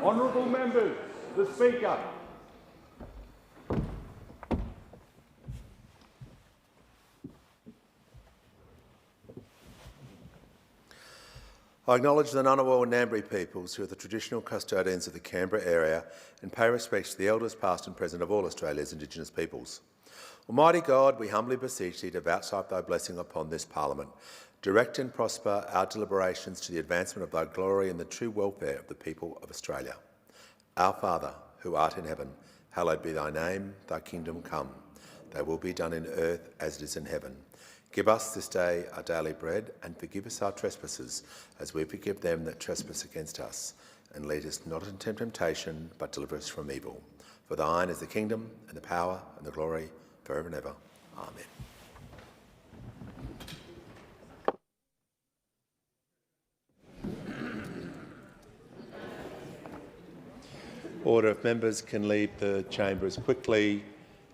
Honourable members, the Speaker. I acknowledge the Ngunnawal and Ngambri peoples who are the traditional custodians of the Canberra area and pay respect to the elders past and present of all Australia's Indigenous peoples. Almighty God, we humbly beseech thee to vouchsafe thy blessing upon this Parliament. Direct and prosper our deliberations to the advancement of thy glory and the true welfare of the people of Australia. Our Father, who art in heaven, hallowed be thy name, thy kingdom come. Thy will be done in earth as it is in heaven. Give us this day our daily bread, and forgive us our trespasses, as we forgive them that trespass against us. And lead us not into temptation, but deliver us from evil. For thine is the kingdom, and the power, and the glory, forever and ever. Amen. Order, if members can leave the chamber as quickly,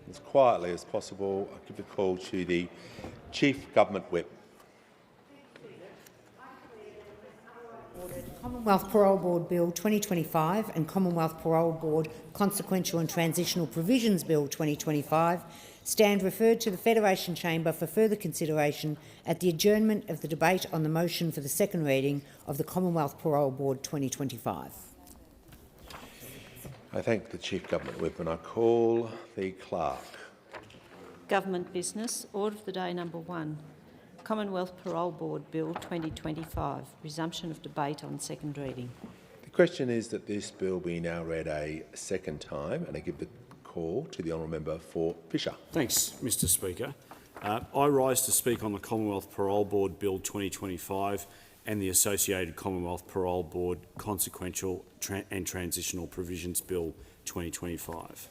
as quietly as possible, I'll give the call to the Chief Government Whip. Commonwealth Parole Board Bill 2025 and Commonwealth Parole Board Consequential and Transitional Provisions Bill 2025 stand referred to the Federation Chamber for further consideration at the adjournment of the debate on the motion for the second reading of the Commonwealth Parole Board 2025. I thank the Chief Government Whip and I call the Clerk. Government business. Order of the day number 1. Commonwealth Parole Board Bill 2025. Resumption of debate on second reading. The question is that this bill be now read a second time, and I give the call to the honourable member for Fisher. Thanks, Mr Speaker. I rise to speak on the Commonwealth Parole Board Bill 2025 and the associated Commonwealth Parole Board Consequential and Transitional Provisions Bill 2025.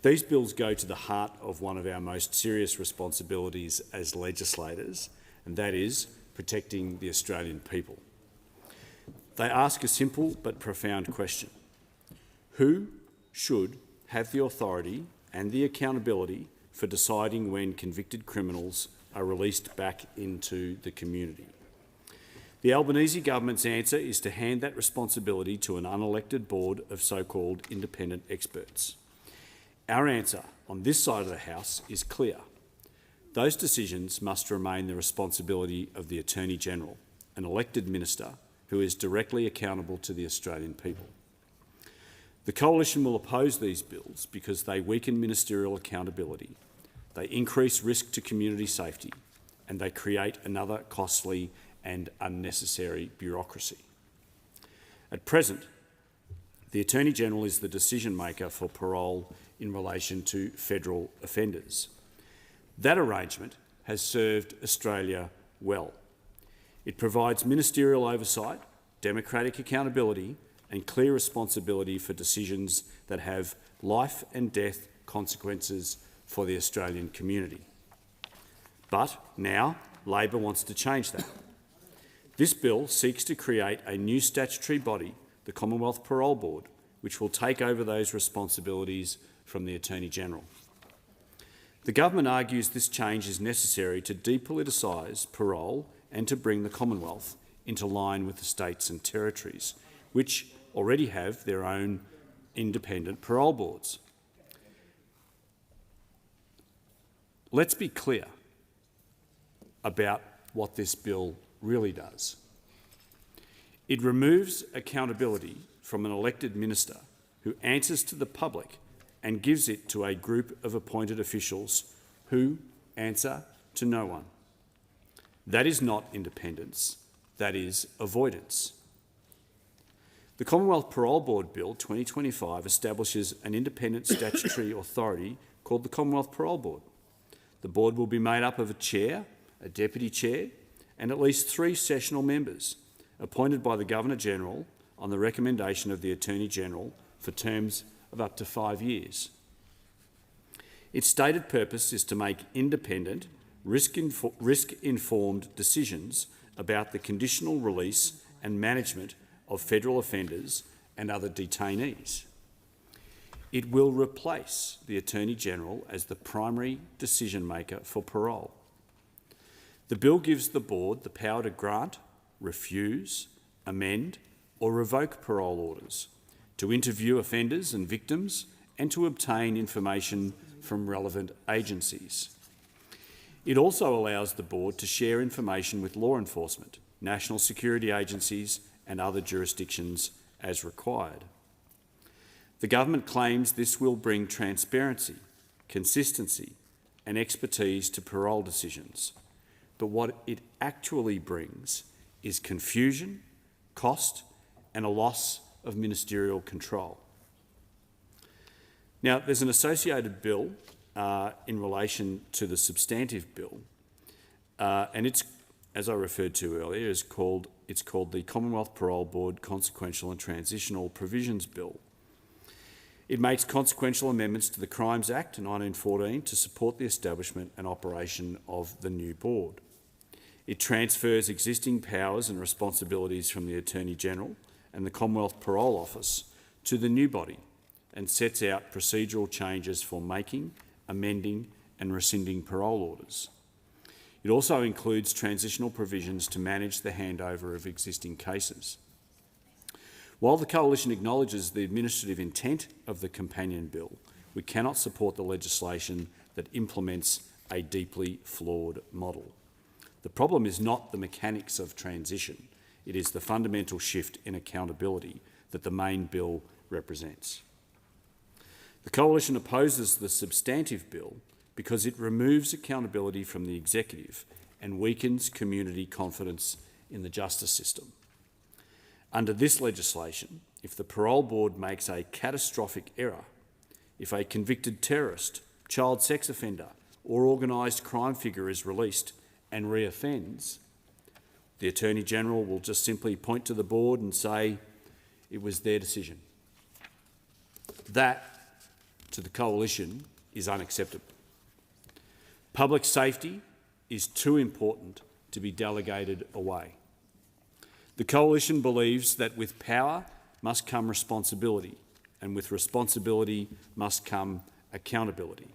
These bills go to the heart of one of our most serious responsibilities as legislators, and that is protecting the Australian people. They ask a simple but profound question. Who should have the authority and the accountability for deciding when convicted criminals are released back into the community? The Albanese government's answer is to hand that responsibility to an unelected board of so-called independent experts. Our answer on this side of the House is clear. Those decisions must remain the responsibility of the Attorney-General, an elected minister who is directly accountable to the Australian people. The Coalition will oppose these bills because they weaken ministerial accountability, they increase risk to community safety, and they create another costly and unnecessary bureaucracy. At present, the Attorney-General is the decision-maker for parole in relation to federal offenders. That arrangement has served Australia well. It provides ministerial oversight, democratic accountability and clear responsibility for decisions that have life and death consequences for the Australian community. But now Labor wants to change that. This bill seeks to create a new statutory body, the Commonwealth Parole Board, which will take over those responsibilities from the Attorney-General. The government argues this change is necessary to depoliticise parole and to bring the Commonwealth into line with the states and territories, which already have their own independent parole boards. Let's be clear about what this bill really does. It removes accountability from an elected minister who answers to the public and gives it to a group of appointed officials who answer to no one. That is not independence, that is avoidance. The Commonwealth Parole Board Bill 2025 establishes an independent statutory authority called the Commonwealth Parole Board. The board will be made up of a chair, a deputy chair and at least 3 sessional members, appointed by the Governor-General on the recommendation of the Attorney-General for terms of up to 5 years. Its stated purpose is to make independent, risk-informed decisions about the conditional release and management of federal offenders and other detainees. It will replace the Attorney-General as the primary decision-maker for parole. The bill gives the Board the power to grant, refuse, amend or revoke parole orders, to interview offenders and victims, and to obtain information from relevant agencies. It also allows the Board to share information with law enforcement, national security agencies and other jurisdictions as required. The government claims this will bring transparency, consistency and expertise to parole decisions, but what it actually brings is confusion, cost and a loss of ministerial control. Now, there's an associated bill in relation to the substantive bill, and it's, as I referred to earlier, it's called the Commonwealth Parole Board Consequential and Transitional Provisions Bill. It makes consequential amendments to the Crimes Act 1914 to support the establishment and operation of the new board. It transfers existing powers and responsibilities from the Attorney-General and the Commonwealth Parole Office to the new body and sets out procedural changes for making, amending and rescinding parole orders. It also includes transitional provisions to manage the handover of existing cases. While the Coalition acknowledges the administrative intent of the companion bill, we cannot support the legislation that implements a deeply flawed model. The problem is not the mechanics of transition, it is the fundamental shift in accountability that the main bill represents. The Coalition opposes the substantive bill because it removes accountability from the executive and weakens community confidence in the justice system. Under this legislation, if the parole board makes a catastrophic error, if a convicted terrorist, child sex offender or organised crime figure is released and reoffends, the Attorney-General will just simply point to the board and say it was their decision. That, to the Coalition, is unacceptable. Public safety is too important to be delegated away. The Coalition believes that with power must come responsibility, and with responsibility must come accountability.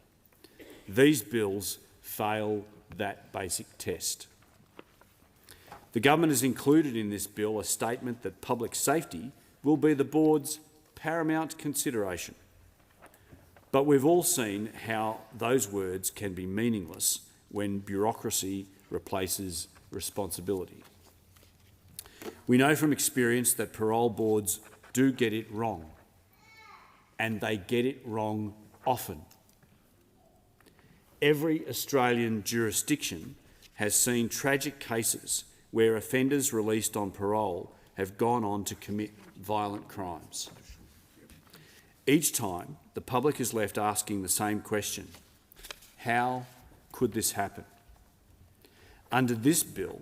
These bills fail that basic test. The government has included in this bill a statement that public safety will be the board's paramount consideration. But we've all seen how those words can be meaningless when bureaucracy replaces responsibility. We know from experience that parole boards do get it wrong, and they get it wrong often. Every Australian jurisdiction has seen tragic cases where offenders released on parole have gone on to commit violent crimes. Each time, the public is left asking the same question: how could this happen? Under this bill,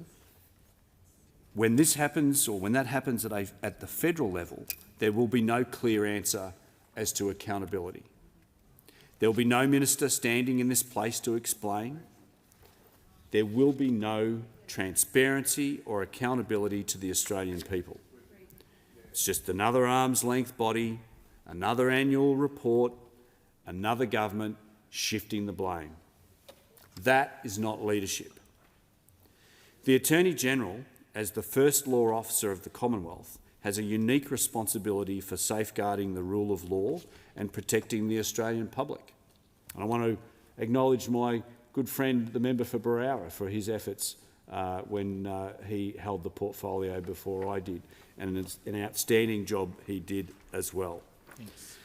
when this happens, or when that happens at the federal level, there will be no clear answer as to accountability. There will be no minister standing in this place to explain. There will be no transparency or accountability to the Australian people. It's just another arm's length body, another annual report, another government shifting the blame. That is not leadership. The Attorney-General, as the first law officer of the Commonwealth, has a unique responsibility for safeguarding the rule of law and protecting the Australian public. And I want to acknowledge my good friend, the member for Barara, for his efforts when he held the portfolio before I did, and it's an outstanding job he did as well. Thanks.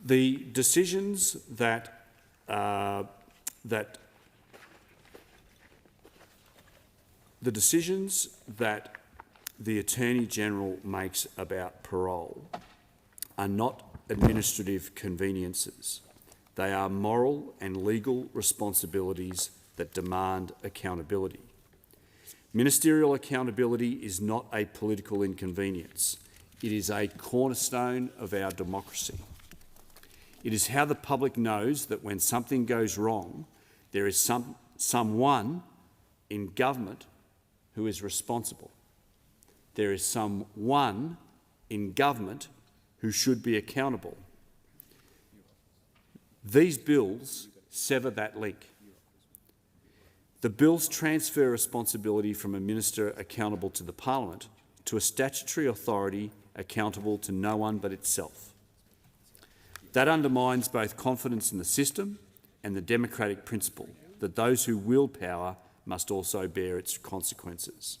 The decisions that the Attorney-General makes about parole are not administrative conveniences. They are moral and legal responsibilities that demand accountability. Ministerial accountability is not a political inconvenience. It is a cornerstone of our democracy. It is how the public knows that when something goes wrong, there is someone in government who is responsible. There is someone in government who should be accountable. These bills sever that link. The bills transfer responsibility from a minister accountable to the Parliament to a statutory authority accountable to no one but itself. That undermines both confidence in the system and the democratic principle that those who wield power must also bear its consequences.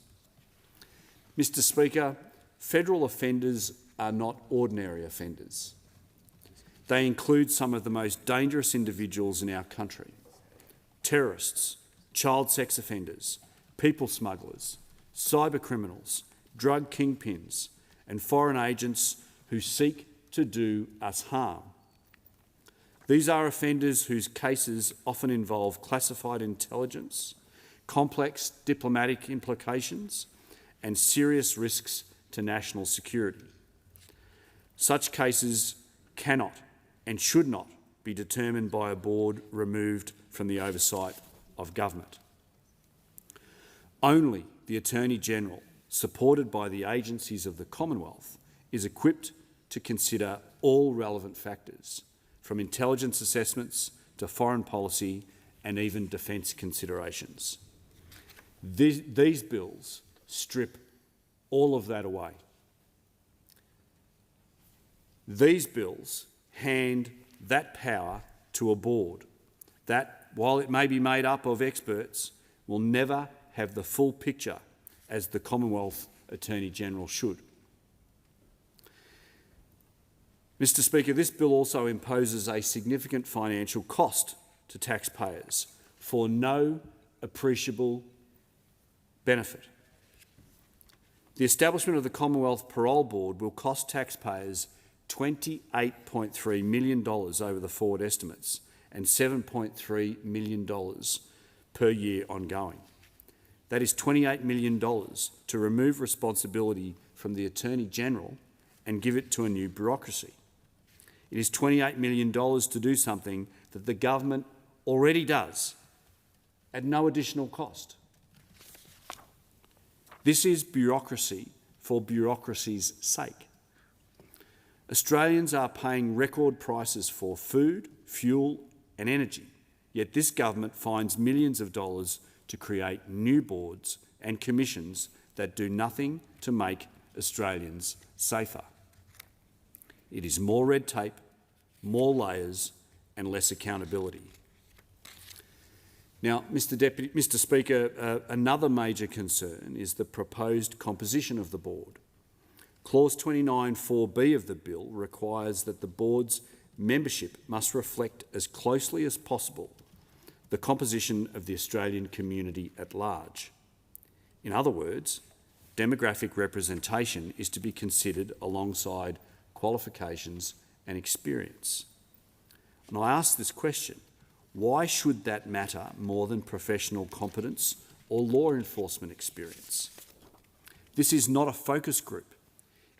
Mr Speaker, federal offenders are not ordinary offenders. They include some of the most dangerous individuals in our country: terrorists, child sex offenders, people smugglers, cyber criminals, drug kingpins, and foreign agents who seek to do us harm. These are offenders whose cases often involve classified intelligence, complex diplomatic implications, and serious risks to national security. Such cases cannot and should not be determined by a board removed from the oversight of government. Only the Attorney-General, supported by the agencies of the Commonwealth, is equipped to consider all relevant factors, from intelligence assessments to foreign policy and even defence considerations. These bills strip all of that away. These bills hand that power to a board that, while it may be made up of experts, will never have the full picture as the Commonwealth Attorney-General should. Mr Speaker, this bill also imposes a significant financial cost to taxpayers for no appreciable benefit. The establishment of the Commonwealth Parole Board will cost taxpayers $28.3 million over the forward estimates and $7.3 million per year ongoing. That is $28 million to remove responsibility from the Attorney-General and give it to a new bureaucracy. It is $28 million to do something that the government already does at no additional cost. This is bureaucracy for bureaucracy's sake. Australians are paying record prices for food, fuel and energy, yet this government finds millions of dollars to create new boards and commissions that do nothing to make Australians safer. It is more red tape, more layers and less accountability. Now, Mr Speaker, another major concern is the proposed composition of the board. Clause 29(4)(b) of the bill requires that the board's membership must reflect as closely as possible the composition of the Australian community at large. In other words, demographic representation is to be considered alongside qualifications and experience. And I ask this question: why should that matter more than professional competence or law enforcement experience? This is not a focus group.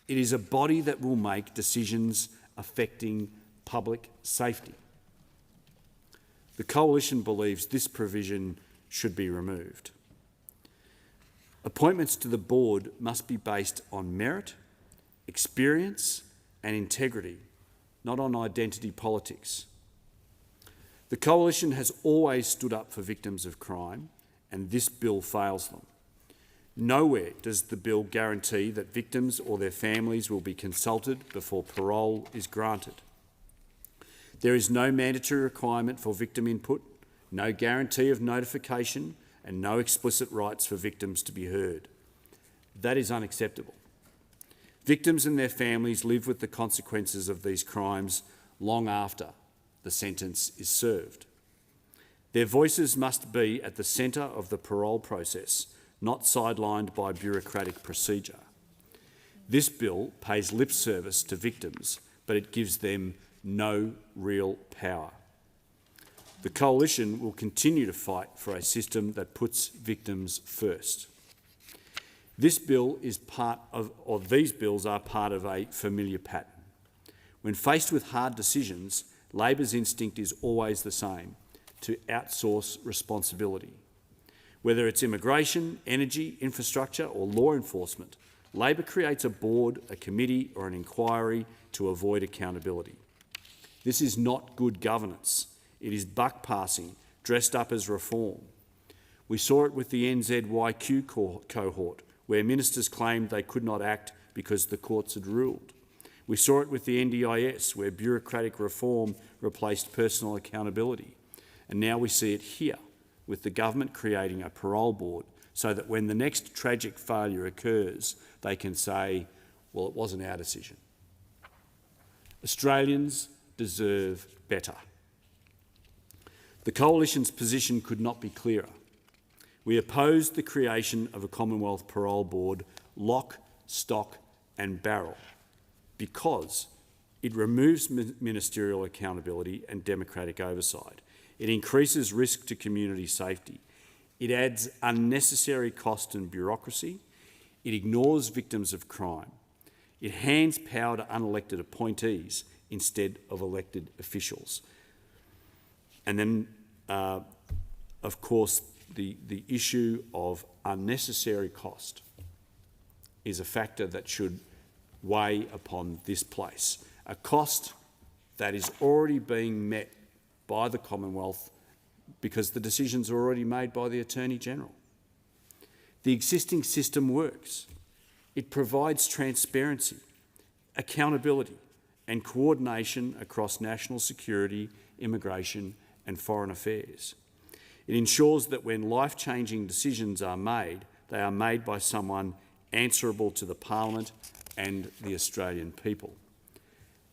It is a body that will make decisions affecting public safety. The Coalition believes this provision should be removed. Appointments to the board must be based on merit, experience and integrity, not on identity politics. The Coalition has always stood up for victims of crime, and this bill fails them. Nowhere does the bill guarantee that victims or their families will be consulted before parole is granted. There is no mandatory requirement for victim input, no guarantee of notification, and no explicit rights for victims to be heard. That is unacceptable. Victims and their families live with the consequences of these crimes long after the sentence is served. Their voices must be at the centre of the parole process, not sidelined by bureaucratic procedure. This bill pays lip service to victims, but it gives them no real power. The Coalition will continue to fight for a system that puts victims first. This bill is part of, or these bills are part of a familiar pattern. When faced with hard decisions, Labor's instinct is always the same: to outsource responsibility. Whether it's immigration, energy, infrastructure or law enforcement, Labor creates a board, a committee or an inquiry to avoid accountability. This is not good governance. It is buck passing, dressed up as reform. We saw it with the NZYQ cohort, where ministers claimed they could not act because the courts had ruled. We saw it with the NDIS, where bureaucratic reform replaced personal accountability. And now we see it here, with the government creating a parole board so that when the next tragic failure occurs, they can say, well, it wasn't our decision. Australians deserve better. The Coalition's position could not be clearer. We opposed the creation of a Commonwealth Parole Board, lock, stock and barrel, because it removes ministerial accountability and democratic oversight. It increases risk to community safety. It adds unnecessary cost and bureaucracy. It ignores victims of crime. It hands power to unelected appointees instead of elected officials. And then, of course, the issue of unnecessary cost is a factor that should weigh upon this place. A cost that is already being met by the Commonwealth because the decisions are already made by the Attorney-General. The existing system works. It provides transparency, accountability and coordination across national security, immigration and foreign affairs. It ensures that when life-changing decisions are made, they are made by someone answerable to the Parliament and the Australian people.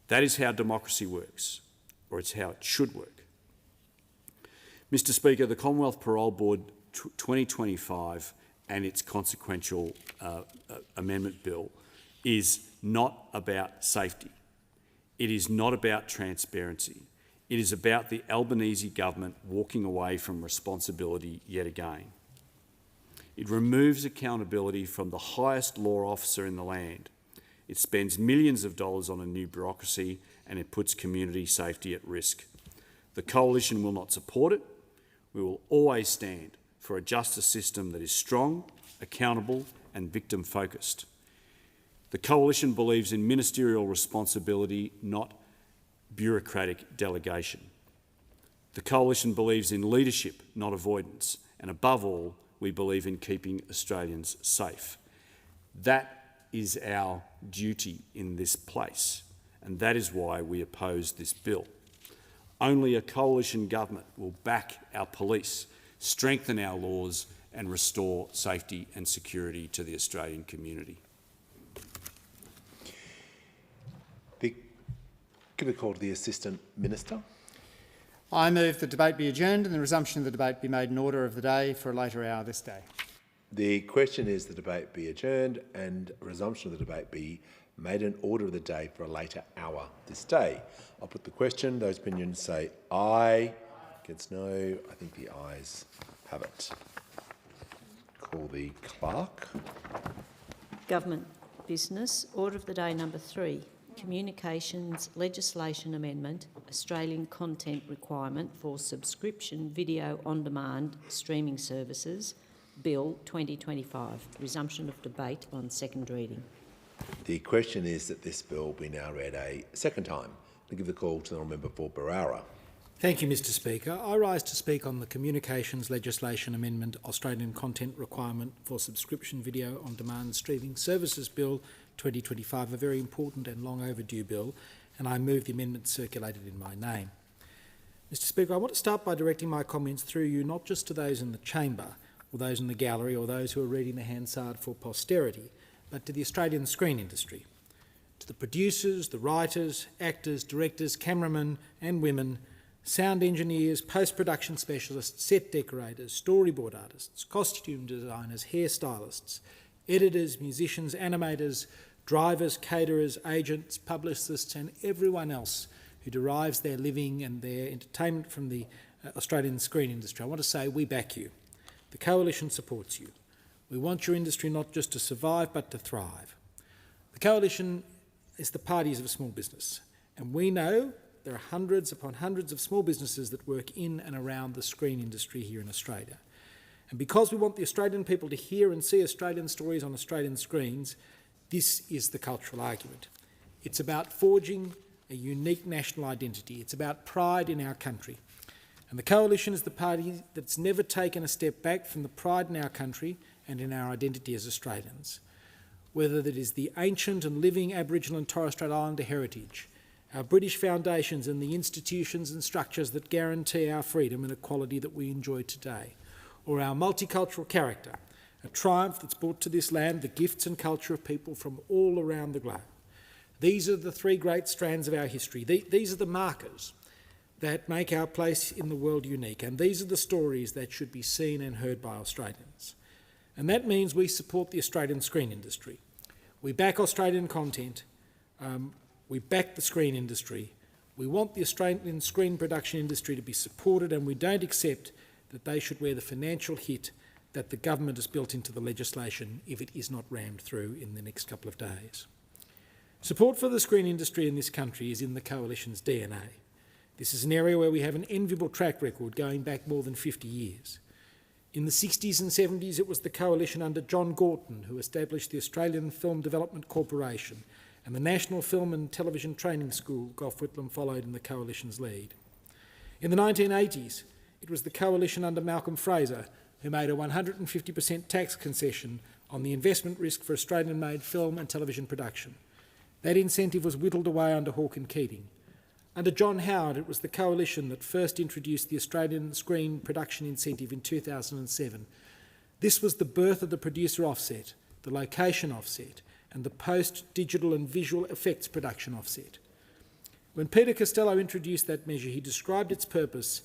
That is how democracy works, or it's how it should work. Mr Speaker, the Commonwealth Parole Board 2025 and its consequential amendment bill is not about safety. It is not about transparency. It is about the Albanese government walking away from responsibility yet again. It removes accountability from the highest law officer in the land. It spends millions of dollars on a new bureaucracy and it puts community safety at risk. The Coalition will not support it. We will always stand for a justice system that is strong, accountable and victim-focused. The Coalition believes in ministerial responsibility, not bureaucratic delegation. The Coalition believes in leadership, not avoidance. And above all, we believe in keeping Australians safe. That is our duty in this place, and that is why we oppose this bill. Only a Coalition government will back our police, strengthen our laws and restore safety and security to the Australian community. Give a call to the Assistant Minister. I move the debate be adjourned and the resumption of the debate be made in order of the day for a later hour this day. The question is the debate be adjourned and resumption of the debate be made in order of the day for a later hour this day. I'll put the question. Those opinions say aye. Against no. I think the ayes have it. Call the clerk. Government business. Order of the day number 3. Communications Legislation Amendment, Australian Content Requirement for Subscription Video On Demand Streaming Services, Bill 2025. Resumption of debate on second reading. The question is that this bill be now read a second time. I'll give the call to the honourable member for Barara. Thank you, Mr Speaker. I rise to speak on the Communications Legislation Amendment, Australian Content Requirement for Subscription Video On Demand Streaming Services Bill 2025, a very important and long overdue bill, and I move the amendment circulated in my name. Mr Speaker, I want to start by directing my comments through you not just to those in the chamber or those in the gallery or those who are reading the Hansard for posterity, but to the Australian screen industry, to the producers, the writers, actors, directors, cameramen and women, sound engineers, post-production specialists, set decorators, storyboard artists, costume designers, hairstylists, editors, musicians, animators, drivers, caterers, agents, publicists and everyone else who derives their living and their entertainment from the Australian screen industry. I want to say we back you. The Coalition supports you. We want your industry not just to survive but to thrive. The Coalition is the parties of small business, and we know there are hundreds upon hundreds of small businesses that work in and around the screen industry here in Australia. And because we want the Australian people to hear and see Australian stories on Australian screens, this is the cultural argument. It's about forging a unique national identity. It's about pride in our country. And the Coalition is the party that's never taken a step back from the pride in our country and in our identity as Australians. Whether that is the ancient and living Aboriginal and Torres Strait Islander heritage, our British foundations and the institutions and structures that guarantee our freedom and equality that we enjoy today, or our multicultural character, a triumph that's brought to this land the gifts and culture of people from all around the globe. These are the three great strands of our history. These are the markers that make our place in the world unique, and these are the stories that should be seen and heard by Australians. And that means we support the Australian screen industry. We back Australian content. We back the screen industry. We want the Australian screen production industry to be supported, and we don't accept that they should wear the financial hit that the government has built into the legislation if it is not rammed through in the next couple of days. Support for the screen industry in this country is in the Coalition's DNA. This is an area where we have an enviable track record going back more than 50 years. In the 60s and 70s, it was the Coalition under John Gorton who established the Australian Film Development Corporation, and the National Film and Television Training School, Gough Whitlam, followed in the Coalition's lead. In the 1980s, it was the Coalition under Malcolm Fraser who made a 150% tax concession on the investment risk for Australian-made film and television production. That incentive was whittled away under Hawke and Keating. Under John Howard, it was the Coalition that first introduced the Australian Screen Production Incentive in 2007. This was the birth of the producer offset, the location offset, and the post-digital and visual effects production offset. When Peter Costello introduced that measure, he described its purpose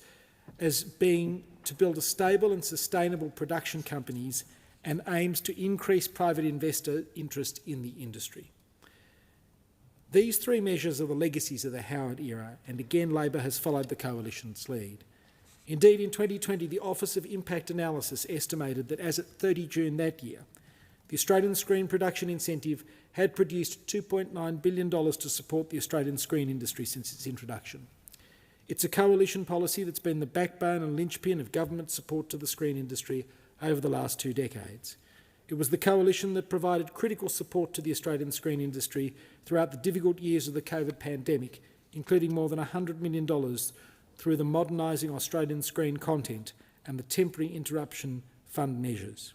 as being to build a stable and sustainable production companies and aims to increase private investor interest in the industry. These three measures are the legacies of the Howard era, and again Labor has followed the Coalition's lead. Indeed, in 2020, the Office of Impact Analysis estimated that as at 30 June that year, the Australian Screen Production Incentive had produced $2.9 billion to support the Australian screen industry since its introduction. It's a coalition policy that's been the backbone and linchpin of government support to the screen industry over the last 2 decades. It was the coalition that provided critical support to the Australian screen industry throughout the difficult years of the COVID pandemic, including more than $100 million through the Modernising Australian Screen Content and the Temporary Interruption Fund measures.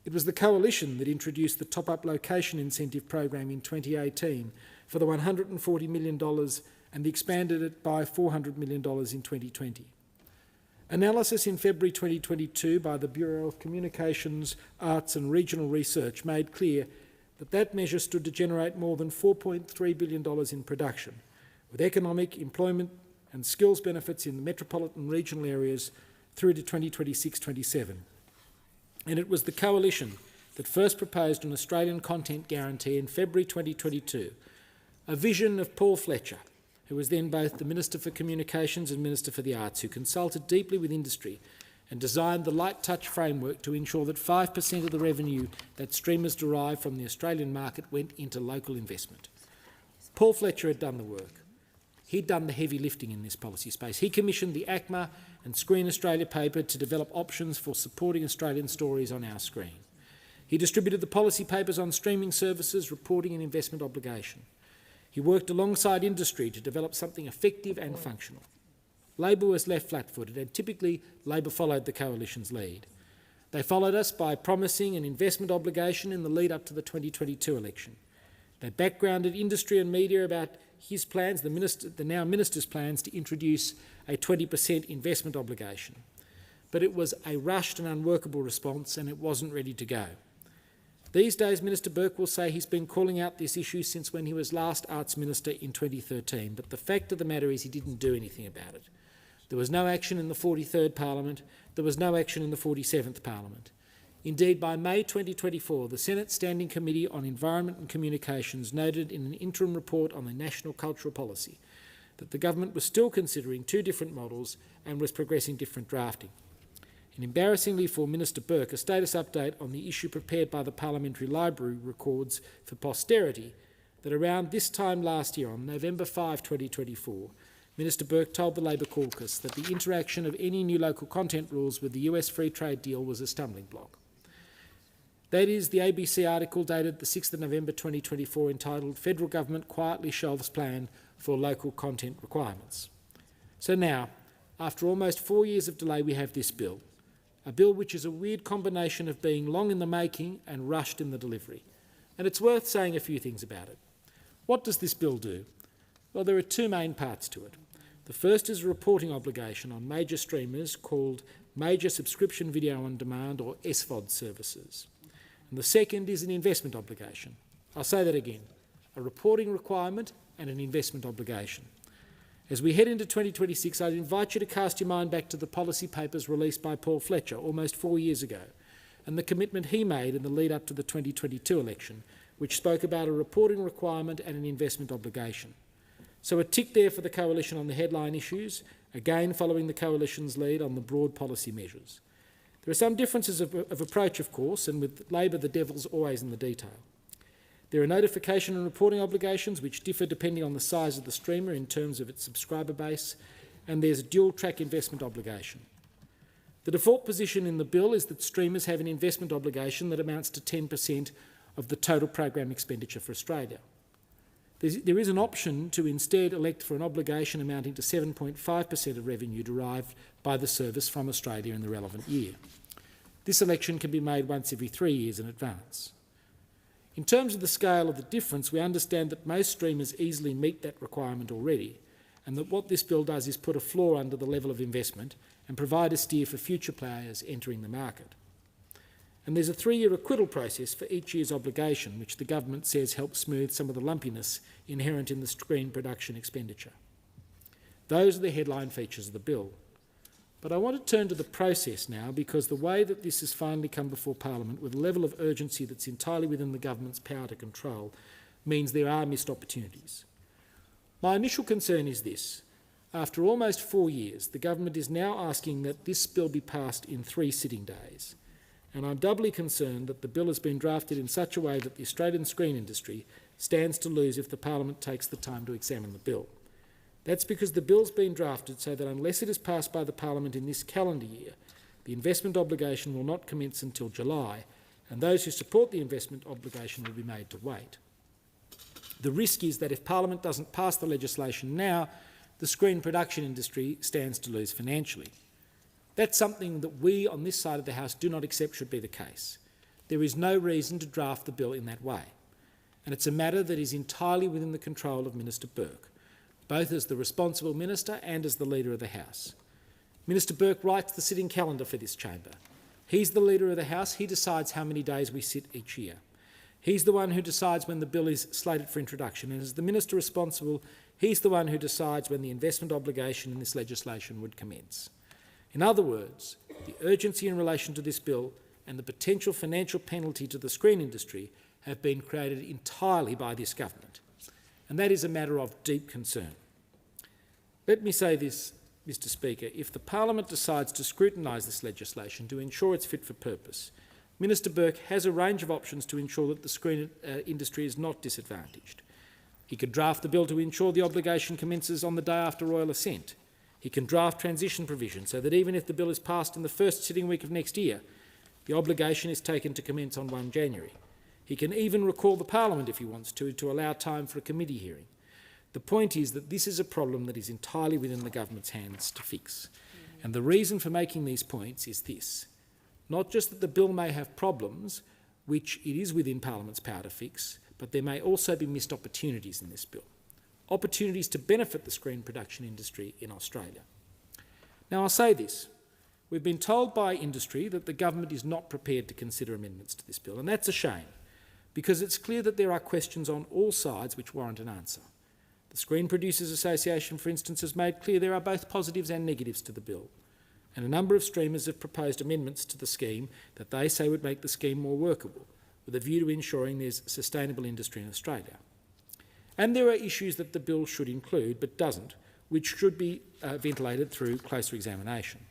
It was the coalition that introduced the Top-Up Location Incentive Program in 2018 for the $140 million and expanded it by $400 million in 2020. Analysis in February 2022 by the Bureau of Communications, Arts and Regional Research made clear that that measure stood to generate more than $4.3 billion in production, with economic, employment and skills benefits in the metropolitan regional areas through to 2026-27. And it was the coalition that first proposed an Australian content guarantee in February 2022, a vision of Paul Fletcher, who was then both the Minister for Communications and Minister for the Arts, who consulted deeply with industry and designed the light touch framework to ensure that 5% of the revenue that streamers derive from the Australian market went into local investment. Paul Fletcher had done the work. He'd done the heavy lifting in this policy space. He commissioned the ACMA and Screen Australia paper to develop options for supporting Australian stories on our screen. He distributed the policy papers on streaming services, reporting and investment obligation. He worked alongside industry to develop something effective and functional. Labor was left flat-footed, and typically Labor followed the coalition's lead. They followed us by promising an investment obligation in the lead-up to the 2022 election. They backgrounded industry and media about his plans, the now Minister's plans, to introduce a 20% investment obligation. But it was a rushed and unworkable response, and it wasn't ready to go. These days, Minister Burke will say he's been calling out this issue since when he was last Arts Minister in 2013, but the fact of the matter is he didn't do anything about it. There was no action in the 43rd Parliament. There was no action in the 47th Parliament. Indeed, by May 2024, the Senate Standing Committee on Environment and Communications noted in an interim report on the National Cultural Policy that the government was still considering 2 different models and was progressing different drafting. And embarrassingly for Minister Burke, a status update on the issue prepared by the Parliamentary Library records for posterity that around this time last year, on November 5, 2024, Minister Burke told the Labor caucus that the interaction of any new local content rules with the US free trade deal was a stumbling block. That is the ABC article dated the 6th of November 2024 entitled "Federal Government Quietly Shelves Plan for Local Content Requirements." So now, after almost 4 years of delay, we have this bill. A bill which is a weird combination of being long in the making and rushed in the delivery. And it's worth saying a few things about it. What does this bill do? Well, there are two main parts to it. The first is a reporting obligation on major streamers called Major Subscription Video on Demand, or SVOD services. And the second is an investment obligation. I'll say that again. A reporting requirement and an investment obligation. As we head into 2026, I'd invite you to cast your mind back to the policy papers released by Paul Fletcher almost 4 years ago, and the commitment he made in the lead up to the 2022 election, which spoke about a reporting requirement and an investment obligation. So a tick there for the Coalition on the headline issues, again following the Coalition's lead on the broad policy measures. There are some differences of approach, of course, and with Labor the devil's always in the detail. There are notification and reporting obligations which differ depending on the size of the streamer in terms of its subscriber base, and there's a dual-track investment obligation. The default position in the bill is that streamers have an investment obligation that amounts to 10% of the total program expenditure for Australia. There is an option to instead elect for an obligation amounting to 7.5% of revenue derived by the service from Australia in the relevant year. This election can be made once every 3 years in advance. In terms of the scale of the difference, we understand that most streamers easily meet that requirement already, and that what this bill does is put a floor under the level of investment and provide a steer for future players entering the market. And there's a 3-year acquittal process for each year's obligation, which the government says helps smooth some of the lumpiness inherent in the screen production expenditure. Those are the headline features of the bill. But I want to turn to the process now, because the way that this has finally come before Parliament with a level of urgency that's entirely within the government's power to control means there are missed opportunities. My initial concern is this. After almost 4 years, the government is now asking that this bill be passed in 3 sitting days. And I'm doubly concerned that the bill has been drafted in such a way that the Australian screen industry stands to lose if the Parliament takes the time to examine the bill. That's because the bill's been drafted so that unless it is passed by the Parliament in this calendar year, the investment obligation will not commence until July, and those who support the investment obligation will be made to wait. The risk is that if Parliament doesn't pass the legislation now, the screen production industry stands to lose financially. That's something that we on this side of the House do not accept should be the case. There is no reason to draft the bill in that way, and it's a matter that is entirely within the control of Minister Burke, both as the responsible minister and as the Leader of the House. Minister Burke writes the sitting calendar for this chamber. He's the Leader of the House. He decides how many days we sit each year. He's the one who decides when the bill is slated for introduction, and as the minister responsible, he's the one who decides when the investment obligation in this legislation would commence. In other words, the urgency in relation to this bill and the potential financial penalty to the screen industry have been created entirely by this government. And that is a matter of deep concern. Let me say this, Mr Speaker. If the Parliament decides to scrutinise this legislation to ensure it's fit for purpose, Minister Burke has a range of options to ensure that the screen industry is not disadvantaged. He could draft the bill to ensure the obligation commences on the day after royal assent. He can draft transition provisions so that even if the bill is passed in the first sitting week of next year, the obligation is taken to commence on 1 January. He can even recall the Parliament if he wants to allow time for a committee hearing. The point is that this is a problem that is entirely within the government's hands to fix. And the reason for making these points is this. Not just that the bill may have problems, which it is within Parliament's power to fix, but there may also be missed opportunities in this bill. Opportunities to benefit the screen production industry in Australia. Now, I'll say this. We've been told by industry that the government is not prepared to consider amendments to this bill, and that's a shame, because it's clear that there are questions on all sides which warrant an answer. The Screen Producers Association, for instance, has made clear there are both positives and negatives to the bill, and a number of streamers have proposed amendments to the scheme that they say would make the scheme more workable, with a view to ensuring there's sustainable industry in Australia. And there are issues that the bill should include, but doesn't, which should be ventilated through closer examination.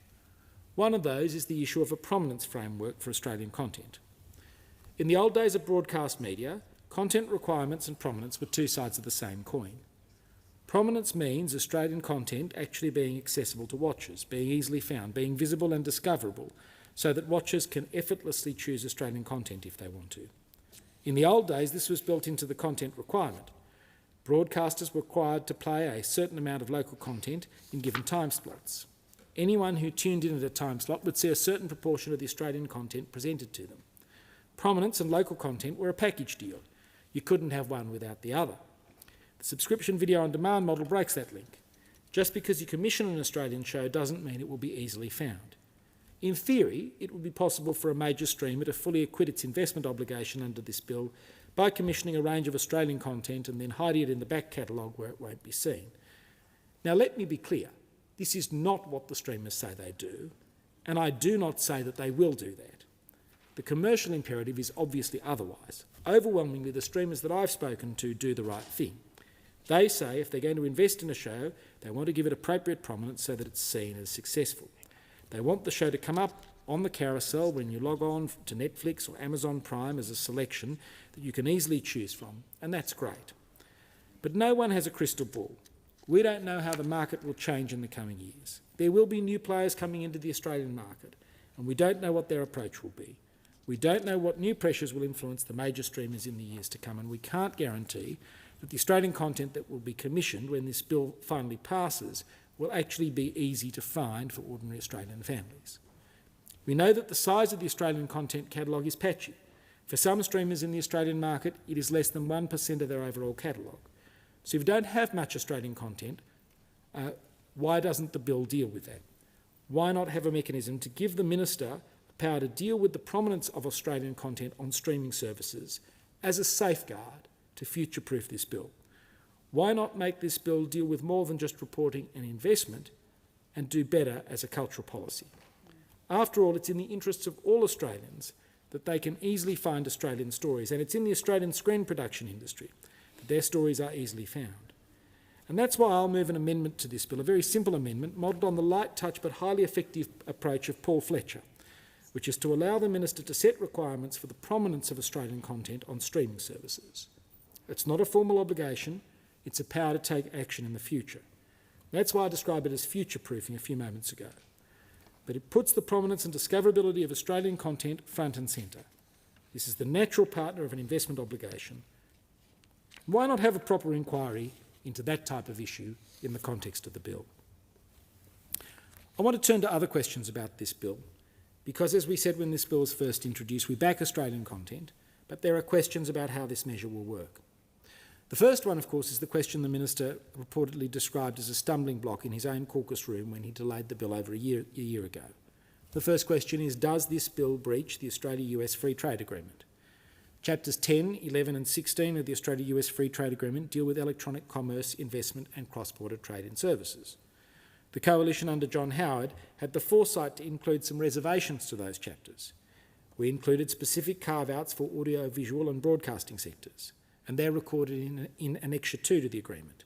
One of those is the issue of a prominence framework for Australian content. In the old days of broadcast media, content requirements and prominence were two sides of the same coin. Prominence means Australian content actually being accessible to watchers, being easily found, being visible and discoverable, so that watchers can effortlessly choose Australian content if they want to. In the old days, this was built into the content requirement. Broadcasters were required to play a certain amount of local content in given time slots. Anyone who tuned in at a time slot would see a certain proportion of the Australian content presented to them. Prominence and local content were a package deal. You couldn't have one without the other. The subscription video on demand model breaks that link. Just because you commission an Australian show doesn't mean it will be easily found. In theory, it would be possible for a major streamer to fully acquit its investment obligation under this bill by commissioning a range of Australian content and then hiding it in the back catalogue where it won't be seen. Now, let me be clear. This is not what the streamers say they do, and I do not say that they will do that. The commercial imperative is obviously otherwise. Overwhelmingly, the streamers that I've spoken to do the right thing. They say if they're going to invest in a show, they want to give it appropriate prominence so that it's seen as successful. They want the show to come up on the carousel when you log on to Netflix or Amazon Prime as a selection that you can easily choose from, and that's great. But no one has a crystal ball. We don't know how the market will change in the coming years. There will be new players coming into the Australian market, and we don't know what their approach will be. We don't know what new pressures will influence the major streamers in the years to come, and we can't guarantee that the Australian content that will be commissioned when this bill finally passes will actually be easy to find for ordinary Australian families. We know that the size of the Australian content catalogue is patchy. For some streamers in the Australian market, it is less than 1% of their overall catalogue. So if you don't have much Australian content, why doesn't the bill deal with that? Why not have a mechanism to give the minister the power to deal with the prominence of Australian content on streaming services as a safeguard to future-proof this bill? Why not make this bill deal with more than just reporting and investment and do better as a cultural policy? After all, it's in the interests of all Australians that they can easily find Australian stories, and it's in the Australian screen production industry that their stories are easily found. And that's why I'll move an amendment to this bill, a very simple amendment modelled on the light touch but highly effective approach of Paul Fletcher, which is to allow the minister to set requirements for the prominence of Australian content on streaming services. It's not a formal obligation. It's a power to take action in the future. That's why I described it as future-proofing a few moments ago. But it puts the prominence and discoverability of Australian content front and centre. This is the natural partner of an investment obligation. Why not have a proper inquiry into that type of issue in the context of the bill? I want to turn to other questions about this bill, because as we said when this bill was first introduced, we back Australian content, but there are questions about how this measure will work. The first one, of course, is the question the minister reportedly described as a stumbling block in his own caucus room when he delayed the bill over a year ago. The first question is, does this bill breach the Australia-US Free Trade Agreement? Chapters 10, 11 and 16 of the Australia-US Free Trade Agreement deal with electronic commerce, investment and cross-border trade in services. The coalition under John Howard had the foresight to include some reservations to those chapters. We included specific carve-outs for audio-visual and broadcasting sectors, and they're recorded in Annexure 2 to the agreement.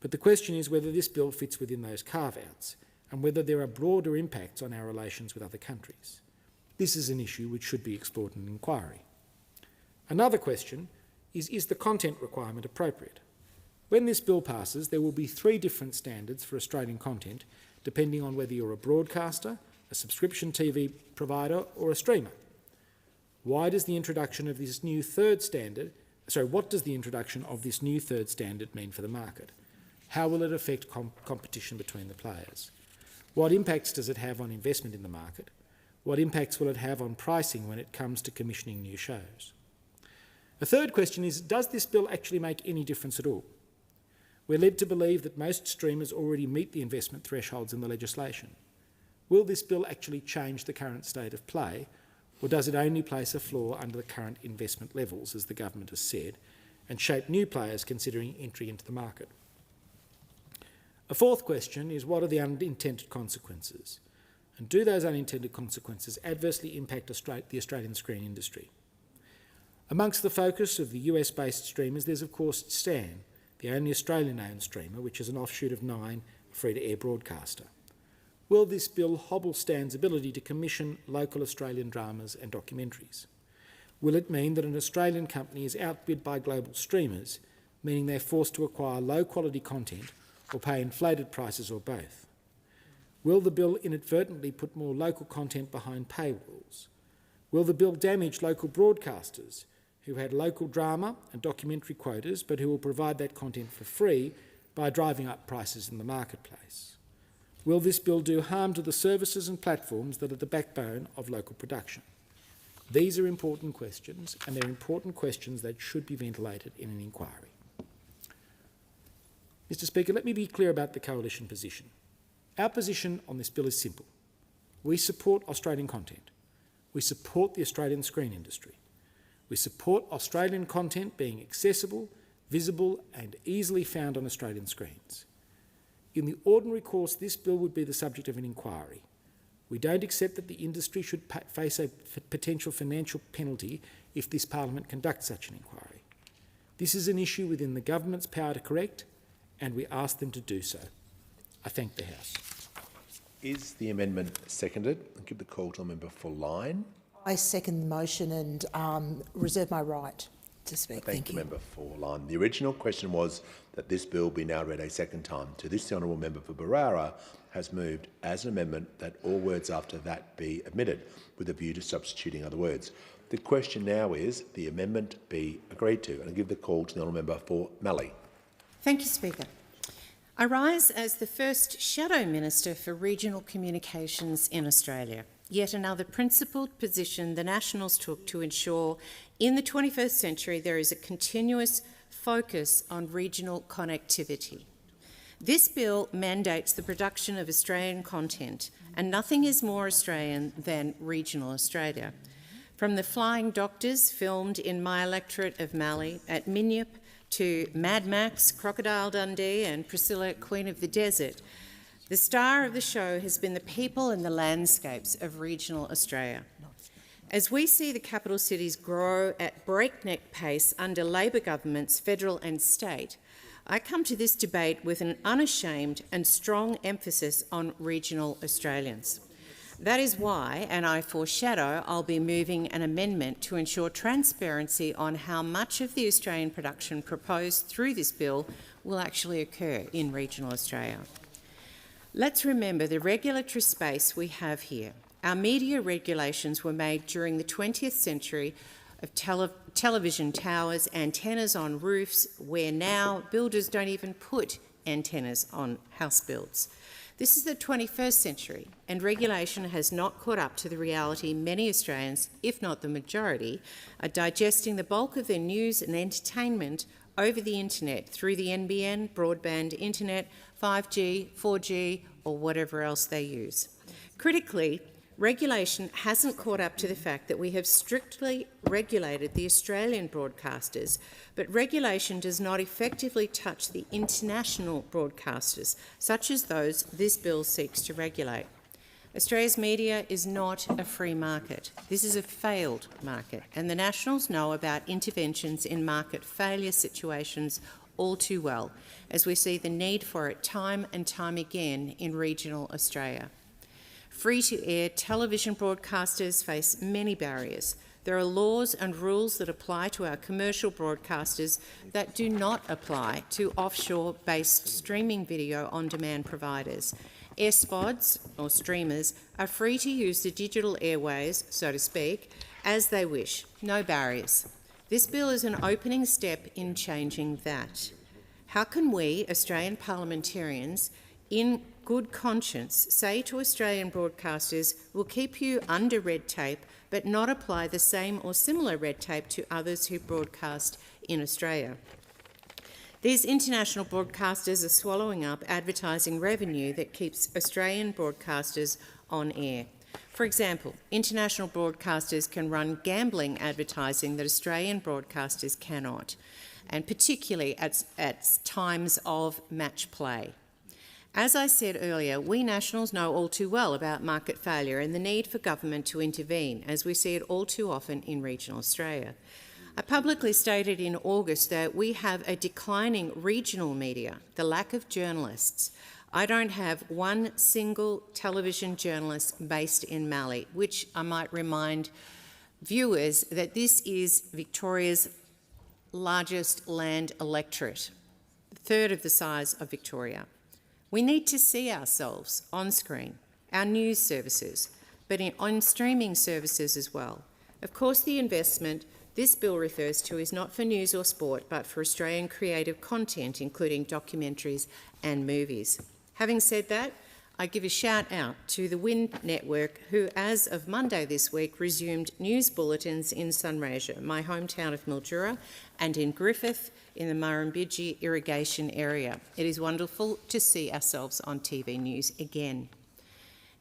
But the question is whether this bill fits within those carve-outs and whether there are broader impacts on our relations with other countries. This is an issue which should be explored in an inquiry. Another question is the content requirement appropriate? When this bill passes, there will be 3 different standards for Australian content, depending on whether you're a broadcaster, a subscription TV provider or a streamer. What does the introduction of this new third standard mean for the market? How will it affect competition between the players? What impacts does it have on investment in the market? What impacts will it have on pricing when it comes to commissioning new shows? The third question is, does this bill actually make any difference at all? We're led to believe that most streamers already meet the investment thresholds in the legislation. Will this bill actually change the current state of play, or does it only place a floor under the current investment levels, as the government has said, and shape new players considering entry into the market? A fourth question is, what are the unintended consequences? And do those unintended consequences adversely impact the Australian screen industry? Amongst the focus of the US-based streamers, there's of course Stan, the only Australian-owned streamer, which is an offshoot of Nine, a free-to-air broadcaster. will this bill hobble Stan's ability to commission local Australian dramas and documentaries? Will it mean that an Australian company is outbid by global streamers, meaning they're forced to acquire low-quality content or pay inflated prices or both? Will the bill inadvertently put more local content behind paywalls? Will the bill damage local broadcasters who had local drama and documentary quotas but who will provide that content for free by driving up prices in the marketplace? Will this bill do harm to the services and platforms that are the backbone of local production? These are important questions, and they're important questions that should be ventilated in an inquiry. Mr Speaker, let me be clear about the Coalition position. Our position on this bill is simple. We support Australian content. We support the Australian screen industry. We support Australian content being accessible, visible and easily found on Australian screens. In the ordinary course, this bill would be the subject of an inquiry. We don't accept that the industry should face a potential financial penalty if this Parliament conducts such an inquiry. This is an issue within the government's power to correct, and we ask them to do so. I thank the House. Is the amendment seconded? I'll give the call to a member for Lyne. I second the motion and reserve my right to speak. Thank you, member for Lyne. The original question was that this bill be now read a second time. To this, the honourable member for Barara has moved as an amendment that all words after that be omitted, with a view to substituting other words. The question now is the amendment be agreed to, and I give the call to the honourable member for Mallee. Thank you, Speaker. I rise as the first Shadow Minister for Regional Communications in Australia. Yet another principled position the Nationals took to ensure in the 21st century there is a continuous focus on regional connectivity. This bill mandates the production of Australian content, and nothing is more Australian than regional Australia. From the Flying Doctors filmed in my electorate of Mallee at Minyip to Mad Max, Crocodile Dundee and Priscilla, Queen of the Desert, the star of the show has been the people and the landscapes of regional Australia. As we see the capital cities grow at breakneck pace under Labor governments, federal and state, I come to this debate with an unashamed and strong emphasis on regional Australians. That is why, and I foreshadow, I'll be moving an amendment to ensure transparency on how much of the Australian production proposed through this bill will actually occur in regional Australia. Let's remember the regulatory space we have here. Our media regulations were made during the 20th century of television towers, antennas on roofs, where now builders don't even put antennas on house builds. This is the 21st century, and regulation has not caught up to the reality many Australians, if not the majority, are digesting the bulk of their news and entertainment over the internet through the NBN, broadband internet, 5G, 4G, or whatever else they use. Critically, regulation hasn't caught up to the fact that we have strictly regulated the Australian broadcasters, but regulation does not effectively touch the international broadcasters, such as those this bill seeks to regulate. Australia's media is not a free market. This is a failed market, and the Nationals know about interventions in market failure situations all too well, as we see the need for it time and time again in regional Australia. Free-to-air television broadcasters face many barriers. There are laws and rules that apply to our commercial broadcasters that do not apply to offshore-based streaming video on-demand providers. SVODs, or streamers, are free to use the digital airways, so to speak, as they wish. No barriers. This bill is an opening step in changing that. How can we, Australian parliamentarians, in good conscience, say to Australian broadcasters, we'll keep you under red tape but not apply the same or similar red tape to others who broadcast in Australia? These international broadcasters are swallowing up advertising revenue that keeps Australian broadcasters on air. For example, international broadcasters can run gambling advertising that Australian broadcasters cannot, and particularly at times of match play. As I said earlier, we Nationals know all too well about market failure and the need for government to intervene, as we see it all too often in regional Australia. I publicly stated in August that we have a declining regional media, the lack of journalists, I don't have one single television journalist based in Mallee, which I might remind viewers that this is Victoria's largest land electorate, a third of the size of Victoria. We need to see ourselves on screen, our news services, but on streaming services as well. Of course, the investment this bill refers to is not for news or sport, but for Australian creative content, including documentaries and movies. Having said that, I give a shout out to the WIN network, who as of Monday this week resumed news bulletins in Sunraysia, my hometown of Mildura, and in Griffith in the Murrumbidgee irrigation area. It is wonderful to see ourselves on TV news again.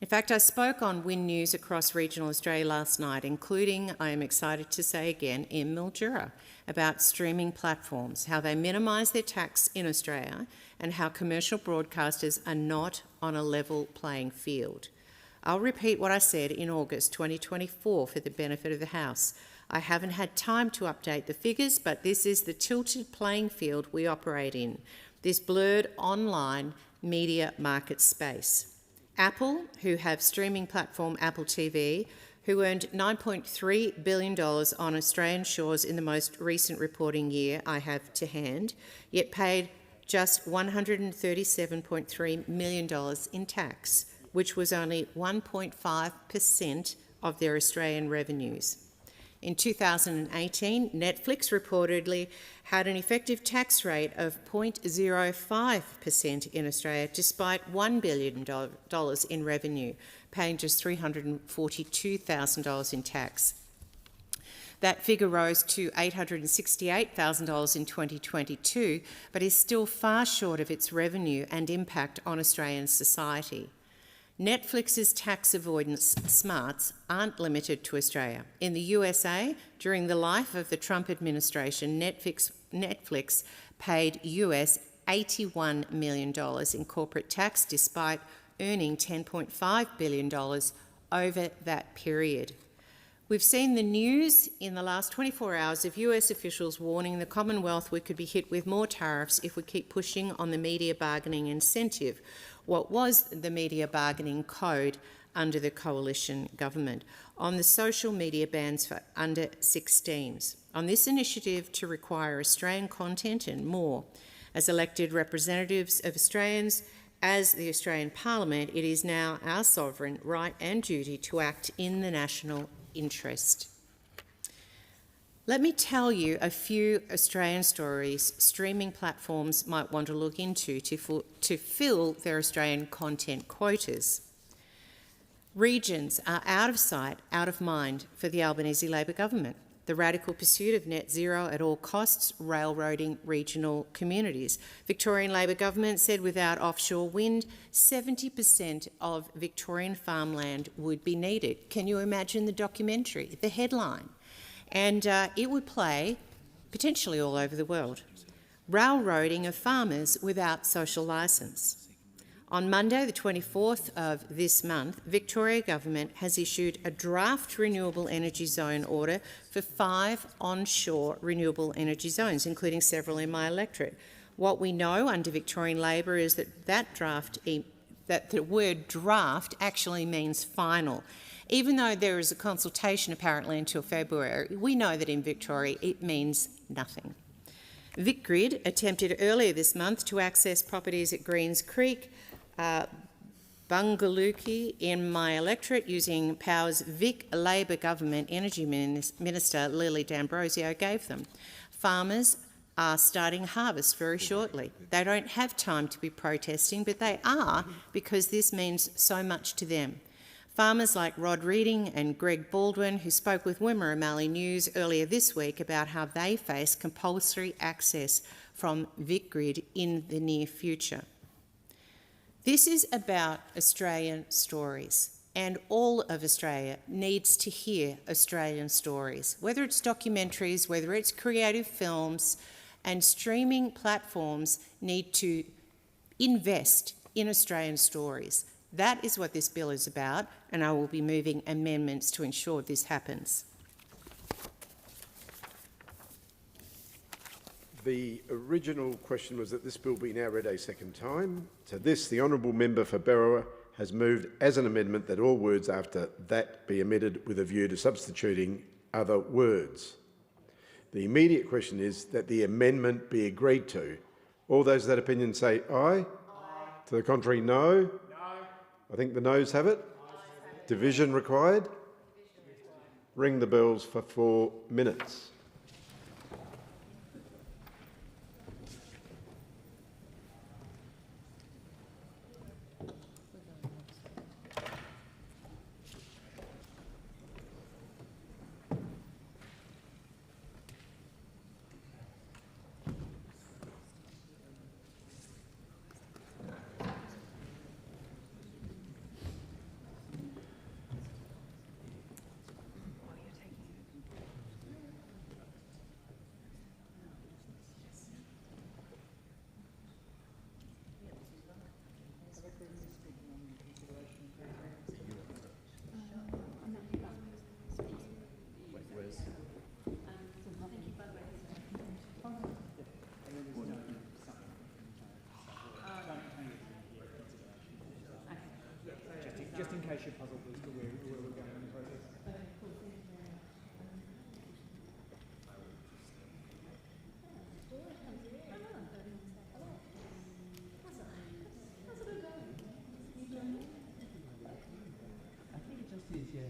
In fact, I spoke on WIN News across regional Australia last night, including, I am excited to say again, in Mildura, about streaming platforms, how they minimise their tax in Australia, and how commercial broadcasters are not on a level playing field. I'll repeat what I said in August 2024 for the benefit of the House. I haven't had time to update the figures, but this is the tilted playing field we operate in, this blurred online media market space. Apple, who have streaming platform Apple TV, who earned $9.3 billion on Australian shores in the most recent reporting year I have to hand, yet paid just $137.3 million in tax, which was only 1.5% of their Australian revenues. In 2018, Netflix reportedly had an effective tax rate of 0.05% in Australia, despite $1 billion in revenue, paying just $342,000 in tax. That figure rose to $868,000 in 2022, but is still far short of its revenue and impact on Australian society. Netflix's tax avoidance smarts aren't limited to Australia. In the USA, during the life of the Trump administration, Netflix paid US $81 million in corporate tax, despite earning $10.5 billion over that period. We've seen the news in the last 24 hours of US officials warning the Commonwealth we could be hit with more tariffs if we keep pushing on the media bargaining incentive, what was the media bargaining code under the coalition government, on the social media bans for under 16s, on this initiative to require Australian content and more. As elected representatives of Australians, as the Australian Parliament, it is now our sovereign right and duty to act in the national interest. Let me tell you a few Australian stories streaming platforms might want to look into to fill their Australian content quotas. Regions are out of sight, out of mind for the Albanese Labor government. The radical pursuit of net zero at all costs, railroading regional communities. Victorian Labor government said without offshore wind, 70% of Victorian farmland would be needed. Can you imagine the documentary, the headline? And it would play potentially all over the world. Railroading of farmers without social licence. On Monday, the 24th of this month, Victoria Government has issued a draft renewable energy zone order for 5 onshore renewable energy zones, including several in my electorate. What we know under Victorian Labor is that that the word draft actually means final. Even though there is a consultation apparently until February, we know that in Victoria it means nothing. VicGrid attempted earlier this month to access properties at Greens Creek, Bungaluki in my electorate using powers Vic Labor Government Energy Minister Lily D'Ambrosio gave them. Farmers are starting harvest very shortly. They don't have time to be protesting, but they are, because this means so much to them. Farmers like Rod Reading and Greg Baldwin, who spoke with Wimmera Mallee News earlier this week about how they face compulsory access from VicGrid in the near future. This is about Australian stories, and all of Australia needs to hear Australian stories, whether it's documentaries, whether it's creative films, and streaming platforms need to invest in Australian stories. That is what this bill is about, and I will be moving amendments to ensure this happens. The original question was that this bill be now read a second time. To this, the honourable member for Berrowa has moved as an amendment that all words after that be omitted with a view to substituting other words. The immediate question is that the amendment be agreed to. All those of that opinion say aye. Aye. To the contrary, no. No. I think the noes have it. Division required. Ring the bells for 4 minutes. Just in case you're puzzled as to where we're going in the process. I think it just is, yeah.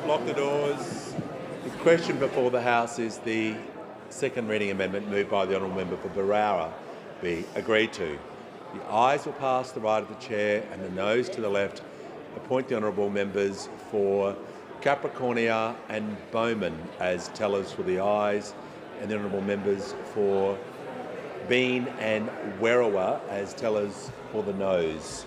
Lock the doors. The question before the House is the second reading amendment moved by the honourable member for Berrowa be agreed to. The ayes will pass to the right of the chair and the noes to the left. Appoint the honourable members for Capricornia and Bowman as tellers for the ayes, and the honourable members for Bean and Werriwa as tellers for the noes.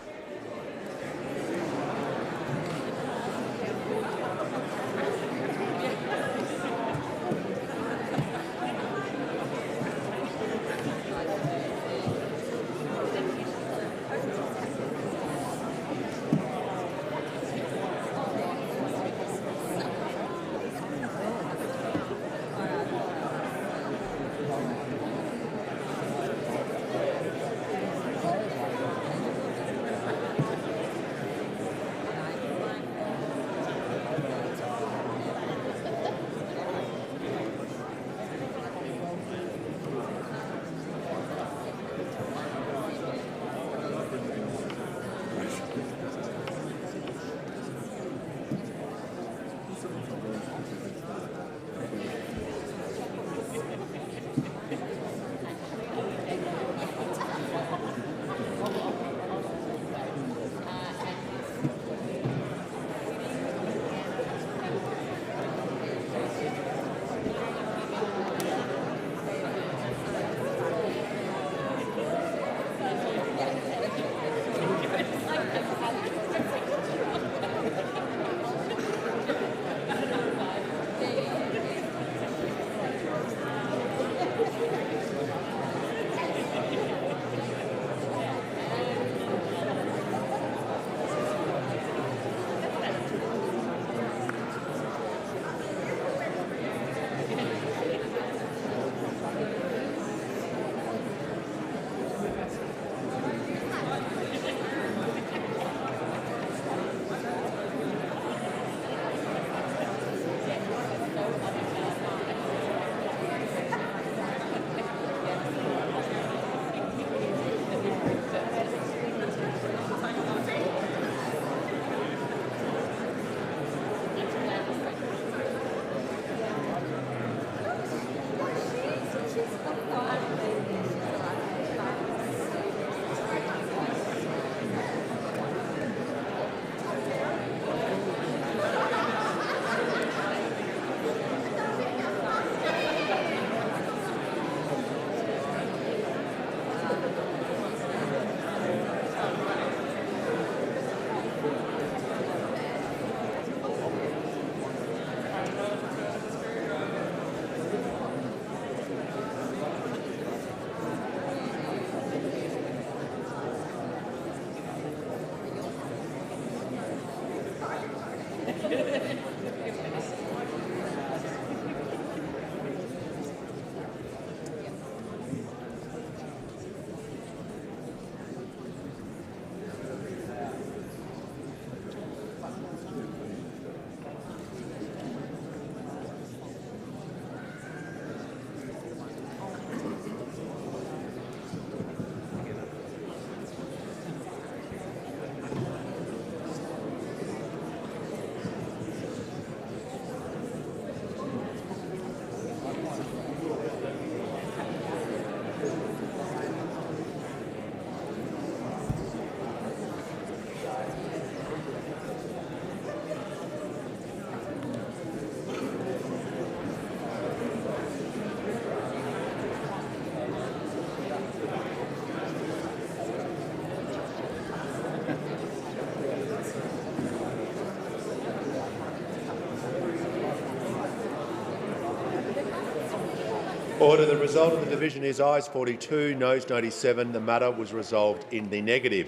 Order. The result of the division is ayes 42, noes 97. The matter was resolved in the negative.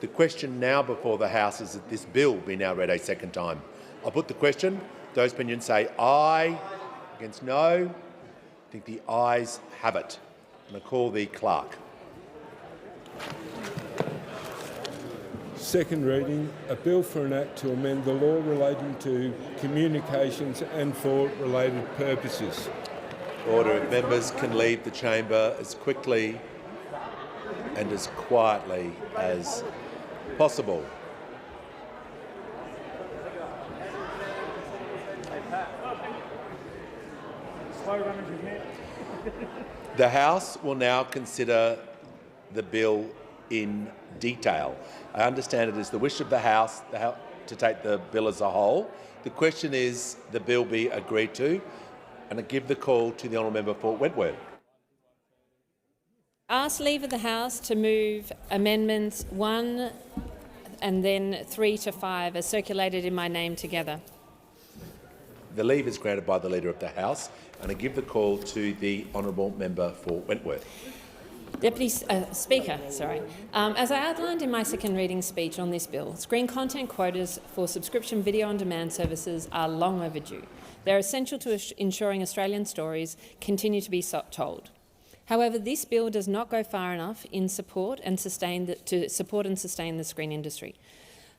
The question now before the House is that this bill be now read a second time. I'll put the question. Those opinions say aye. Against no. I think the ayes have it. And I call the clerk. Second reading, a bill for an act to amend the law relating to communications and for related purposes. Order. If members can leave the chamber as quickly and as quietly as possible. The House will now consider the bill in detail. I understand it is the wish of the House to take the bill as a whole. The question is the bill be agreed to, and I give the call to the honourable member for Wentworth. Ask leave of the House to move amendments 1 and then 3 to 5 as circulated in my name together. The leave is granted by the Leader of the House, and I give the call to the honourable member for Wentworth. Deputy Speaker, as I outlined in my second reading speech on this bill, screen content quotas for subscription video on demand services are long overdue. They're essential to ensuring Australian stories continue to be told. However, this bill does not go far enough in support and sustain the screen industry.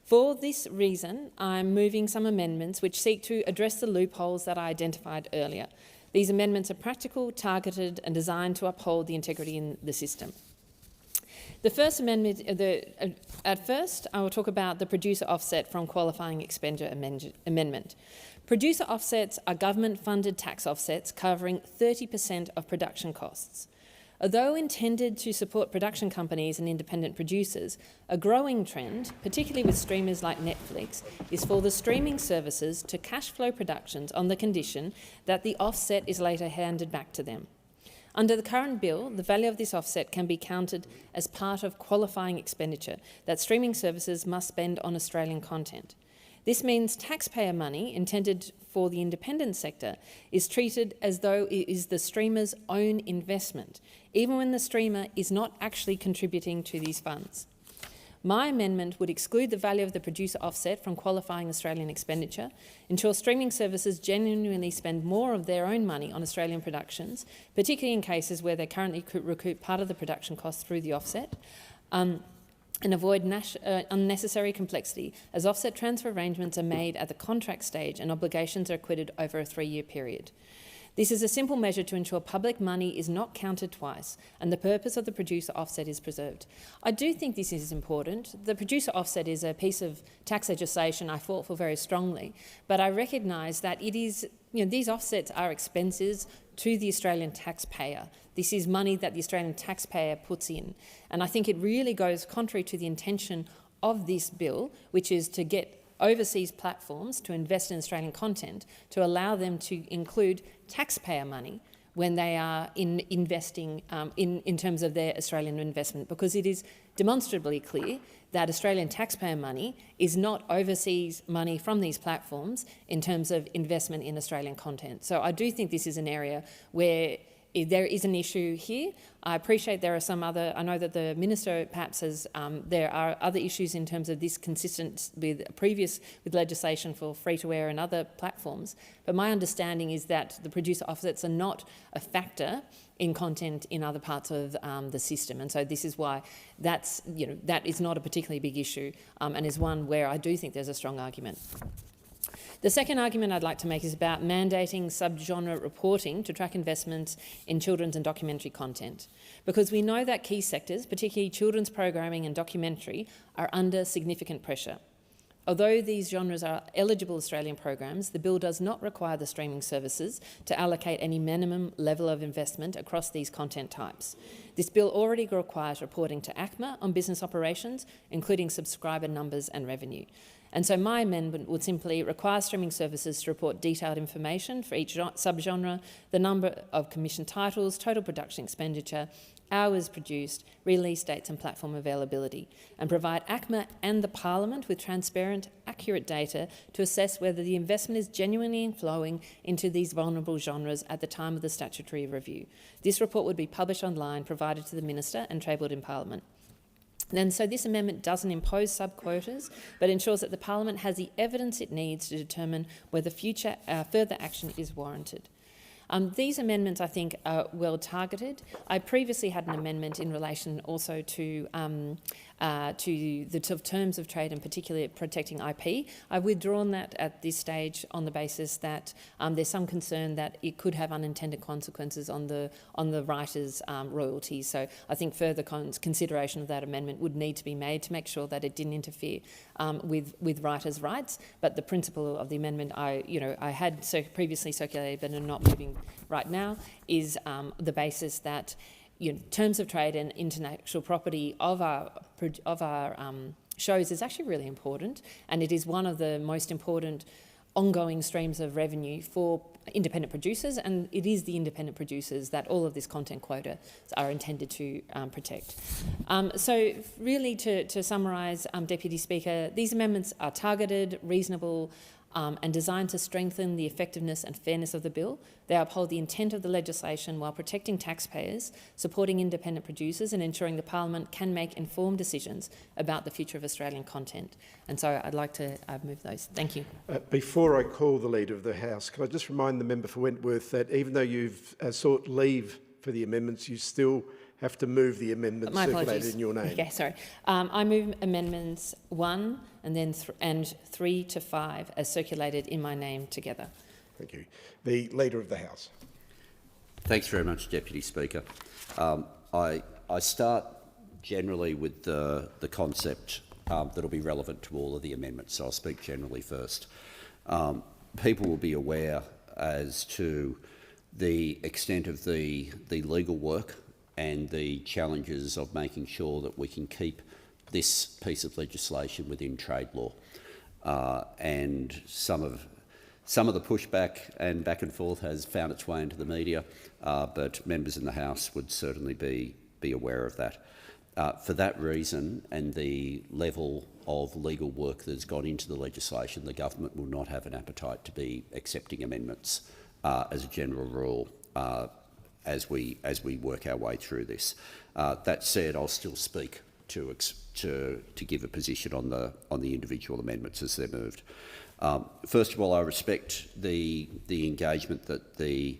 For this reason, I'm moving some amendments which seek to address the loopholes that I identified earlier. These amendments are practical, targeted and designed to uphold the integrity in the system. The first amendment, at first, I will talk about the producer offset from qualifying expenditure amendment. Producer offsets are government-funded tax offsets covering 30% of production costs. Although intended to support production companies and independent producers, a growing trend, particularly with streamers like Netflix, is for the streaming services to cash flow productions on the condition that the offset is later handed back to them. Under the current bill, the value of this offset can be counted as part of qualifying expenditure that streaming services must spend on Australian content. This means taxpayer money intended for the independent sector is treated as though it is the streamer's own investment, even when the streamer is not actually contributing to these funds. My amendment would exclude the value of the producer offset from qualifying Australian expenditure, ensure streaming services genuinely spend more of their own money on Australian productions, particularly in cases where they currently recoup part of the production costs through the offset, and avoid unnecessary complexity as offset transfer arrangements are made at the contract stage and obligations are acquitted over a 3-year period. This is a simple measure to ensure public money is not counted twice and the purpose of the producer offset is preserved. I do think this is important. The producer offset is a piece of tax legislation I fought for very strongly, but I recognise that it is, these offsets are expenses to the Australian taxpayer. This is money that the Australian taxpayer puts in. And I think it really goes contrary to the intention of this bill, which is to get overseas platforms to invest in Australian content, to allow them to include taxpayer money when they are investing in terms of their Australian investment, because it is demonstrably clear that Australian taxpayer money is not overseas money from these platforms in terms of investment in Australian content. So I do think this is an area where there is an issue here. I appreciate there are some other, I know that the Minister perhaps has, there are other issues in terms of this consistent with with legislation for free-to-air and other platforms, but my understanding is that the producer offsets are not a factor in content in other parts of the system, and so this is why that is not a particularly big issue, and is one where I do think there's a strong argument. The second argument I'd like to make is about mandating subgenre reporting to track investments in children's and documentary content, because we know that key sectors, particularly children's programming and documentary, are under significant pressure. Although these genres are eligible Australian programs, the bill does not require the streaming services to allocate any minimum level of investment across these content types. This bill already requires reporting to ACMA on business operations, including subscriber numbers and revenue. And so my amendment would simply require streaming services to report detailed information for each subgenre, the number of commissioned titles, total production expenditure, hours produced, release dates and platform availability, and provide ACMA and the Parliament with transparent, accurate data to assess whether the investment is genuinely flowing into these vulnerable genres at the time of the statutory review. This report would be published online, provided to the Minister and tabled in Parliament. And so this amendment doesn't impose sub-quotas, but ensures that the Parliament has the evidence it needs to determine whether further action is warranted. These amendments, I think, are well targeted. I previously had an amendment in relation also to the terms of trade and particularly protecting IP. I've withdrawn that at this stage on the basis that there's some concern that it could have unintended consequences on the writer's royalties. So I think further consideration of that amendment would need to be made to make sure that it didn't interfere with writers' rights. But the principle of the amendment I had previously circulated but are not moving right now is the basis that terms of trade and intellectual property of our shows is actually really important, and it is one of the most important ongoing streams of revenue for independent producers, and it is the independent producers that all of this content quota are intended to protect. So really to summarise, Deputy Speaker, these amendments are targeted, reasonable, and designed to strengthen the effectiveness and fairness of the bill. They uphold the intent of the legislation while protecting taxpayers, supporting independent producers and ensuring the Parliament can make informed decisions about the future of Australian content. And so I'd like to move those. Thank you. Before I call the Leader of the House, can I just remind the member for Wentworth that even though you've sought leave for the amendments, you still have to move the amendments circulated in your name. Okay, sorry. I move amendments 1 and then 3 to 5 as circulated in my name together. Thank you. The Leader of the House. Thanks very much, Deputy Speaker. I start generally with the concept that will be relevant to all of the amendments, so I'll speak generally first. People will be aware as to the extent of the legal work and the challenges of making sure that we can keep this piece of legislation within trade law. And some of the pushback and back and forth has found its way into the media, but members in the House would certainly be aware of that. For that reason and the level of legal work that's gone into the legislation, the government will not have an appetite to be accepting amendments as a general rule as we work our way through this. That said, I'll still speak to give a position on the individual amendments as they're moved. First of all, I respect the engagement that the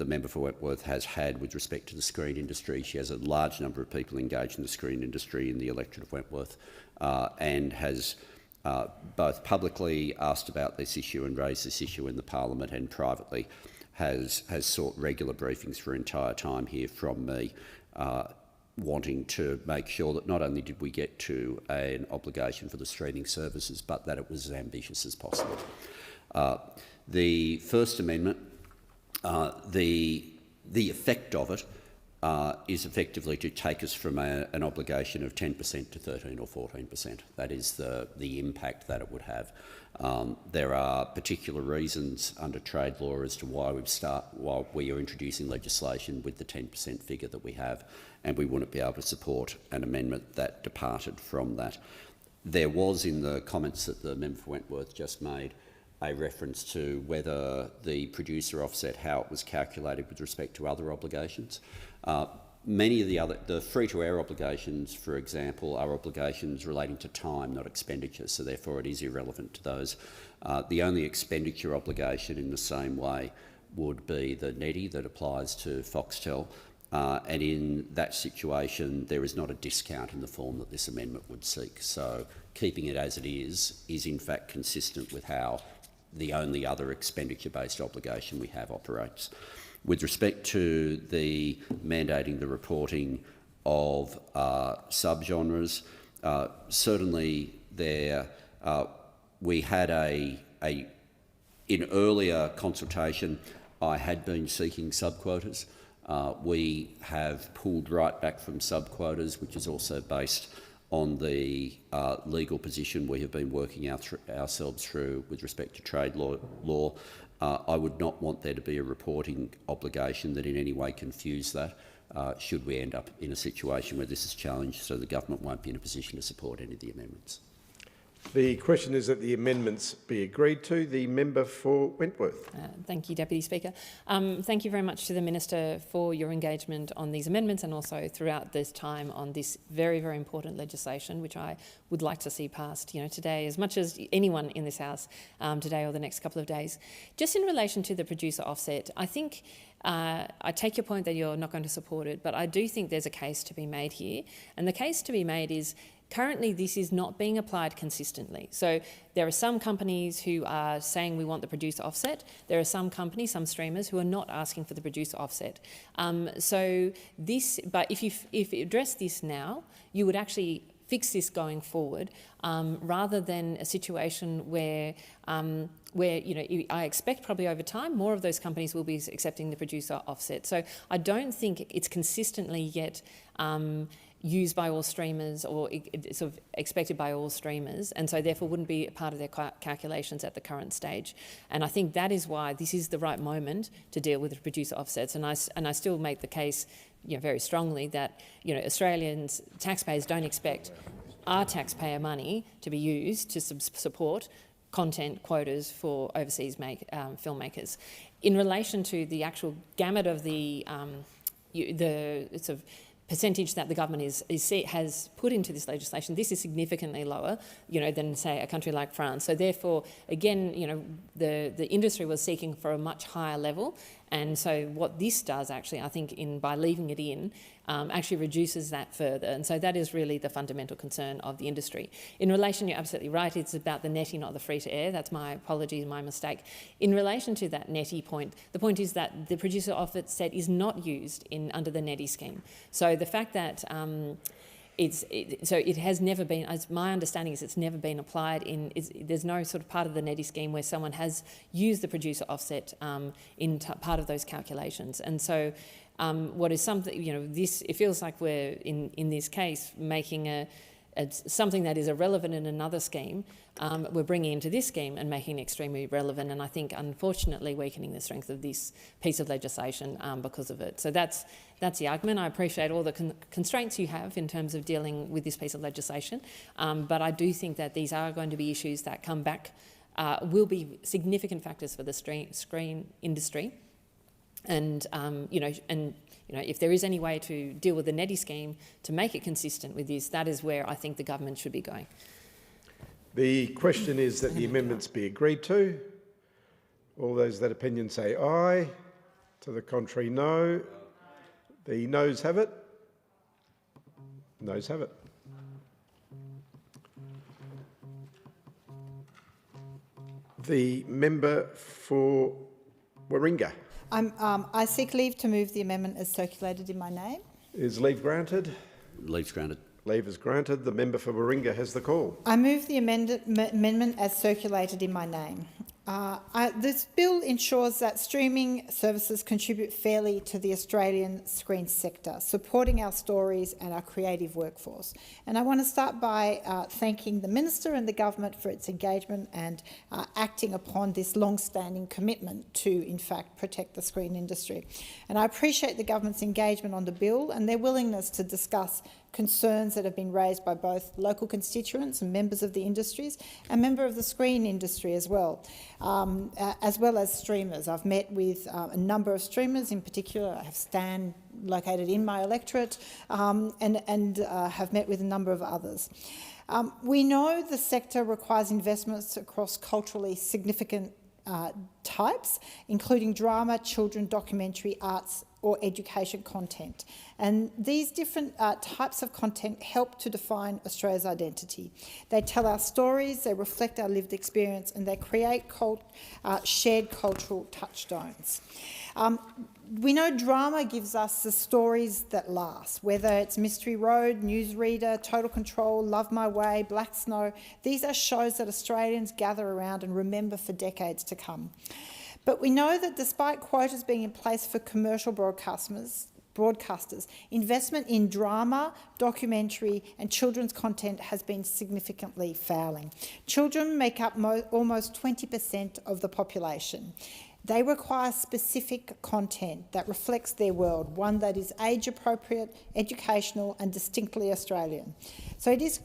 member for Wentworth has had with respect to the screen industry. She has a large number of people engaged in the screen industry in the electorate of Wentworth, and has both publicly asked about this issue and raised this issue in the Parliament, and privately has sought regular briefings for entire time here from me, wanting to make sure that not only did we get to an obligation for the streaming services, but that it was as ambitious as possible. The First Amendment, the effect of it is effectively to take us from an obligation of 10% to 13 or 14%. That is the impact that it would have. There are particular reasons under trade law as to why we are introducing legislation with the 10% figure that we have, and we wouldn't be able to support an amendment that departed from that. There was, in the comments that the member for Wentworth just made, a reference to whether the producer offset, how it was calculated with respect to other obligations. Many of the free-to-air obligations, for example, are obligations relating to time, not expenditure, so therefore it is irrelevant to those. The only expenditure obligation in the same way would be the NETI that applies to Foxtel, and in that situation there is not a discount in the form that this amendment would seek. So keeping it as it is in fact consistent with how the only other expenditure-based obligation we have operates. With respect to the mandating the reporting of subgenres, certainly there we had in earlier consultation I had been seeking subquotas. We have pulled right back from subquotas, which is also based on the legal position we have been working ourselves through with respect to trade law. I would not want there to be a reporting obligation that in any way confuse that, should we end up in a situation where this is challenged, so the government won't be in a position to support any of the amendments. The question is that the amendments be agreed to. The member for Wentworth. Thank you, Deputy Speaker. Thank you very much to the Minister for your engagement on these amendments and also throughout this time on this very, very important legislation, which I would like to see passed today, as much as anyone in this House today or the next couple of days. Just in relation to the producer offset, I think I take your point that you're not going to support it, but I do think there's a case to be made here. And the case to be made is currently this is not being applied consistently. So there are some companies who are saying we want the producer offset. There are some companies, some streamers, who are not asking for the producer offset. But if you address this now, you would actually fix this going forward, rather than a situation where I expect probably over time more of those companies will be accepting the producer offset. So I don't think it's consistently yet used by all streamers or sort of expected by all streamers, and so therefore wouldn't be a part of their calculations at the current stage. And I think that is why this is the right moment to deal with the producer offsets. And I still make the case very strongly that Australians, taxpayers, don't expect our taxpayer money to be used to support content quotas for overseas filmmakers. In relation to the actual gamut of the sort of percentage that the government has put into this legislation, this is significantly lower, than say a country like France. So therefore, again, the industry was seeking for a much higher level, and so what this does actually, I think, by leaving it in, actually reduces that further. And so that is really the fundamental concern of the industry. In relation, you're absolutely right, it's about the NETI, not the free-to-air. That's my apologies, my mistake. In relation to that NETI point, the point is that the producer offset is not used under the NETI scheme. So the fact that it has never been, as my understanding is, it's never been applied there's no sort of part of the NETI scheme where someone has used the producer offset in part of those calculations. And so what is something, it feels like we're in this case making something that is irrelevant in another scheme, we're bringing into this scheme and making it extremely relevant, and I think unfortunately weakening the strength of this piece of legislation because of it. So that's the argument. I appreciate all the constraints you have in terms of dealing with this piece of legislation, but I do think that these are going to be issues that come back, will be significant factors for the screen industry. And if there is any way to deal with the NETI scheme to make it consistent with this, that is where I think the government should be going. The question is that the amendments be agreed to. All those that opinion say aye. To the contrary, no. The noes have it. Noes have it. The member for Warringah. I seek leave to move the amendment as circulated in my name. Is leave granted? Leave's granted. Leave is granted. The member for Warringah has the call. I move the amendment as circulated in my name. This bill ensures that streaming services contribute fairly to the Australian screen sector, supporting our stories and our creative workforce. And I want to start by thanking the Minister and the Government for its engagement and acting upon this long-standing commitment to, in fact, protect the screen industry. And I appreciate the Government's engagement on the bill and their willingness to discuss concerns that have been raised by both local constituents and members of the industries and members of the screen industry as well as streamers. I've met with a number of streamers. In particular, I have Stan located in my electorate and have met with a number of others. We know the sector requires investments across culturally significant types, including drama, children, documentary, arts or education content. And these different types of content help to define Australia's identity. They tell our stories, they reflect our lived experience, and they create shared cultural touchstones. We know drama gives us the stories that last, whether it's Mystery Road, Newsreader, Total Control, Love My Way, Black Snow. These are shows that Australians gather around and remember for decades to come. But we know that despite quotas being in place for commercial broadcasters, investment in drama, documentary and children's content has been significantly failing. Children make up almost 20% of the population. They require specific content that reflects their world, one that is age-appropriate, educational and distinctly Australian. So it's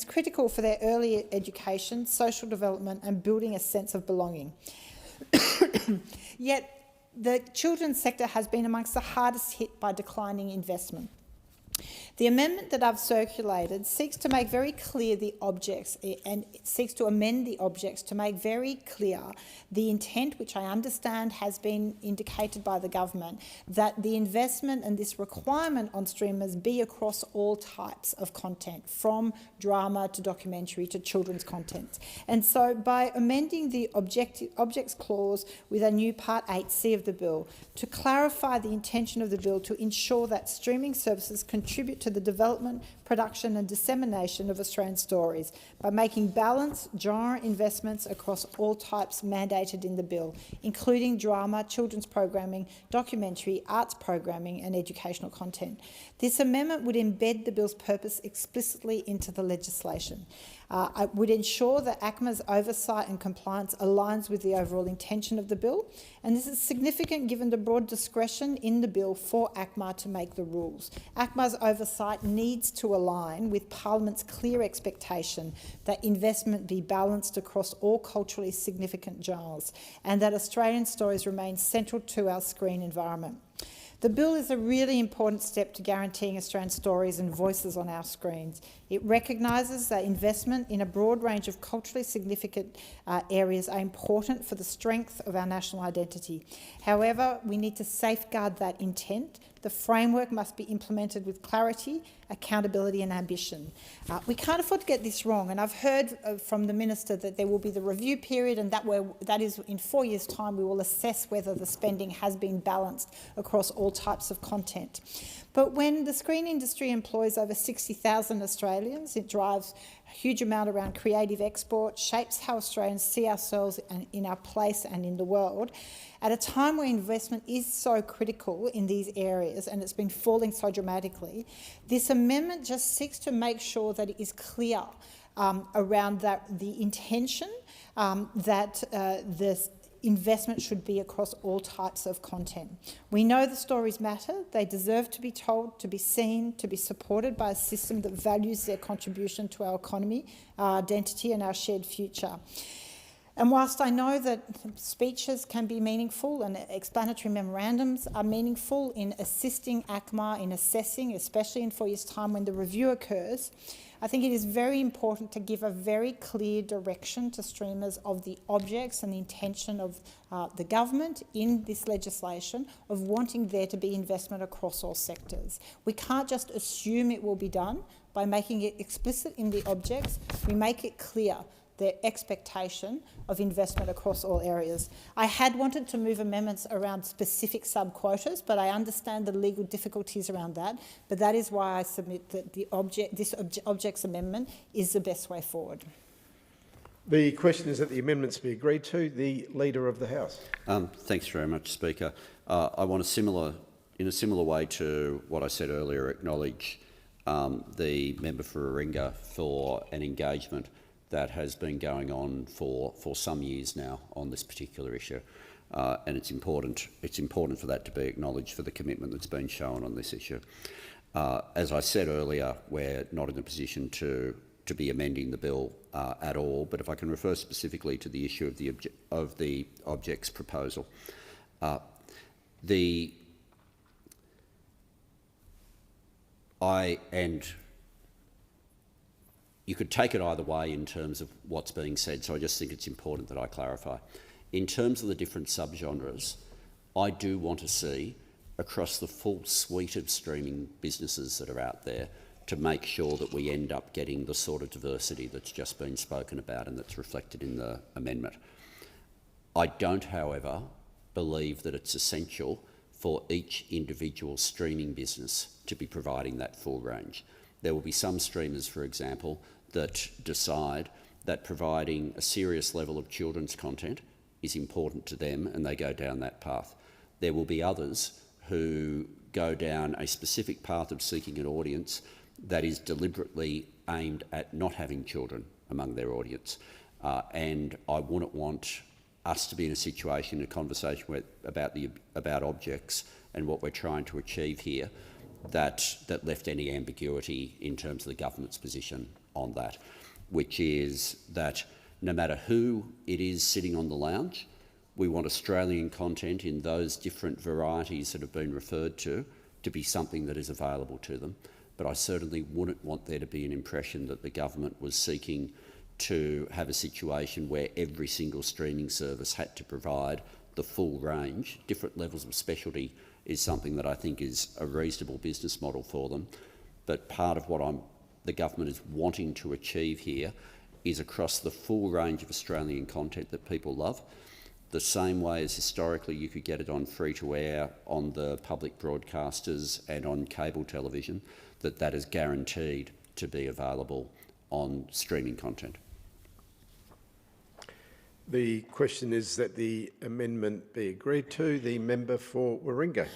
critical for their early education, social development and building a sense of belonging. Yet the children's sector has been amongst the hardest hit by declining investment. The amendment that I've circulated seeks to make very clear the objects and it seeks to amend the objects to make very clear the intent, which I understand has been indicated by the government, that the investment and this requirement on streamers be across all types of content, from drama to documentary to children's content. And so by amending the objects clause with a new Part 8C of the bill to clarify the intention of the bill to ensure that streaming services contribute to the development, production and dissemination of Australian stories by making balanced genre investments across all types mandated in the bill, including drama, children's programming, documentary, arts programming and educational content. This amendment would embed the bill's purpose explicitly into the legislation. It would ensure that ACMA's oversight and compliance aligns with the overall intention of the bill, and this is significant given the broad discretion in the bill for ACMA to make the rules. ACMA's oversight needs to align with Parliament's clear expectation that investment be balanced across all culturally significant genres and that Australian stories remain central to our screen environment. The bill is a really important step to guaranteeing Australian stories and voices on our screens. It recognises that investment in a broad range of culturally significant areas are important for the strength of our national identity. However, we need to safeguard that intent. The framework must be implemented with clarity, accountability and ambition. We can't afford to get this wrong, and I've heard from the Minister that there will be the review period, and that is in 4 years' time we will assess whether the spending has been balanced across all types of content. But when the screen industry employs over 60,000 Australians, it drives a huge amount around creative export, shapes how Australians see ourselves in our place and in the world. At a time where investment is so critical in these areas and it's been falling so dramatically, this amendment just seeks to make sure that it is clear around the intention that this investment should be across all types of content. We know the stories matter. They deserve to be told, to be seen, to be supported by a system that values their contribution to our economy, our identity and our shared future. And whilst I know that speeches can be meaningful and explanatory memorandums are meaningful in assisting ACMA in assessing, especially in 4 years' time when the review occurs, I think it is very important to give a very clear direction to streamers of the objects and the intention of the government in this legislation of wanting there to be investment across all sectors. We can't just assume it will be done. By making it explicit in the objects, we make it clear their expectation of investment across all areas. I had wanted to move amendments around specific sub-quotas, but I understand the legal difficulties around that. But that is why I submit that this objects amendment is the best way forward. The question is that the amendments be agreed to. The Leader of the House. Thanks very much, Speaker. I want in a similar way to what I said earlier, acknowledge the member for Warringah for an engagement that has been going on for some years now on this particular issue, and it's important for that to be acknowledged for the commitment that's been shown on this issue. As I said earlier, we're not in a position to be amending the bill at all, but if I can refer specifically to the issue of the objects proposal. You could take it either way in terms of what's being said, so I just think it's important that I clarify. In terms of the different subgenres, I do want to see across the full suite of streaming businesses that are out there to make sure that we end up getting the sort of diversity that's just been spoken about and that's reflected in the amendment. I don't, however, believe that it's essential for each individual streaming business to be providing that full range. There will be some streamers, for example, that decide that providing a serious level of children's content is important to them and they go down that path. There will be others who go down a specific path of seeking an audience that is deliberately aimed at not having children among their audience. And I wouldn't want us to be in a situation, a conversation about objects and what we're trying to achieve here that left any ambiguity in terms of the government's position on that, which is that no matter who it is sitting on the lounge, we want Australian content in those different varieties that have been referred to be something that is available to them. But I certainly wouldn't want there to be an impression that the government was seeking to have a situation where every single streaming service had to provide the full range. Different levels of specialty is something that I think is a reasonable business model for them. But part of what the government is wanting to achieve here is across the full range of Australian content that people love, the same way as historically you could get it on free-to-air, on the public broadcasters and on cable television, that is guaranteed to be available on streaming content. The question is that the amendment be agreed to. The member for Warringah.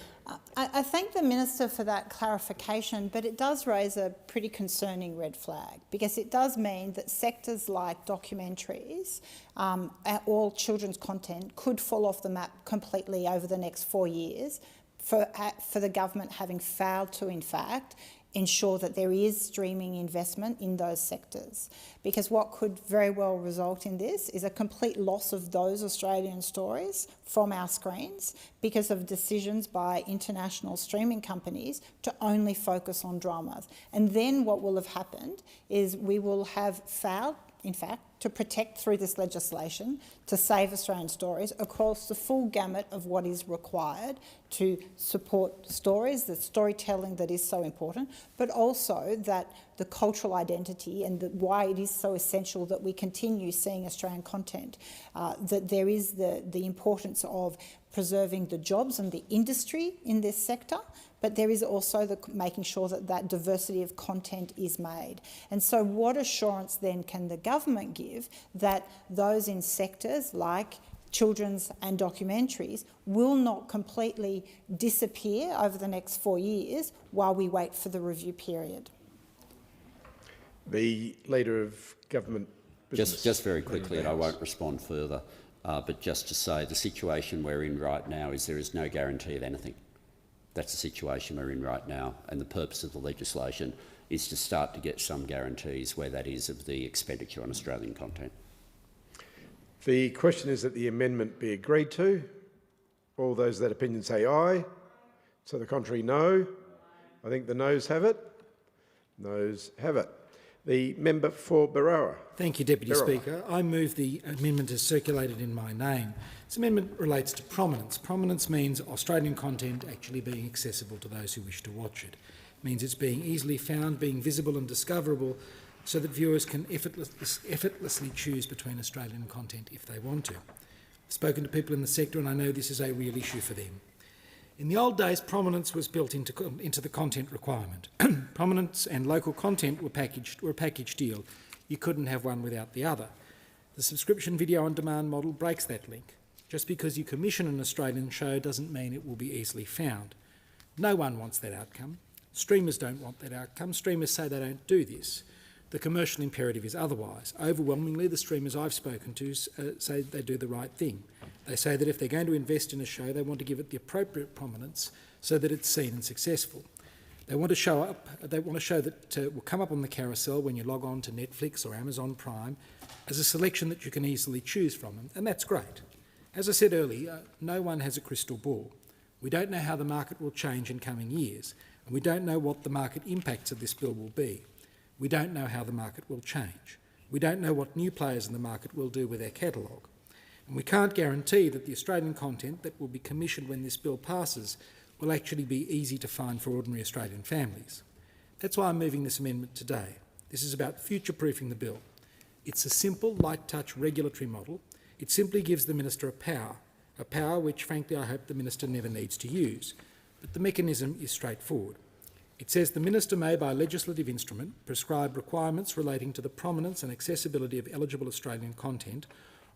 I thank the Minister for that clarification, but it does raise a pretty concerning red flag, because it does mean that sectors like documentaries, all children's content, could fall off the map completely over the next 4 years for the government having failed to, in fact, ensure that there is streaming investment in those sectors. Because what could very well result in this is a complete loss of those Australian stories from our screens because of decisions by international streaming companies to only focus on dramas. And then what will have happened is we will have failed, in fact, to protect through this legislation, to save Australian stories across the full gamut of what is required to support stories, the storytelling that is so important, but also that the cultural identity and why it is so essential that we continue seeing Australian content, that there is the importance of preserving the jobs and the industry in this sector, but there is also making sure that diversity of content is made. And so what assurance then can the government give that those in sectors like children's and documentaries will not completely disappear over the next 4 years while we wait for the review period? The Leader of Government Business. Just very quickly, and I won't respond further, but just to say the situation we're in right now is there is no guarantee of anything. That's the situation we're in right now, and the purpose of the legislation is to start to get some guarantees where that is of the expenditure on Australian content. The question is that the amendment be agreed to. All those that opinion say aye. To the contrary, no. I think the noes have it. Noes have it. The member for Berowra. Thank you, Deputy Speaker. I move the amendment as circulated in my name. This amendment relates to prominence. Prominence means Australian content actually being accessible to those who wish to watch it. It means it's being easily found, being visible and discoverable, so that viewers can effortlessly choose between Australian content if they want to. I've spoken to people in the sector and I know this is a real issue for them. In the old days, prominence was built into the content requirement. Prominence and local content were a package deal. You couldn't have one without the other. The subscription video on demand model breaks that link. Just because you commission an Australian show doesn't mean it will be easily found. No one wants that outcome. Streamers don't want that outcome. Streamers say they don't do this. The commercial imperative is otherwise. Overwhelmingly, the streamers I've spoken to say they do the right thing. They say that if they're going to invest in a show, they want to give it the appropriate prominence so that it's seen and successful. They want to show that will come up on the carousel when you log on to Netflix or Amazon Prime as a selection that you can easily choose from, and that's great. As I said earlier, no one has a crystal ball. We don't know how the market will change in coming years, and we don't know what the market impacts of this bill will be. We don't know how the market will change. We don't know what new players in the market will do with their catalogue. And we can't guarantee that the Australian content that will be commissioned when this bill passes will actually be easy to find for ordinary Australian families. That's why I'm moving this amendment today. This is about future-proofing the bill. It's a simple, light-touch regulatory model. It simply gives the Minister a power which, frankly, I hope the Minister never needs to use. But the mechanism is straightforward. It says the Minister may, by legislative instrument, prescribe requirements relating to the prominence and accessibility of eligible Australian content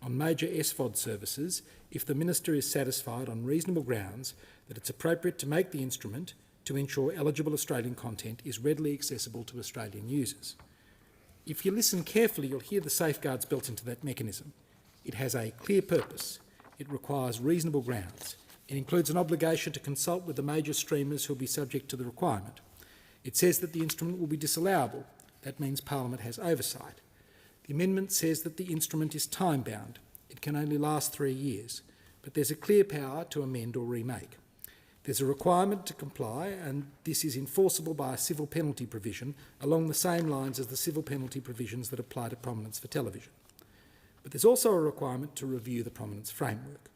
on major SVOD services if the Minister is satisfied on reasonable grounds that it's appropriate to make the instrument to ensure eligible Australian content is readily accessible to Australian users. If you listen carefully, you'll hear the safeguards built into that mechanism. It has a clear purpose. It requires reasonable grounds. It includes an obligation to consult with the major streamers who will be subject to the requirement. It says that the instrument will be disallowable. That means Parliament has oversight. The amendment says that the instrument is time-bound. It can only last 3 years, but there's a clear power to amend or remake. There's a requirement to comply, and this is enforceable by a civil penalty provision along the same lines as the civil penalty provisions that apply to prominence for television. But there's also a requirement to review the prominence framework.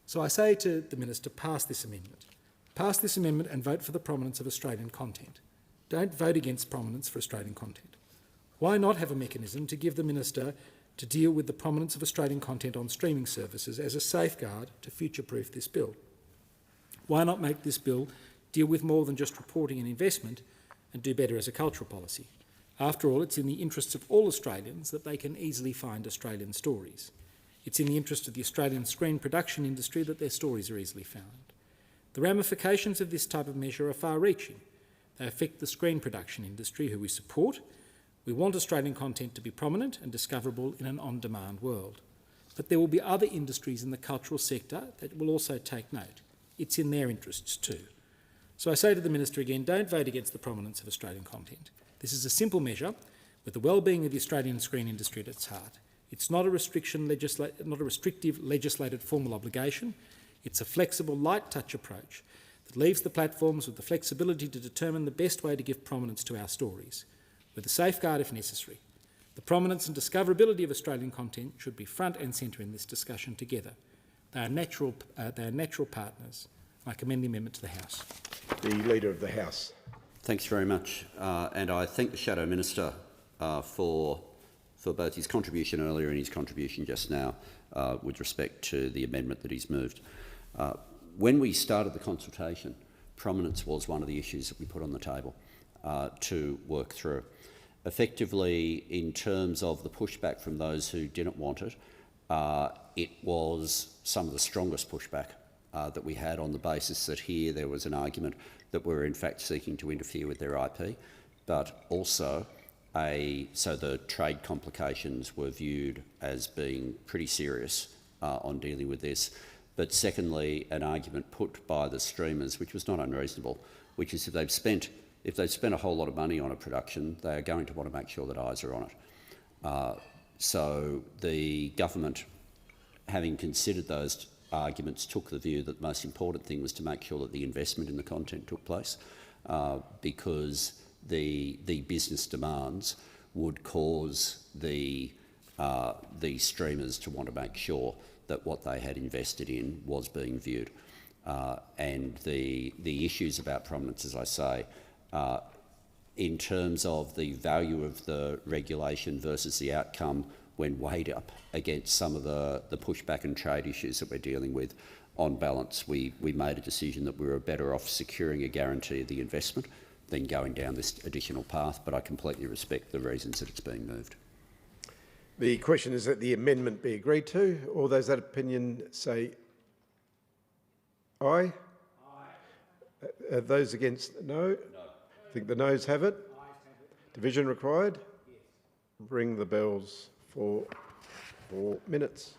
So I say to the Minister, pass this amendment. Pass this amendment and vote for the prominence of Australian content. Don't vote against prominence for Australian content. Why not have a mechanism to give the Minister to deal with the prominence of Australian content on streaming services as a safeguard to future-proof this bill? Why not make this bill deal with more than just reporting and investment and do better as a cultural policy? After all, it's in the interests of all Australians that they can easily find Australian stories. It's in the interest of the Australian screen production industry that their stories are easily found. The ramifications of this type of measure are far-reaching. They affect the screen production industry, who we support. We want Australian content to be prominent and discoverable in an on-demand world. But there will be other industries in the cultural sector that will also take note. It's in their interests too. So I say to the Minister again, don't vote against the prominence of Australian content. This is a simple measure with the well-being of the Australian screen industry at its heart. It's not a restrictive legislated formal obligation. It's a flexible, light-touch approach that leaves the platforms with the flexibility to determine the best way to give prominence to our stories, with a safeguard if necessary. The prominence and discoverability of Australian content should be front and centre in this discussion together. They are natural partners. I commend the amendment to the House. The Leader of the House. Thanks very much. And I thank the Shadow Minister for both his contribution earlier and his contribution just now with respect to the amendment that he's moved. When we started the consultation, prominence was one of the issues that we put on the table to work through. Effectively, in terms of the pushback from those who didn't want it, it was some of the strongest pushback that we had, on the basis that here there was an argument that we were in fact seeking to interfere with their IP, but also so the trade complications were viewed as being pretty serious on dealing with this. But secondly, an argument put by the streamers, which was not unreasonable, which is if they've spent a whole lot of money on a production, they are going to want to make sure that eyes are on it. So the government, having considered those arguments, took the view that the most important thing was to make sure that the investment in the content took place, because the business demands would cause the streamers to want to make sure that what they had invested in was being viewed. And the issues about prominence, as I say, in terms of the value of the regulation versus the outcome when weighed up against some of the pushback and trade issues that we're dealing with, on balance, we made a decision that we were better off securing a guarantee of the investment than going down this additional path, but I completely respect the reasons that it's being moved. The question is that the amendment be agreed to. All those that opinion say aye. Aye. Those against no? No. I think the noes have it. Division required? Yes. Ring the bells for 4 minutes.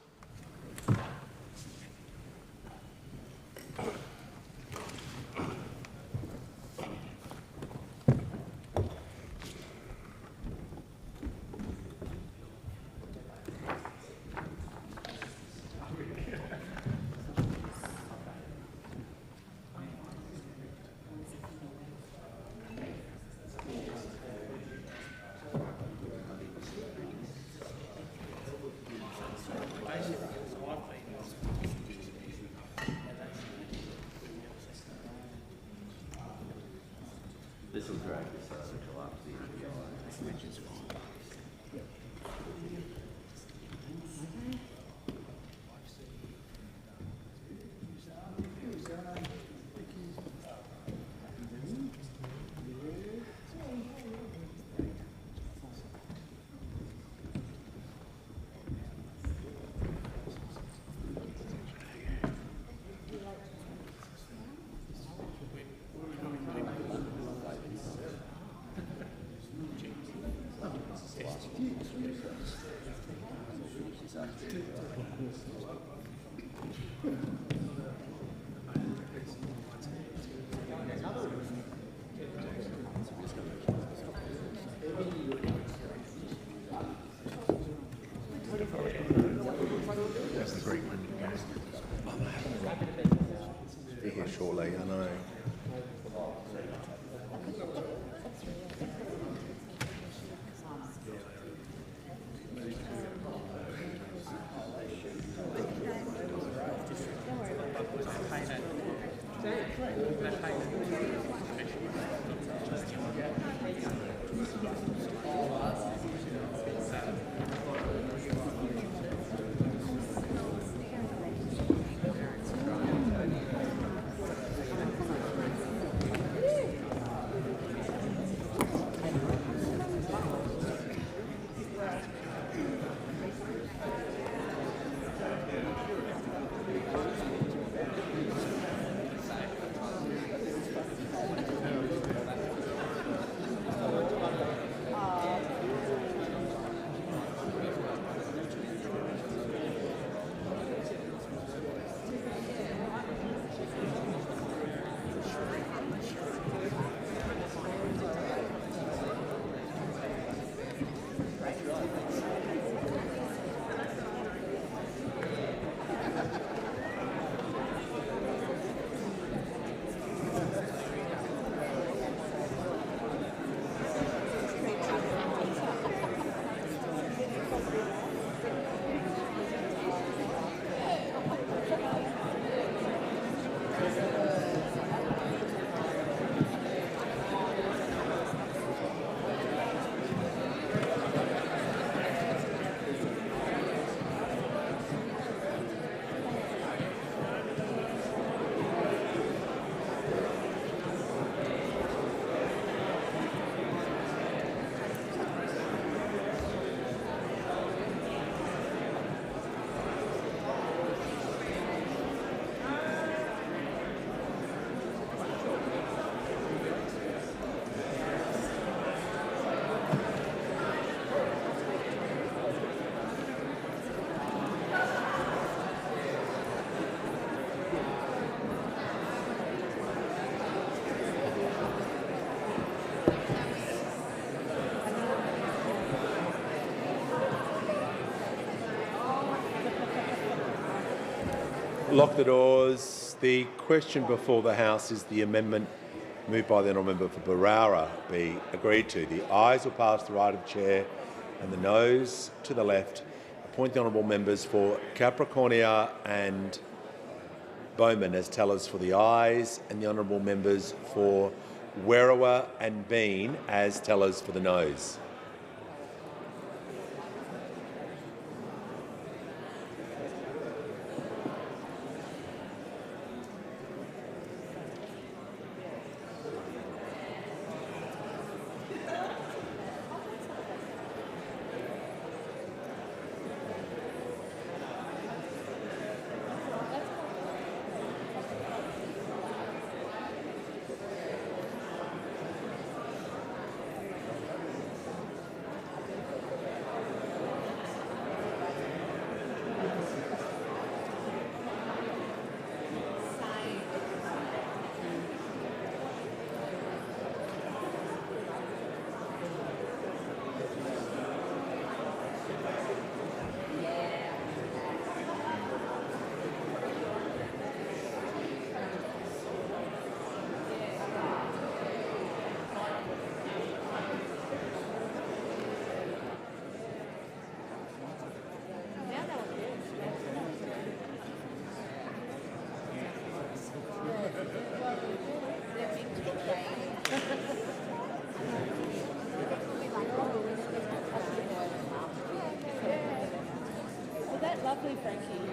Be here shortly, I know. Lock the doors. The question before the House is the amendment moved by the honourable member for Barara be agreed to. The ayes will pass to the right of the chair and the noes to the left. Appoint the honourable members for Capricornia and Bowman as tellers for the ayes, and the honourable members for Werriwa and Bean as tellers for the noes. Lovely, Frankie.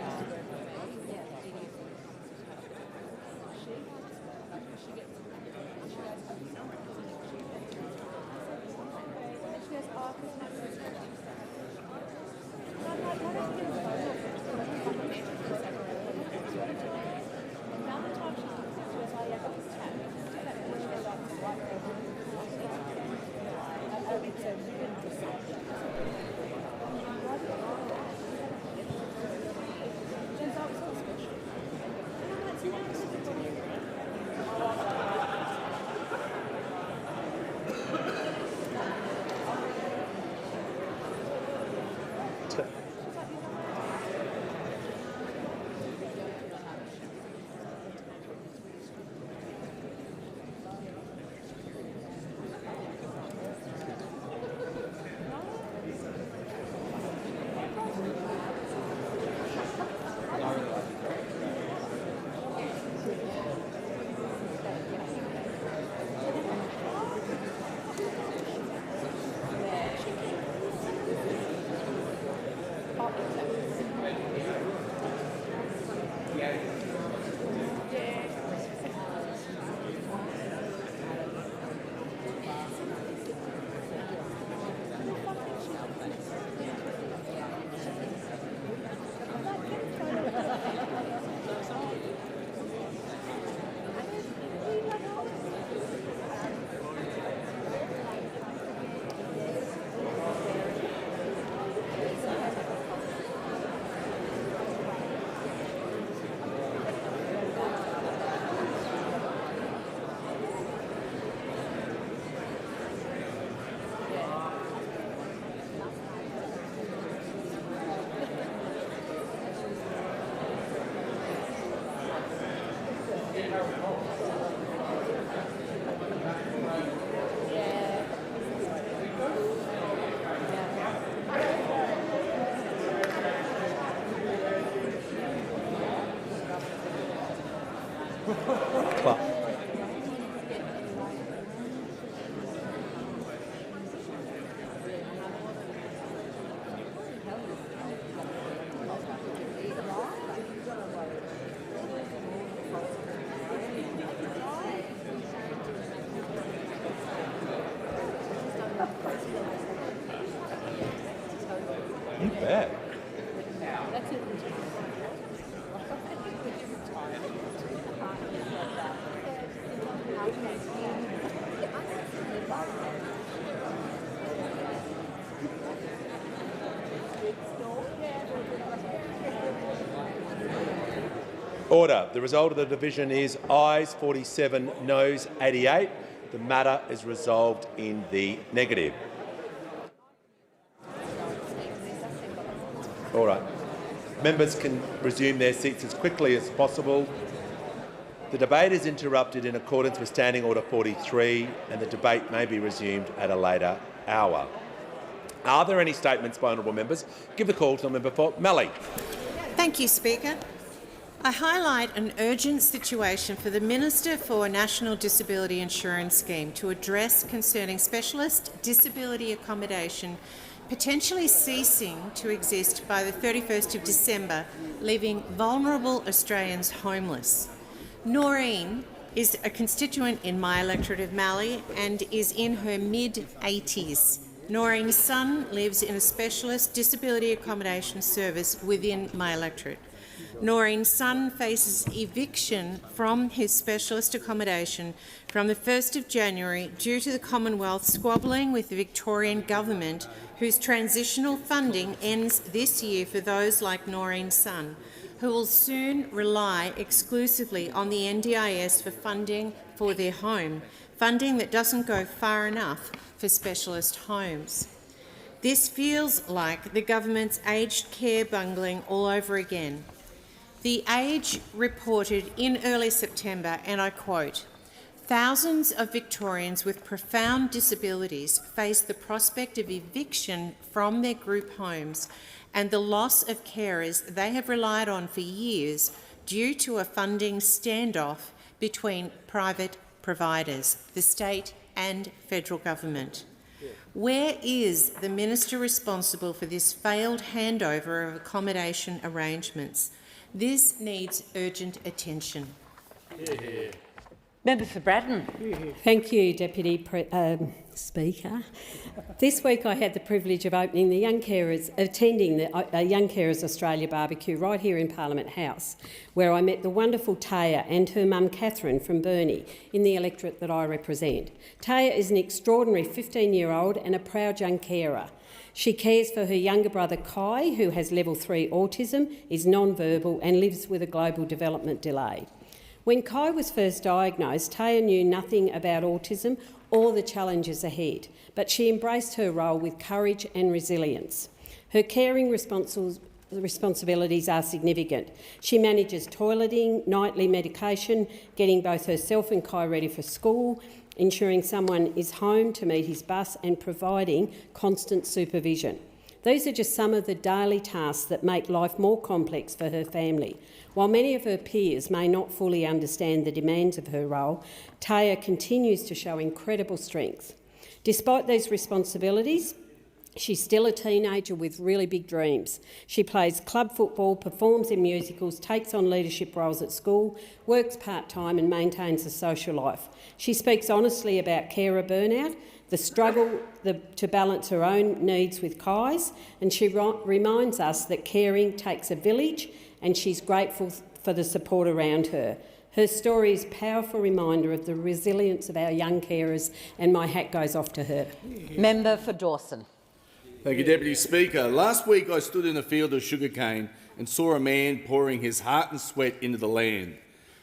Minister. You bet. Order. The result of the division is ayes 47, noes 88. The matter is resolved in the negative. All right. Members can resume their seats as quickly as possible. The debate is interrupted in accordance with Standing Order 43, and the debate may be resumed at a later hour. Are there any statements by honourable members? Give the call to the member for Mallee. Thank you, Speaker. I highlight an urgent situation for the Minister for National Disability Insurance Scheme to address concerning specialist disability accommodation potentially ceasing to exist by the 31st of December, leaving vulnerable Australians homeless. Noreen is a constituent in my electorate of Mallee and is in her mid-80s. Noreen's son lives in a specialist disability accommodation service within my electorate. Noreen's son faces eviction from his specialist accommodation from the 1st of January due to the Commonwealth squabbling with the Victorian Government, whose transitional funding ends this year for those like Noreen's son, who will soon rely exclusively on the NDIS for funding for their home, funding that doesn't go far enough for specialist homes. This feels like the government's aged care bungling all over again. The Age reported in early September, and I quote, "Thousands of Victorians with profound disabilities face the prospect of eviction from their group homes and the loss of carers they have relied on for years due to a funding standoff between private providers, the state and federal government. Where is the minister responsible for this failed handover of accommodation arrangements? This needs urgent attention." Member for Braddon. Thank you, Deputy Speaker. This week I had the privilege of attending the Young Carers Australia barbecue right here in Parliament House, where I met the wonderful Taya and her mum Catherine from Burnie in the electorate that I represent. Taya is an extraordinary 15-year-old and a proud young carer. She cares for her younger brother Kai, who has level 3 autism, is non-verbal and lives with a global development delay. When Kai was first diagnosed, Taya knew nothing about autism or the challenges ahead, but she embraced her role with courage and resilience. Her caring responsibilities are significant. She manages toileting, nightly medication, getting both herself and Kai ready for school, ensuring someone is home to meet his bus and providing constant supervision. These are just some of the daily tasks that make life more complex for her family. While many of her peers may not fully understand the demands of her role, Taya continues to show incredible strength. Despite these responsibilities, she's still a teenager with really big dreams. She plays club football, performs in musicals, takes on leadership roles at school, works part-time and maintains a social life. She speaks honestly about carer burnout, the struggle to balance her own needs with Kai's, and she reminds us that caring takes a village, and she's grateful for the support around her. Her story is a powerful reminder of the resilience of our young carers, and my hat goes off to her. Member for Dawson. Thank you, Deputy Speaker. Last week I stood in a field of sugarcane and saw a man pouring his heart and sweat into the land.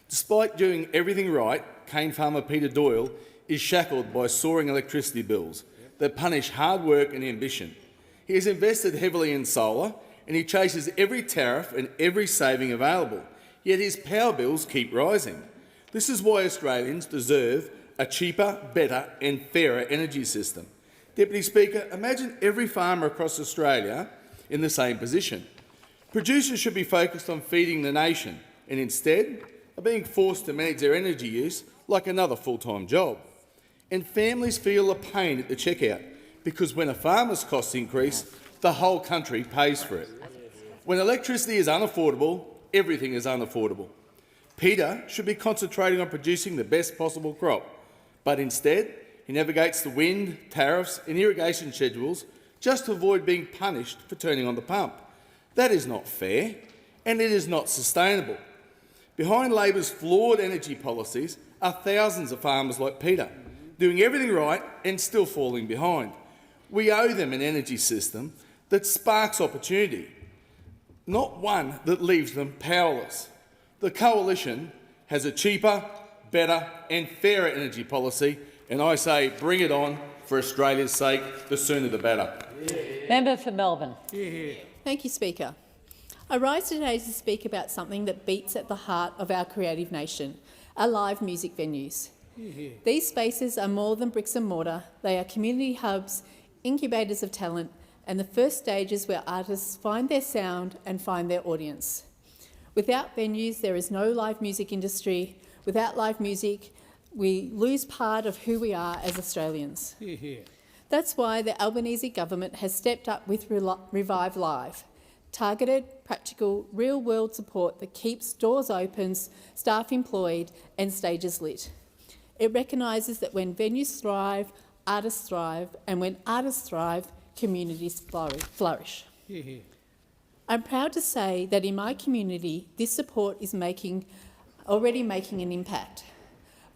Despite doing everything right, cane farmer Peter Doyle is shackled by soaring electricity bills that punish hard work and ambition. He has invested heavily in solar and he chases every tariff and every saving available, yet his power bills keep rising. This is why Australians deserve a cheaper, better and fairer energy system. Deputy Speaker, imagine every farmer across Australia in the same position. Producers should be focused on feeding the nation and instead are being forced to manage their energy use like another full-time job. And families feel the pain at the checkout because when a farmer's costs increase, the whole country pays for it. When electricity is unaffordable, everything is unaffordable. Peter should be concentrating on producing the best possible crop, but instead he navigates the wind, tariffs and irrigation schedules just to avoid being punished for turning on the pump. That is not fair and it is not sustainable. Behind Labor's flawed energy policies are thousands of farmers like Peter, doing everything right and still falling behind. We owe them an energy system that sparks opportunity, not one that leaves them powerless. The Coalition has a cheaper, better and fairer energy policy, and I say bring it on for Australia's sake, the sooner the better. Member for Melbourne. Thank you, Speaker. I rise today to speak about something that beats at the heart of our creative nation, our live music venues. These spaces are more than bricks and mortar. They are community hubs, incubators of talent, and the first stages where artists find their sound and find their audience. Without venues, there is no live music industry. Without live music, we lose part of who we are as Australians. That's why the Albanese government has stepped up with Revive Live, targeted, practical, real-world support that keeps doors open, staff employed and stages lit. It recognises that when venues thrive, artists thrive, and when artists thrive, communities flourish. I'm proud to say that in my community, this support is already making an impact.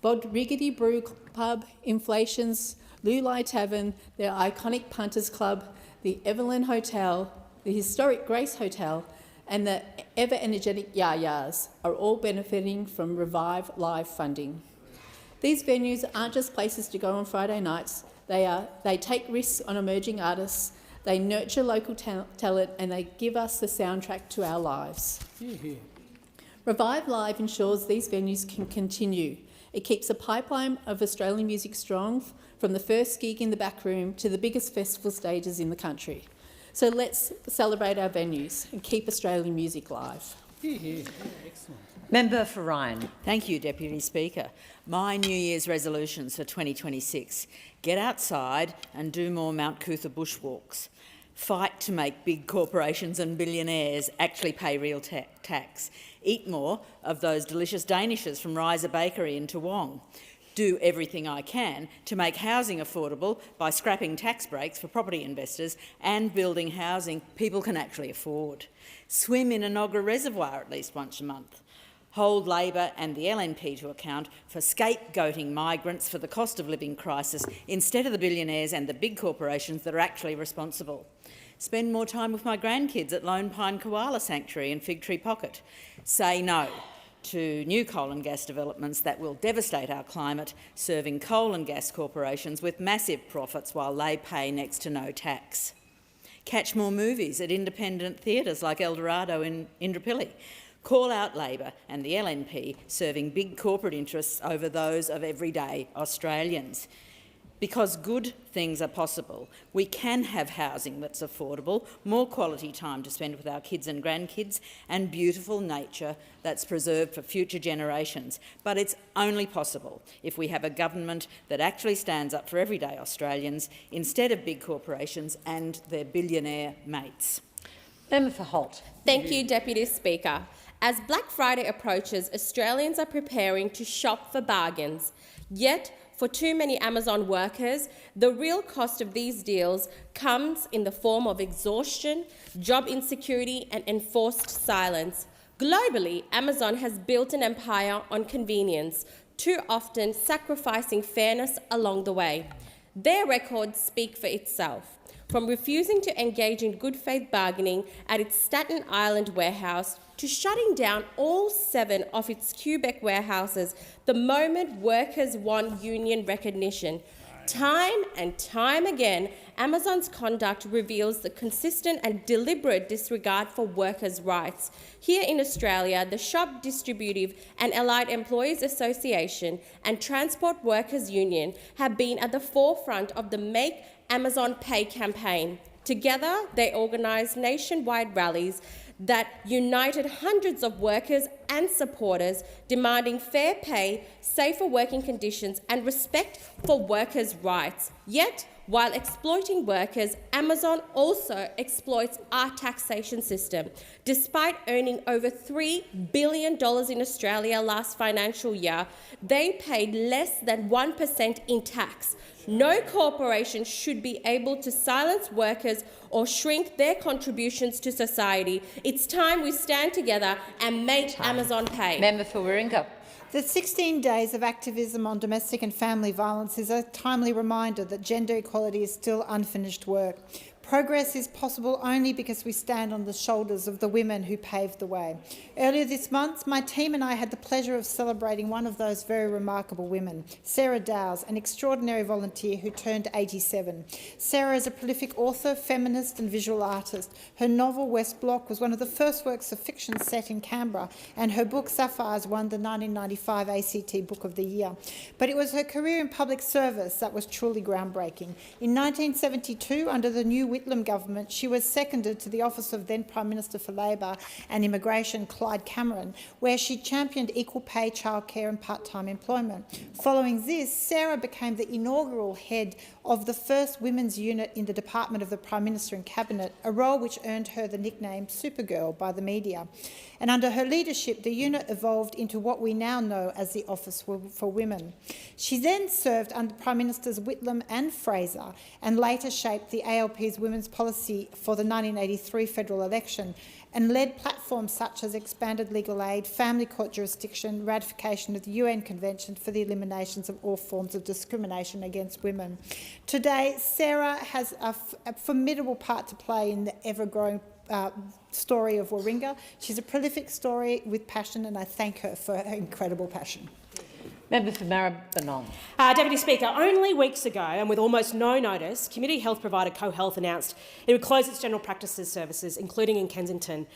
Bodriggity Brew Pub, Inflation's Lulai Tavern, the iconic Punters Club, the Evelyn Hotel, the historic Grace Hotel and the ever-energetic Yas are all benefiting from Revive Live funding. These venues aren't just places to go on Friday nights. They take risks on emerging artists, they nurture local talent and they give us the soundtrack to our lives. Revive Live ensures these venues can continue. It keeps a pipeline of Australian music strong, from the first gig in the back room to the biggest festival stages in the country. So let's celebrate our venues and keep Australian music live. Excellent. Member for Ryan. Thank you, Deputy Speaker. My New Year's resolutions for 2026: get outside and do more Mount Cootha bushwalks. Fight to make big corporations and billionaires actually pay real tax. Eat more of those delicious Danishes from Riser Bakery in Toowong. Do everything I can to make housing affordable by scrapping tax breaks for property investors and building housing people can actually afford. Swim in an Ogra reservoir at least once a month. Hold Labor and the LNP to account for scapegoating migrants for the cost of living crisis instead of the billionaires and the big corporations that are actually responsible. Spend more time with my grandkids at Lone Pine Koala Sanctuary and Fig Tree Pocket. Say no to new coal and gas developments that will devastate our climate, serving coal and gas corporations with massive profits while they pay next to no tax. Catch more movies at independent theatres like Eldorado in Indooroopilly. Call out Labor and the LNP serving big corporate interests over those of everyday Australians. Because good things are possible. We can have housing that's affordable, more quality time to spend with our kids and grandkids, and beautiful nature that's preserved for future generations. But it's only possible if we have a government that actually stands up for everyday Australians instead of big corporations and their billionaire mates. Member for Holt. Thank you, Deputy Speaker. As Black Friday approaches, Australians are preparing to shop for bargains. Yet, for too many Amazon workers, the real cost of these deals comes in the form of exhaustion, job insecurity, and enforced silence. Globally, Amazon has built an empire on convenience, too often sacrificing fairness along the way. Their records speak for itself. From refusing to engage in good faith bargaining at its Staten Island warehouse to shutting down all 7 of its Quebec warehouses the moment workers won union recognition. Time and time again, Amazon's conduct reveals the consistent and deliberate disregard for workers' rights. Here in Australia, the Shop Distributive and Allied Employees Association and Transport Workers Union have been at the forefront of the Make Amazon Pay campaign. Together, they organised nationwide rallies that united hundreds of workers and supporters demanding fair pay, safer working conditions and respect for workers' rights. Yet, while exploiting workers, Amazon also exploits our taxation system. Despite earning over $3 billion in Australia last financial year, they paid less than 1% in tax. No corporation should be able to silence workers or shrink their contributions to society. It's time we stand together and make Amazon pay. Member for Warringah. The 16 days of activism on domestic and family violence is a timely reminder that gender equality is still unfinished work. Progress is possible only because we stand on the shoulders of the women who paved the way. Earlier this month, my team and I had the pleasure of celebrating one of those very remarkable women, Sarah Dowes, an extraordinary volunteer who turned 87. Sarah is a prolific author, feminist and visual artist. Her novel, West Block, was one of the first works of fiction set in Canberra, and her book, Sapphires, won the 1995 ACT Book of the Year. But it was her career in public service that was truly groundbreaking. In 1972, under the new Whitlam government, she was seconded to the office of then Prime Minister for Labor and Immigration, Clyde Cameron, where she championed equal pay, childcare and part-time employment. Following this, Sarah became the inaugural head of the first women's unit in the Department of the Prime Minister and Cabinet, a role which earned her the nickname Supergirl by the media. And under her leadership, the unit evolved into what we now know as the Office for Women. She then served under Prime Ministers Whitlam and Fraser and later shaped the ALP's women's policy for the 1983 federal election and led platforms such as expanded legal aid, family court jurisdiction, ratification of the UN Convention for the elimination of all forms of discrimination against women. Today, Sarah has a formidable part to play in the ever-growing story of Warringah. She's a prolific story with passion, and I thank her for her incredible passion. Member for Maribyrnong. Deputy Speaker, only weeks ago and with almost no notice, community health provider CoHealth announced it would close its general practices services, including in Kensington,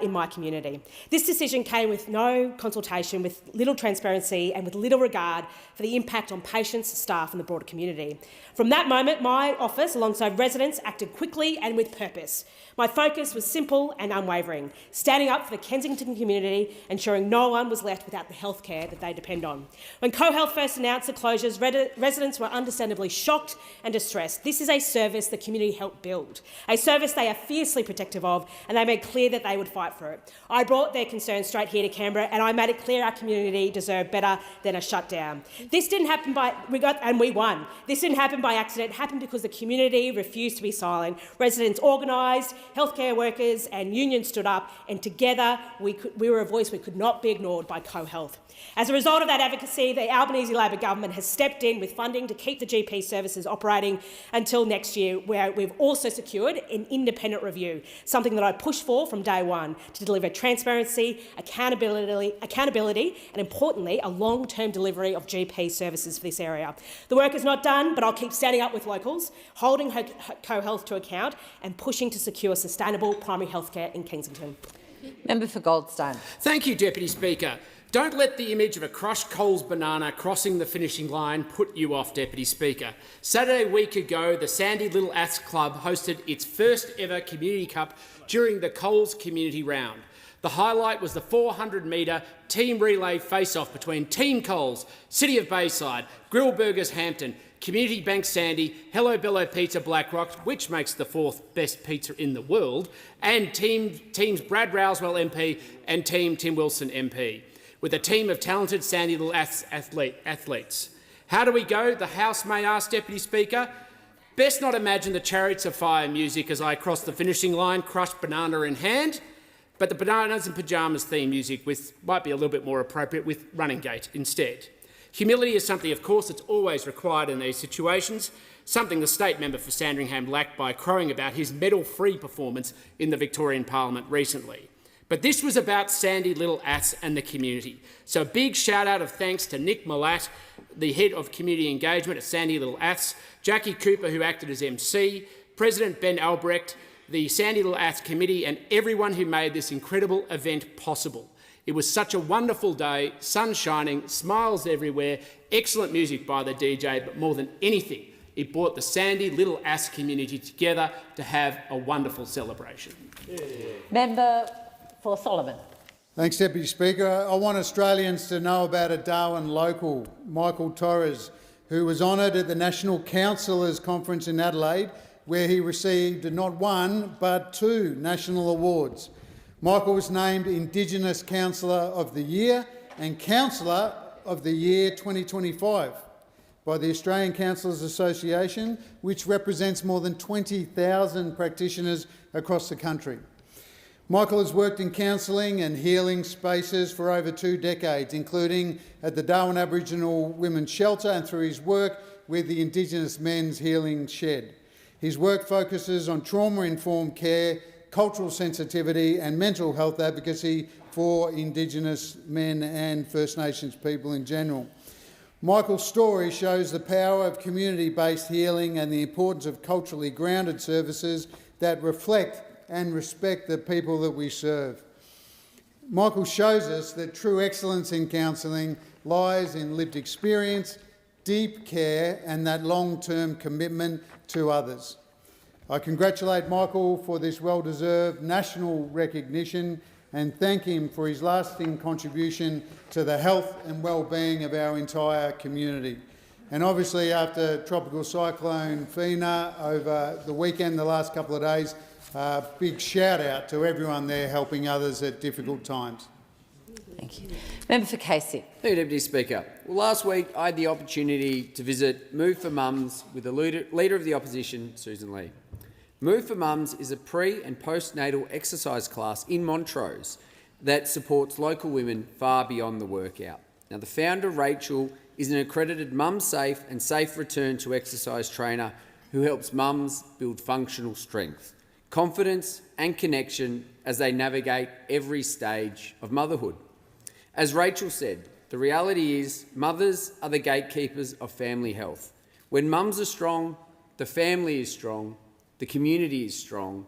in my community. This decision came with no consultation, with little transparency and with little regard for the impact on patients, staff and the broader community. From that moment, my office, alongside residents, acted quickly and with purpose. My focus was simple and unwavering, standing up for the Kensington community, ensuring no one was left without the health care that they depend on. When CoHealth first announced the closures, residents were understandably shocked and distressed. This is a service the community helped build, a service they are fiercely protective of, and they made clear that they would fight for it. I brought their concerns straight here to Canberra, and I made it clear our community deserved better than a shutdown. This didn't happen and we won. This didn't happen by accident. It happened because the community refused to be silent. Residents organised, healthcare workers and unions stood up, and together we were a voice we could not be ignored by CoHealth. As a result of that advocacy, the Albanese Labor government has stepped in with funding to keep the GP services operating until next year, where we've also secured an independent review, something that I pushed for from day one, to deliver transparency, accountability and, importantly, a long-term delivery of GP services for this area. The work is not done, but I'll keep standing up with locals, holding CoHealth to account and pushing to secure sustainable primary health care in Kensington. Member for Goldstein. Thank you, Deputy Speaker. Don't let the image of a crushed Coles banana crossing the finishing line put you off, Deputy Speaker. Saturday week ago, the Sandy Little Aths Club hosted its first ever Community Cup during the Coles Community Round. The highlight was the 400-metre team relay face-off between Team Coles, City of Bayside, Grill Burgers Hampton, Community Bank Sandy, Hello Bello Pizza Blackrock, which makes the 4th best pizza in the world, and teams Brad Rouswell MP and Team Tim Wilson MP, with a team of talented Sandy Little athletes. How do we go? The House may ask, Deputy Speaker. Best not imagine the Chariots of Fire music as I cross the finishing line, crushed banana in hand, but the Bananas and Pyjamas theme music might be a little bit more appropriate with Running Gate instead. Humility is something, of course, that's always required in these situations, something the state member for Sandringham lacked by crowing about his medal-free performance in the Victorian Parliament recently. But this was about Sandy Little Aths and the community. So a big shout-out of thanks to Nick Malat, the head of community engagement at Sandy Little Aths, Jackie Cooper, who acted as MC, President Ben Albrecht, the Sandy Little Aths Committee, and everyone who made this incredible event possible. It was such a wonderful day, sun shining, smiles everywhere, excellent music by the DJ, but more than anything, it brought the Sandy Little Aths community together to have a wonderful celebration. Member for Solomon. Thanks, Deputy Speaker. I want Australians to know about a Darwin local, Michael Torres, who was honoured at the National Councillors Conference in Adelaide, where he received not one but 2 national awards. Michael was named Indigenous Councillor of the Year and Councillor of the Year 2025 by the Australian Councillors Association, which represents more than 20,000 practitioners across the country. Michael has worked in counselling and healing spaces for over 2 decades, including at the Darwin Aboriginal Women's Shelter and through his work with the Indigenous Men's Healing Shed. His work focuses on trauma-informed care, cultural sensitivity and mental health advocacy for Indigenous men and First Nations people in general. Michael's story shows the power of community-based healing and the importance of culturally grounded services that reflect and respect the people that we serve. Michael shows us that true excellence in counselling lies in lived experience, deep care and that long-term commitment to others. I congratulate Michael for this well-deserved national recognition and thank him for his lasting contribution to the health and well-being of our entire community. And obviously, after Tropical Cyclone Fina over the weekend, the last couple of days, big shout-out to everyone there helping others at difficult times. Thank you. Member for Casey. Thank you, Deputy Speaker. Well, last week I had the opportunity to visit Move for Mums with the Leader of the Opposition, Susan Lee. Move for Mums is a pre- and postnatal exercise class in Montrose that supports local women far beyond the workout. Now, the founder, Rachel, is an accredited mum-safe and safe return to exercise trainer who helps mums build functional strength, confidence and connection as they navigate every stage of motherhood. As Rachel said, the reality is mothers are the gatekeepers of family health. When mums are strong, the family is strong, the community is strong,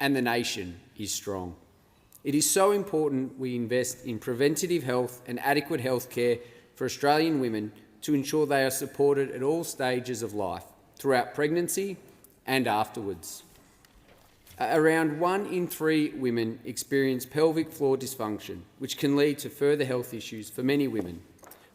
and the nation is strong. It is so important we invest in preventative health and adequate health care for Australian women to ensure they are supported at all stages of life, throughout pregnancy and afterwards. Around 1 in 3 women experience pelvic floor dysfunction, which can lead to further health issues for many women.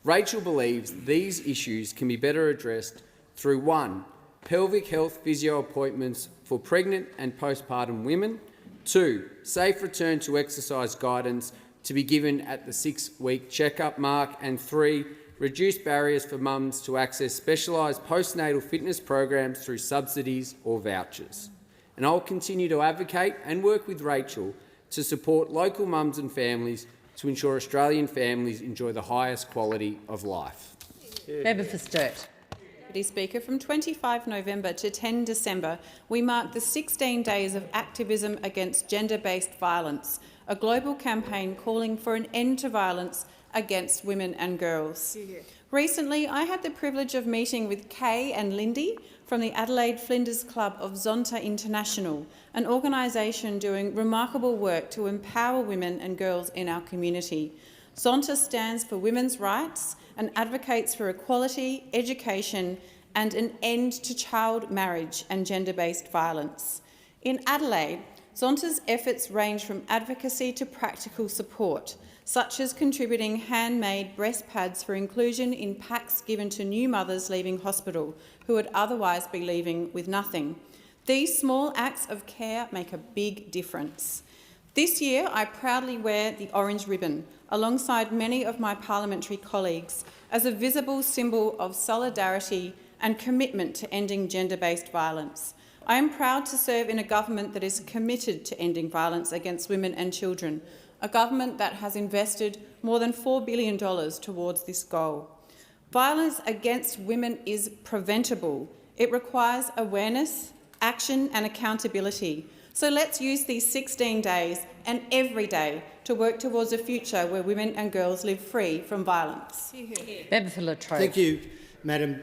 Rachel believes these issues can be better addressed through 1. Pelvic health physio appointments for pregnant and postpartum women, 2. Safe return to exercise guidance to be given at the 6-week checkup mark, and 3. Reduced barriers for mums to access specialised postnatal fitness programs through subsidies or vouchers. And I'll continue to advocate and work with Rachel to support local mums and families to ensure Australian families enjoy the highest quality of life. Member for Sturt. Deputy Speaker, from 25 November to 10 December, we mark the 16 days of activism against gender-based violence, a global campaign calling for an end to violence against women and girls. Recently, I had the privilege of meeting with Kay and Lindy from the Adelaide Flinders Club of Zonta International, an organisation doing remarkable work to empower women and girls in our community. Zonta stands for women's rights and advocates for equality, education and an end to child marriage and gender-based violence. In Adelaide, Zonta's efforts range from advocacy to practical support, such as contributing handmade breast pads for inclusion in packs given to new mothers leaving hospital who would otherwise be leaving with nothing. These small acts of care make a big difference. This year, I proudly wear the orange ribbon alongside many of my parliamentary colleagues as a visible symbol of solidarity and commitment to ending gender-based violence. I am proud to serve in a government that is committed to ending violence against women and children, a government that has invested more than $4 billion towards this goal. Violence against women is preventable. It requires awareness, action and accountability. So let's use these 16 days and every day to work towards a future where women and girls live free from violence. Member for Latrobe. Thank you, Madam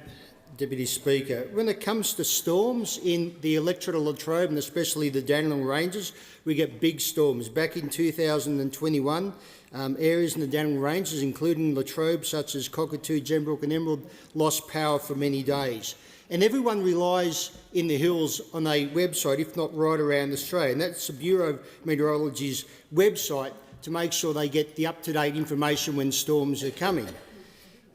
Deputy Speaker. When it comes to storms in the electorate of Latrobe and especially the Dandenong Ranges, we get big storms. Back in 2021, areas in the Dandenong Ranges, including Latrobe, such as Cockatoo, Gembrook and Emerald, lost power for many days. And everyone relies in the hills on a website, if not right around Australia, and that's the Bureau of Meteorology's website to make sure they get the up-to-date information when storms are coming.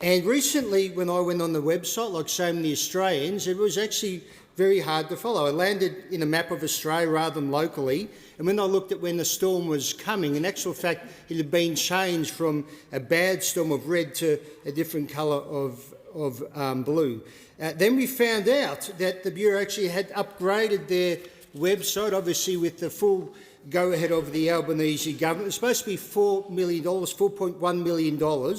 And recently, when I went on the website, like so many Australians, it was actually very hard to follow. I landed in a map of Australia rather than locally, and when I looked at when the storm was coming, in actual fact, it had been changed from a bad storm of red to a different colour of blue. Then we found out that the Bureau actually had upgraded their website, obviously with the full go-ahead of the Albanese government. It was supposed to be $4 million, $4.1 million.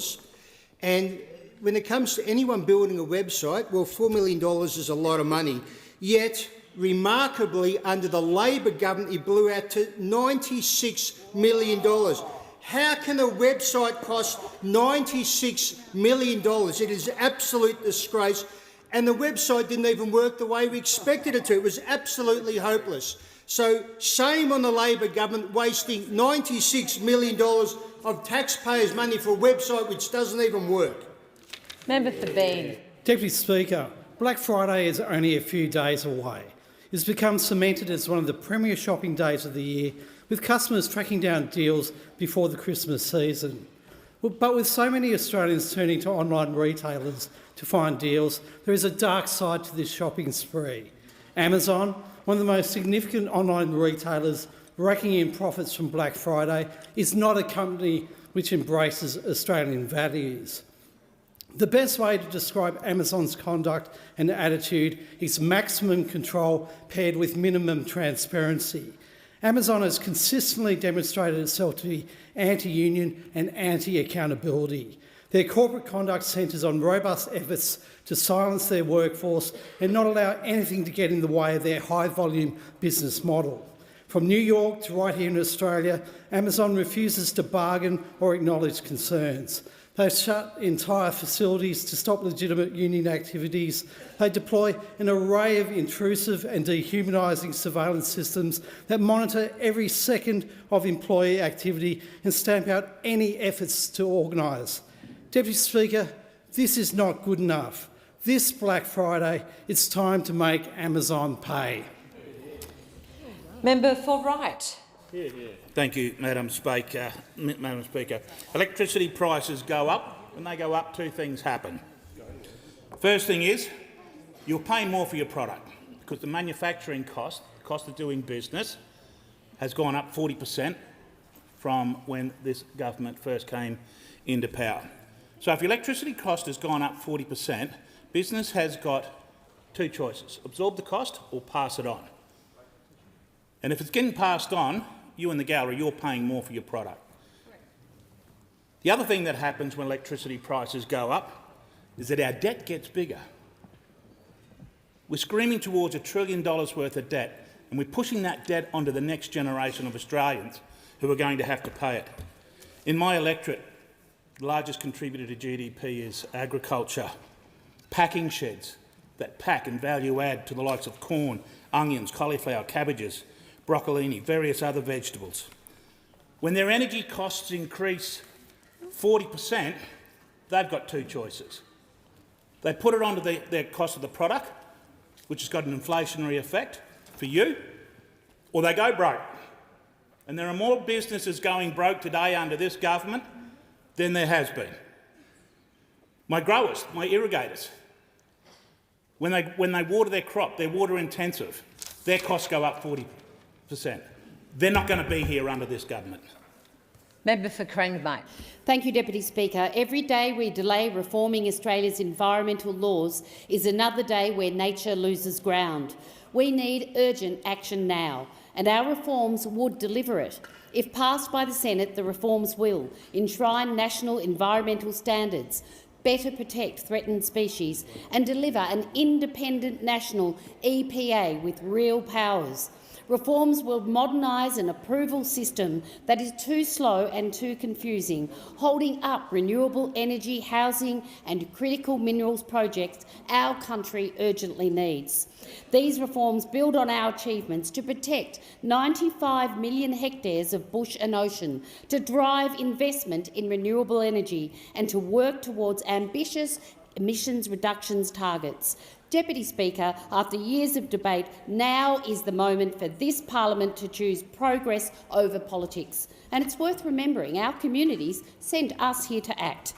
And when it comes to anyone building a website, well, $4 million is a lot of money. Yet, remarkably, under the Labor government, it blew out to $96 million. How can a website cost $96 million? It is an absolute disgrace. And the website didn't even work the way we expected it to. It was absolutely hopeless. So shame on the Labor government wasting $96 million of taxpayers' money for a website which doesn't even work. Member for Bean. Deputy Speaker, Black Friday is only a few days away. It's become cemented as one of the premier shopping days of the year, with customers tracking down deals before the Christmas season. But with so many Australians turning to online retailers to find deals, there is a dark side to this shopping spree. Amazon, one of the most significant online retailers raking in profits from Black Friday, is not a company which embraces Australian values. The best way to describe Amazon's conduct and attitude is maximum control paired with minimum transparency. Amazon has consistently demonstrated itself to be anti-union and anti-accountability. Their corporate conduct centres on robust efforts to silence their workforce and not allow anything to get in the way of their high-volume business model. From New York to right here in Australia, Amazon refuses to bargain or acknowledge concerns. They've shut entire facilities to stop legitimate union activities. They deploy an array of intrusive and dehumanising surveillance systems that monitor every second of employee activity and stamp out any efforts to organise. Deputy Speaker, this is not good enough. This Black Friday, it's time to make Amazon pay. Member for Wright. Thank you, Madam Speaker. Electricity prices go up. When they go up, two things happen. First thing is you'll pay more for your product because the manufacturing cost, the cost of doing business, has gone up 40% from when this government first came into power. So if your electricity cost has gone up 40%, business has got two choices: absorb the cost or pass it on. And if it's getting passed on, you in the gallery, you're paying more for your product. The other thing that happens when electricity prices go up is that our debt gets bigger. We're screaming towards $1 trillion worth of debt, and we're pushing that debt onto the next generation of Australians who are going to have to pay it. In my electorate, the largest contributor to GDP is agriculture, packing sheds that pack and value add to the likes of corn, onions, cauliflower, cabbages, broccolini, various other vegetables. When their energy costs increase 40%, they've got two choices. They put it onto their cost of the product, which has got an inflationary effect for you, or they go broke. And there are more businesses going broke today under this government than there has been. My growers, my irrigators, when they water their crop, they're water intensive, their costs go up 40%. They're not going to be here under this government. Member for Cranmate. Thank you, Deputy Speaker. Every day we delay reforming Australia's environmental laws is another day where nature loses ground. We need urgent action now, and our reforms would deliver it. If passed by the Senate, the reforms will enshrine national environmental standards, better protect threatened species and deliver an independent national EPA with real powers. Reforms will modernise an approval system that is too slow and too confusing, holding up renewable energy, housing and critical minerals projects our country urgently needs. These reforms build on our achievements to protect 95 million hectares of bush and ocean, to drive investment in renewable energy and to work towards ambitious emissions reductions targets. Deputy Speaker, after years of debate, now is the moment for this parliament to choose progress over politics. And it's worth remembering our communities sent us here to act,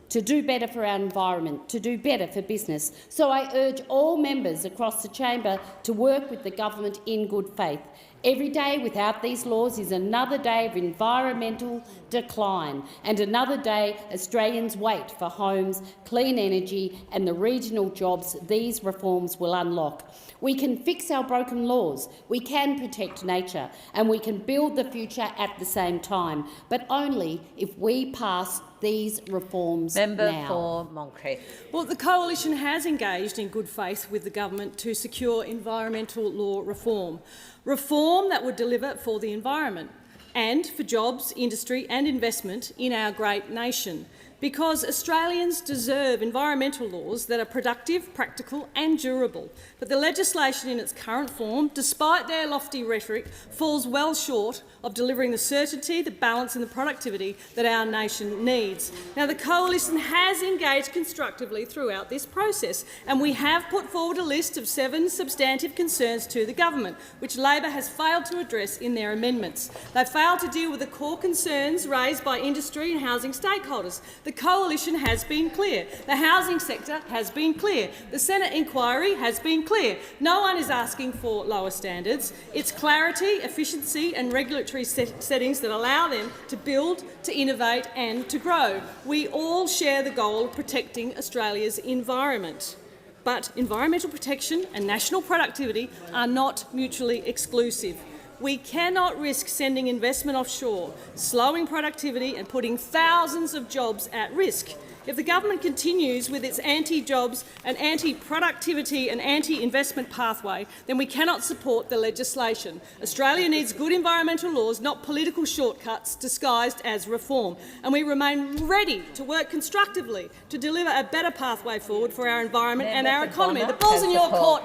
to do better for our environment, to do better for business. So I urge all members across the chamber to work with the government in good faith. Every day without these laws is another day of environmental decline and another day Australians wait for homes, clean energy and the regional jobs these reforms will unlock. We can fix our broken laws, we can protect nature and we can build the future at the same time, but only if we pass these reforms Member now. for Moncrieff. Well, the Coalition has engaged in good faith with the government to secure environmental law reform. Reform that would deliver for the environment and for jobs, industry and investment in our great nation. Because Australians deserve environmental laws that are productive, practical and durable. But the legislation in its current form, despite their lofty rhetoric, falls well short of delivering the certainty, the balance and the productivity that our nation needs. Now, the Coalition has engaged constructively throughout this process, and we have put forward a list of 7 substantive concerns to the government, which Labor has failed to address in their amendments. They failed to deal with the core concerns raised by industry and housing stakeholders. The Coalition has been clear. The housing sector has been clear. The Senate inquiry has been clear. No one is asking for lower standards. It's clarity, efficiency and regulatory settings that allow them to build, to innovate and to grow. We all share the goal of protecting Australia's environment. But environmental protection and national productivity are not mutually exclusive. We cannot risk sending investment offshore, slowing productivity and putting thousands of jobs at risk. If the government continues with its anti-jobs and anti-productivity and anti-investment pathway, then we cannot support the legislation. Australia needs good environmental laws, not political shortcuts disguised as reform. And we remain ready to work constructively to deliver a better pathway forward for our environment and our economy. The ball's in your court,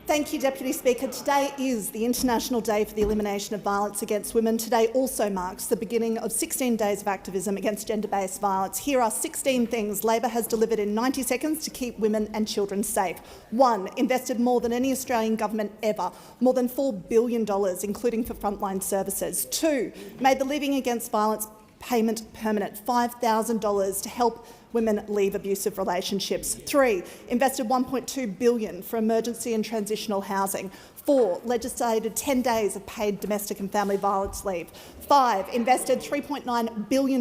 Thank you, Deputy Speaker. Today is the International Day for the Elimination of Violence Against Women. Today also marks the beginning of 16 days of activism against gender-based violence. Here are 16 things Labor has delivered in 90 seconds to keep women and children safe. 1. Invested more than any Australian government ever, more than $4 billion, including for frontline services. 2. Made the Living Against Violence payment permanent, $5,000 to help women leave abusive relationships. 3, invested $1.2 billion for emergency and transitional housing. 4, legislated 10 days of paid domestic and family violence leave. 5, invested $3.9 billion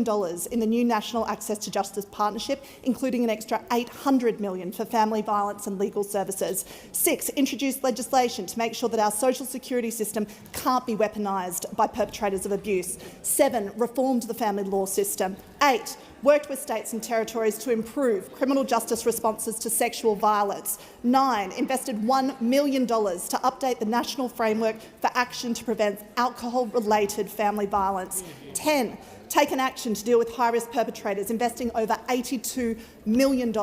in the new National Access to Justice Partnership, including an extra $800 million for family violence and legal services. 6, introduced legislation to make sure that our social security system can't be weaponised by perpetrators of abuse. 7, reformed the family law system. 8, worked with states and territories to improve criminal justice responses to sexual violence. 9, invested $1 million to update the national framework for action to prevent alcohol-related family violence. 10, taken action to deal with high-risk perpetrators, investing over $82 million.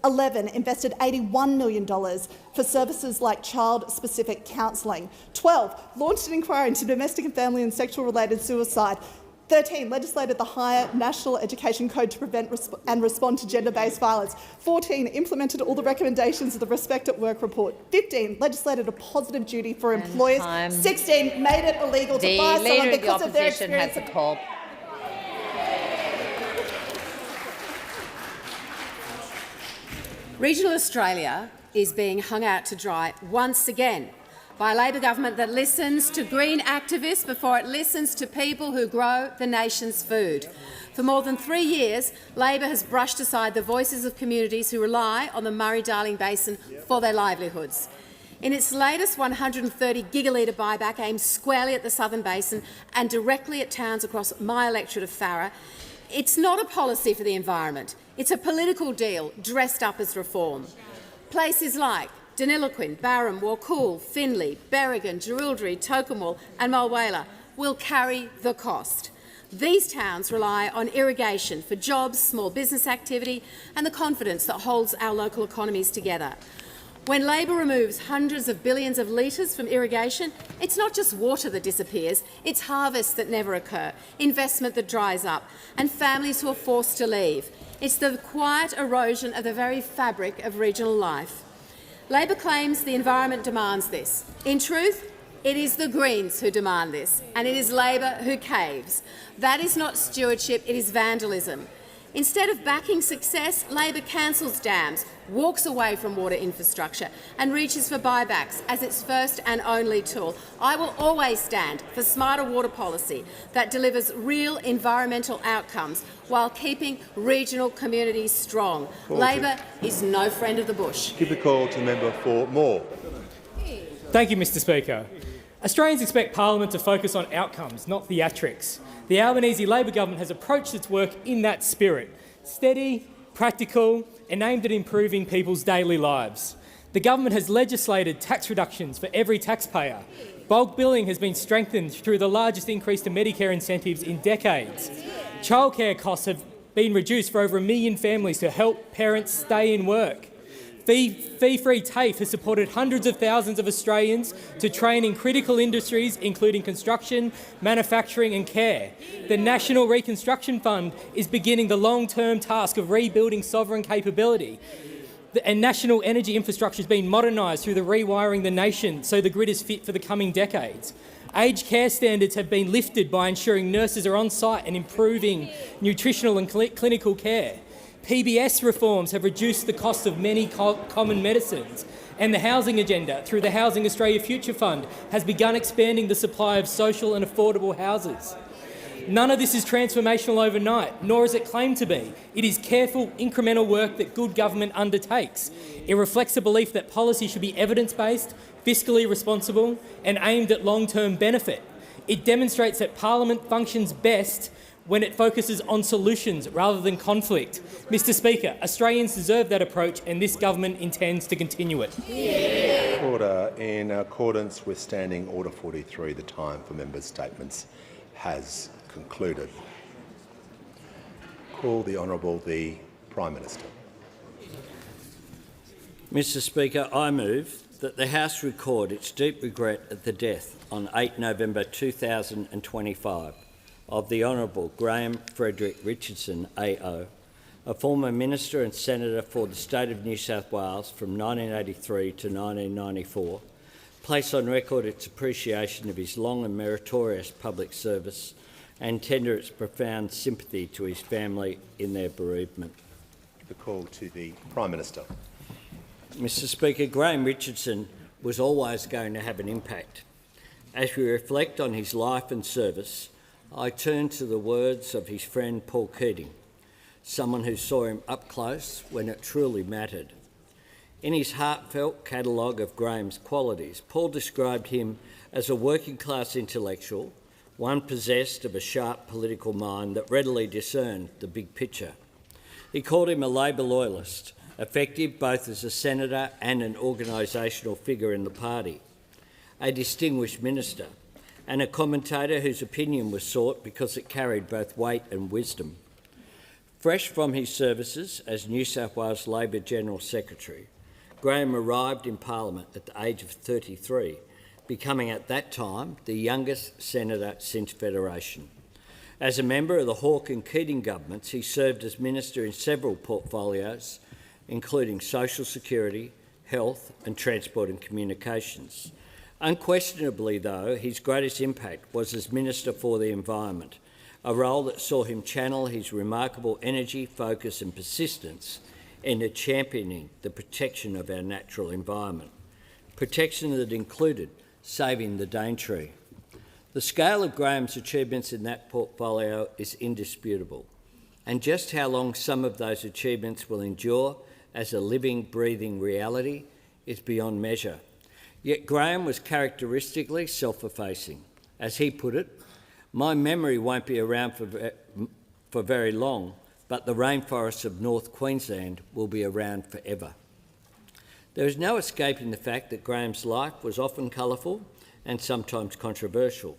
11, invested $81 million for services like child-specific counselling. 12, launched an inquiry into domestic and family and sexual-related suicide. 13, legislated the higher National Education Code to prevent and respond to gender-based violence. 14, implemented all the recommendations of the Respect at Work report. 15, legislated a positive duty for employers. 16, made it illegal to fire someone because of their experience. The Leader of the Opposition has the call. Regional Australia is being hung out to dry once again by a Labor government that listens to green activists before it listens to people who grow the nation's food. For more than 3 years, Labor has brushed aside the voices of communities who rely on the Murray-Darling Basin for their livelihoods. In its latest 130 gigalitre buyback aimed squarely at the Southern Basin and directly at towns across my electorate of Farrer, it's not a policy for the environment. It's a political deal dressed up as reform. Places like Deniliquin, Barham, Warcool, Finley, Berrigan, Jerilderie, Tocumwal and Mulwala will carry the cost. These towns rely on irrigation for jobs, small business activity and the confidence that holds our local economies together. When Labor removes hundreds of billions of litres from irrigation, it's not just water that disappears, it's harvests that never occur, investment that dries up and families who are forced to leave. It's the quiet erosion of the very fabric of regional life. Labor claims the environment demands this. In truth, it is the Greens who demand this, and it is Labor who caves. That is not stewardship, it is vandalism. Instead of backing success, Labor cancels dams, walks away from water infrastructure and reaches for buybacks as its first and only tool. I will always stand for smarter water policy that delivers real environmental outcomes while keeping regional communities strong. Labor is no friend of the bush. Give the call to the member for Moore. Thank you, Mr Speaker. Australians expect Parliament to focus on outcomes, not theatrics. The Albanese Labor government has approached its work in that spirit, steady, practical and aimed at improving people's daily lives. The government has legislated tax reductions for every taxpayer. Bulk billing has been strengthened through the largest increase to Medicare incentives in decades. Childcare costs have been reduced for over 1 million families to help parents stay in work. Fee-free TAFE has supported hundreds of thousands of Australians to train in critical industries including construction, manufacturing and care. The National Reconstruction Fund is beginning the long-term task of rebuilding sovereign capability. And national energy infrastructure has been modernised through the rewiring the nation so the grid is fit for the coming decades. Aged care standards have been lifted by ensuring nurses are on site and improving nutritional and clinical care. PBS reforms have reduced the cost of many common medicines, and the housing agenda, through the Housing Australia Future Fund, has begun expanding the supply of social and affordable houses. None of this is transformational overnight, nor is it claimed to be. It is careful, incremental work that good government undertakes. It reflects a belief that policy should be evidence-based, fiscally responsible and aimed at long-term benefit. It demonstrates that Parliament functions best when it focuses on solutions rather than conflict. Mr Speaker, Australians deserve that approach and this government intends to continue it. Yeah. Order. In accordance with Standing Order 43, the time for members' statements has concluded. Call the Honourable the Prime Minister. Mr Speaker, I move that the House record its deep regret at the death on 8 November 2025 of the Honourable Graham Frederick Richardson AO, a former Minister and Senator for the State of New South Wales from 1983 to 1994, place on record its appreciation of his long and meritorious public service and tender its profound sympathy to his family in their bereavement. The call to the Prime Minister. Mr Speaker, Graham Richardson was always going to have an impact. As we reflect on his life and service, I turn to the words of his friend Paul Keating, someone who saw him up close when it truly mattered. In his heartfelt catalogue of Graham's qualities, Paul described him as a working-class intellectual, one possessed of a sharp political mind that readily discerned the big picture. He called him a Labor loyalist, effective both as a senator and an organisational figure in the party, a distinguished minister, and a commentator whose opinion was sought because it carried both weight and wisdom. Fresh from his services as New South Wales Labor General Secretary, Graham arrived in Parliament at the age of 33, becoming at that time the youngest senator since Federation. As a member of the Hawke and Keating governments, he served as minister in several portfolios, including social security, health and transport and communications. Unquestionably, though, his greatest impact was as Minister for the Environment, a role that saw him channel his remarkable energy, focus and persistence into championing the protection of our natural environment, protection that included saving the Daintree. The scale of Graham's achievements in that portfolio is indisputable, and just how long some of those achievements will endure as a living, breathing reality is beyond measure. Yet Graham was characteristically self-effacing. As he put it, "My memory won't be around for very long, but the rainforests of North Queensland will be around forever." There is no escaping the fact that Graham's life was often colourful and sometimes controversial.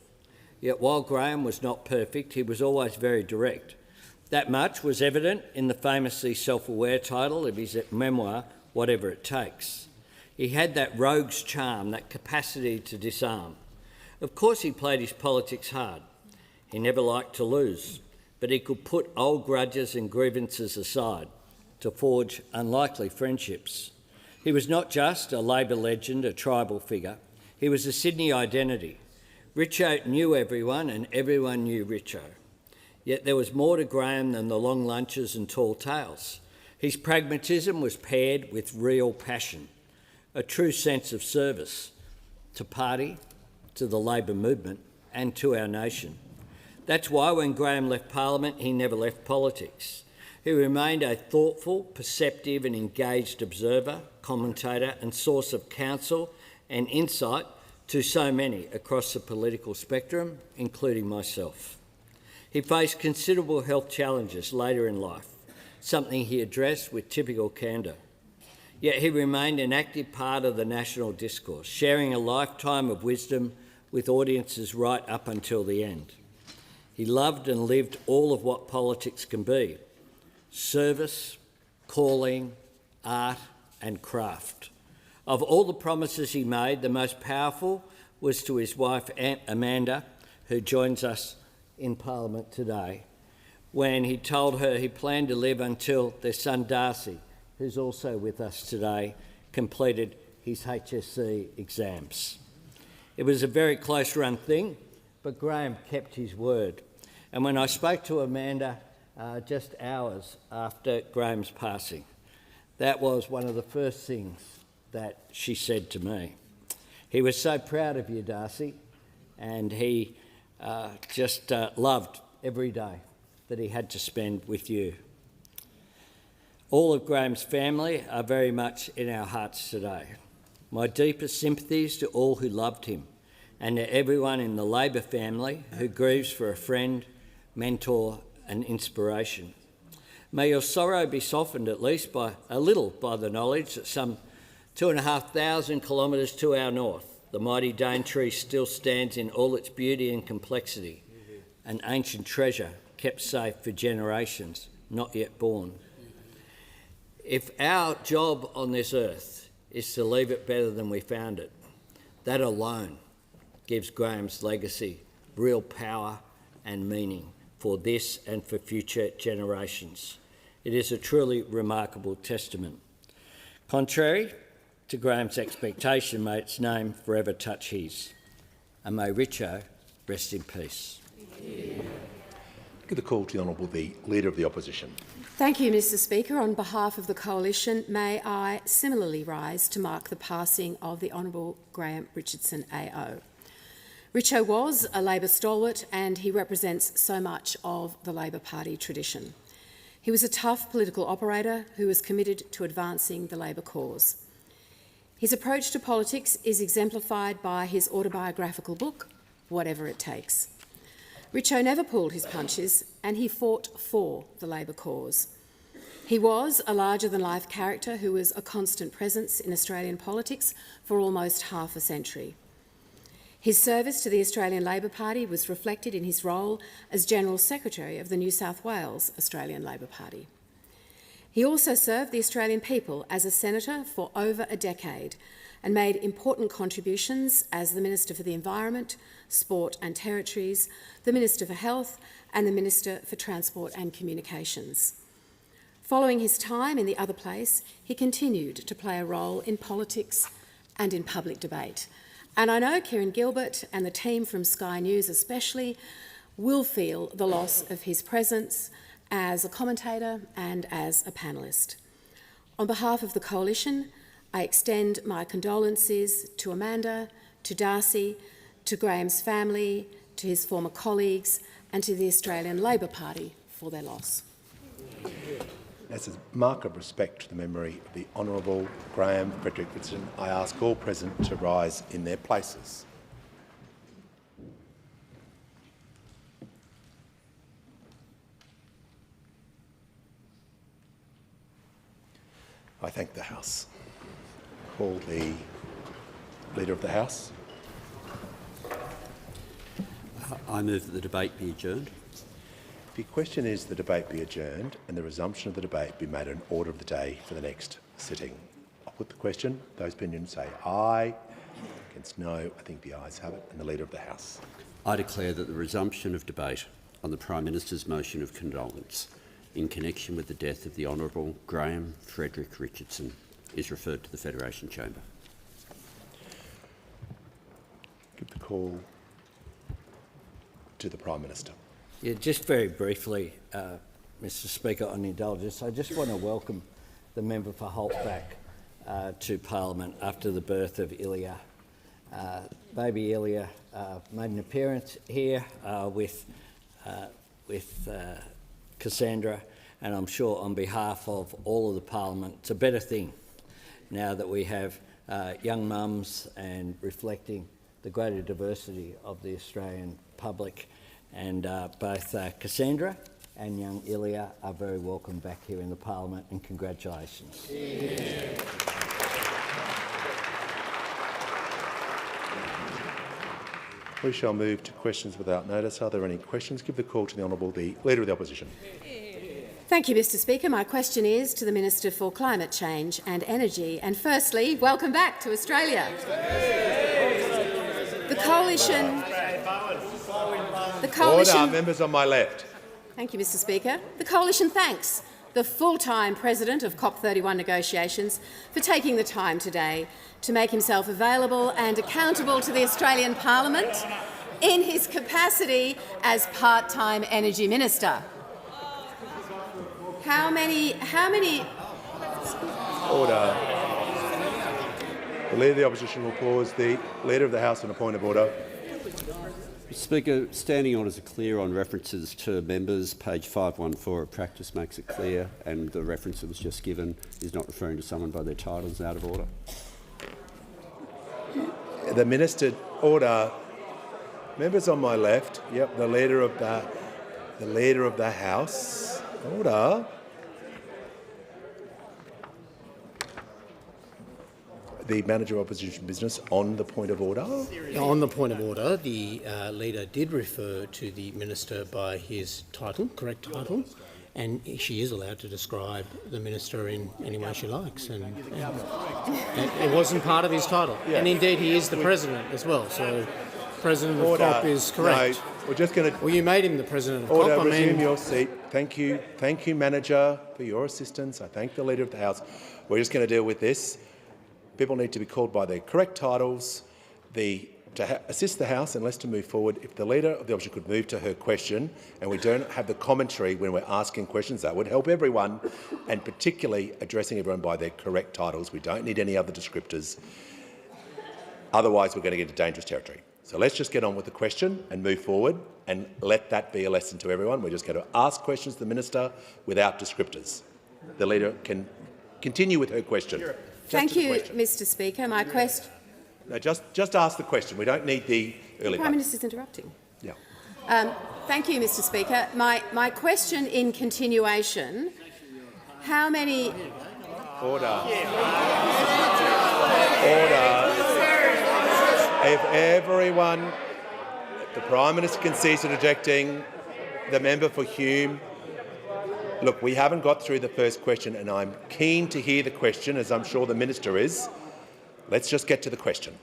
Yet while Graham was not perfect, he was always very direct. That much was evident in the famously self-aware title of his memoir, Whatever It Takes. He had that rogue's charm, that capacity to disarm. Of course he played his politics hard. He never liked to lose, but he could put old grudges and grievances aside to forge unlikely friendships. He was not just a Labor legend, a tribal figure. He was a Sydney identity. Richo knew everyone and everyone knew Richo. Yet there was more to Graham than the long lunches and tall tales. His pragmatism was paired with real passion, a true sense of service to party, to the Labor movement and to our nation. That's why when Graham left Parliament, he never left politics. He remained a thoughtful, perceptive and engaged observer, commentator and source of counsel and insight to so many across the political spectrum, including myself. He faced considerable health challenges later in life, something he addressed with typical candour. Yet he remained an active part of the national discourse, sharing a lifetime of wisdom with audiences right up until the end. He loved and lived all of what politics can be: service, calling, art and craft. Of all the promises he made, the most powerful was to his wife Amanda, who joins us in Parliament today, when he told her he planned to live until their son Darcy, who's also with us today, completed his HSC exams. It was a very close-run thing, but Graham kept his word. And when I spoke to Amanda just hours after Graham's passing, that was one of the first things that she said to me. He was so proud of you, Darcy, and he just loved every day that he had to spend with you. All of Graham's family are very much in our hearts today. My deepest sympathies to all who loved him and to everyone in the Labor family who grieves for a friend, mentor and inspiration. May your sorrow be softened at least by a little by the knowledge that some 2,500 kilometres to our north, the mighty Daintree still stands in all its beauty and complexity, an ancient treasure kept safe for generations not yet born. If our job on this earth is to leave it better than we found it, that alone gives Graham's legacy real power and meaning for this and for future generations. It is a truly remarkable testament. Contrary to Graham's expectation, may its name forever touch his. And may Richo rest in peace. Give the call to the Honourable the Leader of the Opposition. Thank you, Mr Speaker. On behalf of the Coalition, may I similarly rise to mark the passing of the Honourable Graham Richardson AO. Richo was a Labor stalwart and he represents so much of the Labor Party tradition. He was a tough political operator who was committed to advancing the Labor cause. His approach to politics is exemplified by his autobiographical book, Whatever It Takes. Richo never pulled his punches and he fought for the Labor cause. He was a larger-than-life character who was a constant presence in Australian politics for almost half a century. His service to the Australian Labor Party was reflected in his role as General Secretary of the New South Wales Australian Labor Party. He also served the Australian people as a senator for over a decade and made important contributions as the Minister for the Environment, Sport and Territories, the Minister for Health and the Minister for Transport and Communications. Following his time in the other place, he continued to play a role in politics and in public debate. And I know Kieran Gilbert and the team from Sky News especially will feel the loss of his presence as a commentator and as a panellist. On behalf of the Coalition, I extend my condolences to Amanda, to Darcy, to Graham's family, to his former colleagues and to the Australian Labor Party for their loss. As a mark of respect to the memory of the Honourable Graham Frederick Richardson, I ask all present to rise in their places. I thank the House. Call the Leader of the House. I move that the debate be adjourned. The question is the debate be adjourned and the resumption of the debate be made an order of the day for the next sitting. I'll put the question. Those opinions say aye. Against no. I think the ayes have it. And the Leader of the House. I declare that the resumption of debate on the Prime Minister's motion of condolence in connection with the death of the Honourable Graham Frederick Richardson is referred to the Federation Chamber. Give the call to the Prime Minister. Yeah, just very briefly, Mr Speaker, on indulgence, I just want to welcome the member for Holt back to Parliament after the birth of Ilya. Baby Ilya made an appearance here with Cassandra, and I'm sure on behalf of all of the Parliament, it's a better thing now that we have young mums and reflecting the greater diversity of the Australian public. And both Cassandra and young Ilya are very welcome back here in the Parliament, and congratulations. Yeah. We shall move to questions without notice. Are there any questions? Give the call to the Honourable Leader of the Opposition. Thank you, Mr Speaker. My question is to the Minister for Climate Change and Energy. And firstly, welcome back to Australia. The Coalition... Order, members on my left. Thank you, Mr Speaker. The Coalition thanks the full-time President of COP31 negotiations for taking the time today to make himself available and accountable to the Australian Parliament in his capacity as part-time Energy Minister. How many... Order. The Leader of the Opposition will pause. The Leader of the House on a point of order. Mr Speaker, standing orders are clear on references to members. Page 514 of practice makes it clear, and the reference that was just given is not referring to someone by their titles. Out of order. The Minister, order. Members on my left. Yep, the Leader of the House. Order. The Manager of Opposition Business on the point of order. On the point of order, the Leader did refer to the Minister by his title, correct title, and she is allowed to describe the Minister in any way she likes. And it wasn't part of his title. Yeah. And indeed, he is the President as well, so President of COP is correct. No, we're just going to... Well, you made him the President of Order, COP. resume your seat. Thank you, Manager, for your assistance. I thank the Leader of the House. We're just going to deal with this. People need to be called by their correct titles. The to assist the House and less to move forward, if the Leader of the Opposition could move to her question and we don't have the commentary when we're asking questions, that would help everyone, and particularly addressing everyone by their correct titles. We don't need any other descriptors. Otherwise, we're going to get into dangerous territory. So let's just get on with the question and move forward, and let that be a lesson to everyone. We're just going to ask questions to the Minister without descriptors. The Leader can continue with her question. Thank you, Mr Speaker. My question... No, just ask the question. We don't need the early... The Prime Minister's interrupting. Yeah. Thank you, Mr Speaker. My question in continuation, how many... Order. Order. If everyone... The Prime Minister can cease interjecting. The member for Hume. Look, we haven't got through the first question, and I'm keen to hear the question, as I'm sure the Minister is. Let's just get to the question.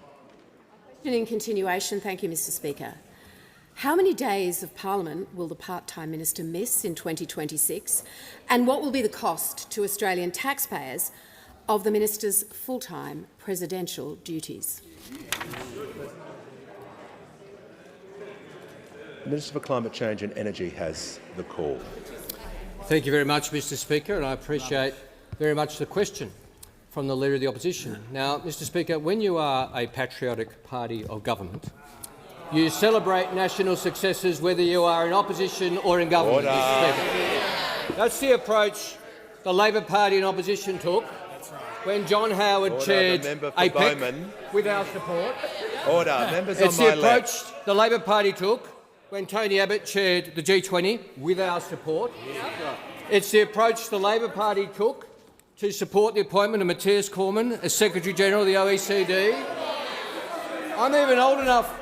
In continuation, thank you, Mr Speaker. How many days of Parliament will the part-time minister miss in 2026, and what will be the cost to Australian taxpayers of the minister's full-time presidential duties? The Minister for Climate Change and Energy has the call. Thank you very much, Mr Speaker, and I appreciate very much the question from the Leader of the Opposition. Now, Mr Speaker, when you are a patriotic party of government, you celebrate national successes whether you are in opposition or in government, Mr Speaker. That's the approach the Labor Party in opposition took when John Howard chaired APEC with our support. Order. Members it's on my the approach left. the Labor Party took when Tony Abbott chaired the G20 with our support. It's the approach the Labor Party took to support the appointment of Matthias Cormann as Secretary-General of the OECD. I'm even old enough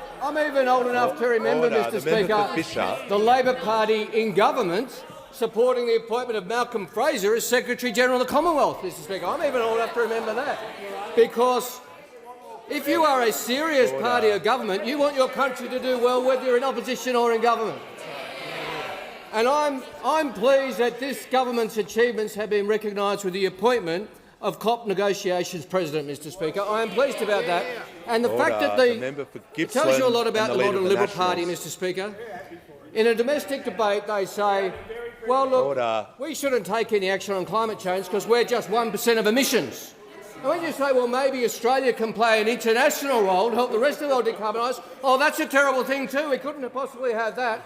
to remember, Mr Speaker, the Labor Party in government supporting the appointment of Malcolm Fraser as Secretary-General of the Commonwealth, Mr Speaker. I'm even old enough to remember that. Because if you are a serious party of government, you want your country to do well whether you're in opposition or in government. And I'm pleased that this government's achievements have been recognised with the appointment of COP negotiations president, Mr Speaker. I am pleased about that. And the fact that it tells you a lot about the modern Liberal Party, Mr Speaker. In a domestic debate, they say, well, look, we shouldn't take any action on climate change because we're just 1% of emissions. And when you say, well, maybe Australia can play an international role to help the rest of the world decarbonise, oh, that's a terrible thing too. We couldn't possibly have that.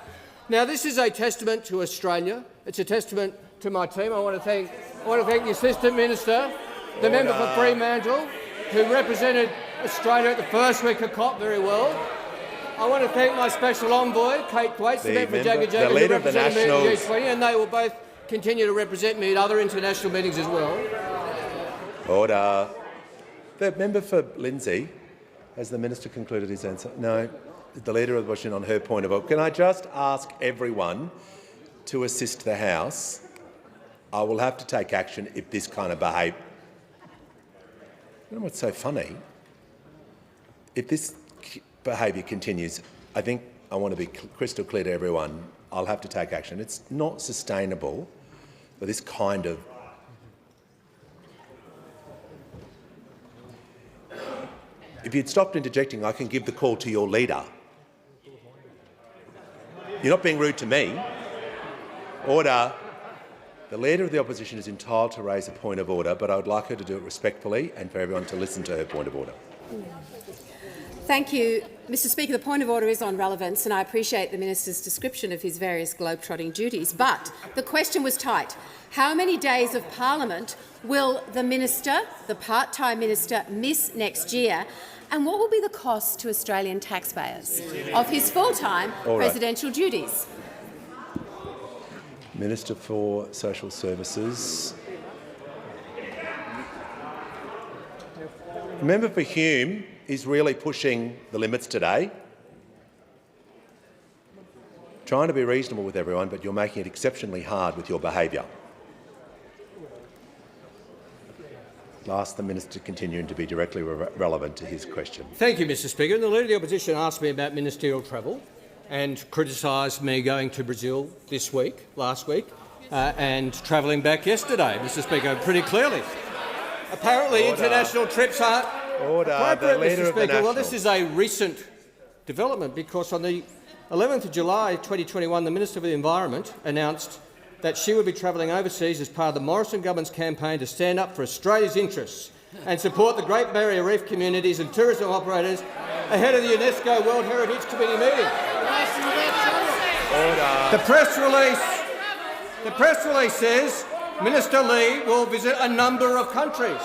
Now, this is a testament to Australia. It's a testament to my team. I want to thank the Assistant Minister, the member for Fremantle, who represented Australia at the first week of COP very well. I want to thank my special envoy, Kate Thwaites, the member for Jagga, who represented me at the G20, and they will both continue to represent me at other international meetings as well. Order. The member for Lindsay, has the minister concluded his answer? No. The Leader of the Opposition on her point of order. Can I just ask everyone to assist the House? I will have to take action if this kind of behaviour... You know what's so funny? If this behaviour continues, I think I want to be crystal clear to everyone, I'll have to take action. It's not sustainable for this kind of... If you'd stopped interjecting, I can give the call to your Leader. You're not being rude to me. Order. The Leader of the Opposition is entitled to raise a point of order, but I would like her to do it respectfully and for everyone to listen to her point of order. Thank you, Mr Speaker. The point of order is on relevance, and I appreciate the minister's description of his various globetrotting duties. But the question was tight. How many days of Parliament will the minister, the part-time minister, miss next year? And what will be the cost to Australian taxpayers of his full-time presidential duties? Minister for Social Services. The member for Hume is really pushing the limits today. Trying to be reasonable with everyone, but you're making it exceptionally hard with your behaviour. I'll ask the minister to continue and to be directly relevant to his question. Thank you, Mr Speaker. And the Leader of the Opposition asked me about ministerial travel and criticised me going to Brazil last week, and travelling back yesterday, Mr Speaker, pretty clearly. Apparently international trips aren't appropriate, Mr Speaker. Well, this is a recent development, because on the 11th of July 2021, the Minister for the Environment announced that she would be travelling overseas as part of the Morrison government's campaign to stand up for Australia's interests and support the Great Barrier Reef communities and tourism operators ahead of the UNESCO World Heritage Committee meeting. The press release says Minister Lee will visit a number of countries.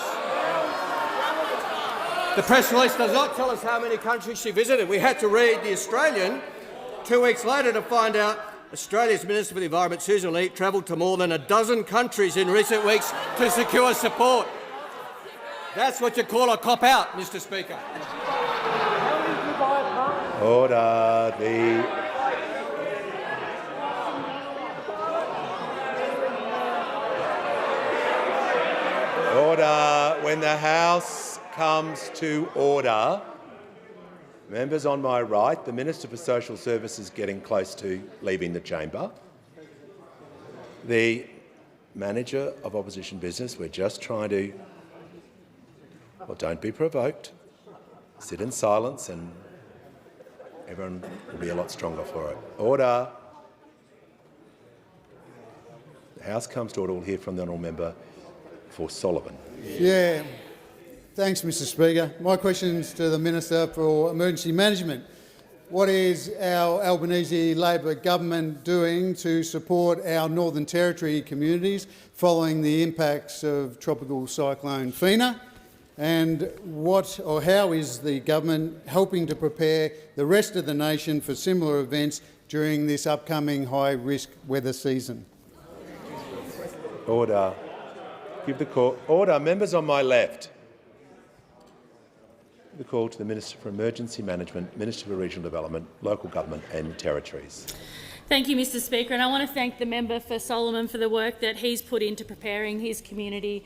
The press release does not tell us how many countries she visited. We had to read The Australian 2 weeks later to find out Australia's Minister for the Environment, Susan Lee, travelled to more than a dozen countries in recent weeks to secure support. That's what you call a cop-out, Mr Speaker. Order. Order. When the House comes to order, members on my right, the Minister for Social Services getting close to leaving the chamber. The Manager of Opposition Business, we're just trying to... Well, don't be provoked. Sit in silence and everyone will be a lot stronger for it. Order. The House comes to order. We'll hear from the honourable member for Sullivan. Yeah. Thanks, Mr Speaker. My question is to the Minister for Emergency Management. What is our Albanese Labor government doing to support our Northern Territory communities following the impacts of Tropical Cyclone Fina? And what or how is the government helping to prepare the rest of the nation for similar events during this upcoming high-risk weather season? Order. Give the call. Order. Members on my left. The call to the Minister for Emergency Management, Minister for Regional Development, Local Government and Territories. Thank you, Mr Speaker, and I want to thank the member for Solomon for the work that he's put into preparing his community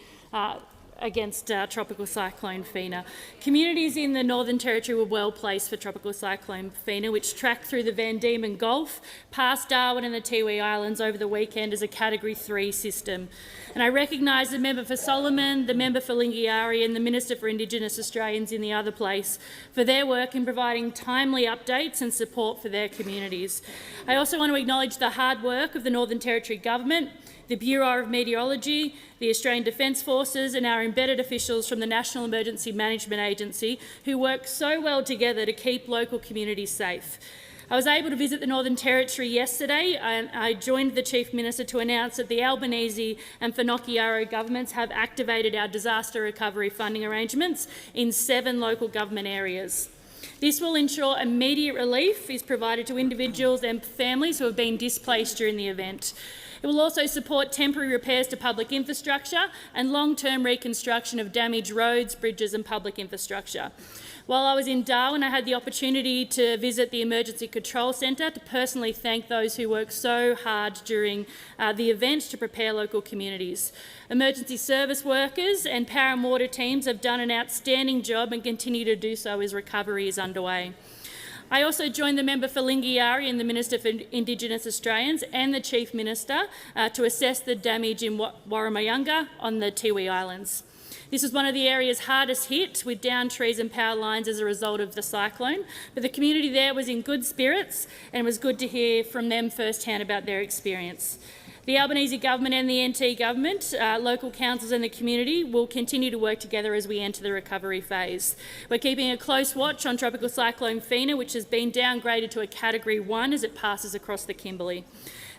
against Tropical Cyclone Fina. Communities in the Northern Territory were well placed for Tropical Cyclone Fina, which tracked through the Van Diemen Gulf, past Darwin and the Tiwi Islands over the weekend as a Category 3 system. And I recognise the member for Solomon, the member for Lingiari and the Minister for Indigenous Australians in the other place for their work in providing timely updates and support for their communities. I also want to acknowledge the hard work of the Northern Territory Government, the Bureau of Meteorology, the Australian Defence Forces and our embedded officials from the National Emergency Management Agency who work so well together to keep local communities safe. I was able to visit the Northern Territory yesterday and I joined the Chief Minister to announce that the Albanese and Whanokiyaro governments have activated our disaster recovery funding arrangements in 7 local government areas. This will ensure immediate relief is provided to individuals and families who have been displaced during the event. It will also support temporary repairs to public infrastructure and long-term reconstruction of damaged roads, bridges and public infrastructure. While I was in Darwin, I had the opportunity to visit the Emergency Control Centre to personally thank those who worked so hard during the event to prepare local communities. Emergency service workers and power and water teams have done an outstanding job and continue to do so as recovery is underway. I also joined the member for Lingiari and the Minister for Indigenous Australians and the Chief Minister to assess the damage in Warramayunga on the Tiwi Islands. This was one of the areas hardest hit with downed trees and power lines as a result of the cyclone, but the community there was in good spirits and it was good to hear from them firsthand about their experience. The Albanese government and the NT government, local councils and the community will continue to work together as we enter the recovery phase. We're keeping a close watch on Tropical Cyclone Fina, which has been downgraded to a Category 1 as it passes across the Kimberley.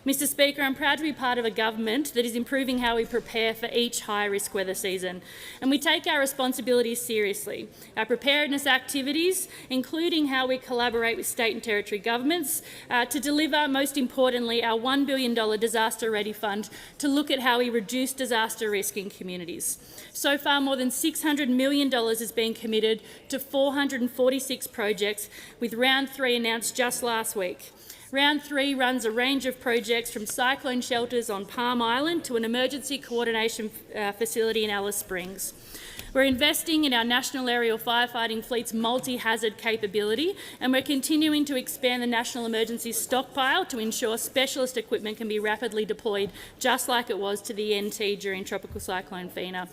Mr Speaker, I'm proud to be part of a government that is improving how we prepare for each high-risk weather season, and we take our responsibilities seriously. Our preparedness activities, including how we collaborate with state and territory governments to deliver, most importantly, our $1 billion Disaster Ready Fund to look at how we reduce disaster risk in communities. So far, more than $600 million has been committed to 446 projects, with Round 3 announced just last week. Round 3 runs a range of projects from cyclone shelters on Palm Island to an emergency coordination facility in Alice Springs. We're investing in our National Aerial Firefighting Fleet's multi-hazard capability, and we're continuing to expand the National Emergency Stockpile to ensure specialist equipment can be rapidly deployed, just like it was to the NT during Tropical Cyclone Fina.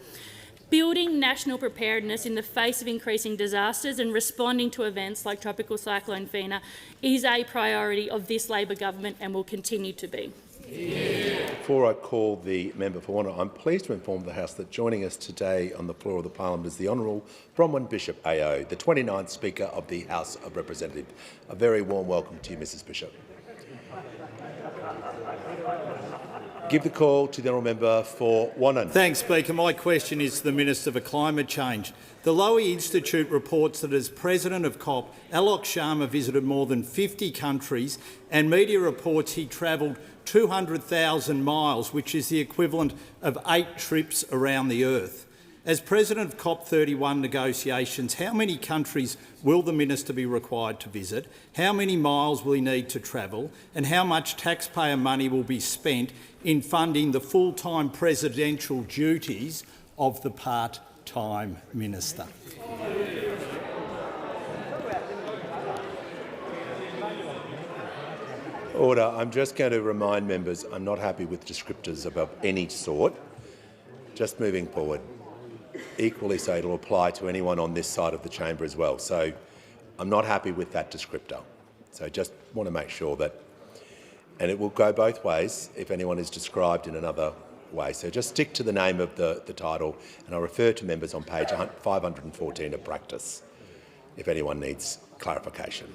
Building national preparedness in the face of increasing disasters and responding to events like Tropical Cyclone Fina is a priority of this Labor government and will continue to be. Before I call the member for Warner, I'm pleased to inform the House that joining us today on the floor of the Parliament is the Honourable Bronwyn Bishop AO, the 29th Speaker of the House of Representatives. A very warm welcome to you, Mrs Bishop. Give the call to the honourable member for Wannon. Thanks, Speaker. My question is to the Minister for Climate Change. The Lowy Institute reports that as President of COP, Alok Sharma visited more than 50 countries, and media reports he travelled 200,000 miles, which is the equivalent of 8 trips around the Earth. As President of COP31 negotiations, how many countries will the minister be required to visit? How many miles will he need to travel? And how much taxpayer money will be spent in funding the full-time presidential duties of the part-time minister? Order. I'm just going to remind members I'm not happy with descriptors of any sort. Just moving forward. Equally so, it'll apply to anyone on this side of the chamber as well. So I'm not happy with that descriptor. So just want to make sure that, and it will go both ways if anyone is described in another way. So just stick to the name of the title, and I'll refer to members on page 514 of practice if anyone needs clarification.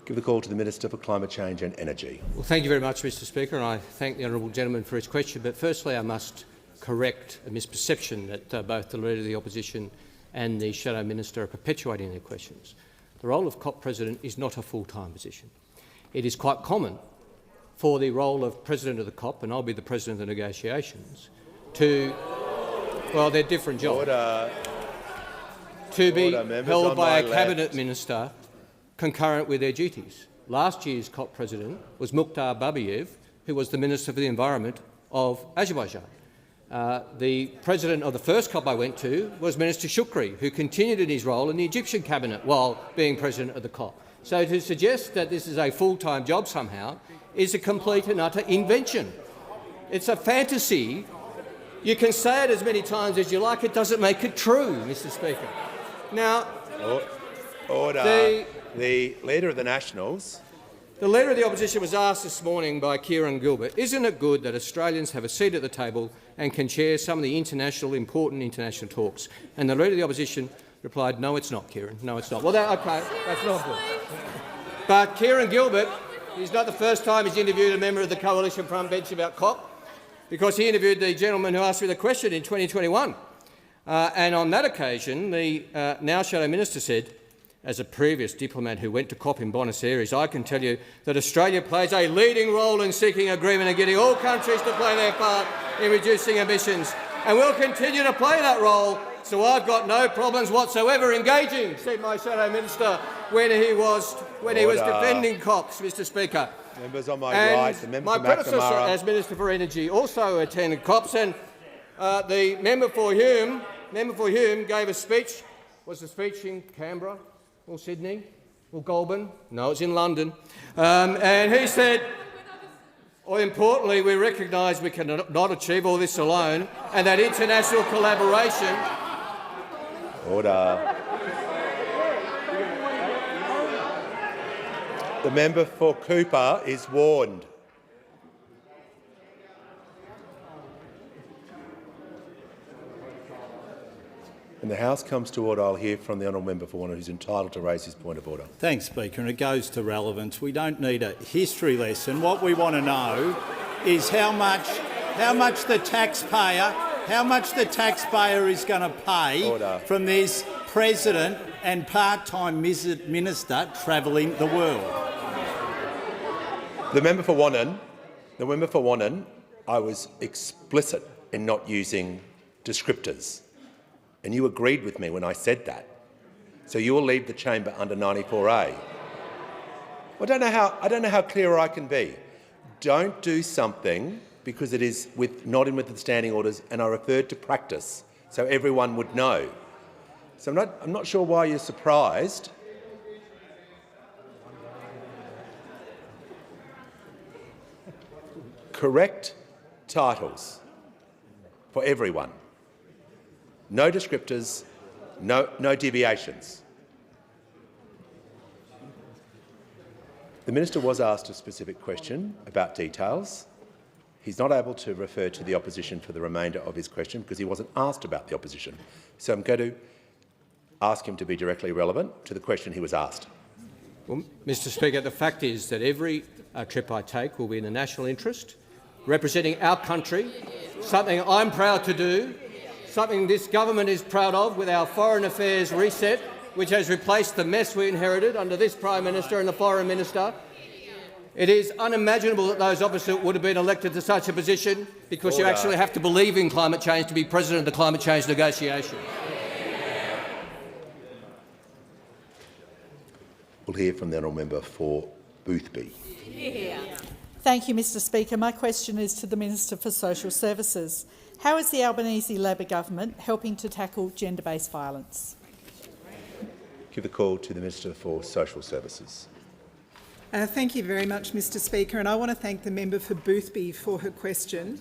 Give the call to the Minister for Climate Change and Energy. Well, thank you very much, Mr Speaker, and I thank the honourable gentleman for his question. But firstly, I must correct a misperception that both the Leader of the Opposition and the Shadow Minister are perpetuating their questions. The role of COP President is not a full-time position. It is quite common for the role of President of the COP, and I'll be the President of the negotiations, to, well, they're different jobs, to be held by a Cabinet Minister concurrent with their duties. Last year's COP President was Mukhtar Babayev, who was the Minister for the Environment of Azerbaijan. The President of the first COP I went to was Minister Shukri, who continued in his role in the Egyptian cabinet while being President of the COP. So to suggest that this is a full-time job somehow is a complete and utter invention. It's a fantasy. You can say it as many times as you like. It doesn't make it true, Mr Speaker. Now, Order. The Leader of the Nationals. The Leader of the Opposition was asked this morning by Kieran Gilbert, isn't it good that Australians have a seat at the table and can chair some of the important international talks? And the Leader of the Opposition replied, no, it's not, Kieran. No, it's not. Well, OK, that's not good. But Kieran Gilbert, he's not the first time he's interviewed a member of the Coalition front bench about COP, because he interviewed the gentleman who asked me the question in 2021. And on that occasion, the now Shadow Minister said, as a previous diplomat who went to COP in Buenos Aires, I can tell you that Australia plays a leading role in seeking agreement and getting all countries to play their part in reducing emissions. And we'll continue to play that role, so I've got no problems whatsoever engaging, said my Shadow Minister when he was defending COPs, Mr Speaker. Members on my right, the member my predecessor as Minister for Energy also attended COPs, and the member for Hume gave a speech. Was the speech in Canberra or Sydney or Goulburn? No, it's in London. And he said, importantly, we recognise we cannot achieve all this alone, and that international collaboration. Order. The member for Cooper is warned. When the House comes to order, I'll hear from the honourable member for Warner, who's entitled to raise his point of order. Thanks, Speaker, and it goes to relevance. We don't need a history lesson. What we want to know is how much the taxpayer is going to pay from this President and part-time minister travelling the world. The member for Wannon, I was explicit in not using descriptors, and you agreed with me when I said that. So you will leave the chamber under 94A. I don't know how clearer I can be. Don't do something because it is not in with the standing orders, and I referred to practice so everyone would know. So I'm not sure why you're surprised. Correct titles for everyone. No descriptors, no deviations. The minister was asked a specific question about details. He's not able to refer to the opposition for the remainder of his question because he wasn't asked about the opposition. So I'm going to ask him to be directly relevant to the question he was asked. Well, Mr Speaker, the fact is that every trip I take will be in the national interest, representing our country, something I'm proud to do, something this government is proud of with our Foreign Affairs reset, which has replaced the mess we inherited under this Prime Minister and the Foreign Minister. It is unimaginable that those opposite would have been elected to such a position because you actually have to believe in climate change to be president of the climate change negotiation. We'll hear from the honourable member for Boothby. Thank you, Mr Speaker. My question is to the Minister for Social Services. How is the Albanese Labor government helping to tackle gender-based violence? Give the call to the Minister for Social Services. Thank you very much, Mr Speaker, and I want to thank the member for Boothby for her question.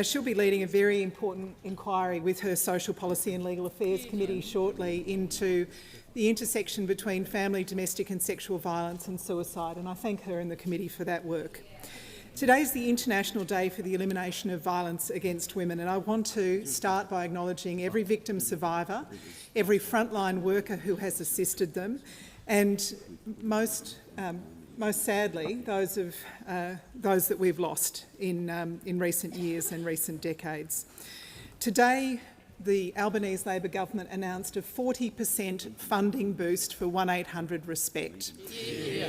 She'll be leading a very important inquiry with her Social Policy and Legal Affairs Committee shortly into the intersection between family, domestic and sexual violence and suicide, and I thank her and the committee for that work. Today is the International Day for the Elimination of Violence Against Women, and I want to start by acknowledging every victim survivor, every frontline worker who has assisted them, and most sadly, those that we've lost in recent years and recent decades. Today, the Albanese Labor government announced a 40% funding boost for 1800-RESPECT.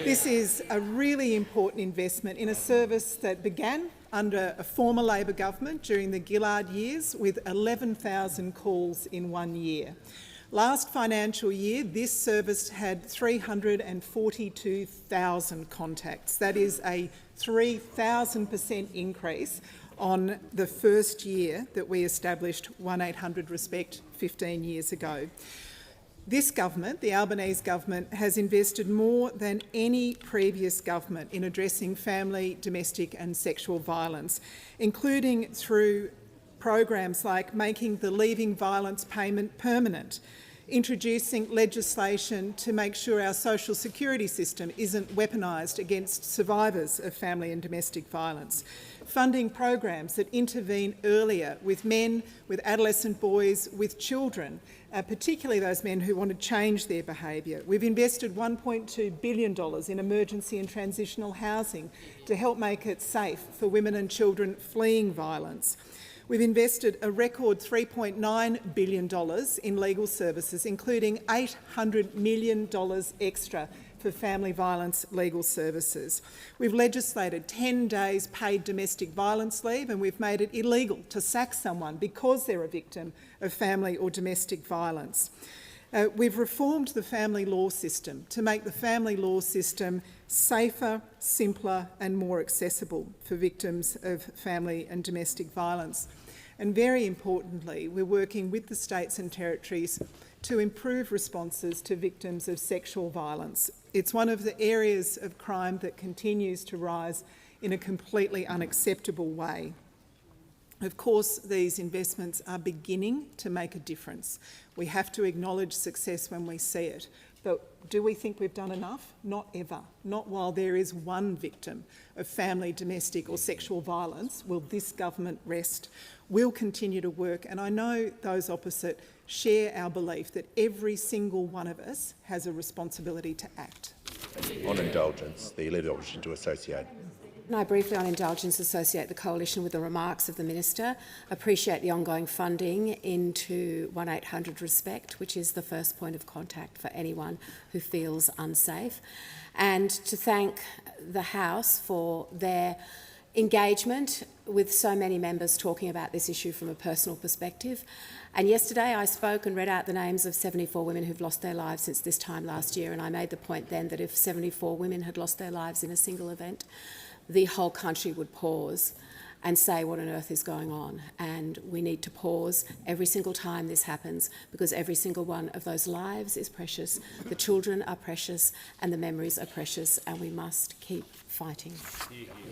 This is a really important investment in a service that began under a former Labor government during the Gillard years with 11,000 calls in 1 year. Last financial year, this service had 342,000 contacts. That is a 3,000% increase on the first year that we established 1800-RESPECT 15 years ago. This government, the Albanese government, has invested more than any previous government in addressing family, domestic and sexual violence, including through programs like making the leaving violence payment permanent, introducing legislation to make sure our social security system isn't weaponised against survivors of family and domestic violence, funding programs that intervene earlier with men, with adolescent boys, with children, particularly those men who want to change their behaviour. We've invested $1.2 billion in emergency and transitional housing to help make it safe for women and children fleeing violence. We've invested a record $3.9 billion in legal services, including $800 million extra for family violence legal services. We've legislated 10 days paid domestic violence leave, and we've made it illegal to sack someone because they're a victim of family or domestic violence. We've reformed the family law system to make the family law system safer, simpler and more accessible for victims of family and domestic violence. And very importantly, we're working with the states and territories to improve responses to victims of sexual violence. It's one of the areas of crime that continues to rise in a completely unacceptable way. Of course, these investments are beginning to make a difference. We have to acknowledge success when we see it. But do we think we've done enough? Not ever. Not while there is one victim of family, domestic or sexual violence will this government rest. We'll continue to work, and I know those opposite share our belief that every single one of us has a responsibility to act. On indulgence, the Leader of the Opposition to associate. And I briefly, on indulgence, associate the coalition with the remarks of the minister. Appreciate the ongoing funding into 1800-RESPECT, which is the first point of contact for anyone who feels unsafe, and to thank the House for their engagement with so many members talking about this issue from a personal perspective. And yesterday I spoke and read out the names of 74 women who've lost their lives since this time last year, and I made the point then that if 74 women had lost their lives in a single event, the whole country would pause. and say what on earth is going on. And we need to pause every single time this happens, because every single one of those lives is precious, the children are precious, and the memories are precious, and we must keep fighting.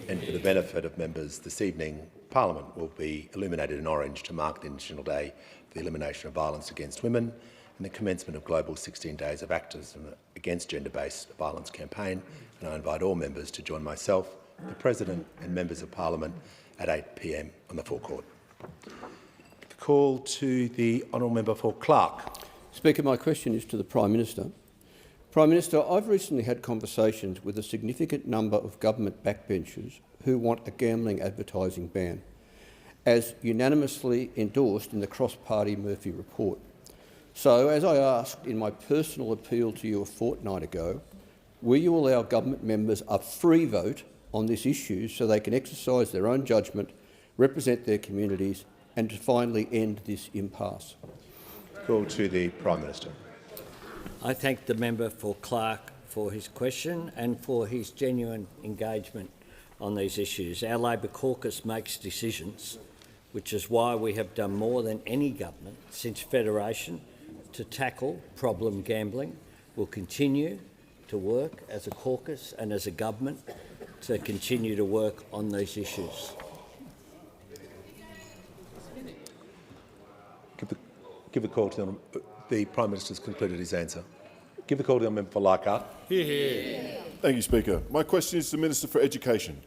And for the benefit of members this evening, Parliament will be illuminated in orange to mark the International Day for the Elimination of Violence Against Women and the commencement of Global 16 Days of Activism Against Gender-Based Violence campaign. And I invite all members to join myself, the President and members of Parliament at 8 p.m. on the forecourt. Call to the honourable member for Clark. Speaker, my question is to the Prime Minister. Prime Minister, I've recently had conversations with a significant number of government backbenchers who want a gambling advertising ban, as unanimously endorsed in the cross-party Murphy report. So, as I asked in my personal appeal to you a fortnight ago, will you allow government members a free vote on this issue so they can exercise their own judgment, represent their communities and to finally end this impasse? Call to the Prime Minister. I thank the member for Clark for his question and for his genuine engagement on these issues. Our Labor caucus makes decisions, which is why we have done more than any government since Federation to tackle problem gambling. We'll continue to work as a caucus and as a government to continue to work on these issues. Give the call to the Prime Minister's concluded his answer. Give the call to the member for Leichhardt. Hear, hear. Thank you, Speaker. My question is to the Minister for Education.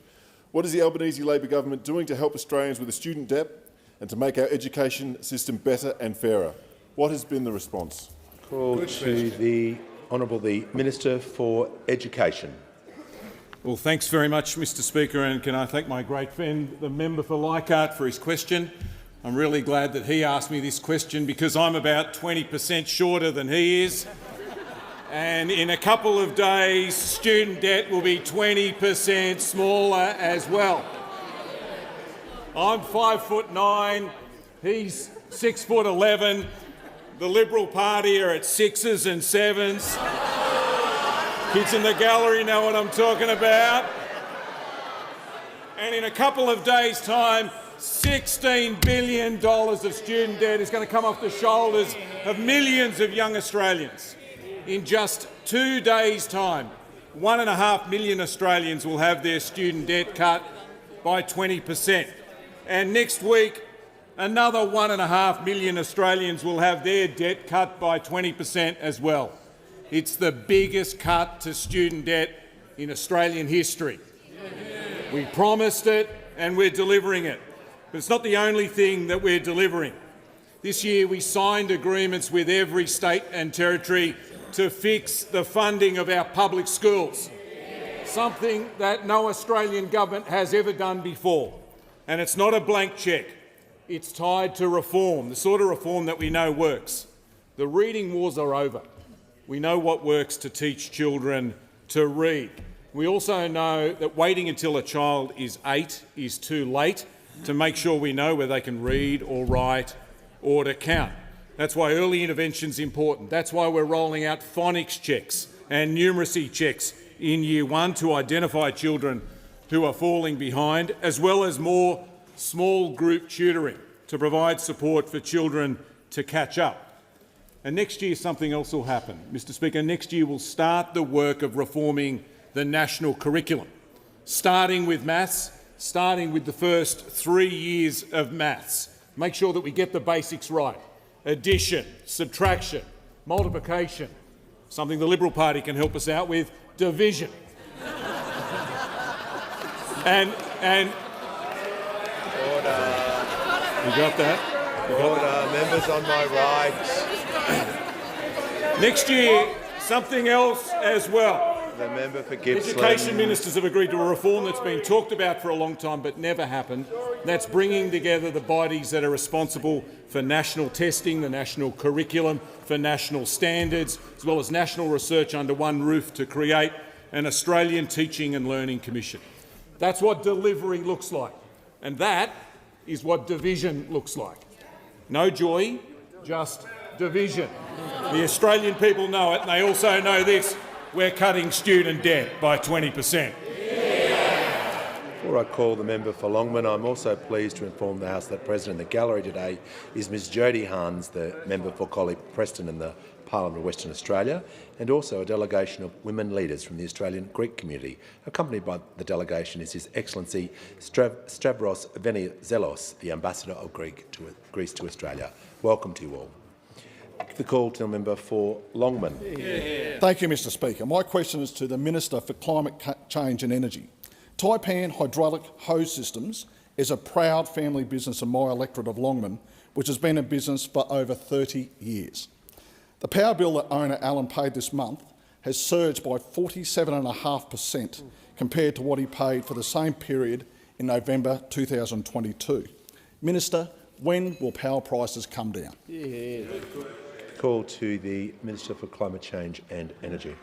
What is the Albanese Labor government doing to help Australians with the student debt and to make our education system better and fairer? What has been the response? Call to the Honourable the Minister for Education. Well, thanks very much, Mr Speaker, and can I thank my great friend, the member for Leichhardt, for his question. I'm really glad that he asked me this question because I'm about 20% shorter than he is. And in a couple of days, student debt will be 20% smaller as well. I'm 5'9", he's 6'11". The Liberal Party are at 6s and 7s. Kids in the gallery know what I'm talking about. And in a couple of days' time, $16 billion of student debt is going to come off the shoulders of millions of young Australians. In just 2 days' time, 1.5 million Australians will have their student debt cut by 20%. And next week, another 1.5 million Australians will have their debt cut by 20% as well. It's the biggest cut to student debt in Australian history. We promised it and we're delivering it. But it's not the only thing that we're delivering. This year we signed agreements with every state and territory to fix the funding of our public schools, something that no Australian government has ever done before. And it's not a blank cheque. It's tied to reform, the sort of reform that we know works. The reading wars are over. We know what works to teach children to read. We also know that waiting until a child is 8 is too late to make sure we know whether they can read or write or to count. That's why early intervention is important. That's why we're rolling out phonics checks and numeracy checks in Year 1 to identify children who are falling behind, as well as more small group tutoring to provide support for children to catch up. And next year something else will happen. Mr Speaker, next year we'll start the work of reforming the national curriculum, starting with maths, starting with the first 3 years of maths. Make sure that we get the basics right. Addition, subtraction, multiplication, something the Liberal Party can help us out with, division. and Order. You got that? Order. Members on my right. Next year, something else as well. The member for Gippsland. Education ministers have agreed to a reform that's been talked about for a long time but never happened. That's bringing together the bodies that are responsible for national testing, the national curriculum, for national standards, as well as national research under one roof to create an Australian Teaching and Learning Commission. That's what delivery looks like. And that is what division looks like. No joy, just division. The Australian people know it, and they also know this. We're cutting student debt by 20%. Before I call the member for Longman, I'm also pleased to inform the House that present in the gallery today is Ms Jodie Hans, the member for Collie-Preston in the Parliament of Western Australia, and also a delegation of women leaders from the Australian Greek community. Accompanied by the delegation is His Excellency Stavros Venizelos, the Ambassador of Greece to Australia. Welcome to you all. The call to the member for Longman. Thank you, Mr Speaker. My question is to the Minister for Climate Change and Energy. Taipan Hydraulic Hose Systems is a proud family business in my electorate of Longman, which has been in business for over 30 years. The power bill that owner Alan paid this month has surged by 47.5% compared to what he paid for the same period in November 2022. Minister, when will power prices come down? Call to the Minister for Climate Change and Energy.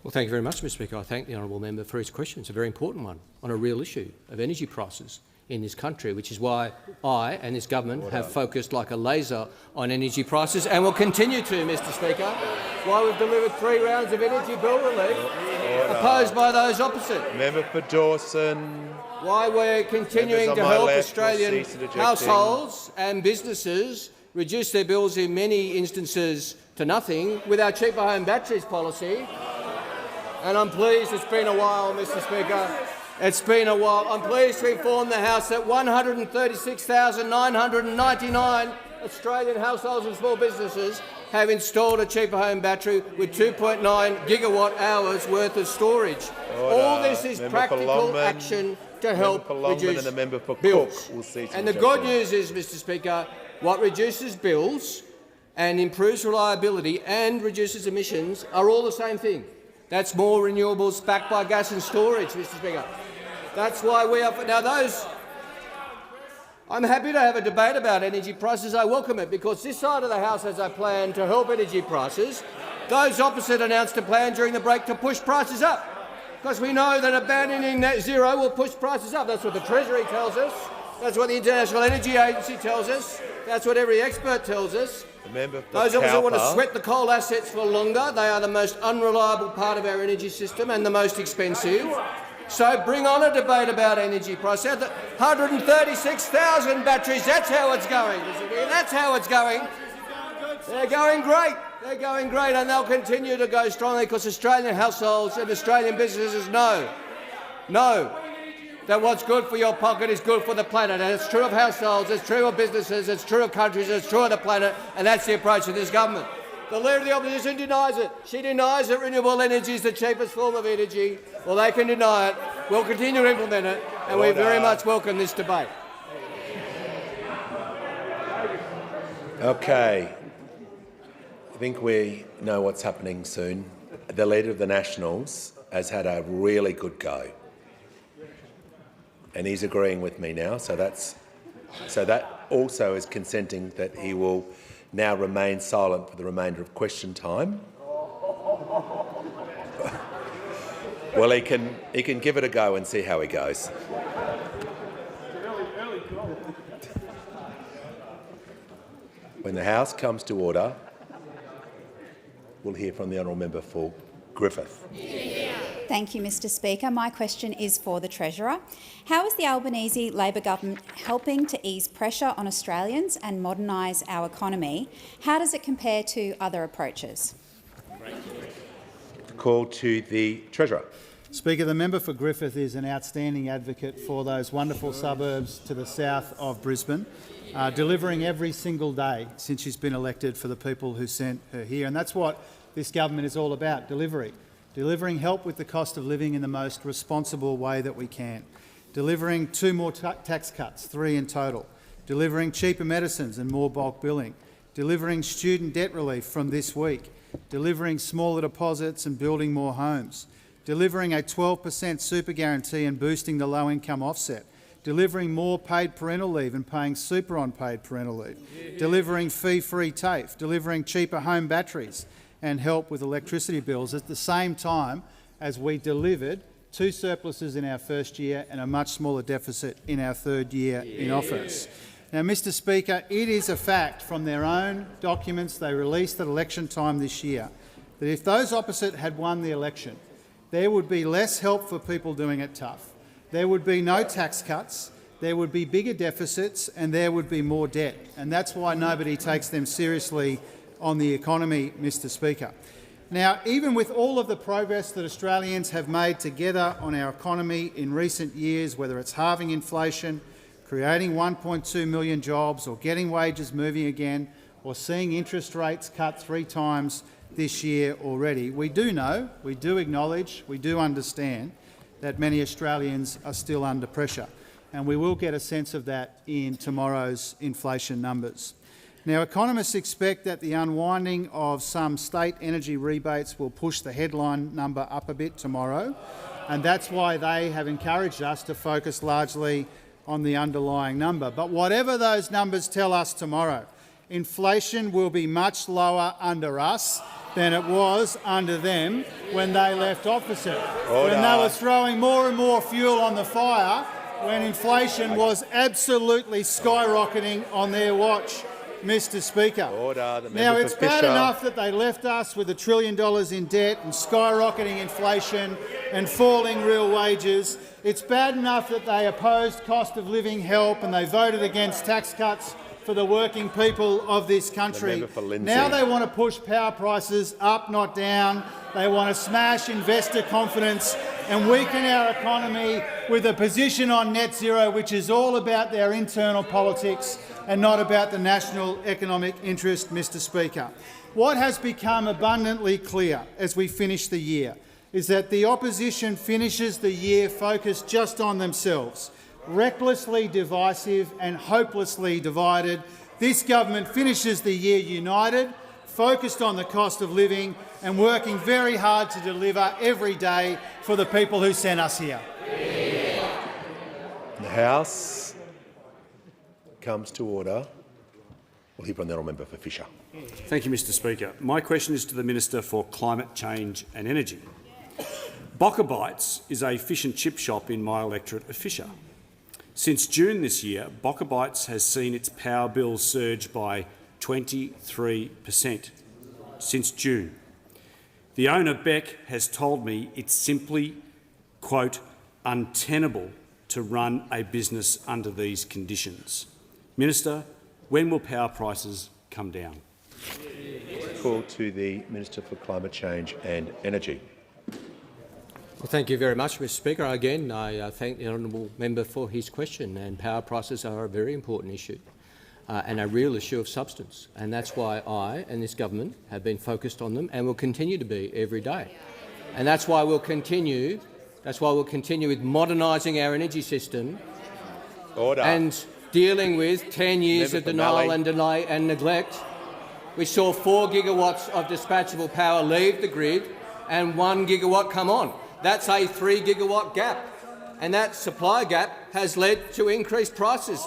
Well, thank you very much, Mr Speaker. I thank the honourable member for his question. It's a very important one on a real issue of energy prices in this country, which is why I and this government have focused like a laser on energy prices and will continue to, Mr Speaker, why we've delivered 3 rounds of energy bill relief opposed by those opposite. Member for Dawson. Why we're continuing to help Australian households and businesses reduce their bills in many instances to nothing with our cheaper home batteries policy. And I'm pleased it's been a while, Mr Speaker. It's been a while. I'm pleased to inform the House that 136,999 Australian households and small businesses have installed a cheaper home battery with 2.9 gigawatt hours worth of storage. All this is practical action to help reduce bills. And the good news is, Mr Speaker, what reduces bills and improves reliability and reduces emissions are all the same thing. That's more renewables backed by gas and storage, Mr Speaker. That's why we are... Now, I'm happy to have a debate about energy prices. I welcome it, because this side of the House has a plan to help energy prices. Those opposite announced a plan during the break to push prices up, because we know that abandoning net zero will push prices up. That's what the Treasury tells us. That's what the International Energy Agency tells us. That's what every expert tells us. Those of us who want to sweat the coal assets for longer, they are the most unreliable part of our energy system and the most expensive. So bring on a debate about energy prices. 136,000 batteries, that's how it's going. That's how it's going. They're going great. They're going great, and they'll continue to go strongly, because Australian households and Australian businesses know that what's good for your pocket is good for the planet. And it's true of households, it's true of businesses, it's true of countries, it's true of the planet, and that's the approach of this government. The Leader of the Opposition denies it. She denies that renewable energy is the cheapest form of energy. Well, they can deny it. We'll continue to implement it, and we very much welcome this debate. Okay. I think we know what's happening soon. The Leader of the Nationals has had a really good go, and he's agreeing with me now, so that also is consenting that he will now remain silent for the remainder of question time. Well, he can give it a go and see how he goes. When the House comes to order, we'll hear from the honourable member for Griffith. Thank you, Mr Speaker. My question is for the Treasurer. How is the Albanese Labor government helping to ease pressure on Australians and modernise our economy? How does it compare to other approaches? Call to the Treasurer. Speaker, the member for Griffith is an outstanding advocate for those wonderful suburbs to the south of Brisbane, delivering every single day since she's been elected for the people who sent her here. And that's what this government is all about, delivering help with the cost of living in the most responsible way that we can, delivering 2 more tax cuts, 3 in total, delivering cheaper medicines and more bulk billing, delivering student debt relief from this week, delivering smaller deposits and building more homes, delivering a 12% super guarantee and boosting the low-income offset, delivering more paid parental leave and paying super on paid parental leave, delivering fee-free TAFE, delivering cheaper home batteries and help with electricity bills at the same time as we delivered 2 surpluses in our first year and a much smaller deficit in our 3rd year in office. Now, Mr Speaker, it is a fact from their own documents they released at election time this year that if those opposite had won the election, there would be less help for people doing it tough. there would be no tax cuts, there would be bigger deficits and there would be more debt. And that's why nobody takes them seriously on the economy, Mr Speaker. Now, even with all of the progress that Australians have made together on our economy in recent years, whether it's halving inflation, creating 1.2 million jobs or getting wages moving again, or seeing interest rates cut 3 times this year already, we do know, we do acknowledge, we do understand that many Australians are still under pressure, and we will get a sense of that in tomorrow's inflation numbers. Now, economists expect that the unwinding of some state energy rebates will push the headline number up a bit tomorrow, and that's why they have encouraged us to focus largely on the underlying number. But whatever those numbers tell us tomorrow, inflation will be much lower under us than it was under them when they left office. When they were throwing more and more fuel on the fire, when inflation was absolutely skyrocketing on their watch, Mr Speaker. Now, it's bad enough that they left us with $1 trillion in debt and skyrocketing inflation and falling real wages. It's bad enough that they opposed cost of living help and they voted against tax cuts for the working people of this country. Now they want to push power prices up, not down. They want to smash investor confidence and weaken our economy with a position on net zero which is all about their internal politics and not about the national economic interest, Mr Speaker. What has become abundantly clear as we finish the year is that the opposition finishes the year focused just on themselves, recklessly divisive and hopelessly divided. This government finishes the year united, focused on the cost of living and working very hard to deliver every day for the people who sent us here. The House comes to order. We'll hear from the honourable member for Fisher. Thank you, Mr Speaker. My question is to the Minister for Climate Change and Energy. Bocker Bites is a fish and chip shop in my electorate of Fisher. Since June this year, Bocker Bites has seen its power bill surge by 23%. Since June. The owner, Beck, has told me it's simply, quote, untenable to run a business under these conditions. Minister, when will power prices come down? Call to the Minister for Climate Change and Energy. Well, thank you very much, Mr Speaker. Again, I thank the honourable member for his question. And power prices are a very important issue and a real issue of substance. And that's why I and this government have been focused on them and will continue to be every day. And that's why we'll continue. That's why we'll continue with modernising our energy system and dealing with 10 years of denial and delay and neglect. We saw 4 gigawatts of dispatchable power leave the grid and 1 gigawatt come on. That's a 3 gigawatt gap, and that supply gap has led to increased prices.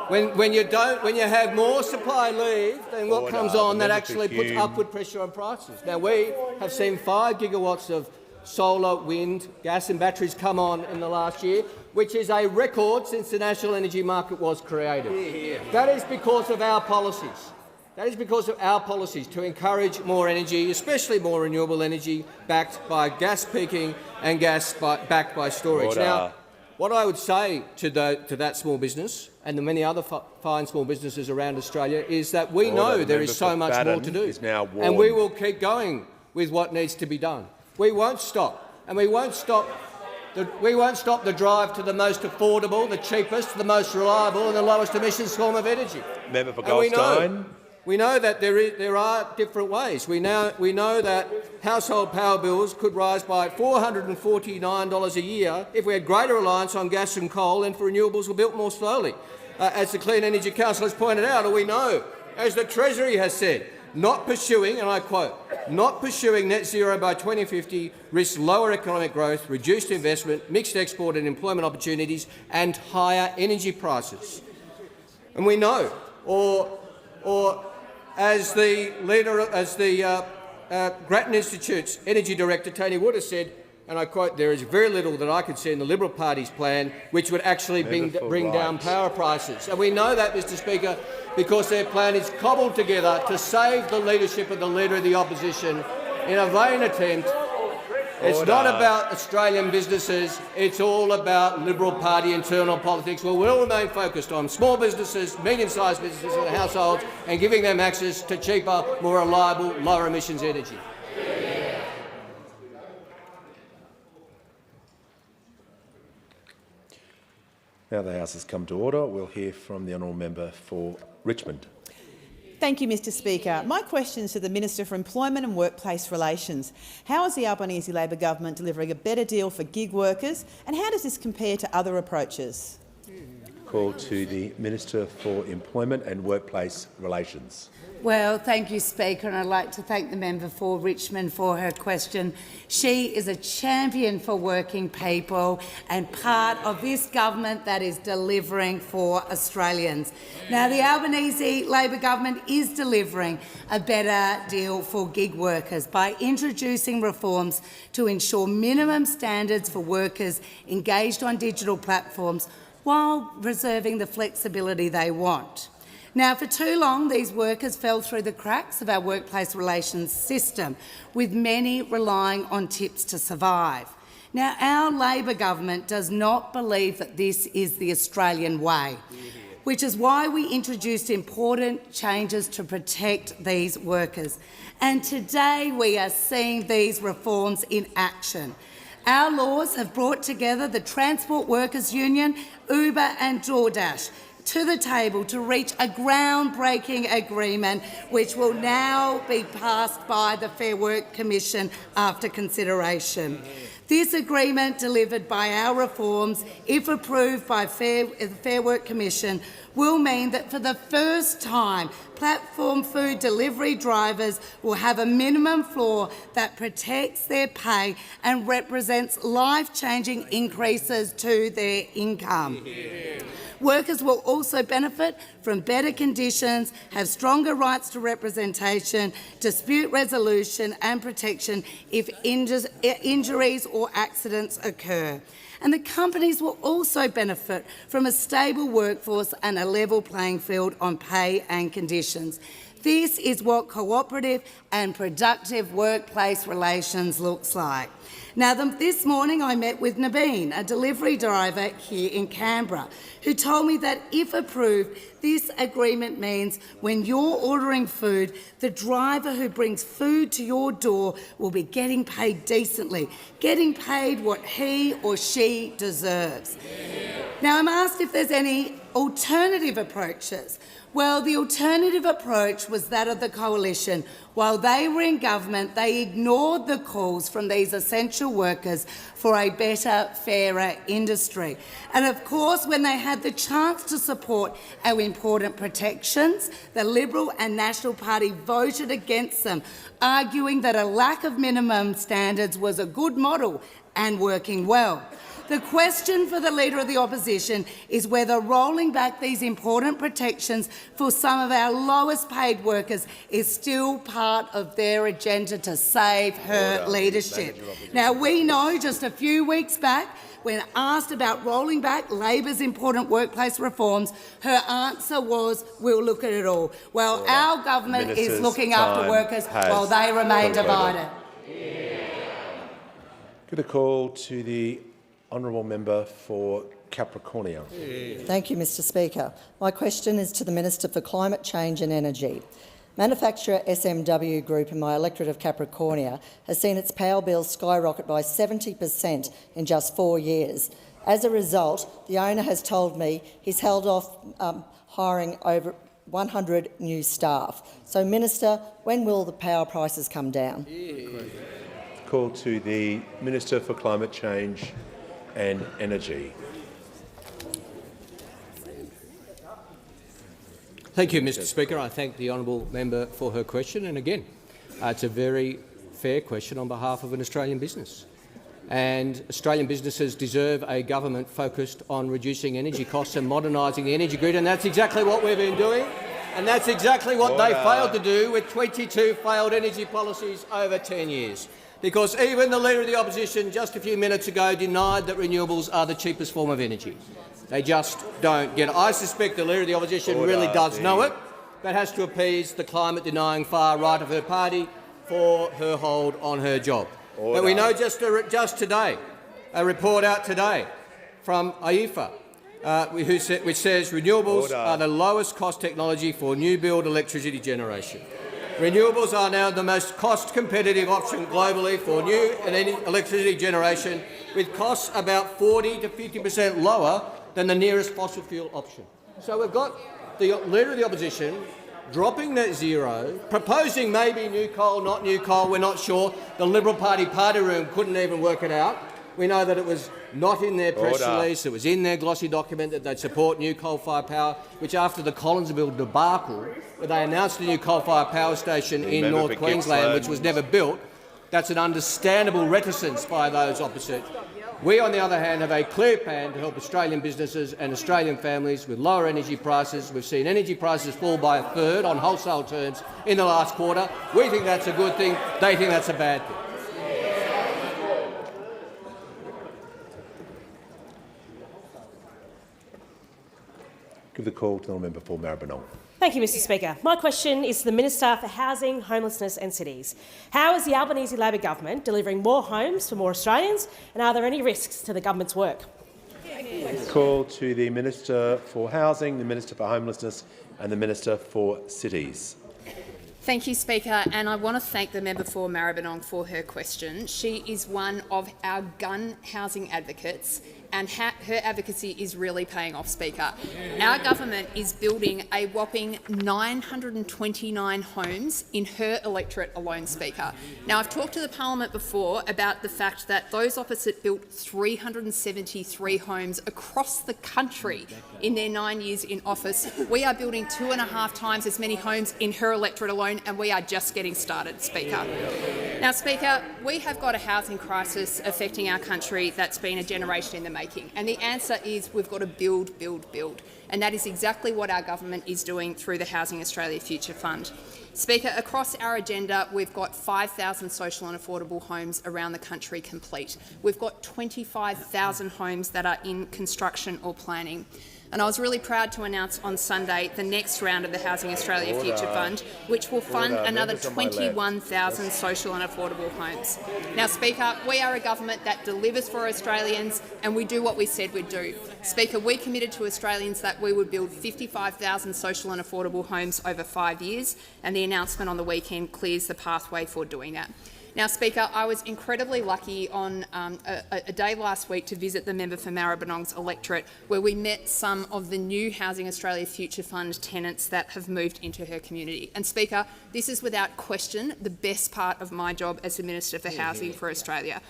When you have more supply leave than what comes on, that actually puts upward pressure on prices. Now, we have seen 5 gigawatts of solar, wind, gas and batteries come on in the last year, which is a record since the national energy market was created. That is because of our policies. That is because of our policies to encourage more energy, especially more renewable energy, backed by gas peaking and backed by storage. Now, what I would say to that small business and the many other fine small businesses around Australia is that we know there is so much more to do, and we will keep going with what needs to be done. We won't stop, and we won't stop the drive to the most affordable, the cheapest, the most reliable and the lowest emissions form of energy. Member for Goldstein. We know that there are different ways. We know that household power bills could rise by $449 a year if we had greater reliance on gas and coal and if renewables were built more slowly. As the Clean Energy Council has pointed out, or we know, as the Treasury has said, not pursuing, and I quote, not pursuing net zero by 2050 risks lower economic growth, reduced investment, mixed export and employment opportunities and higher energy prices. And we know, or as the Grattan Institute's Energy Director Tony Wood has said, and I quote, there is very little that I could see in the Liberal Party's plan which would actually bring down power prices. And we know that, Mr Speaker, because their plan is cobbled together to save the leadership of the Leader of the Opposition in a vain attempt It's not about Australian businesses. It's all about Liberal Party internal politics. Well, we'll remain focused on small businesses, medium-sized businesses and households and giving them access to cheaper, more reliable, lower emissions energy. Now the House has come to order. We'll hear from the honourable member for Richmond. Thank you, Mr Speaker. My question is to the Minister for Employment and Workplace Relations. How is the Albanese Labor government delivering a better deal for gig workers, and how does this compare to other approaches? Call to the Minister for Employment and Workplace Relations. Well, thank you, Speaker, and I'd like to thank the member for Richmond for her question. She is a champion for working people and part of this government that is delivering for Australians. Now, the Albanese Labor government is delivering a better deal for gig workers by introducing reforms to ensure minimum standards for workers engaged on digital platforms while reserving the flexibility they want. Now, for too long, these workers fell through the cracks of our workplace relations system, with many relying on tips to survive. Now, our Labor government does not believe that this is the Australian way, which is why we introduced important changes to protect these workers. And today we are seeing these reforms in action. Our laws have brought together the Transport Workers Union, Uber and DoorDash to the table to reach a groundbreaking agreement which will now be passed by the Fair Work Commission after consideration. This agreement, delivered by our reforms, if approved by the Fair Work Commission, will mean that for the first time, platform food delivery drivers will have a minimum floor that protects their pay and represents life-changing increases to their income. Workers will also benefit from better conditions, have stronger rights to representation, dispute resolution and protection if injuries or accidents occur. And the companies will also benefit from a stable workforce and a level playing field on pay and conditions. This is what cooperative and productive workplace relations looks like. Now, this morning I met with Nabeen, a delivery driver here in Canberra, who told me that if approved, this agreement means when you're ordering food, the driver who brings food to your door will be getting paid decently, getting paid what he or she deserves. Now, I'm asked if there's any alternative approaches. Well, the alternative approach was that of the Coalition. While they were in government, they ignored the calls from these essential workers for a better, fairer industry. And of course, when they had the chance to support our important protections, the Liberal and National Party voted against them, arguing that a lack of minimum standards was a good model and working well. The question for the Leader of the Opposition is whether rolling back these important protections for some of our lowest paid workers is still part of their agenda to save her leadership. Now, we know just a few weeks back, when asked about rolling back Labor's important workplace reforms, her answer was, we'll look at it all. Well, our government is looking after workers while they remain divided. Good call to the honourable member for Capricornia. Thank you, Mr Speaker. My question is to the Minister for Climate Change and Energy. Manufacturer SMW Group in my electorate of Capricornia has seen its power bill skyrocket by 70% in just 4 years. As a result, the owner has told me he's held off hiring over 100 new staff. So, Minister, when will the power prices come down? Call to the Minister for Climate Change and Energy. Thank you, Mr Speaker. I thank the honourable member for her question. And again, it's a very fair question on behalf of an Australian business. And Australian businesses deserve a government focused on reducing energy costs and modernising the energy grid, and that's exactly what we've been doing. And that's exactly what they failed to do with 22 failed energy policies over 10 years. Because even the Leader of the Opposition just a few minutes ago denied that renewables are the cheapest form of energy. They just don't get it. I suspect the Leader of the Opposition really does know it, but has to appease the climate-denying far right of her party for her hold on her job. But we know just today, a report out today from AIFA, which says renewables are the lowest cost technology for new build electricity generation. Renewables are now the most cost-competitive option globally for new electricity generation, with costs about 40 to 50% lower than the nearest fossil fuel option. So we've got the Leader of the Opposition dropping net zero, proposing maybe new coal, not new coal, we're not sure. The Liberal Party party room couldn't even work it out. We know that it was not in their press release, it was in their glossy document that they'd support new coal-fired power, which after the Collinsville debacle, where they announced a new coal-fired power station in North Queensland, which was never built, that's an understandable reticence by those opposite. We, on the other hand, have a clear plan to help Australian businesses and Australian families with lower energy prices. We've seen energy prices fall by a third on wholesale terms in the last quarter. We think that's a good thing. They think that's a bad thing. Give the call to the member for Maribyrnong. Thank you, Mr Speaker. My question is to the Minister for Housing, Homelessness and Cities. How is the Albanese Labor government delivering more homes for more Australians, and are there any risks to the government's work? Call to the Minister for Housing, the Minister for Homelessness and the Minister for Cities. Thank you, Speaker, and I want to thank the member for Maribyrnong for her question. She is one of our gun housing advocates, and her advocacy is really paying off, Speaker. Our government is building a whopping 929 homes in her electorate alone, Speaker. Now, I've talked to the parliament before about the fact that those opposite built 373 homes across the country in their 9 years in office. We are building 2.5 times as many homes in her electorate alone, and we are just getting started, Speaker. Now, Speaker, we have got a housing crisis affecting our country that's been a generation in the making, and the answer is we've got to build, build, build. And that is exactly what our government is doing through the Housing Australia Future Fund. Speaker, across our agenda, we've got 5,000 social and affordable homes around the country complete. We've got 25,000 homes that are in construction or planning. And I was really proud to announce on Sunday the next round of the Housing Australia Future Fund, which will fund another 21,000 social and affordable homes. Now, Speaker, we are a government that delivers for Australians, and we do what we said we'd do. Speaker, we committed to Australians that we would build 55,000 social and affordable homes over 5 years, and the announcement on the weekend clears the pathway for doing that. Now, Speaker, I was incredibly lucky on a day last week to visit the member for Maribyrnong's electorate, where we met some of the new Housing Australia Future Fund tenants that have moved into her community. And, Speaker, this is without question the best part of my job as the Minister for Housing for Australia.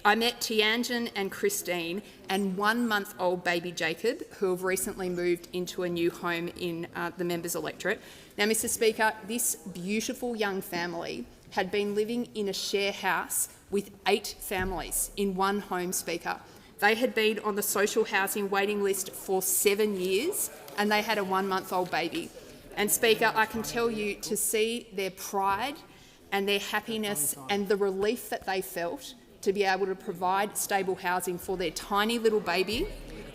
I met Tianjin and Christine and 1-month-old baby Jacob, who have recently moved into a new home in the member's electorate. Now, Mr Speaker, this beautiful young family had been living in a share house with 8 families in one home, Speaker. They had been on the social housing waiting list for 7 years, and they had a 1-month-old baby. And, Speaker, I can tell you, to see their pride and their happiness and the relief that they felt to be able to provide stable housing for their tiny little baby,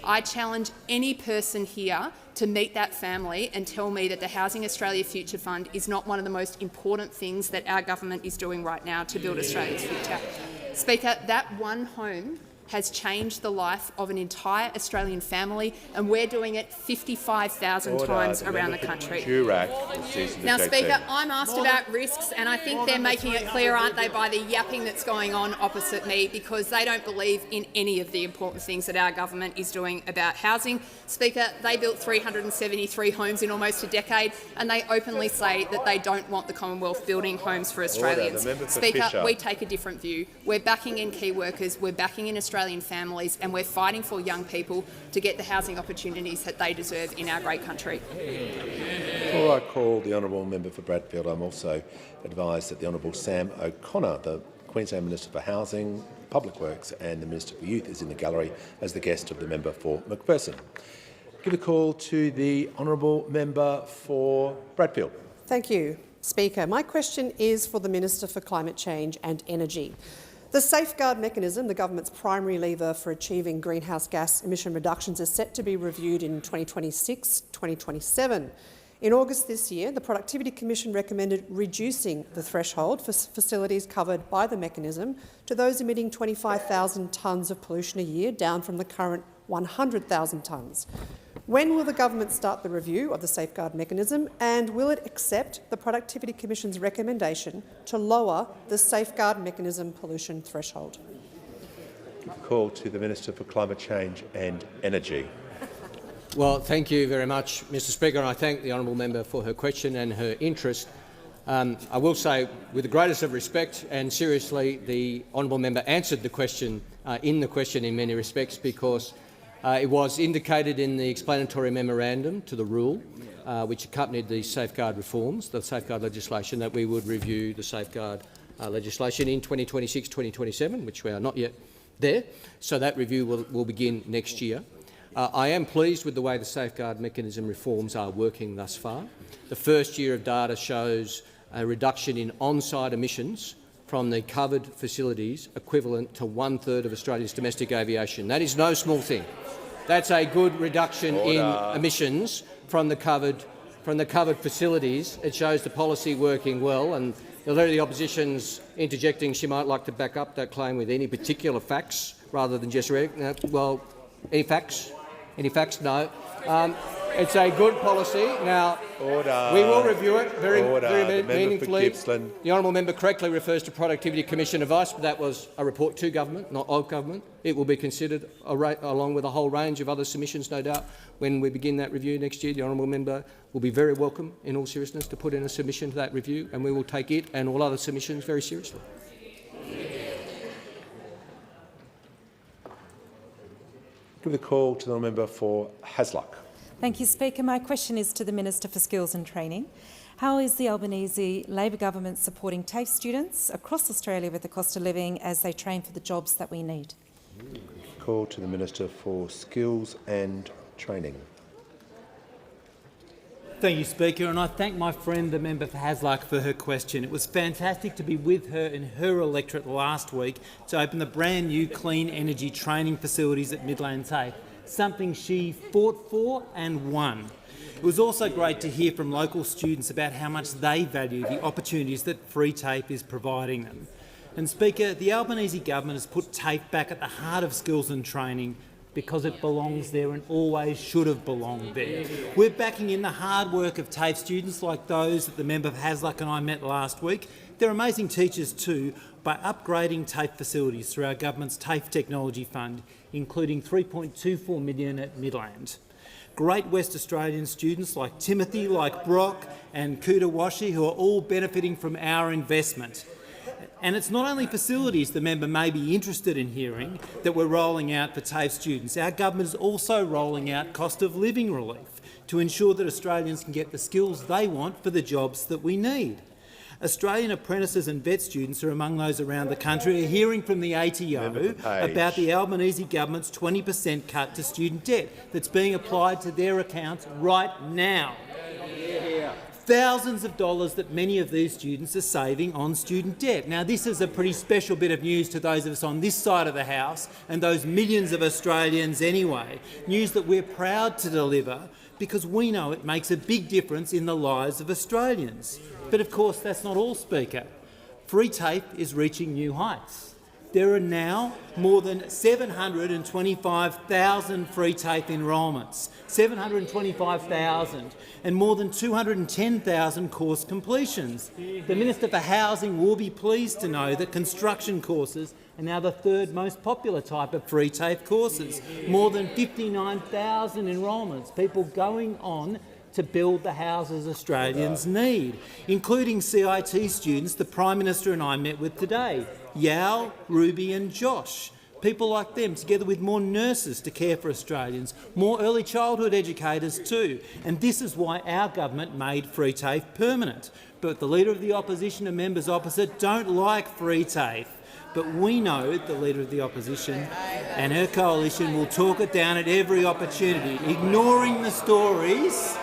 I challenge any person here to meet that family and tell me that the Housing Australia Future Fund is not one of the most important things that our government is doing right now to build Australia's future. Speaker, that one home has changed the life of an entire Australian family, and we're doing it 55,000 times around the country. Now, Speaker, I'm asked about risks, and I think they're making it clear, aren't they, by the yapping that's going on opposite me, because they don't believe in any of the important things that our government is doing about housing. Speaker, they built 373 homes in almost a decade, and they openly say that they don't want the Commonwealth building homes for Australians. Speaker, we take a different view. We're backing in key workers, we're backing in Australian families, and we're fighting for young people to get the housing opportunities that they deserve in our great country. Before I call the honourable member for Bradfield, I'm also advised that the Honourable Sam O'Connor, the Queensland Minister for Housing, Public Works and the Minister for Youth, is in the gallery as the guest of the member for Macpherson. Give a call to the honourable member for Bradfield. Thank you, Speaker. My question is for the Minister for Climate Change and Energy. The safeguard mechanism, the government's primary lever for achieving greenhouse gas emission reductions, is set to be reviewed in 2026-2027. In August this year, the Productivity Commission recommended reducing the threshold for facilities covered by the mechanism to those emitting 25,000 tonnes of pollution a year, down from the current 100,000 tonnes. When will the government start the review of the safeguard mechanism, and will it accept the Productivity Commission's recommendation to lower the safeguard mechanism pollution threshold? Call to the Minister for Climate Change and Energy. Well, thank you very much, Mr Speaker, and I thank the honourable member for her question and her interest. I will say, with the greatest of respect and seriously, the honourable member answered the question in many respects, because it was indicated in the explanatory memorandum to the rule which accompanied the safeguard reforms, the safeguard legislation, that we would review the safeguard legislation in 2026-2027, which we are not yet there. So that review will begin next year. I am pleased with the way the safeguard mechanism reforms are working thus far. The first year of data shows a reduction in on-site emissions from the covered facilities equivalent to 1/3 of Australia's domestic aviation. That is no small thing. That's a good reduction in emissions from the covered facilities. It shows the policy working well, and the Leader of the Opposition's interjecting she might like to back up that claim with any particular facts rather than just well, any facts? Any facts? No. It's a good policy. Now, we will review it very meaningfully. The honourable member correctly refers to Productivity Commission advice, but that was a report to government, not of government. It will be considered along with a whole range of other submissions, no doubt, when we begin that review next year. The honourable member will be very welcome, in all seriousness, to put in a submission to that review, and we will take it and all other submissions very seriously. Give the call to the member for Hasluck. Thank you, Speaker. My question is to the Minister for Skills and Training. How is the Albanese Labor government supporting TAFE students across Australia with the cost of living as they train for the jobs that we need? Call to the Minister for Skills and Training. Thank you, Speaker, and I thank my friend, the member for Hasluck, for her question. It was fantastic to be with her in her electorate last week to open the brand new clean energy training facilities at Midland TAFE, something she fought for and won. It was also great to hear from local students about how much they value the opportunities that free TAFE is providing them. And Speaker, the Albanese government has put TAFE back at the heart of skills and training because it belongs there and always should have belonged there. We're backing in the hard work of TAFE students like those that the member for Hasluck and I met last week. They're amazing teachers too, by upgrading TAFE facilities through our government's TAFE Technology Fund, including $3.24 million at Midland. Great West Australian students like Timothy, like Brock and Kudawashi, who are all benefiting from our investment. And it's not only facilities the member may be interested in hearing that we're rolling out for TAFE students. Our government is also rolling out cost of living relief to ensure that Australians can get the skills they want for the jobs that we need. Australian apprentices and vet students are among those around the country are hearing from the ATO about the Albanese government's 20% cut to student debt that's being applied to their accounts right now. Thousands of dollars that many of these students are saving on student debt. Now, this is a pretty special bit of news to those of us on this side of the House and those millions of Australians anyway. News that we're proud to deliver because we know it makes a big difference in the lives of Australians. But of course, that's not all, Speaker. Free TAFE is reaching new heights. There are now more than 725,000 free TAFE enrolments, 725,000, and more than 210,000 course completions. The Minister for Housing will be pleased to know that construction courses are now the third most popular type of free TAFE courses. More than 59,000 enrolments, people going on to build the houses Australians need, including CIT students the Prime Minister and I met with today, Yao, Ruby and Josh. People like them, together with more nurses to care for Australians, more early childhood educators too. And this is why our government made free TAFE permanent. But the Leader of the Opposition and members opposite don't like free TAFE. But we know the Leader of the Opposition and her coalition will talk it down at every opportunity, ignoring the stories.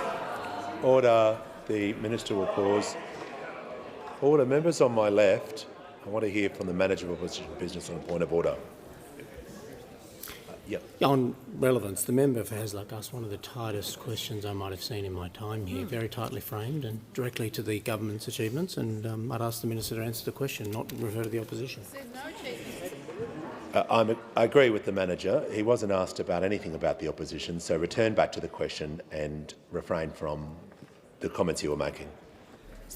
Order. The Minister will pause. Order. Members on my left, I want to hear from the Manager of Opposition Business on a point of order. On relevance, the member for Hasluck asked one of the tightest questions I might have seen in my time here, very tightly framed and directly to the government's achievements, and I'd ask the minister to answer the question, not refer to the opposition. I agree with the manager. He wasn't asked about anything about the opposition, so return back to the question and refrain from the comments you were making.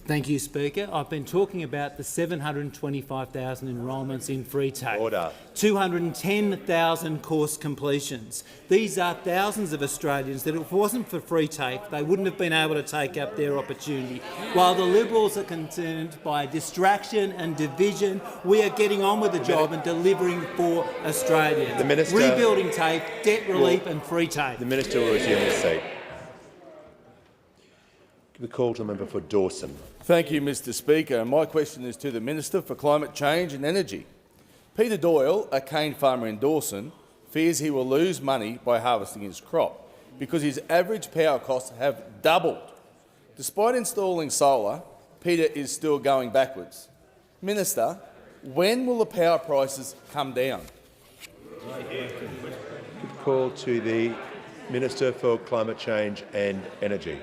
Thank you, Speaker. I've been talking about the 725,000 enrolments in free TAFE. Order. 210,000 course completions. These are thousands of Australians that, if it wasn't for free TAFE, they wouldn't have been able to take up their opportunity. While the Liberals are concerned by distraction and division, we are getting on with the job and delivering for Australians. The Minister, rebuilding TAFE, debt relief and free TAFE. The Minister will resume his seat. The call to the member for Dawson. Thank you, Mr Speaker. My question is to the Minister for Climate Change and Energy. Peter Doyle, a cane farmer in Dawson, fears he will lose money by harvesting his crop because his average power costs have doubled. Despite installing solar, Peter is still going backwards. Minister, when will the power prices come down? Call to the Minister for Climate Change and Energy.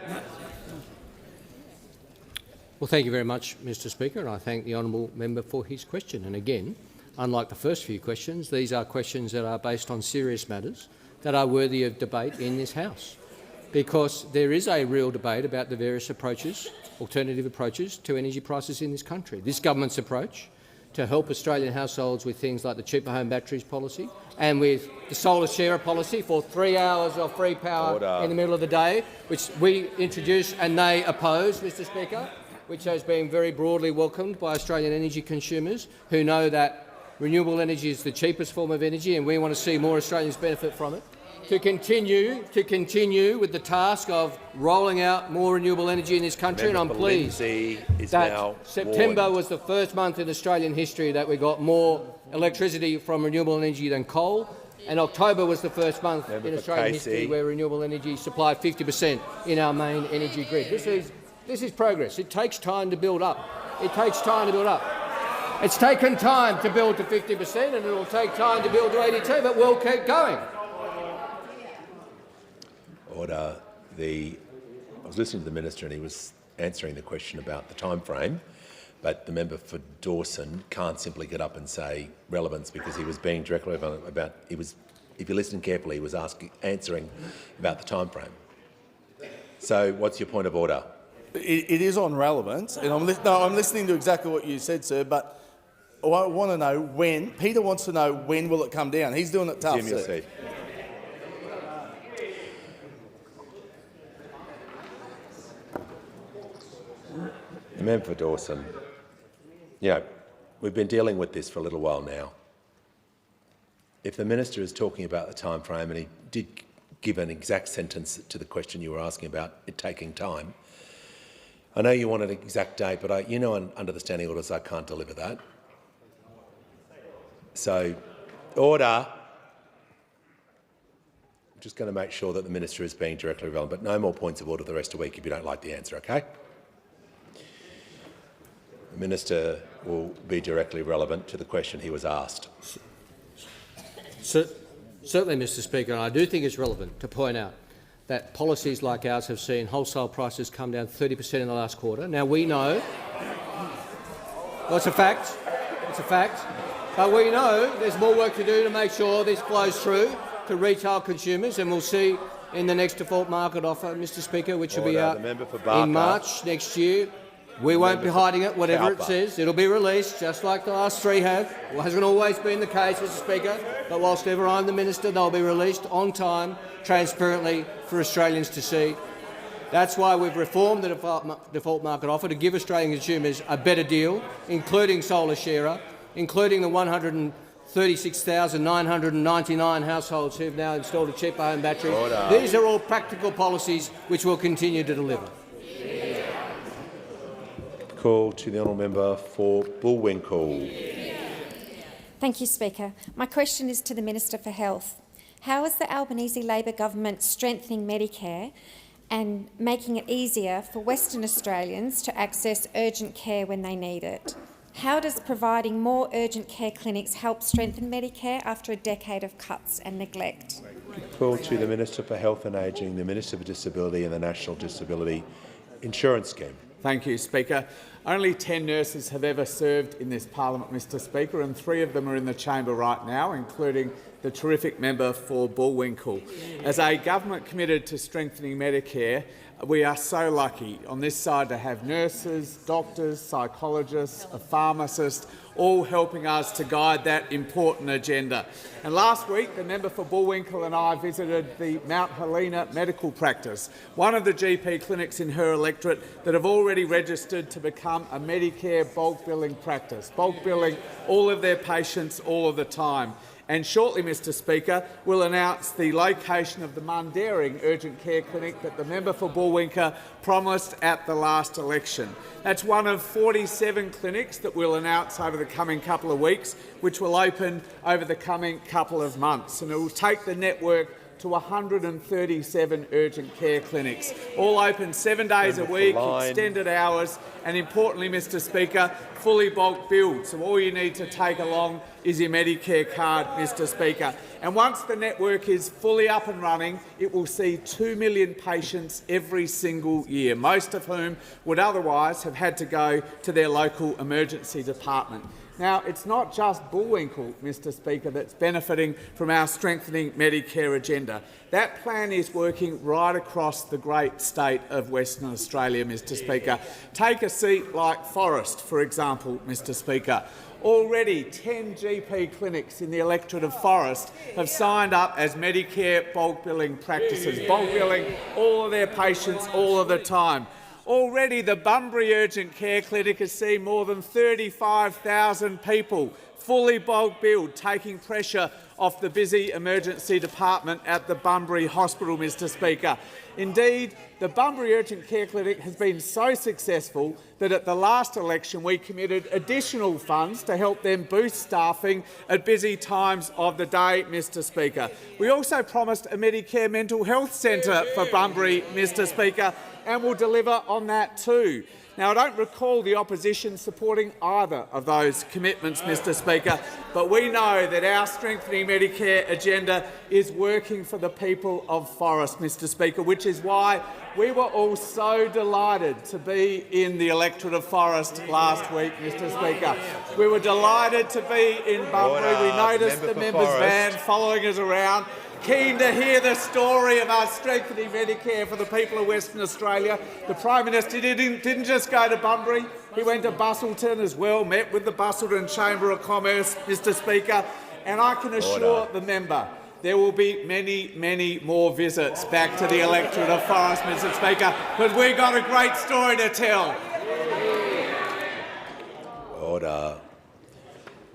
Well, thank you very much, Mr Speaker, and I thank the honourable member for his question. And again, unlike the first few questions, these are questions that are based on serious matters that are worthy of debate in this House, because there is a real debate about the various approaches, alternative approaches to energy prices in this country. This government's approach to help Australian households with things like the cheaper home batteries policy and with the solar sharer policy for 3 hours of free power in the middle of the day, which we introduced and they oppose, Mr Speaker, which has been very broadly welcomed by Australian energy consumers who know that renewable energy is the cheapest form of energy and we want to see more Australians benefit from it. To continue with the task of rolling out more renewable energy in this country, and I'm pleased that September was the first month in Australian history that we got more electricity from renewable energy than coal, and October was the first month in Australian history where renewable energy supplied 50% in our main energy grid. This is progress. It takes time to build up. It takes time to build up. It's taken time to build to 50% and it will take time to build to 82%, but we'll keep going. Order. I was listening to the Minister and he was answering the question about the time frame, but the member for Dawson can't simply get up and say relevance because he was being directly about. If you listen carefully, he was answering about the time frame. So, what's your point of order? It is on relevance, and I'm listening to exactly what you said, sir, but I want to know when. Peter wants to know when will it come down. He's doing it tough, sir. The member for Dawson, we've been dealing with this for a little while now. If the Minister is talking about the time frame, and he did give an exact sentence to the question you were asking about it taking time, I know you want an exact date, but under the standing orders I can't deliver that. So, order. I'm just going to make sure that the Minister is being directly relevant, but no more points of order the rest of the week if you don't like the answer, okay? The Minister will be directly relevant to the question he was asked. Certainly, Mr Speaker, and I do think it's relevant to point out that policies like ours have seen wholesale prices come down 30% in the last quarter. Now, we know it's a fact, but we know there's more work to do to make sure this flows through to retail consumers, and we'll see in the next default market offer, Mr Speaker, which will be out in March next year. We won't be hiding it, whatever it says. It'll be released, just like the last three have. It hasn't always been the case, Mr Speaker, but whilst ever I'm the Minister, they'll be released on time, transparently, for Australians to see. That's why we've reformed the default market offer to give Australian consumers a better deal, including solar sharer, including the 136,999 households who have now installed a cheaper home battery. These are all practical policies which will continue to deliver. Call to the honourable member for Bullwinkle. Thank you, Speaker. My question is to the Minister for Health. How is the Albanese Labor government strengthening Medicare and making it easier for Western Australians to access urgent care when they need it? How does providing more urgent care clinics help strengthen Medicare after a decade of cuts and neglect? Call to the Minister for Health and Ageing, the Minister for Disability and the National Disability Insurance Scheme. Thank you, Speaker. Only 10 nurses have ever served in this parliament, Mr Speaker, and 3 of them are in the chamber right now, including the terrific member for Bullwinkle. As a government committed to strengthening Medicare, we are so lucky on this side to have nurses, doctors, psychologists, a pharmacist, all helping us to guide that important agenda. And last week, the member for Bullwinkle and I visited the Mount Helena Medical Practice, one of the GP clinics in her electorate that have already registered to become a Medicare bulk billing practice, bulk billing all of their patients all of the time. And shortly, Mr Speaker, we'll announce the location of the Mundaring urgent care clinic that the member for Bullwinkle promised at the last election. That's one of 47 clinics that we'll announce over the coming couple of weeks, which will open over the coming couple of months. And it will take the network to 137 urgent care clinics, all open 7 days a week, extended hours, and importantly, Mr Speaker, fully bulk billed. So all you need to take along is your Medicare card, Mr Speaker. And once the network is fully up and running, it will see 2 million patients every single year, most of whom would otherwise have had to go to their local emergency department. Now, it's not just Bullwinkle, Mr Speaker, that's benefiting from our strengthening Medicare agenda. That plan is working right across the great state of Western Australia, Mr Speaker. Take a seat like Forest, for example, Mr Speaker. Already 10 GP clinics in the electorate of Forest have signed up as Medicare bulk billing practices, bulk billing all of their patients all of the time. Already the Bunbury Urgent Care Clinic has seen more than 35,000 people fully bulk billed, taking pressure off the busy emergency department at the Bunbury Hospital, Mr Speaker. Indeed, the Bunbury Urgent Care Clinic has been so successful that at the last election we committed additional funds to help them boost staffing at busy times of the day, Mr Speaker. We also promised a Medicare mental health centre for Bunbury, Mr Speaker, and will deliver on that too. Now, I don't recall the opposition supporting either of those commitments, Mr Speaker, but we know that our strengthening Medicare agenda is working for the people of Forest, Mr Speaker, which is why we were all so delighted to be in the electorate of Forest last week, Mr Speaker. We were delighted to be in Bunbury. We noticed the member's van following us around, keen to hear the story of us strengthening Medicare for the people of Western Australia. The Prime Minister didn't just go to Bunbury, he went to Busselton as well, met with the Busselton Chamber of Commerce, Mr Speaker, and I can assure the member there will be many, many more visits back to the electorate of Forest, Mr Speaker, because we've got a great story to tell. Order.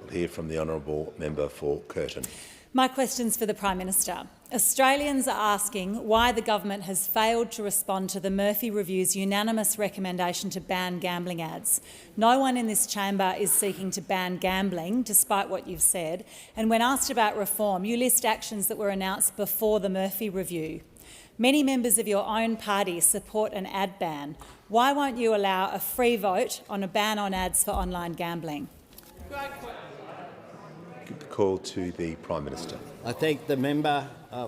We'll hear from the honourable member for Curtin. My question's for the Prime Minister. Australians are asking why the government has failed to respond to the Murphy Review's unanimous recommendation to ban gambling ads. No one in this chamber is seeking to ban gambling, despite what you've said, and when asked about reform, you list actions that were announced before the Murphy Review. Many members of your own party support an ad ban. Why won't you allow a free vote on a ban on ads for online gambling? Call to the Prime Minister. I thank the member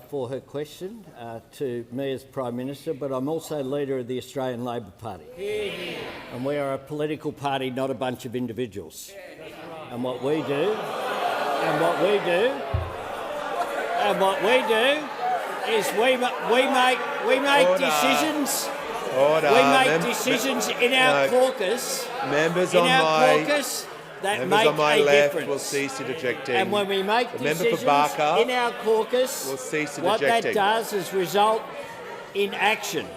for her question to me as Prime Minister, but I'm also leader of the Australian Labor Party. And we are a political party, not a bunch of individuals. And what we do is we make decisions. We make decisions in our caucus. Members on my left will cease interjecting. And when we make decisions in our caucus, will cease what that does is result in action.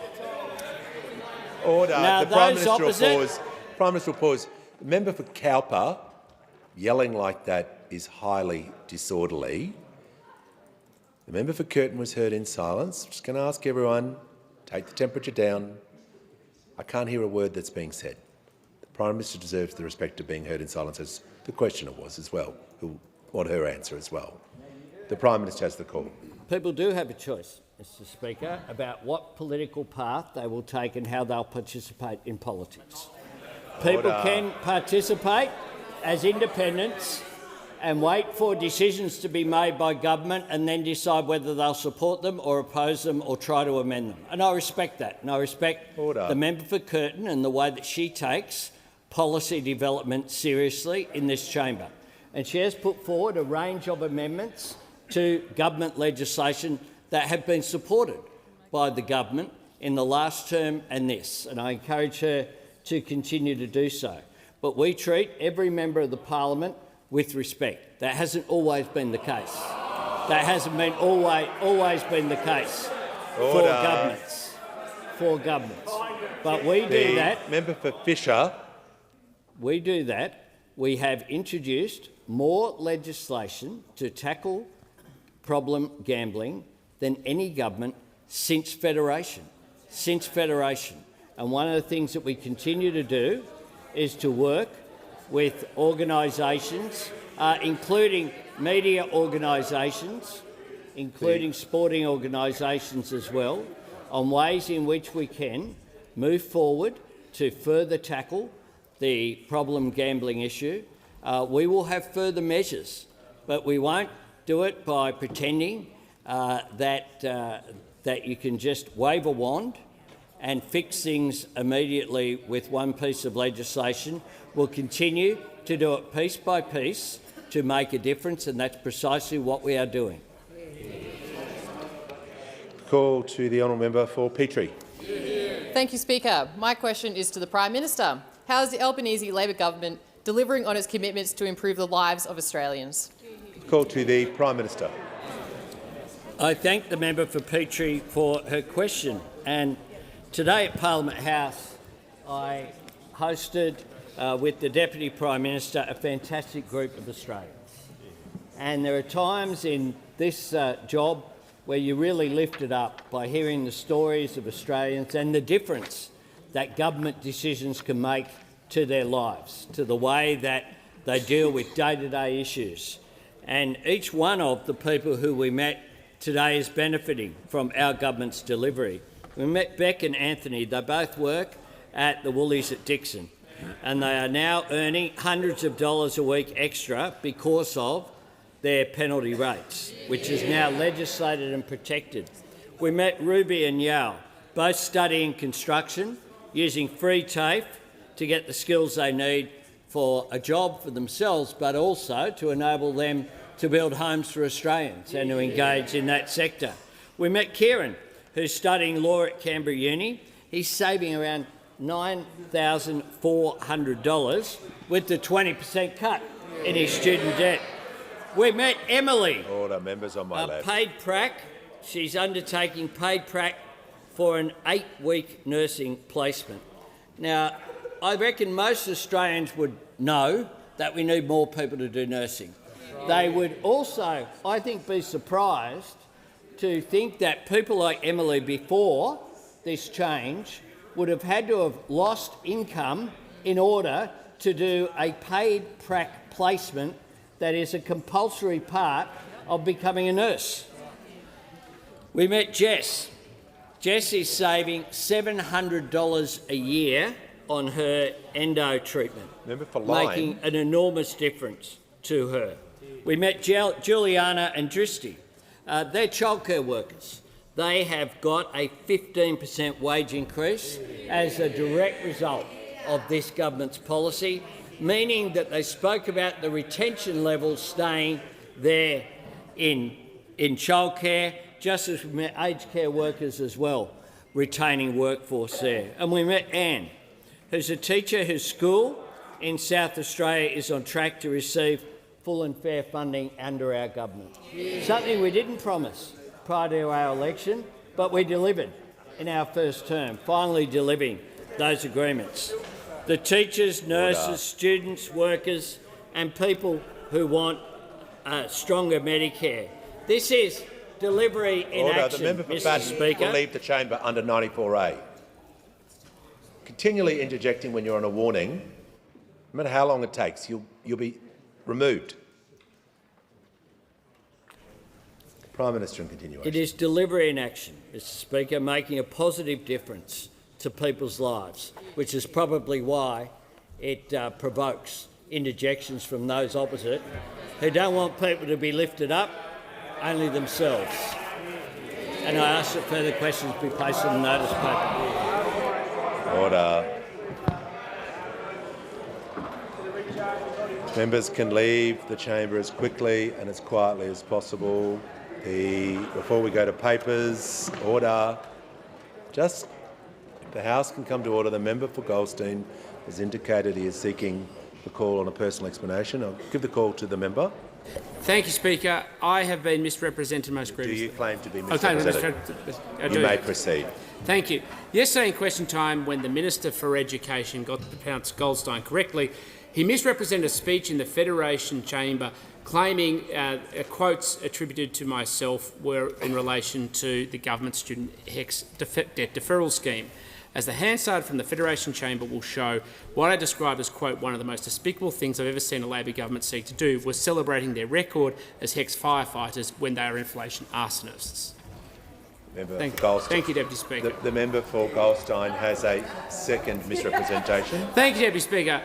Order. Now, the Prime Minister will pause. Prime Minister will pause. The member for Cowper yelling like that is highly disorderly. The member for Curtin was heard in silence. I'm just going to ask everyone, take the temperature down. I can't hear a word that's being said. The Prime Minister deserves the respect of being heard in silence, as the questioner was as well, who want her answer as well. The Prime Minister has the call. People do have a choice, Mr Speaker, about what political path they will take and how they'll participate in politics. People can participate as independents and wait for decisions to be made by government and then decide whether they'll support them or oppose them or try to amend them. And I respect that. And I respect the member for Curtin and the way that she takes policy development seriously in this chamber. And she has put forward a range of amendments to government legislation that have been supported by the government in the last term and this, and I encourage her to continue to do so. But we treat every member of the parliament with respect. That hasn't always been the case. That hasn't been always been the case for governments. But we do that. Member for Fisher. We do that. We have introduced more legislation to tackle problem gambling than any government since Federation. And one of the things that we continue to do is to work with organisations, including media organisations, including sporting organisations as well, on ways in which we can move forward to further tackle the problem gambling issue. We will have further measures, but we won't do it by pretending that you can just wave a wand and fix things immediately with one piece of legislation. We'll continue to do it piece by piece to make a difference, and that's precisely what we are doing. Call to the honourable member for Petrie. Thank you, Speaker. My question is to the Prime Minister. How is the Albanese Labor government delivering on its commitments to improve the lives of Australians? Call to the Prime Minister. I thank the member for Petrie for her question. And today at Parliament House, I hosted with the Deputy Prime Minister a fantastic group of Australians. And there are times in this job where you really lift it up by hearing the stories of Australians and the difference that government decisions can make to their lives, to the way that they deal with day-to-day issues. And each one of the people who we met today is benefiting from our government's delivery. We met Beck and Anthony. They both work at the Woolies at Dixon, and they are now earning hundreds of dollars a week extra because of their penalty rates, which is now legislated and protected. We met Ruby and Yao, both studying construction, using free TAFE to get the skills they need for a job for themselves, but also to enable them to build homes for Australians and to engage in that sector. We met Kieran, who's studying law at Canberra Uni. He's saving around $9,400 with the 20% cut in his student debt. We met Emily, Order, members on my left. paid prac. She's undertaking paid prac for an 8-week nursing placement. Now, I reckon most Australians would know that we need more people to do nursing. They would also, I think, be surprised to think that people like Emily before this change would have had to have lost income in order to do a paid prac placement that is a compulsory part of becoming a nurse. We met Jess. Jess is saving $700 a year on her endo treatment, making an enormous difference to her. We met Juliana and Dristy. They're childcare workers. They have got a 15% wage increase as a direct result of this government's policy, meaning that they spoke about the retention levels staying there in childcare, just as we met aged care workers as well, retaining workforce there. And we met Anne, who's a teacher whose school in South Australia is on track to receive full and fair funding under our government. Something we didn't promise prior to our election, but we delivered in our first term, finally delivering those agreements. The teachers, nurses, students, workers and people who want stronger Medicare. This is delivery in action, The member for Mr. Batten Speaker. will leave the chamber under 94A. Continually interjecting when you're on a warning, no matter how long it takes, you'll be removed. Prime Minister in continuation. It is delivery in action, Mr. Speaker, making a positive difference to people's lives, which is probably why it provokes interjections from those opposite who don't want people to be lifted up, only themselves. And I ask that further questions be placed on the notice paper. Order. Members can leave the chamber as quickly and as quietly as possible. Before we go to papers, order. Just, if the House can come to order, the member for Goldstein has indicated he is seeking the call on a personal explanation. I'll give the call to the member. Thank you, Speaker. I have been misrepresented most grievously. Do you claim to be misrepresented? You may proceed. Thank you. Yesterday in question time, when the Minister for Education got to pronounce Goldstein correctly, he misrepresented a speech in the Federation Chamber claiming quotes attributed to myself were in relation to the government student HECS debt deferral scheme. As the Hansard from the Federation Chamber will show, what I described as, quote, one of the most despicable things I've ever seen a Labor government seek to do was celebrating their record as HECS firefighters when they are inflation arsonists. Thank you, Deputy Speaker. The member for Goldstein has a second misrepresentation. Thank you, Deputy Speaker.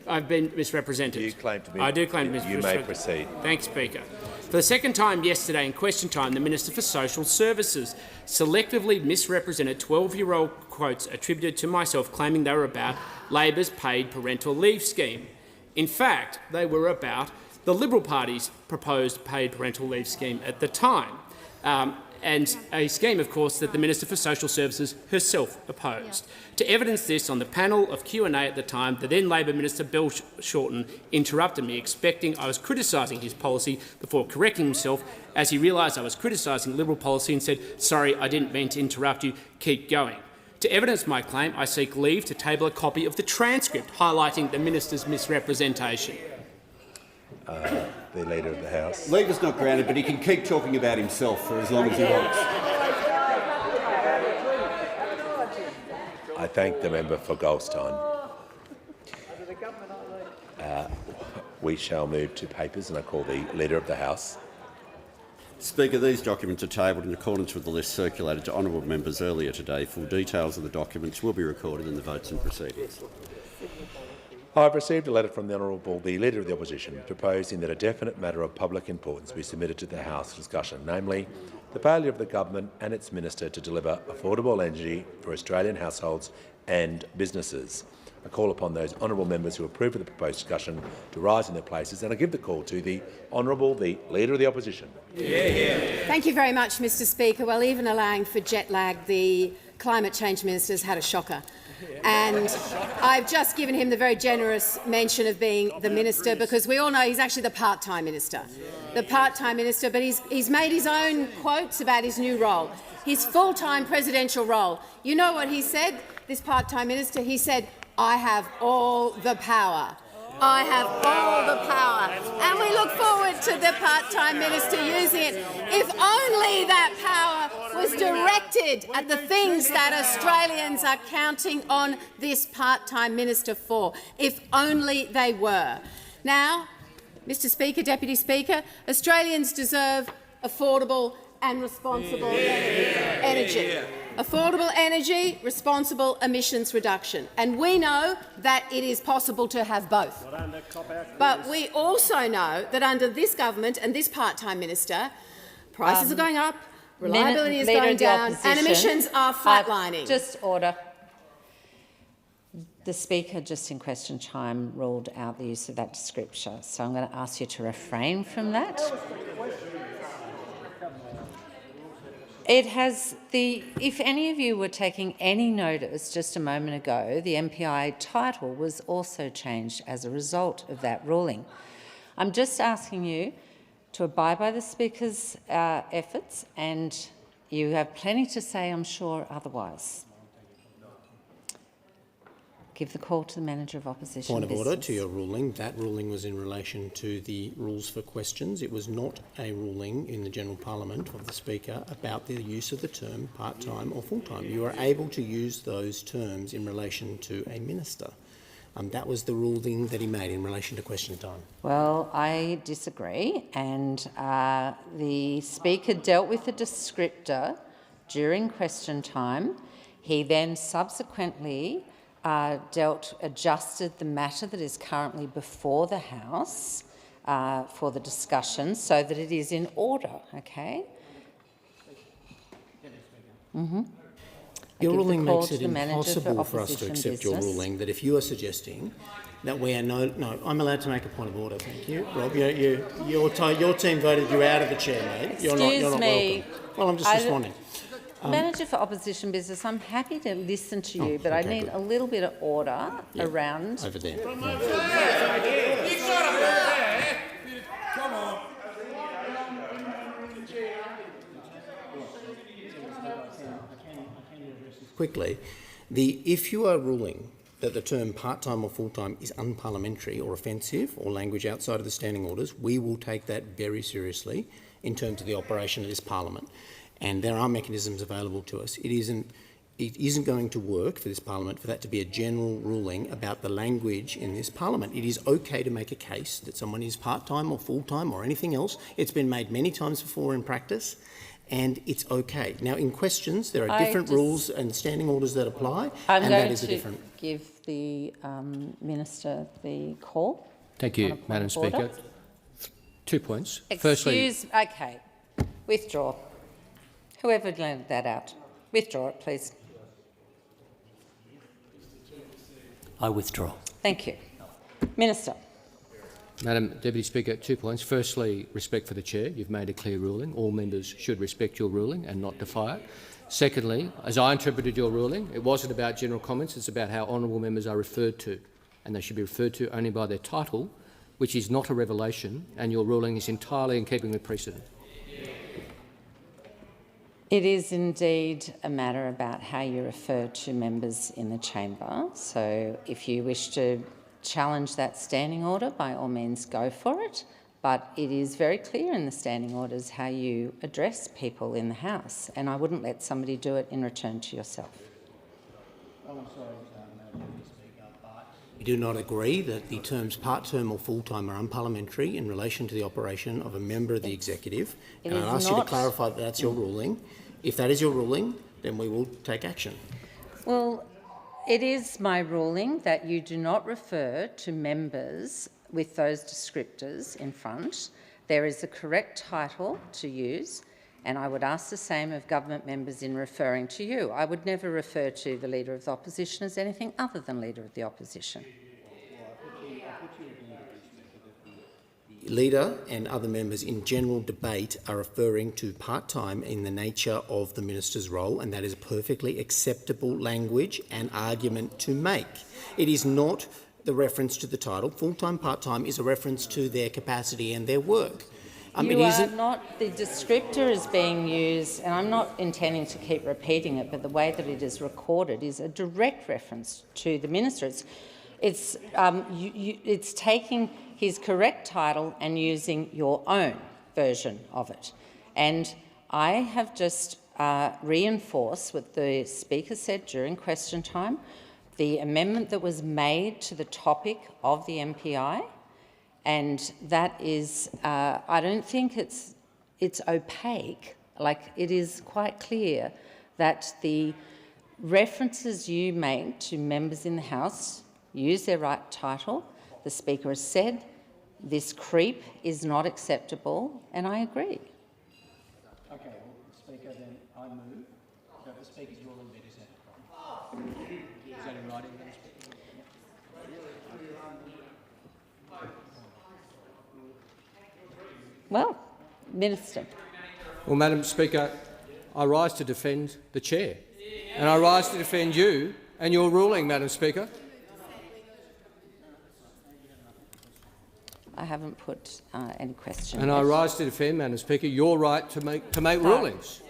I've been misrepresented. You claim to be. I do claim to be misrepresented. You may proceed. Thanks, Speaker. For the second time yesterday in question time, the Minister for Social Services selectively misrepresented 12-year-old quotes attributed to myself claiming they were about Labor's paid parental leave scheme. In fact, they were about the Liberal Party's proposed paid parental leave scheme at the time. And a scheme, of course, that the Minister for Social Services herself opposed. To evidence this, on the panel of Q&A at the time, the then Labor Minister Bill Shorten interrupted me, expecting I was criticising his policy before correcting himself, as he realised I was criticising Liberal policy and said, "Sorry, I didn't mean to interrupt you, keep going." To evidence my claim, I seek leave to table a copy of the transcript highlighting the Minister's misrepresentation. The Leader of the House. Leave is not granted, but he can keep talking about himself for as long as he wants. I thank the member for Goldstein. We shall move to papers, and I call the Leader of the House. Speaker, these documents are tabled in accordance with the list circulated to honourable members earlier today. Full details of the documents will be recorded in the votes and proceedings. I have received a letter from the Honourable the Leader of the Opposition proposing that a definite matter of public importance be submitted to the House for discussion, namely the failure of the government and its minister to deliver affordable energy for Australian households and businesses. I call upon those honourable members who approve of the proposed discussion to rise in their places, and I give the call to the Honourable the Leader of the Opposition. Thank you very much, Mr Speaker. Well, even allowing for jet lag, the Climate Change Minister has had a shocker. And I've just given him the very generous mention of being the minister, because we all know he's actually the part-time minister. The part-time minister, but he's made his own quotes about his new role, his full-time presidential role. You know what he said, this part-time minister? He said, "I have all the power. I have all the power." And we look forward to the part-time minister using it. If only that power was directed at the things that Australians are counting on this part-time minister for. If only they were. Now, Mr Speaker, Deputy Speaker, Australians deserve affordable and responsible energy. Affordable energy, responsible emissions reduction. And we know that it is possible to have both. But we also know that under this government and this part-time minister, prices are going up, reliability is going down, and emissions are flatlining. Just order. The Speaker just in question time ruled out the use of that descriptor, so I'm going to ask you to refrain from that. It has if any of you were taking any notice just a moment ago, the MPI title was also changed as a result of that ruling. I'm just asking you to abide by the Speaker's efforts, and you have plenty to say, I'm sure, otherwise. Give the call to the Manager of Opposition Point of Business. order to your ruling. That ruling was in relation to the rules for questions. It was not a ruling in the General Parliament of the Speaker about the use of the term part-time or full-time. You are able to use those terms in relation to a minister. That was the ruling that he made in relation to question time. Well, I disagree, and the Speaker dealt with the descriptor during question time. He then subsequently adjusted the matter that is currently before the House for the discussion so that it is in order, okay? Your ruling makes it impossible for us to accept your ruling that if you are suggesting that we are no, I'm allowed to make a point of order, thank you. Rob, your team voted you out of the chair, mate. You're not welcome. Well, I'm just responding. Manager for Opposition Business, I'm happy to listen to you, but I need a little bit of order around. Over there. Come on. Quickly, if you are ruling that the term part-time or full-time is unparliamentary or offensive or language outside of the standing orders, we will take that very seriously in terms of the operation of this parliament. And there are mechanisms available to us. It isn't going to work for this parliament for that to be a general ruling about the language in this parliament. It is okay to make a case that someone is part-time or full-time or anything else. It's been made many times before in practice, and it's okay. Now, in questions, there are different rules and standing orders that apply, and that is a different. I'm going to give the Minister the call. Thank you, Madam Speaker. 2 points. Okay. Withdraw. Whoever let that out. Withdraw it, please. I withdraw. Thank you. Minister. Madam Deputy Speaker, 2 points. Firstly, respect for the chair. You've made a clear ruling. All members should respect your ruling and not defy it. Secondly, as I interpreted your ruling, it wasn't about general comments, it's about how honourable members are referred to, and they should be referred to only by their title, which is not a revelation, and your ruling is entirely in keeping with precedent. It is indeed a matter about how you refer to members in the chamber. So if you wish to challenge that standing order, by all means go for it. But it is very clear in the standing orders how you address people in the House, and I wouldn't let somebody do it in return to yourself. I'm sorry, Madam Speaker, but we do not agree that the terms part-term or full-time are unparliamentary in relation to the operation of a member of the executive. And I'll ask you to clarify that that's your ruling. If that is your ruling, then we will take action. Well, it is my ruling that you do not refer to members with those descriptors in front. There is a correct title to use, and I would ask the same of government members in referring to you. I would never refer to the Leader of the Opposition as anything other than Leader of the Opposition. Leader and other members in general debate are referring to part-time in the nature of the minister's role, and that is perfectly acceptable language and argument to make. It is not the reference to the title. Full-time, part-time is a reference to their capacity and their work. The descriptor is being used, and I'm not intending to keep repeating it, but the way that it is recorded is a direct reference to the minister. It's taking his correct title and using your own version of it. And I have just reinforced what the Speaker said during question time, the amendment that was made to the topic of the MPI, and that is, I don't think it's opaque. Like, it is quite clear that the references you make to members in the House use their right title. The Speaker has said this creep is not acceptable, and I agree. Okay, well, Speaker, then I move that the Speaker's ruling be dissented. Is that in writing, Madam Speaker? Well, Minister. Well, Madam Speaker, I rise to defend the chair, and I rise to defend you and your ruling, Madam Speaker. I haven't put any question. And I rise to defend, Madam Speaker, your right to make rulings.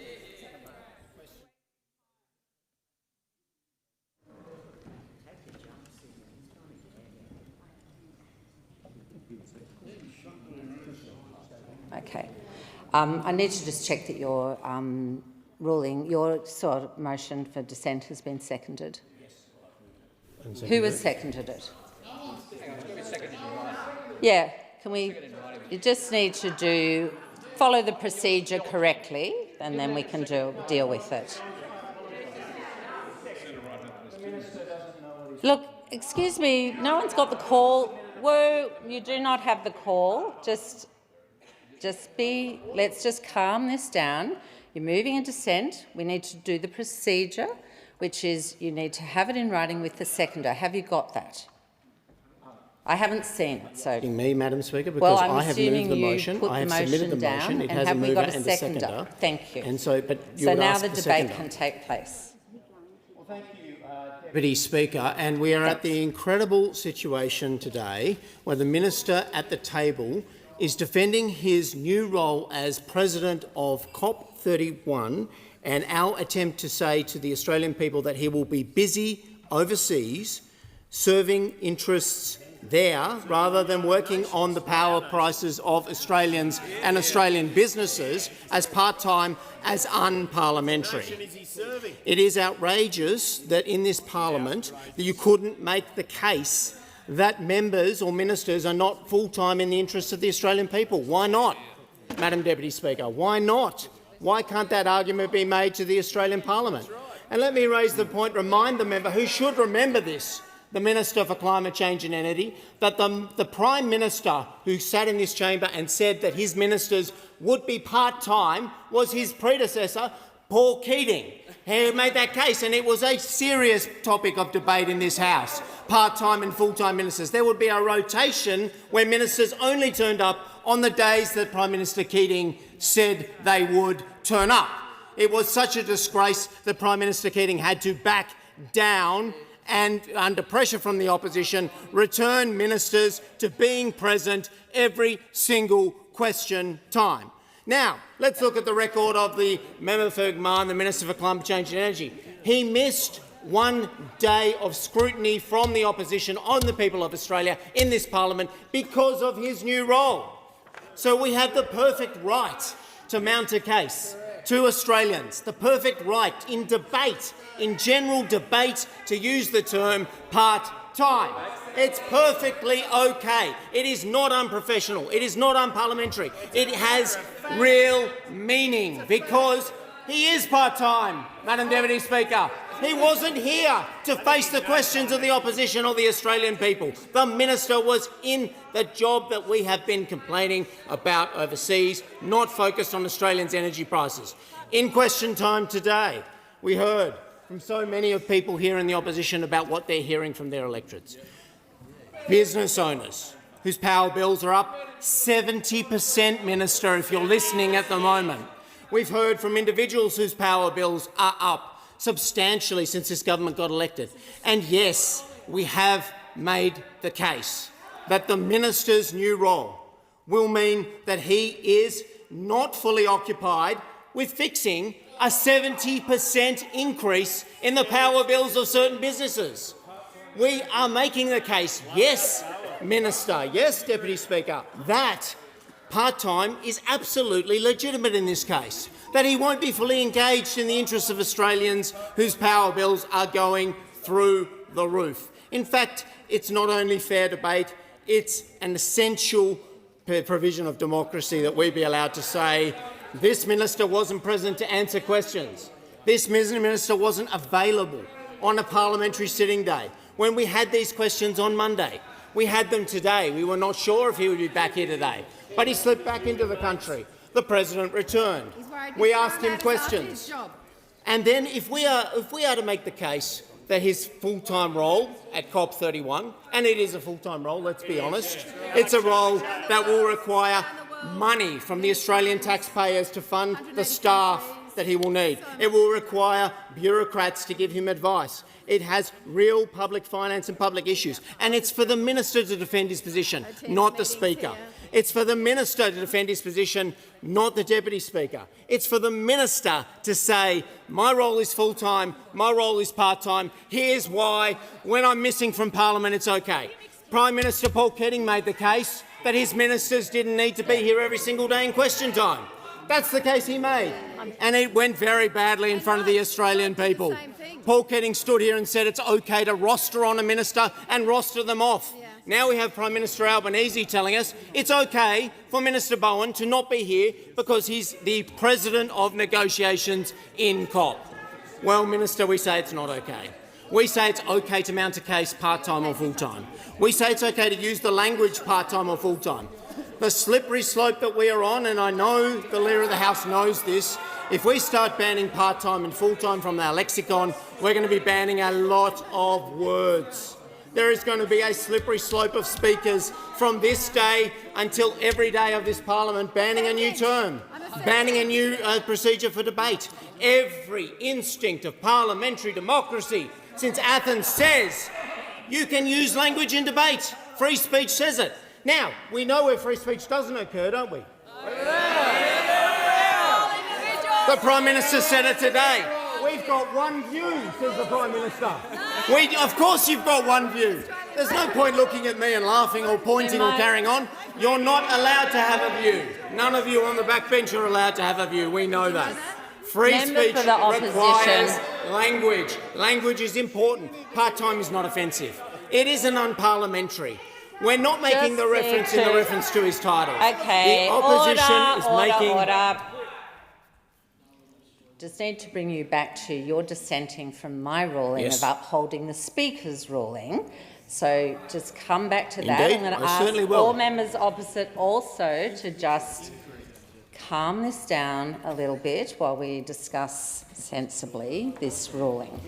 Okay. I need to just check that your ruling, your sort of motion for dissent has been seconded. Yes. Who has seconded it? Yeah, can we? You just need to follow the procedure correctly, and then we can deal with it. The Minister doesn't know what Look, excuse me, no one's got the call. Whoa, you do not have the call. Let's just calm this down. You're moving in dissent. We need to do the procedure, which is you need to have it in writing with the seconder. Have you got that? I haven't seen it. So, me, Madam Speaker, because I have moved the motion. I have submitted the motion. It has a mover and a seconder. Thank you. And so, but you so would now ask the the debate seconder. can take place. Well, thank you, Deputy Speaker. And we are at the incredible situation today where the minister at the table is defending his new role as president of COP31 and our attempt to say to the Australian people that he will be busy overseas serving interests there rather than working on the power prices of Australians and Australian businesses as part-time, as unparliamentary. It is outrageous that in this parliament that you couldn't make the case that members or ministers are not full-time in the interests of the Australian people. Why not, Madam Deputy Speaker? Why not? Why can't that argument be made to the Australian Parliament? And let me raise the point, remind the member who should remember this, the Minister for Climate Change and Energy, that the Prime Minister who sat in this chamber and said that his ministers would be part-time was his predecessor, Paul Keating. He made that case, and it was a serious topic of debate in this House, part-time and full-time ministers. There would be a rotation where ministers only turned up on the days that Prime Minister Keating said they would turn up. It was such a disgrace that Prime Minister Keating had to back down and, under pressure from the opposition, return ministers to being present every single question time. Now, let's look at the record of the member for Gman, the Minister for Climate Change and Energy. He missed one day of scrutiny from the opposition on the people of Australia in this parliament because of his new role. So we have the perfect right to mount a case to Australians, the perfect right in debate, in general debate, to use the term part-time. It's perfectly okay. It is not unprofessional. It is not unparliamentary. It has real meaning because he is part-time, Madam Deputy Speaker. He wasn't here to face the questions of the opposition or the Australian people. The minister was in the job that we have been complaining about overseas, not focused on Australians' energy prices. In question time today, we heard from so many of people here in the opposition about what they're hearing from their electorates. Business owners whose power bills are up 70%, Minister, if you're listening at the moment. We've heard from individuals whose power bills are up substantially since this government got elected. And yes, we have made the case that the minister's new role will mean that he is not fully occupied with fixing a 70% increase in the power bills of certain businesses. We are making the case, yes, Minister, yes, Deputy Speaker, that part-time is absolutely legitimate in this case, that he won't be fully engaged in the interests of Australians whose power bills are going through the roof. In fact, it's not only fair debate, it's an essential provision of democracy that we be allowed to say this minister wasn't present to answer questions. This minister wasn't available on a parliamentary sitting day when we had these questions on Monday. We had them today. We were not sure if he would be back here today, but he slipped back into the country. The President returned. We asked him questions. And then if we are to make the case that his full-time role at COP31, and it is a full-time role, let's be honest, it's a role that will require money from the Australian taxpayers to fund the staff that he will need. It will require bureaucrats to give him advice. It has real public finance and public issues. And it's for the minister to defend his position, not the Speaker. It's for the minister to defend his position, not the Deputy Speaker. It's for the minister to say, my role is full-time, my role is part-time, here's why, when I'm missing from Parliament it's okay. Prime Minister Paul Keating made the case that his ministers didn't need to be here every single day in question time. That's the case he made, and it went very badly in front of the Australian people. Paul Keating stood here and said it's okay to roster on a minister and roster them off. Now we have Prime Minister Albanese telling us it's okay for Minister Bowen to not be here because he's the president of negotiations in COP. Well, Minister, we say it's not okay. We say it's okay to mount a case part-time or full-time. We say it's okay to use the language part-time or full-time. The slippery slope that we are on, and I know the Leader of the House knows this, if we start banning part-time and full-time from our lexicon, we're going to be banning a lot of words. There is going to be a slippery slope of speakers from this day until every day of this parliament banning a new term, banning a new procedure for debate. Every instinct of parliamentary democracy since Athens says you can use language in debate. Free speech says it. Now, we know where free speech doesn't occur, don't we? The Prime Minister said it today. We've got one view, says the Prime Minister. Of course you've got one view. There's no point looking at me and laughing or pointing or carrying on. You're not allowed to have a view. None of you on the backbench are allowed to have a view. We know that. Free speech requires language. Language is important. Part-time is not offensive. It isn't unparliamentary. We're not making the reference in the reference to his title. Okay. The opposition is making... Order. Just need to bring you back to your dissenting from my ruling of upholding the Speaker's ruling. So just come back to that. I'm going to ask all members opposite also to just calm this down a little bit while we discuss sensibly this ruling.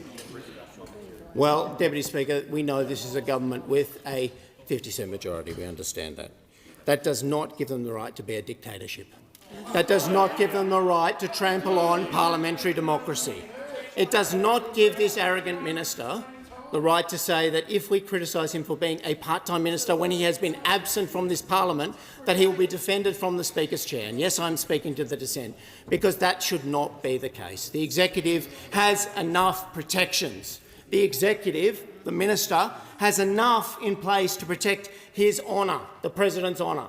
Well, Deputy Speaker, we know this is a government with a 50% majority. We understand that. That does not give them the right to be a dictatorship. That does not give them the right to trample on parliamentary democracy. It does not give this arrogant minister the right to say that if we criticise him for being a part-time minister when he has been absent from this parliament, that he will be defended from the Speaker's chair. And yes, I'm speaking to the dissent, because that should not be the case. The executive has enough protections. The executive, the minister, has enough in place to protect his honour, the President's honour.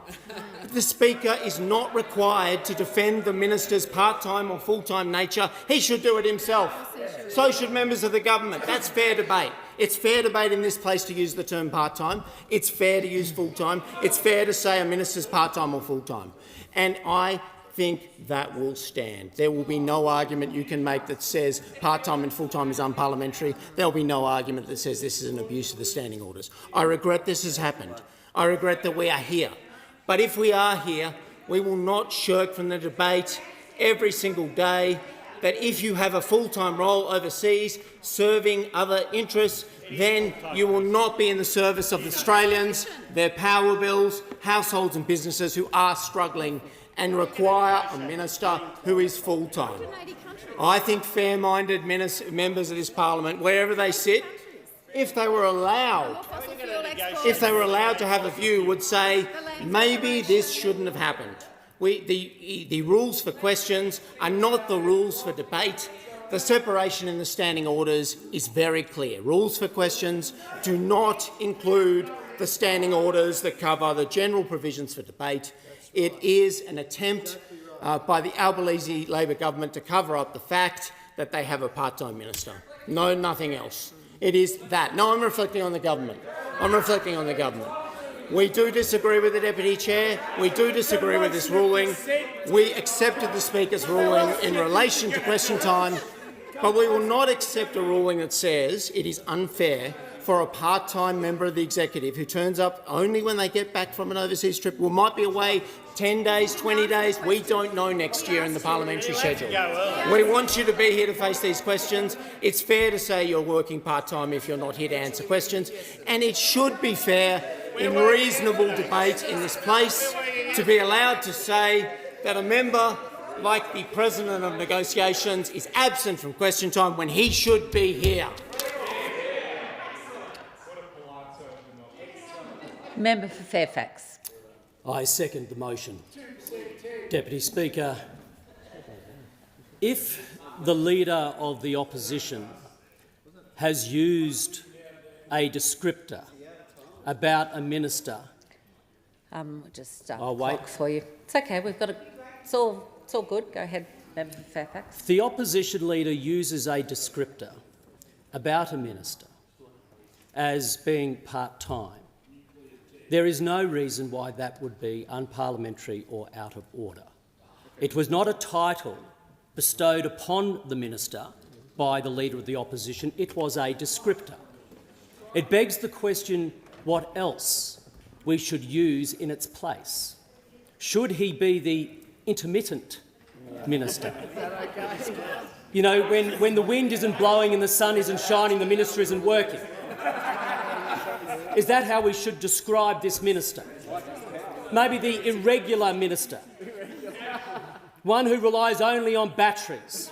The Speaker is not required to defend the minister's part-time or full-time nature. He should do it himself. So should members of the government. That's fair debate. It's fair debate in this place to use the term part-time. It's fair to use full-time. It's fair to say a minister's part-time or full-time. And I think that will stand. There will be no argument you can make that says part-time and full-time is unparliamentary. There will be no argument that says this is an abuse of the standing orders. I regret this has happened. I regret that we are here. But if we are here, we will not shirk from the debate every single day that if you have a full-time role overseas serving other interests, then you will not be in the service of Australians, their power bills, households and businesses who are struggling and require a minister who is full-time. I think fair-minded members of this parliament, wherever they sit, if they were allowed to have a view, would say maybe this shouldn't have happened. The rules for questions are not the rules for debate. The separation in the standing orders is very clear. Rules for questions do not include the standing orders that cover the general provisions for debate. It is an attempt by the Albanese Labor government to cover up the fact that they have a part-time minister. No, nothing else. It is that. No, I'm reflecting on the government. I'm reflecting on the government. We do disagree with the Deputy Chair. We do disagree with this ruling. We accepted the Speaker's ruling in relation to question time, but we will not accept a ruling that says it is unfair for a part-time member of the executive who turns up only when they get back from an overseas trip, who might be away 10 days, 20 days, we don't know next year in the parliamentary schedule. We want you to be here to face these questions. It's fair to say you're working part-time if you're not here to answer questions, and it should be fair in reasonable debate in this place to be allowed to say that a member like the President of Negotiations is absent from question time when he should be here. Member for Fairfax. I second the motion. Deputy Speaker, if the Leader of the Opposition has used a descriptor about a minister... Just start the clock for you. It's okay, we've got it's all good. Go ahead, Member for Fairfax. If the Opposition Leader uses a descriptor about a minister as being part-time, there is no reason why that would be unparliamentary or out of order. It was not a title bestowed upon the minister by the Leader of the Opposition. It was a descriptor. It begs the question what else we should use in its place. Should he be the intermittent minister? You know, when the wind isn't blowing and the sun isn't shining, the minister isn't working. Is that how we should describe this minister? Maybe the irregular minister, one who relies only on batteries.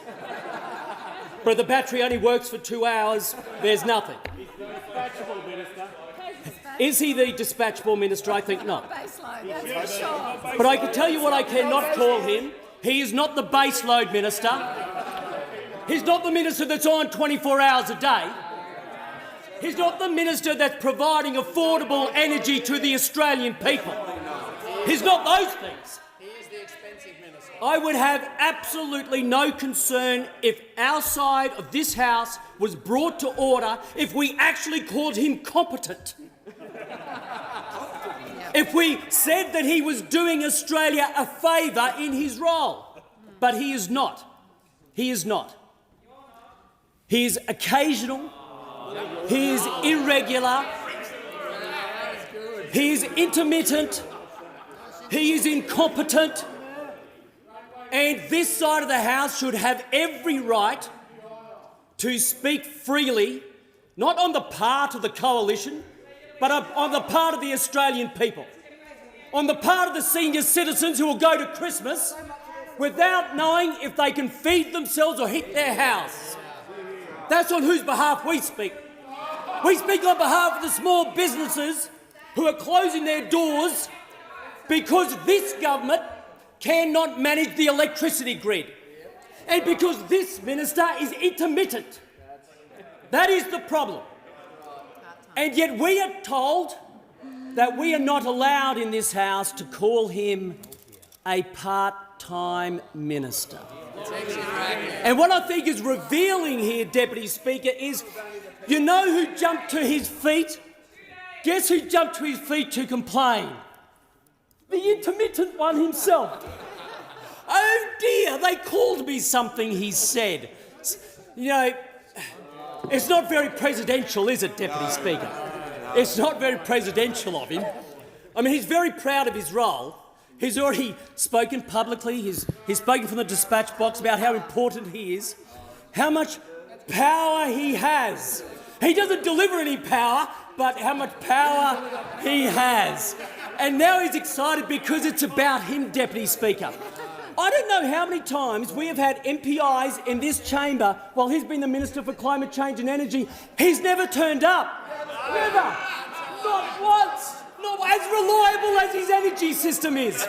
But if the battery only works for 2 hours, there's nothing. Is he the dispatchable minister? I think not. But I can tell you what I cannot call him. He is not the baseload minister. He's not the minister that's on 24 hours a day. He's not the minister that's providing affordable energy to the Australian people. He's not those things. He is the expensive minister. I would have absolutely no concern if our side of this House was brought to order if we actually called him competent. If we said that he was doing Australia a favour in his role. But he is not. He is not. He is occasional. He is irregular. He is intermittent. He is incompetent. And this side of the House should have every right to speak freely, not on the part of the coalition, but on the part of the Australian people, on the part of the senior citizens who will go to Christmas without knowing if they can feed themselves or heat their house. That's on whose behalf we speak. We speak on behalf of the small businesses who are closing their doors because this government cannot manage the electricity grid and because this minister is intermittent. That is the problem. And yet we are told that we are not allowed in this House to call him a part-time minister. And what I think is revealing here, Deputy Speaker, is you know who jumped to his feet? Guess who jumped to his feet to complain? The intermittent one himself. Oh dear, they called me something he said. You know, it's not very presidential, is it, Deputy Speaker? It's not very presidential of him. I mean, he's very proud of his role. He's already spoken publicly. He's spoken from the dispatch box about how important he is, how much power he has. He doesn't deliver any power, but how much power he has. And now he's excited because it's about him, Deputy Speaker. I don't know how many times we have had MPIs in this chamber while he's been the Minister for Climate Change and Energy. He's never turned up. Never. Not once. Not as reliable as his energy system is.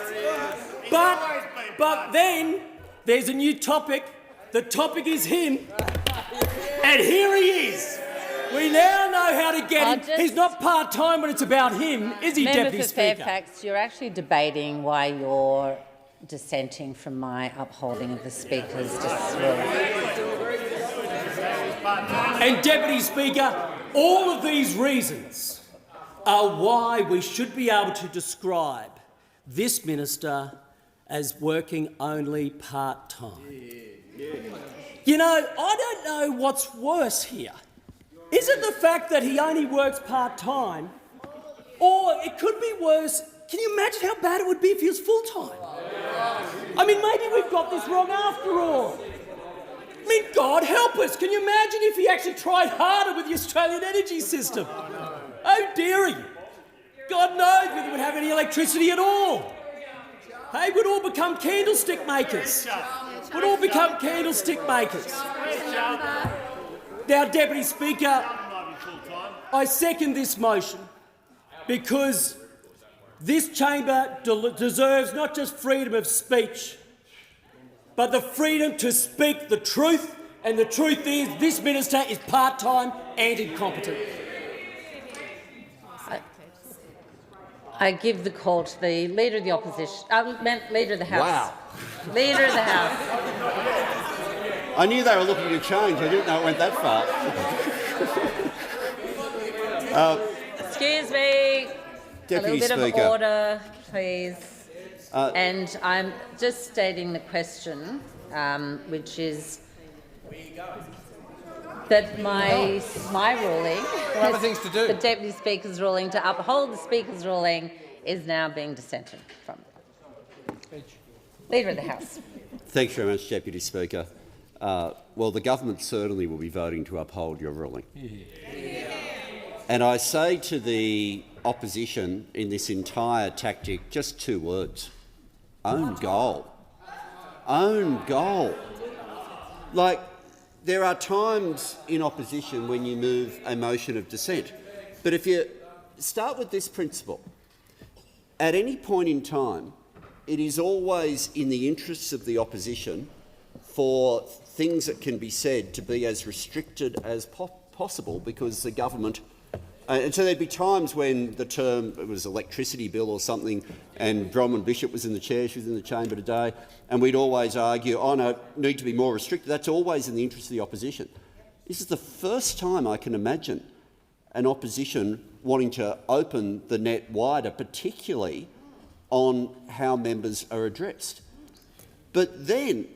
But then there's a new topic. The topic is him. And here he is. We now know how to get him. He's not part-time when it's about him, is he, Deputy Speaker? Member for Fairfax, you're actually debating why you're dissenting from my upholding of the Speaker's rule. And, Deputy Speaker, all of these reasons are why we should be able to describe this minister as working only part-time. You know, I don't know what's worse here. Is it the fact that he only works part-time? Or it could be worse. Can you imagine how bad it would be if he was full-time? I mean, maybe we've got this wrong after all. I mean, God help us. Can you imagine if he actually tried harder with the Australian energy system? Oh, dearie. God knows whether we'd have any electricity at all. Hey, we'd all become candlestick makers. We'd all become candlestick makers. Now, Deputy Speaker, I second this motion because this chamber deserves not just freedom of speech, but the freedom to speak the truth, and the truth is this minister is part-time and incompetent. I give the call to the Leader of the Opposition, Leader of the House. Wow. Leader of the House. I knew they were looking to change. I didn't know it went that far. Excuse me. Deputy a little bit Speaker. of order, please. And I'm just stating the question, which is that my ruling, other things to do. the Deputy Speaker's ruling to uphold the Speaker's ruling, is now being dissented from. Leader of the House. Thanks very much, Deputy Speaker. Well, the government certainly will be voting to uphold your ruling. And I say to the opposition in this entire tactic just two words: own goal. Own goal. Like, there are times in opposition when you move a motion of dissent. But if you start with this principle, at any point in time, it is always in the interests of the opposition for things that can be said to be as restricted as possible, because the government... and so there'd be times when the term, it was electricity bill or something, and Bronwyn Bishop was in the chair, she was in the chamber today, and we'd always argue, oh no, need to be more restricted. That's always in the interest of the opposition. This is the first time I can imagine an opposition wanting to open the net wider, particularly on how members are addressed. But then,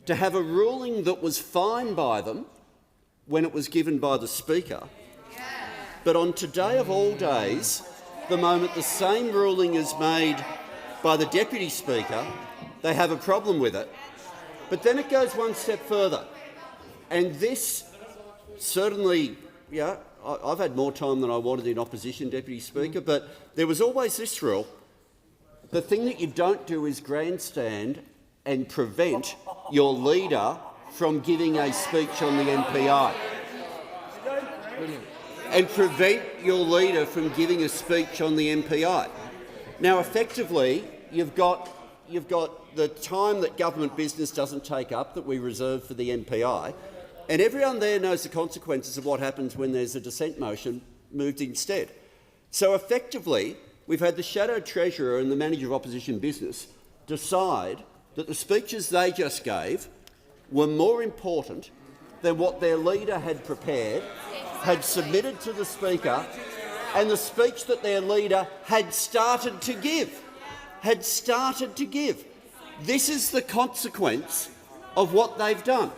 to have a ruling that was fine by them when it was given by the Speaker, but on today of all days, the moment the same ruling is made by the Deputy Speaker, they have a problem with it. But then it goes one step further. And this certainly, I've had more time than I wanted in opposition, Deputy Speaker, but there was always this rule: the thing that you don't do is grandstand and prevent your leader from giving a speech on the MPI. And prevent your leader from giving a speech on the MPI. Now, effectively, you've got the time that government business doesn't take up that we reserve for the MPI, and everyone there knows the consequences of what happens when there's a dissent motion moved instead. So effectively, we've had the Shadow Treasurer and the Manager of Opposition Business decide that the speeches they just gave were more important than what their leader had prepared, had submitted to the Speaker, and the speech that their leader had started to give. This is the consequence of what they've done.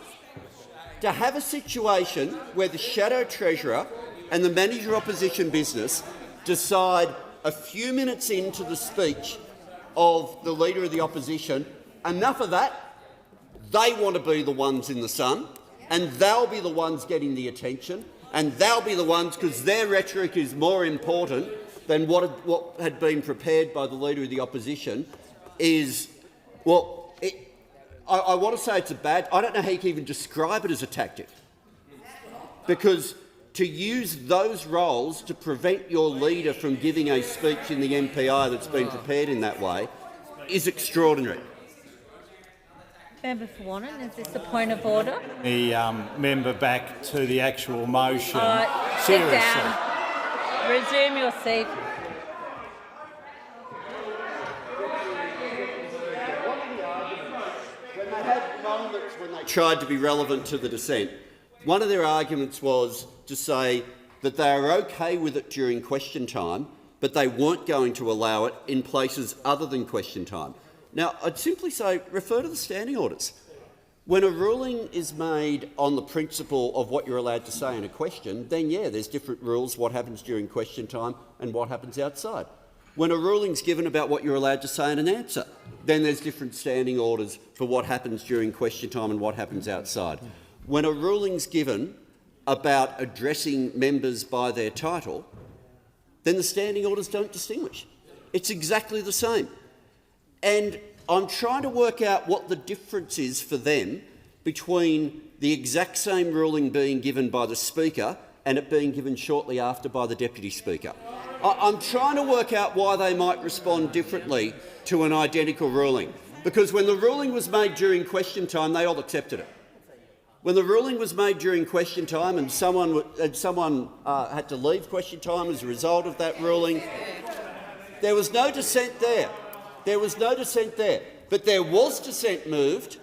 To have a situation where the Shadow Treasurer and the Manager of Opposition Business decide a few minutes into the speech of the Leader of the Opposition, enough of that, they want to be the ones in the sun, and they'll be the ones getting the attention, and they'll be the ones, because their rhetoric is more important than what had been prepared by the Leader of the Opposition, is, well, I want to say it's a bad... I don't know how you can even describe it as a tactic, because to use those roles to prevent your leader from giving a speech in the MPI that's been prepared in that way is extraordinary. Member for Warren, is this a point of order? The member back to the actual motion. Sit down. Resume your seat. When they had moments when they tried to be relevant to the dissent, one of their arguments was to say that they are okay with it during question time, but they weren't going to allow it in places other than question time. Now, I'd simply say refer to the standing orders. When a ruling is made on the principle of what you're allowed to say in a question, then, yeah, there's different rules, what happens during question time and what happens outside. When a ruling's given about what you're allowed to say in an answer, then there's different standing orders for what happens during question time and what happens outside. When a ruling's given about addressing members by their title, then the standing orders don't distinguish. It's exactly the same. And I'm trying to work out what the difference is for them between the exact same ruling being given by the Speaker and it being given shortly after by the Deputy Speaker. I'm trying to work out why they might respond differently to an identical ruling, because when the ruling was made during question time, they all accepted it. When the ruling was made during question time and someone had to leave question time as a result of that ruling, there was no dissent there. There was no dissent there. But there was dissent moved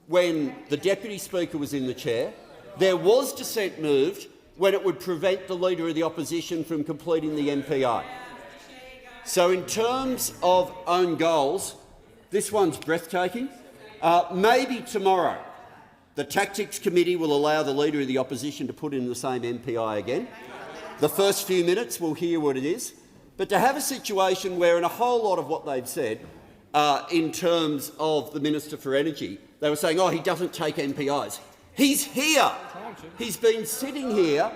when the Deputy Speaker was in the chair. There was dissent moved when it would prevent the Leader of the Opposition from completing the MPI. So in terms of own goals, this one's breathtaking. Maybe tomorrow The Tactics Committee will allow the Leader of the Opposition to put in the same MPI again. The first few minutes we'll hear what it is. But to have a situation where in a whole lot of what they've said in terms of the Minister for Energy, they were saying, oh, he doesn't take MPIs. He's here. He's been sitting here.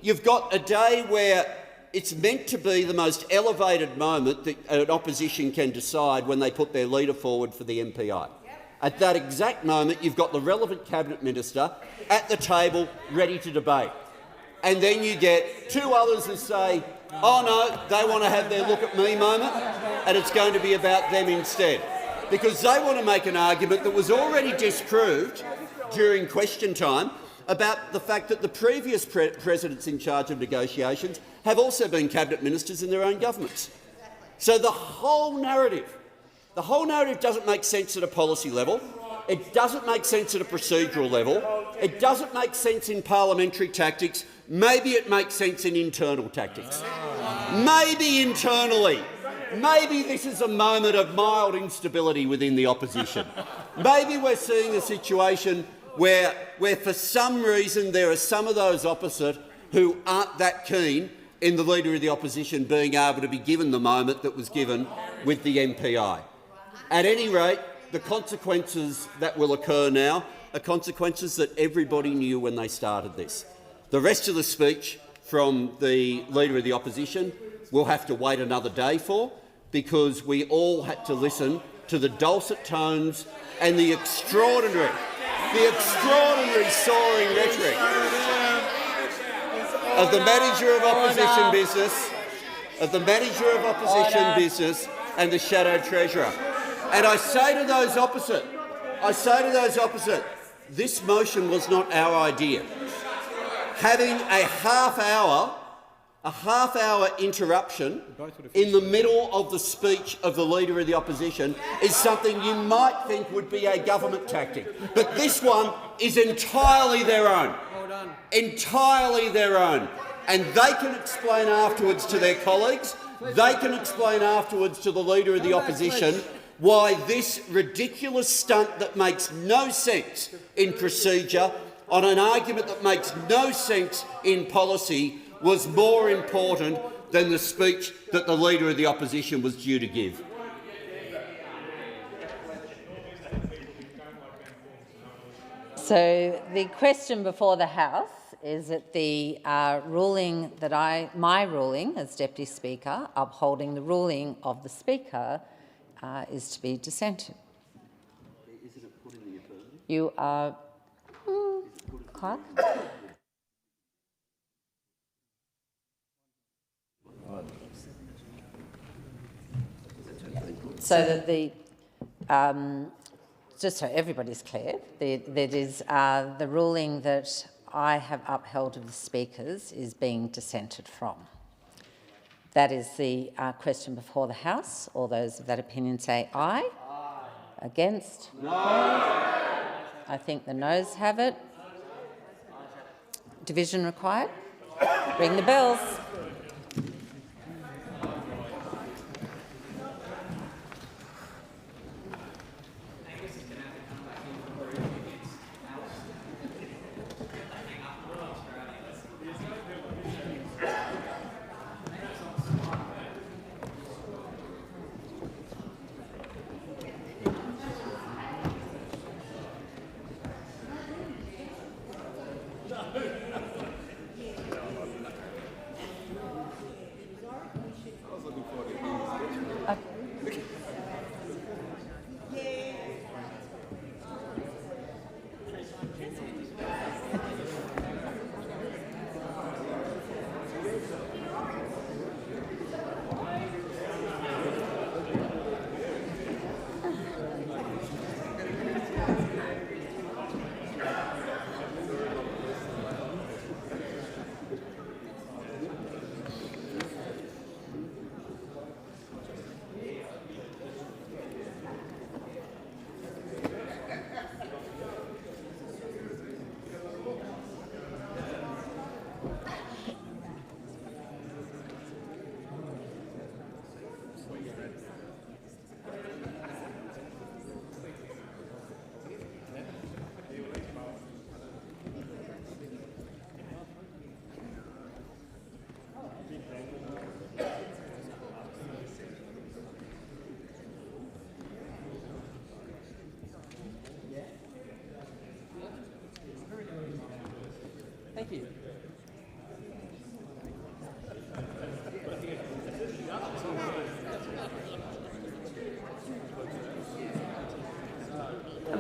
You've got a day where it's meant to be the most elevated moment that an opposition can decide when they put their leader forward for the MPI. At that exact moment, you've got the relevant Cabinet Minister at the table ready to debate. And then you get two others who say, oh no, they want to have their look at me moment, and it's going to be about them instead. Because they want to make an argument that was already disproved during question time about the fact that the previous presidents in charge of negotiations have also been Cabinet Ministers in their own governments. So the whole narrative doesn't make sense at a policy level. It doesn't make sense at a procedural level. It doesn't make sense in parliamentary tactics. Maybe it makes sense in internal tactics. Maybe internally. Maybe this is a moment of mild instability within the opposition. Maybe we're seeing a situation where for some reason there are some of those opposite who aren't that keen in the Leader of the Opposition being able to be given the moment that was given with the MPI. At any rate, the consequences that will occur now are consequences that everybody knew when they started this. The rest of the speech from the Leader of the Opposition we'll have to wait another day for, because we all had to listen to the dulcet tones and the extraordinary soaring rhetoric of the Manager of Opposition Business, and the Shadow Treasurer. And I say to those opposite, this motion was not our idea. Having a half-hour interruption in the middle of the speech of the Leader of the Opposition is something you might think would be a government tactic. But this one is entirely their own. Entirely their own. And they can explain afterwards to their colleagues, they can explain afterwards to the Leader of the Opposition why this ridiculous stunt that makes no sense in procedure on an argument that makes no sense in policy was more important than the speech that the Leader of the Opposition was due to give. So the question before the House is that the ruling that my ruling as Deputy Speaker, upholding the ruling of the Speaker, is to be dissented. Isn't it put in the affirmative? You are... Clerk? So that the, just so everybody's clear, that is the ruling that I have upheld of the Speaker's is being dissented from. That is the question before the House. All those of that opinion say aye. Aye. Against? No. I think the noes have it. Division required. Ring the bells.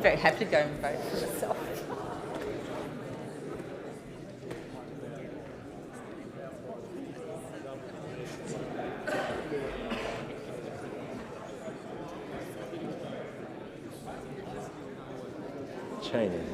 very happy to go and vote for myself. Channing.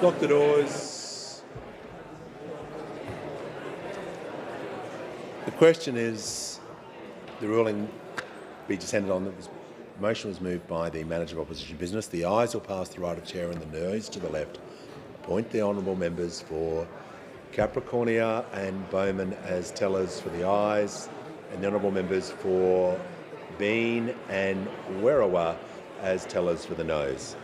Lock the doors. The question is, the ruling be descended on. The motion was moved by the Manager of Opposition Business. The ayes will pass the right of chair and the noes to the left. Appoint the honourable members for Capricornia and Bowman as tellers for the ayes, and the honourable members for Bean and Werriwa as tellers for the noes.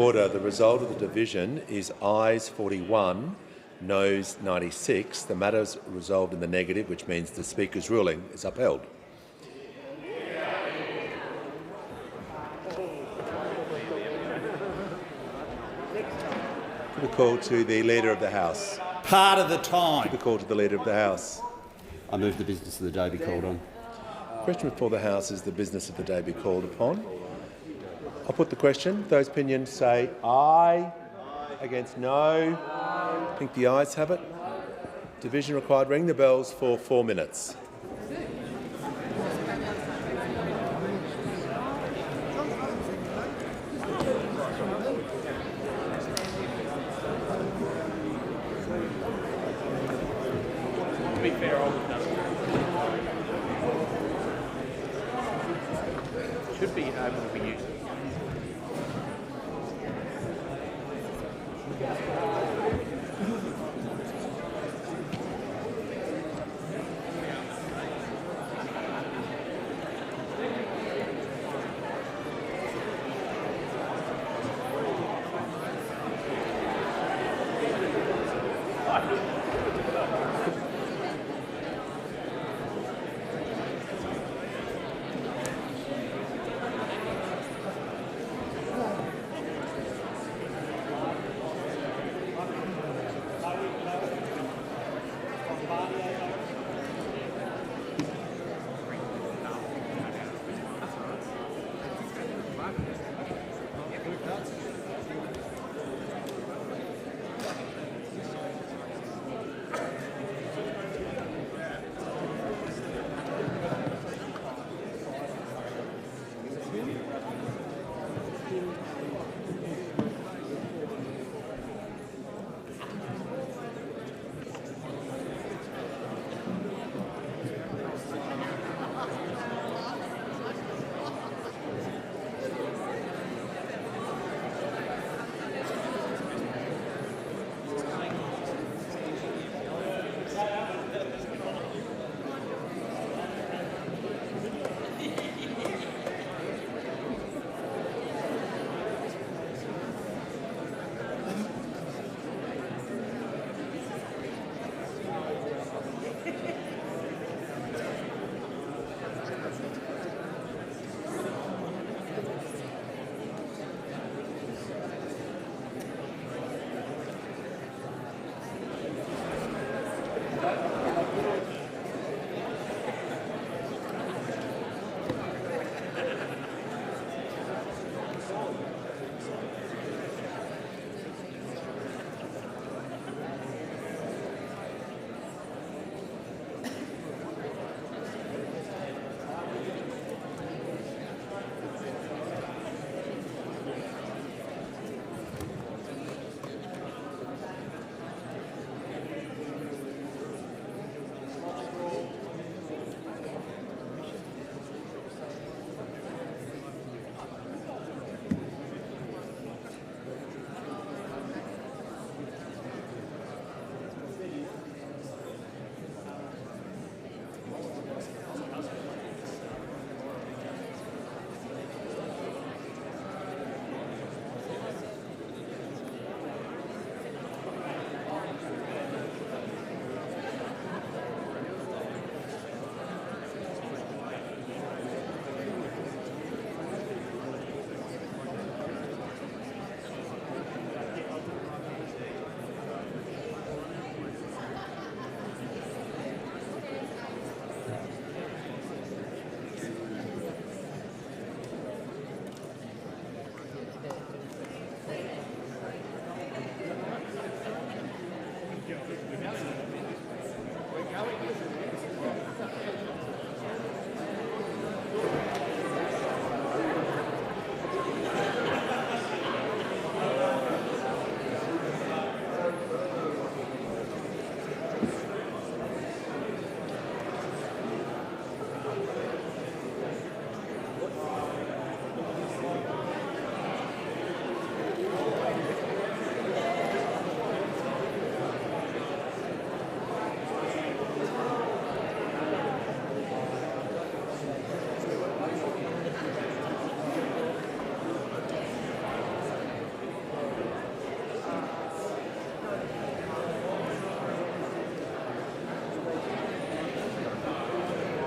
Order. The result of the division is ayes 41, noes 96. The matter is resolved in the negative, which means the Speaker's ruling is upheld. Put a call to the Leader of the House. Part of the time. Put a call to the Leader of the House. I move the business of the day be called on. Question before the House is the business of the day be called upon. I'll put the question. Those opinions say aye. Against no. I think the ayes have it. Division required. Ring the bells for 4 minutes. To be fair, I would know. Should be able to be used.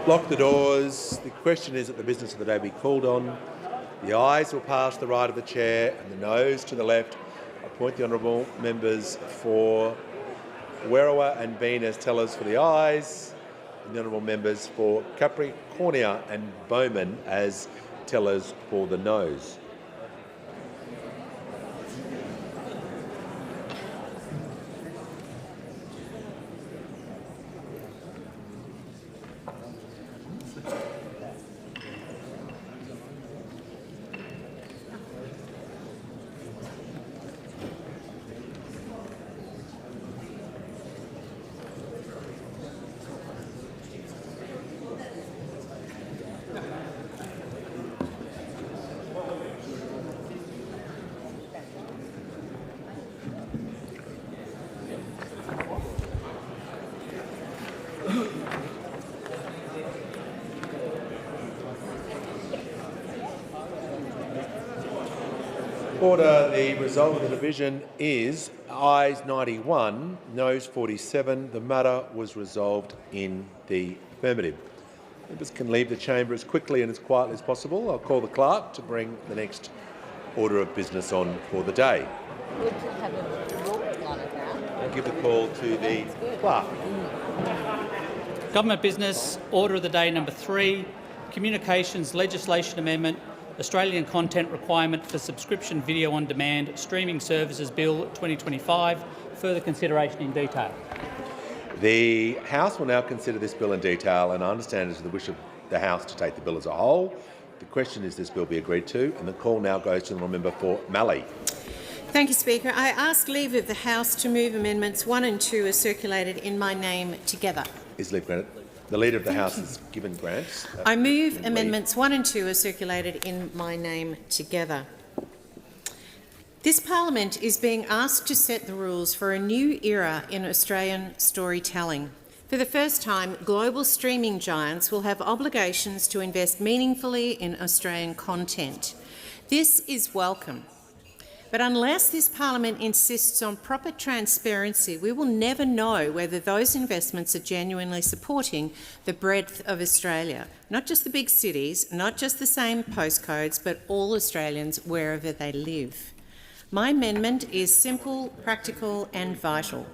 Lock the doors. The question is that the business of the day be called on. The ayes will pass to the right of the chair and the noes to the left. I appoint the honourable members for Werriwa and Bean as tellers for the ayes, and the honourable members for Capricornia and Bowman as tellers for the noes. Order. The result of the division is ayes 91, noes 47. The matter was resolved in the affirmative. Members can leave the chamber as quickly and as quietly as possible. I'll call the clerk to bring the next order of business on for the day. I'll give the call to the clerk. Government business, order of the day number 3, communications legislation amendment, Australian content requirement for subscription video on demand streaming services bill 2025. Further consideration in detail. The House will now consider this bill in detail, and I understand it is the wish of the House to take the bill as a whole. The question is this bill be agreed to, and the call now goes to the member for Mallee. Thank you, Speaker. I ask leave of the House to move amendments 1 and 2 as circulated in my name together. Is leave granted? The Leader of the House has given grants. I move amendments 1 and 2 as circulated in my name together. This Parliament is being asked to set the rules for a new era in Australian storytelling. For the first time, global streaming giants will have obligations to invest meaningfully in Australian content. This is welcome. But unless this Parliament insists on proper transparency, we will never know whether those investments are genuinely supporting the breadth of Australia. Not just the big cities, not just the same postcodes, but all Australians wherever they live. My amendment is simple, practical and vital.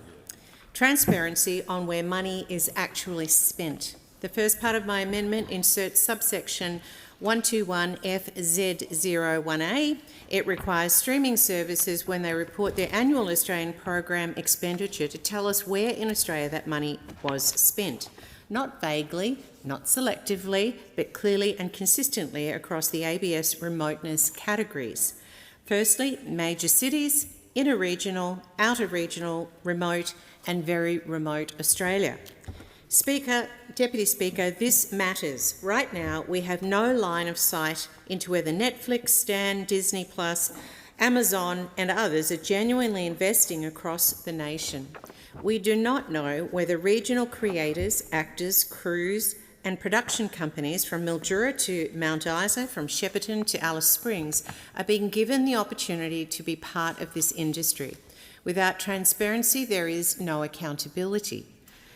Transparency on where money is actually spent. The first part of my amendment inserts subsection 121FZ01A. It requires streaming services, when they report their annual Australian program expenditure, to tell us where in Australia that money was spent. Not vaguely, not selectively, but clearly and consistently across the ABS remoteness categories. Firstly, major cities, inter-regional, outer-regional, remote and very remote Australia. Deputy Speaker, this matters. Right now, we have no line of sight into whether Netflix, Stan, Disney+, Amazon and others are genuinely investing across the nation. We do not know whether regional creators, actors, crews and production companies from Mildura to Mount Isa, from Shepparton to Alice Springs, are being given the opportunity to be part of this industry. Without transparency, there is no accountability.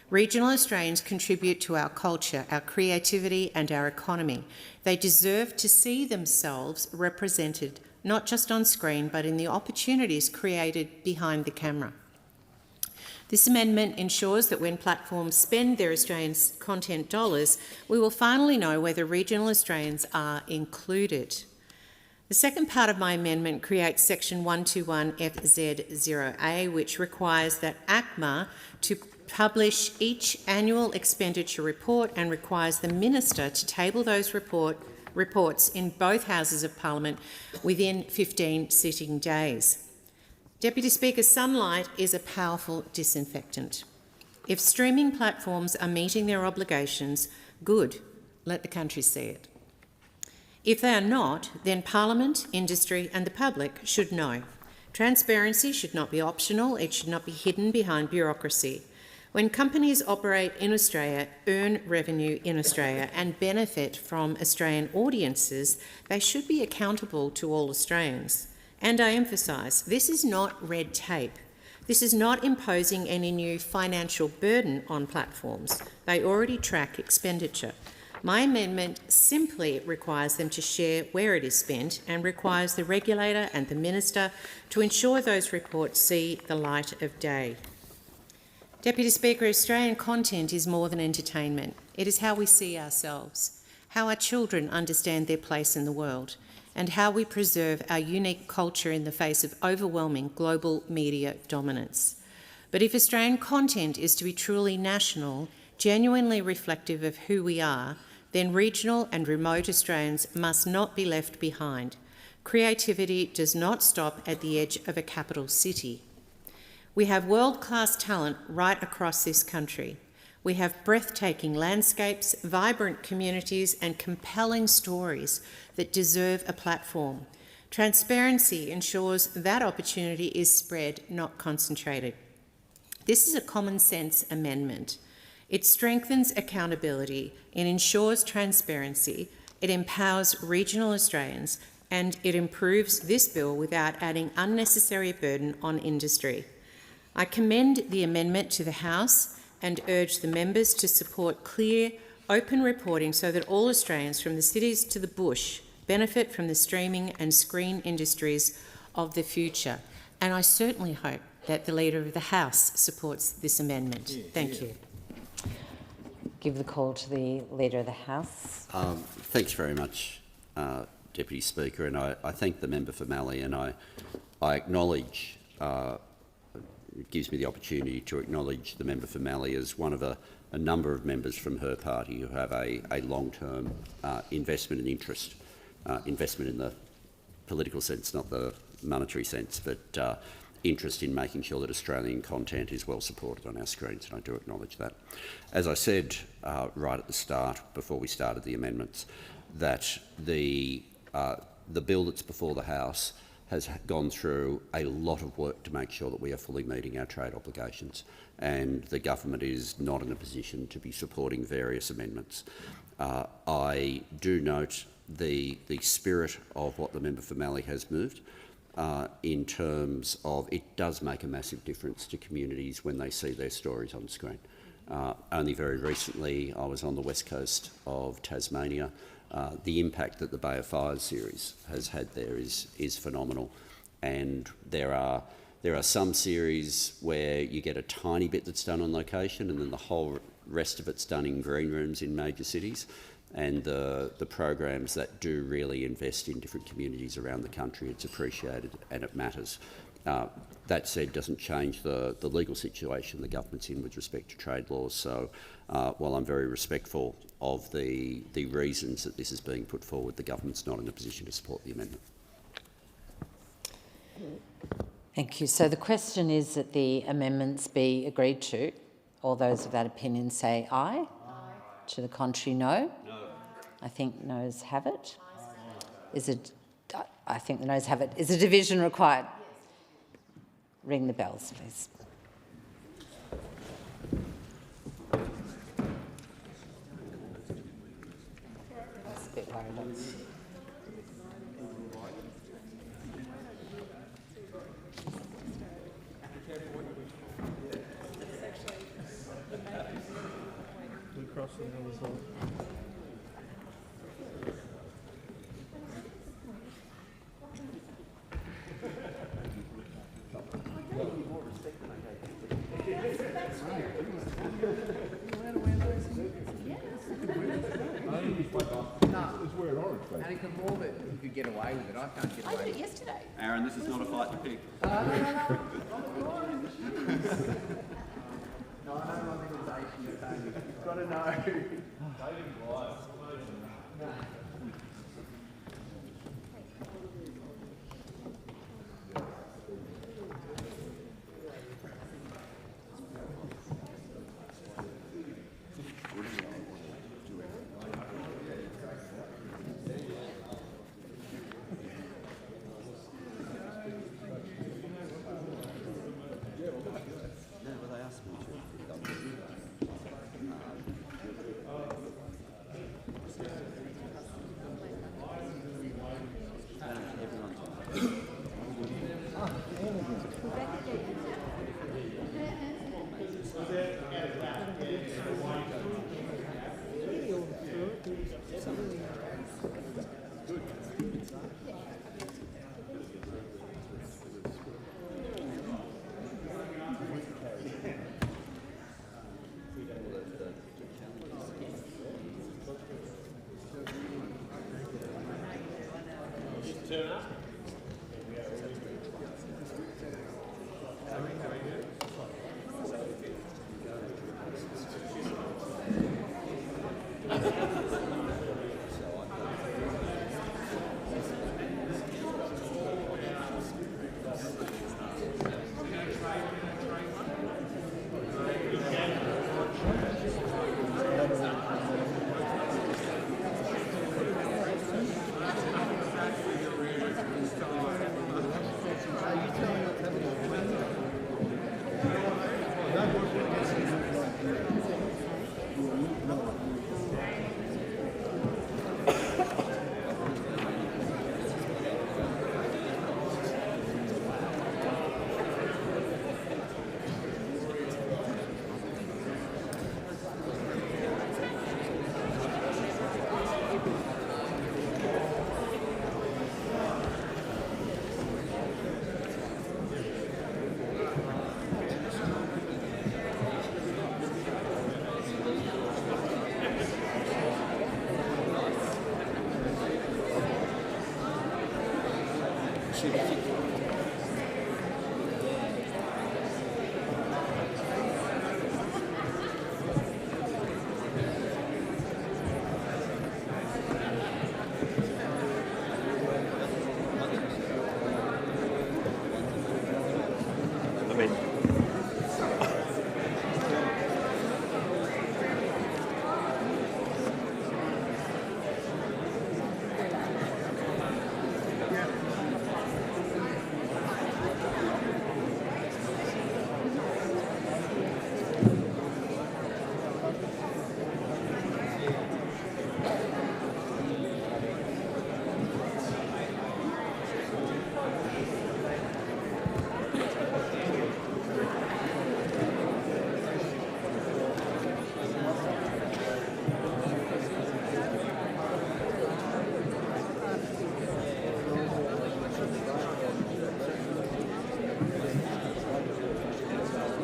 Regional Australians contribute to our culture, our creativity and our economy. They deserve to see themselves represented, not just on screen, but in the opportunities created behind the camera. This amendment ensures that when platforms spend their Australian content dollars, we will finally know whether regional Australians are included. The second part of my amendment creates section 121FZ0A, which requires that ACMA to publish each annual expenditure report and requires the Minister to table those reports in both Houses of Parliament within 15 sitting days. Deputy Speaker, sunlight is a powerful disinfectant. If streaming platforms are meeting their obligations, good, let the country see it. If they are not, then Parliament, industry and the public should know. Transparency should not be optional, it should not be hidden behind bureaucracy. When companies operate in Australia, earn revenue in Australia and benefit from Australian audiences, they should be accountable to all Australians. And I emphasise, this is not red tape. This is not imposing any new financial burden on platforms. They already track expenditure. My amendment simply requires them to share where it is spent and requires the regulator and the minister to ensure those reports see the light of day. Deputy Speaker, Australian content is more than entertainment. It is how we see ourselves, how our children understand their place in the world, and how we preserve our unique culture in the face of overwhelming global media dominance. But if Australian content is to be truly national, genuinely reflective of who we are, then regional and remote Australians must not be left behind. Creativity does not stop at the edge of a capital city. We have world-class talent right across this country. We have breathtaking landscapes, vibrant communities, and compelling stories that deserve a platform. Transparency ensures that opportunity is spread, not concentrated. This is a common-sense amendment. It strengthens accountability, it ensures transparency, it empowers regional Australians, and it improves this bill without adding unnecessary burden on industry. I commend the amendment to the House and urge the members to support clear, open reporting so that all Australians, from the cities to the bush, benefit from the streaming and screen industries of the future. And I certainly hope that the Leader of the House supports this amendment. Thank you. Give the call to the Leader of the House. Thanks very much, Deputy Speaker, and I thank the member for Mallee, and I acknowledge, it gives me the opportunity to acknowledge the member for Mallee as one of a number of members from her party who have a long-term investment and interest, investment in the political sense, not the monetary sense, but interest in making sure that Australian content is well supported on our screens, and I do acknowledge that. As I said right at the start, before we started the amendments, that the bill that's before the House has gone through a lot of work to make sure that we are fully meeting our trade obligations, and the government is not in a position to be supporting various amendments. I do note the spirit of what the member for Mallee has moved, in terms of it does make a massive difference to communities when they see their stories on screen. Only very recently I was on the west coast of Tasmania. The impact that the Bay of Fires series has had there is phenomenal, and there are some series where you get a tiny bit that's done on location and then the whole rest of it's done in green rooms in major cities. And the programs that do really invest in different communities around the country, it's appreciated and it matters. That said, doesn't change the legal situation the government's in with respect to trade laws. So while I'm very respectful of the reasons that this is being put forward, the government's not in a position to support the amendment. Thank you. So the question is that the amendments be agreed to. All those of that opinion say aye. Aye. To the contrary, no. I think noes have it. I think the noes have it. Is a division required? Ring the bells, please. That's a bit worried. And you can move it. You could get away with it. I can't get away with it. I did it yesterday. Aaron, this is not a fight to pick. No, I know my organisation is saying you've got to know.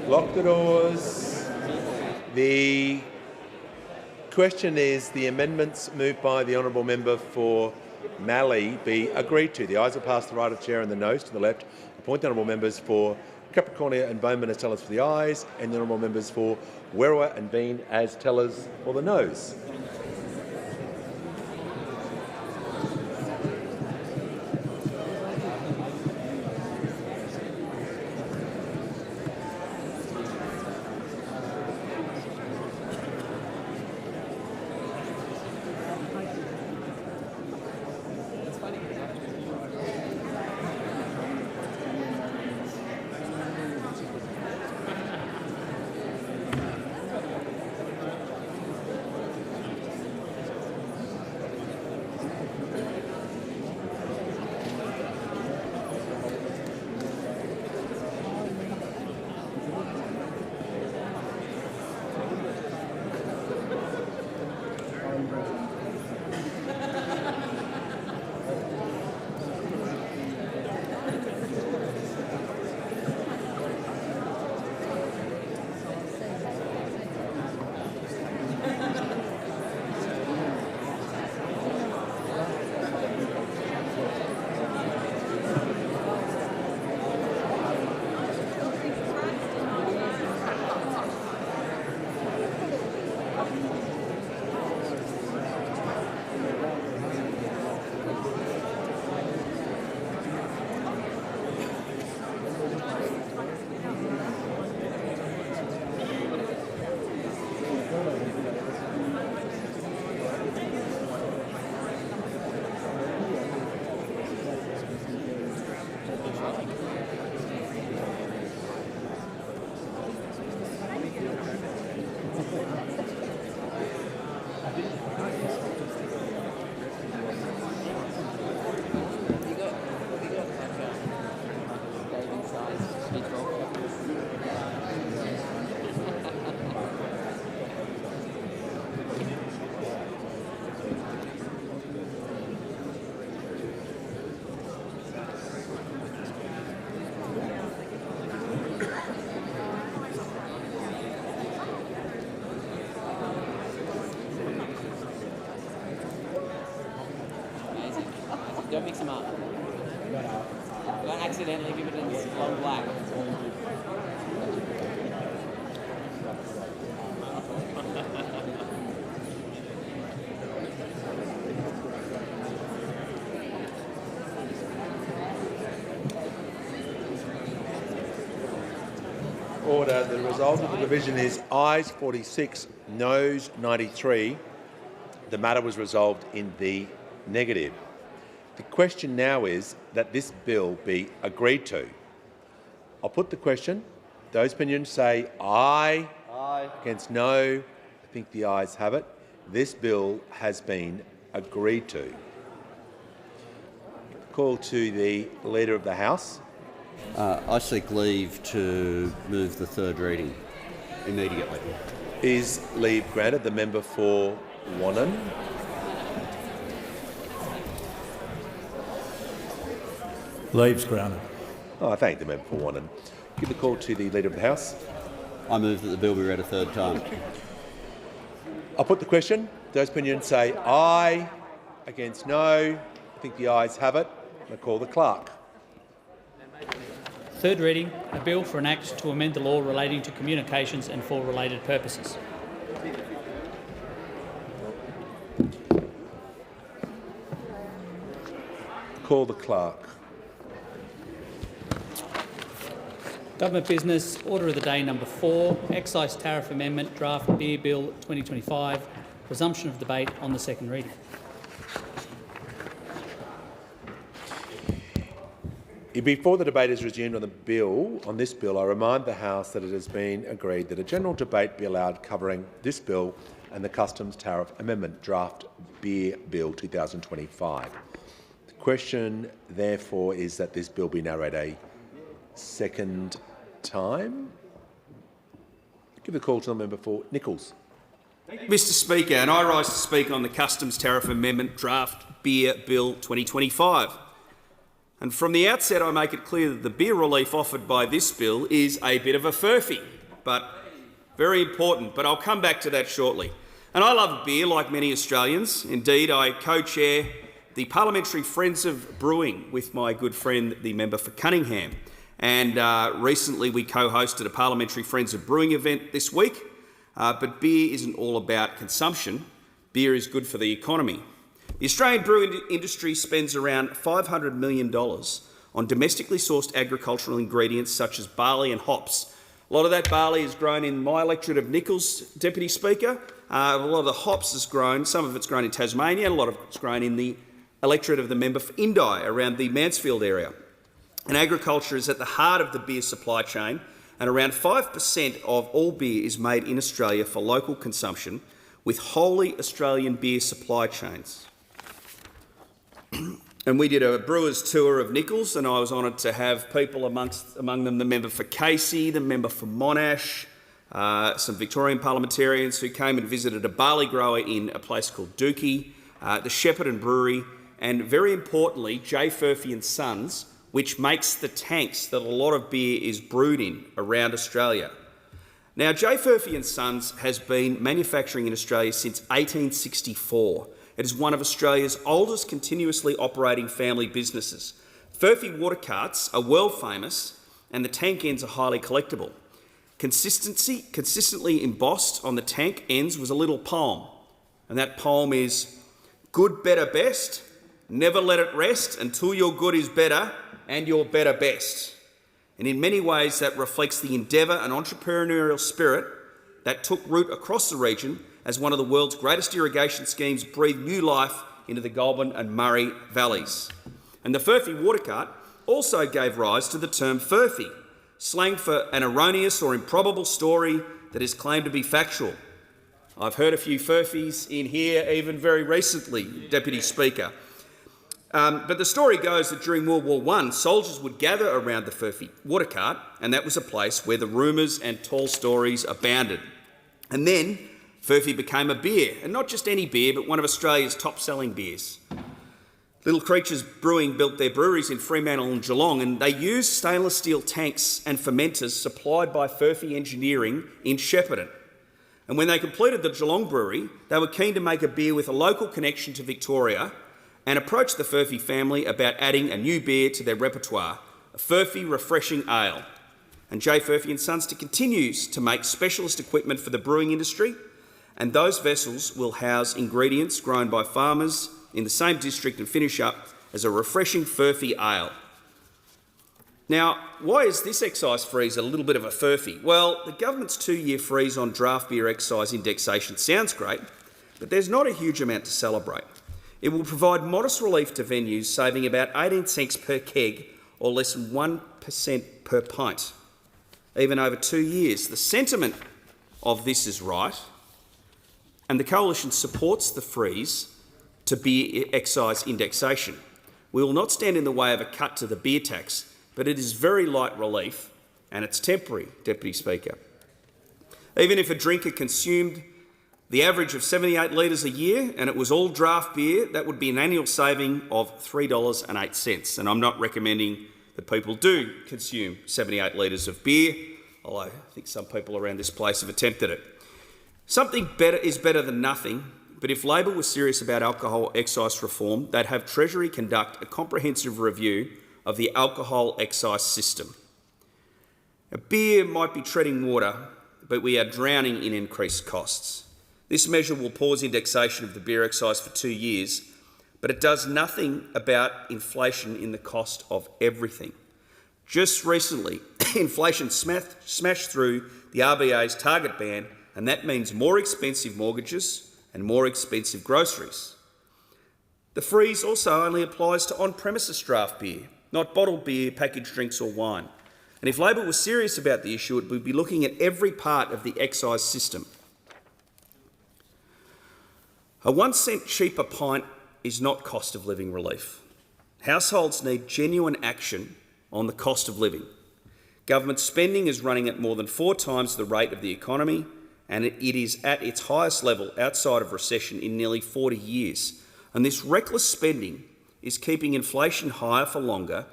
Lock the doors. The question is the amendments moved by the honourable member for Mallee be agreed to. The ayes are passed, the right of chair and the noes to the left. Appoint the honourable members for Capricornia and Bowman as tellers for the ayes, and the honourable members for Werriwa and Bean as tellers for the noes. Don't mix them up. accidentally given it long black. Order. The result of the division is ayes 46, noes 93. The matter was resolved in the negative. The question now is that this bill be agreed to. I'll put the question. Those opinions say aye. Aye. Against no. I think the ayes have it. This bill has been agreed to. Call to the Leader of the House. I seek leave to move the third reading immediately. Is leave granted? The member for Wannon. Leave's granted. I thank the member for Wannon. Give the call to the Leader of the House. I move that the bill be read a third time. I'll put the question. Those opinions say aye. Against no. I think the ayes have it. I call the clerk. Third reading, a bill for an act to amend the law relating to communications and for related purposes. Call the clerk. Government business, order of the day number 4, excise tariff amendment, draft Beer Bill 2025, resumption of debate on the second reading. Before the debate is resumed on this bill, I remind the House that it has been agreed that a general debate be allowed covering this bill and the Customs Tariff Amendment, draft Beer Bill 2025. The question, therefore, is that this bill be now read a second time. Give the call to the member for Nichols. Mr Speaker, and I rise to speak on the Customs Tariff Amendment, draft Beer Bill 2025. And from the outset, I make it clear that the beer relief offered by this bill is a bit of a furphy, but very important. But I'll come back to that shortly. And I love beer, like many Australians. Indeed, I co-chair the Parliamentary Friends of Brewing with my good friend, the member for Cunningham. And recently we co-hosted a Parliamentary Friends of Brewing event this week. But beer isn't all about consumption. Beer is good for the economy. The Australian brewing industry spends around $500 million on domestically sourced agricultural ingredients such as barley and hops. A lot of that barley is grown in my electorate of Nichols, Deputy Speaker. A lot of the hops is grown, some of it's grown in Tasmania, and a lot of it's grown in the electorate of the member for Indi around the Mansfield area. And agriculture is at the heart of the beer supply chain, and around 5% of all beer is made in Australia for local consumption, with wholly Australian beer supply chains. And we did a brewer's tour of Nichols, and I was honoured to have people among them the member for Casey, the member for Monash, some Victorian parliamentarians who came and visited a barley grower in a place called Dookie, the Shepparton Brewery, and very importantly, J. Furphy and Sons, which makes the tanks that a lot of beer is brewed in around Australia. Now, J. Furphy and Sons has been manufacturing in Australia since 1864. It is one of Australia's oldest continuously operating family businesses. Furphy water carts are world famous and the tank ends are highly collectible. Consistently embossed on the tank ends was a little poem, and that poem is, "Good, better, best, never let it rest until your good is better and your better best." And in many ways that reflects the endeavour and entrepreneurial spirit that took root across the region as one of the world's greatest irrigation schemes breathed new life into the Goulburn and Murray valleys. And the Furphy water cart also gave rise to the term Furphy, slang for an erroneous or improbable story that is claimed to be factual. I've heard a few Furphys in here even very recently, Deputy Speaker. But the story goes that during World War I, soldiers would gather around the Furphy water cart, and that was a place where the rumours and tall stories abounded. And then Furphy became a beer, and not just any beer, but one of Australia's top-selling beers. Little Creatures Brewing built their breweries in Fremantle and Geelong, and they used stainless steel tanks and fermenters supplied by Furphy Engineering in Shepparton. And when they completed the Geelong brewery, they were keen to make a beer with a local connection to Victoria and approached the Furphy family about adding a new beer to their repertoire, Furphy Refreshing Ale, and J. Furphy and Sons continues to make specialist equipment for the brewing industry, and those vessels will house ingredients grown by farmers in the same district and finish up as a refreshing Furphy ale. Now, why is this excise freeze a little bit of a furphy? Well, the government's 2-year freeze on draft beer excise indexation sounds great, but there's not a huge amount to celebrate. It will provide modest relief to venues, saving about 18 cents per keg or less than 1% per pint, even over 2 years. The sentiment of this is right, and the Coalition supports the freeze to beer excise indexation. We will not stand in the way of a cut to the beer tax, but it is very light relief and it's temporary, Deputy Speaker. Even if a drinker consumed the average of 78 litres a year and it was all draft beer, that would be an annual saving of $3.08. And I'm not recommending that people do consume 78 litres of beer, although I think some people around this place have attempted it. Something better is better than nothing, but if Labor was serious about alcohol excise reform, they'd have Treasury conduct a comprehensive review of the alcohol excise system. A beer might be treading water, but we are drowning in increased costs. This measure will pause indexation of the beer excise for 2 years, but it does nothing about inflation in the cost of everything. Just recently, inflation smashed through the RBA's target band, and that means more expensive mortgages and more expensive groceries. The freeze also only applies to on-premises draft beer, not bottled beer, packaged drinks or wine. And if Labor was serious about the issue, it would be looking at every part of the excise system. A 1 cent cheaper pint is not cost of living relief. Households need genuine action on the cost of living. Government spending is running at more than 4 times the rate of the economy, and it is at its highest level outside of recession in nearly 40 years. And this reckless spending is keeping inflation higher for longer,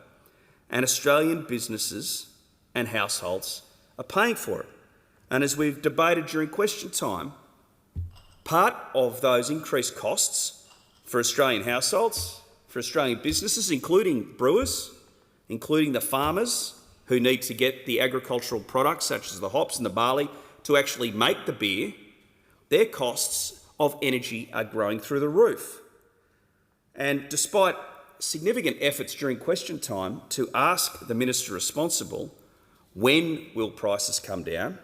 and Australian businesses and households are paying for it. And as we've debated during question time, part of those increased costs for Australian households, for Australian businesses, including brewers, including the farmers who need to get the agricultural products such as the hops and the barley to actually make the beer, their costs of energy are growing through the roof. And despite significant efforts during question time to ask the minister responsible, when will prices come down?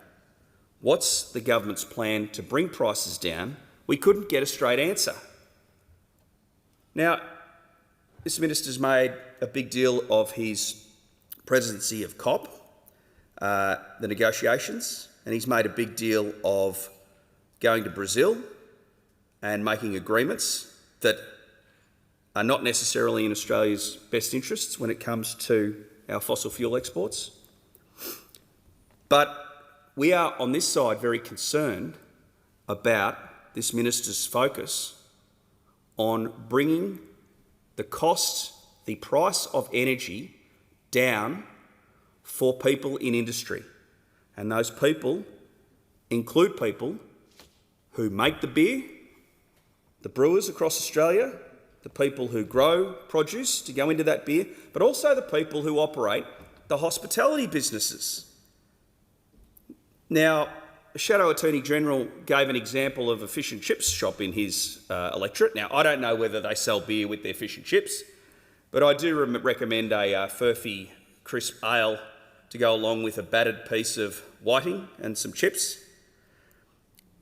What's the government's plan to bring prices down? We couldn't get a straight answer. Now, this minister's made a big deal of his presidency of COP, the negotiations, and he's made a big deal of going to Brazil and making agreements that are not necessarily in Australia's best interests when it comes to our fossil fuel exports. But we are, on this side, very concerned about this minister's focus on bringing the cost, the price of energy down for people in industry. And those people include people who make the beer, the brewers across Australia, the people who grow produce to go into that beer, but also the people who operate the hospitality businesses. Now, the Shadow Attorney-General gave an example of a fish and chips shop in his electorate. Now, I don't know whether they sell beer with their fish and chips, but I do recommend a Furphy crisp ale to go along with a battered piece of whiting and some chips.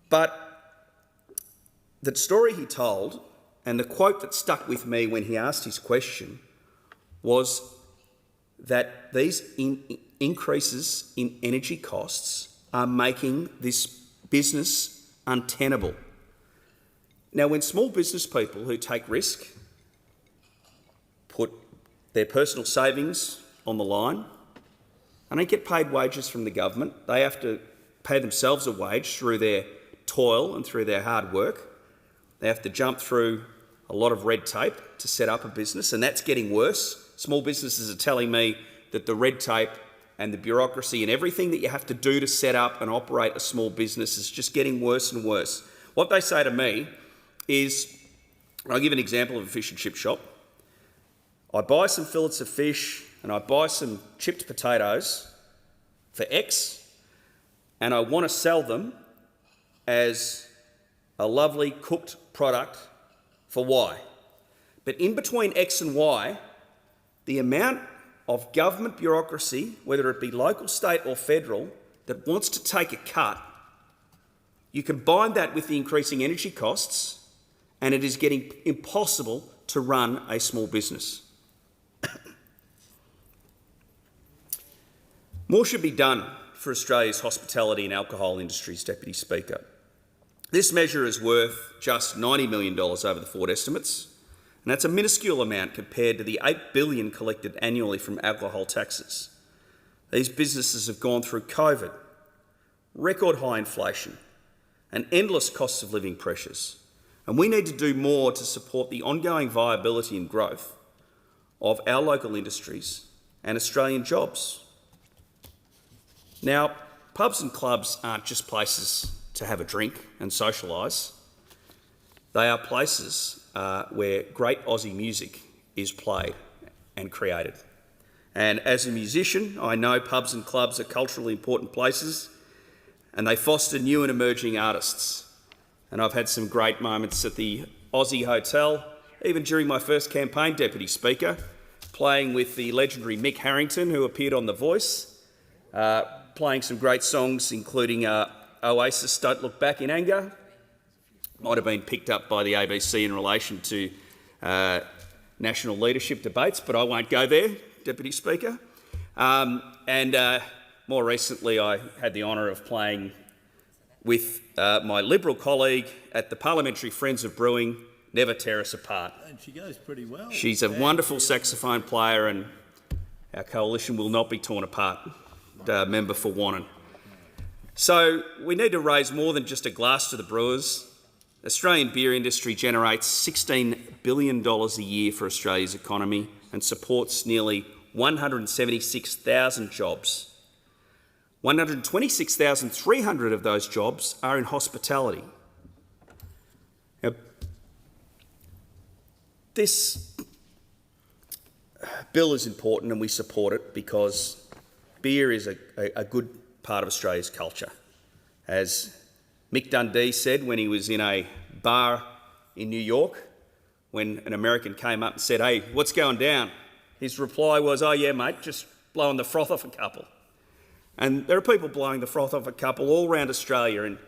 But the story he told, and the quote that stuck with me when he asked his question, was that these increases in energy costs are making this business untenable. Now, when small business people who take risk put their personal savings on the line, and they get paid wages from the government, they have to pay themselves a wage through their toil and through their hard work. They have to jump through a lot of red tape to set up a business, and that's getting worse. Small businesses are telling me that the red tape and the bureaucracy and everything that you have to do to set up and operate a small business is just getting worse and worse. What they say to me is, I'll give an example of a fish and chip shop. I buy some fillets of fish, and I buy some chipped potatoes for X, and I want to sell them as a lovely cooked product for Y. But in between X and Y, the amount of government bureaucracy, whether it be local, state or federal, that wants to take a cut, you combine that with the increasing energy costs, and it is getting impossible to run a small business. More should be done for Australia's hospitality and alcohol industries, Deputy Speaker. This measure is worth just $90 million over the forward estimates, and that's a minuscule amount compared to the $8 billion collected annually from alcohol taxes. These businesses have gone through COVID, record high inflation, and endless costs of living pressures, and we need to do more to support the ongoing viability and growth of our local industries and Australian jobs. Now, pubs and clubs aren't just places to have a drink and socialise. They are places where great Aussie music is played and created. And as a musician, I know pubs and clubs are culturally important places, and they foster new and emerging artists. And I've had some great moments at the Aussie Hotel, even during my first campaign, Deputy Speaker, playing with the legendary Mick Harrington, who appeared on The Voice, playing some great songs, including Oasis, Don't Look Back in Anger. Might have been picked up by the ABC in relation to national leadership debates, but I won't go there, Deputy Speaker. More recently, I had the honour of playing with my Liberal colleague at the Parliamentary Friends of Brewing, Never Tear Us Apart. And she goes pretty well. She's a wonderful saxophone player, and our coalition will not be torn apart, member for Wannon. So we need to raise more than just a glass to the brewers. Australian beer industry generates $16 billion a year for Australia's economy and supports nearly 176,000 jobs. 126,300 of those jobs are in hospitality. Now, this bill is important and we support it because beer is a good part of Australia's culture. As Mick Dundee said when he was in a bar in New York, when an American came up and said, "Hey, what's going down?" His reply was, "Oh yeah, mate, just blowing the froth off a couple." And there are people blowing the froth off a couple all around Australia, and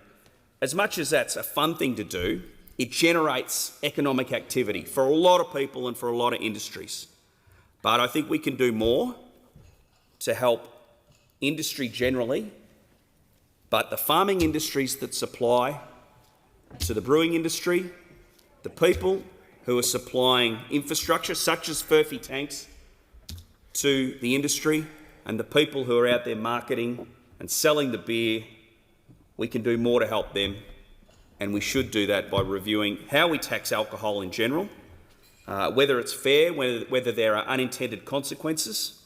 as much as that's a fun thing to do, it generates economic activity for a lot of people and for a lot of industries. But I think we can do more to help industry generally, but the farming industries that supply to the brewing industry, the people who are supplying infrastructure such as Furphy tanks to the industry, and the people who are out there marketing and selling the beer, we can do more to help them, and we should do that by reviewing how we tax alcohol in general, whether it's fair, whether there are unintended consequences,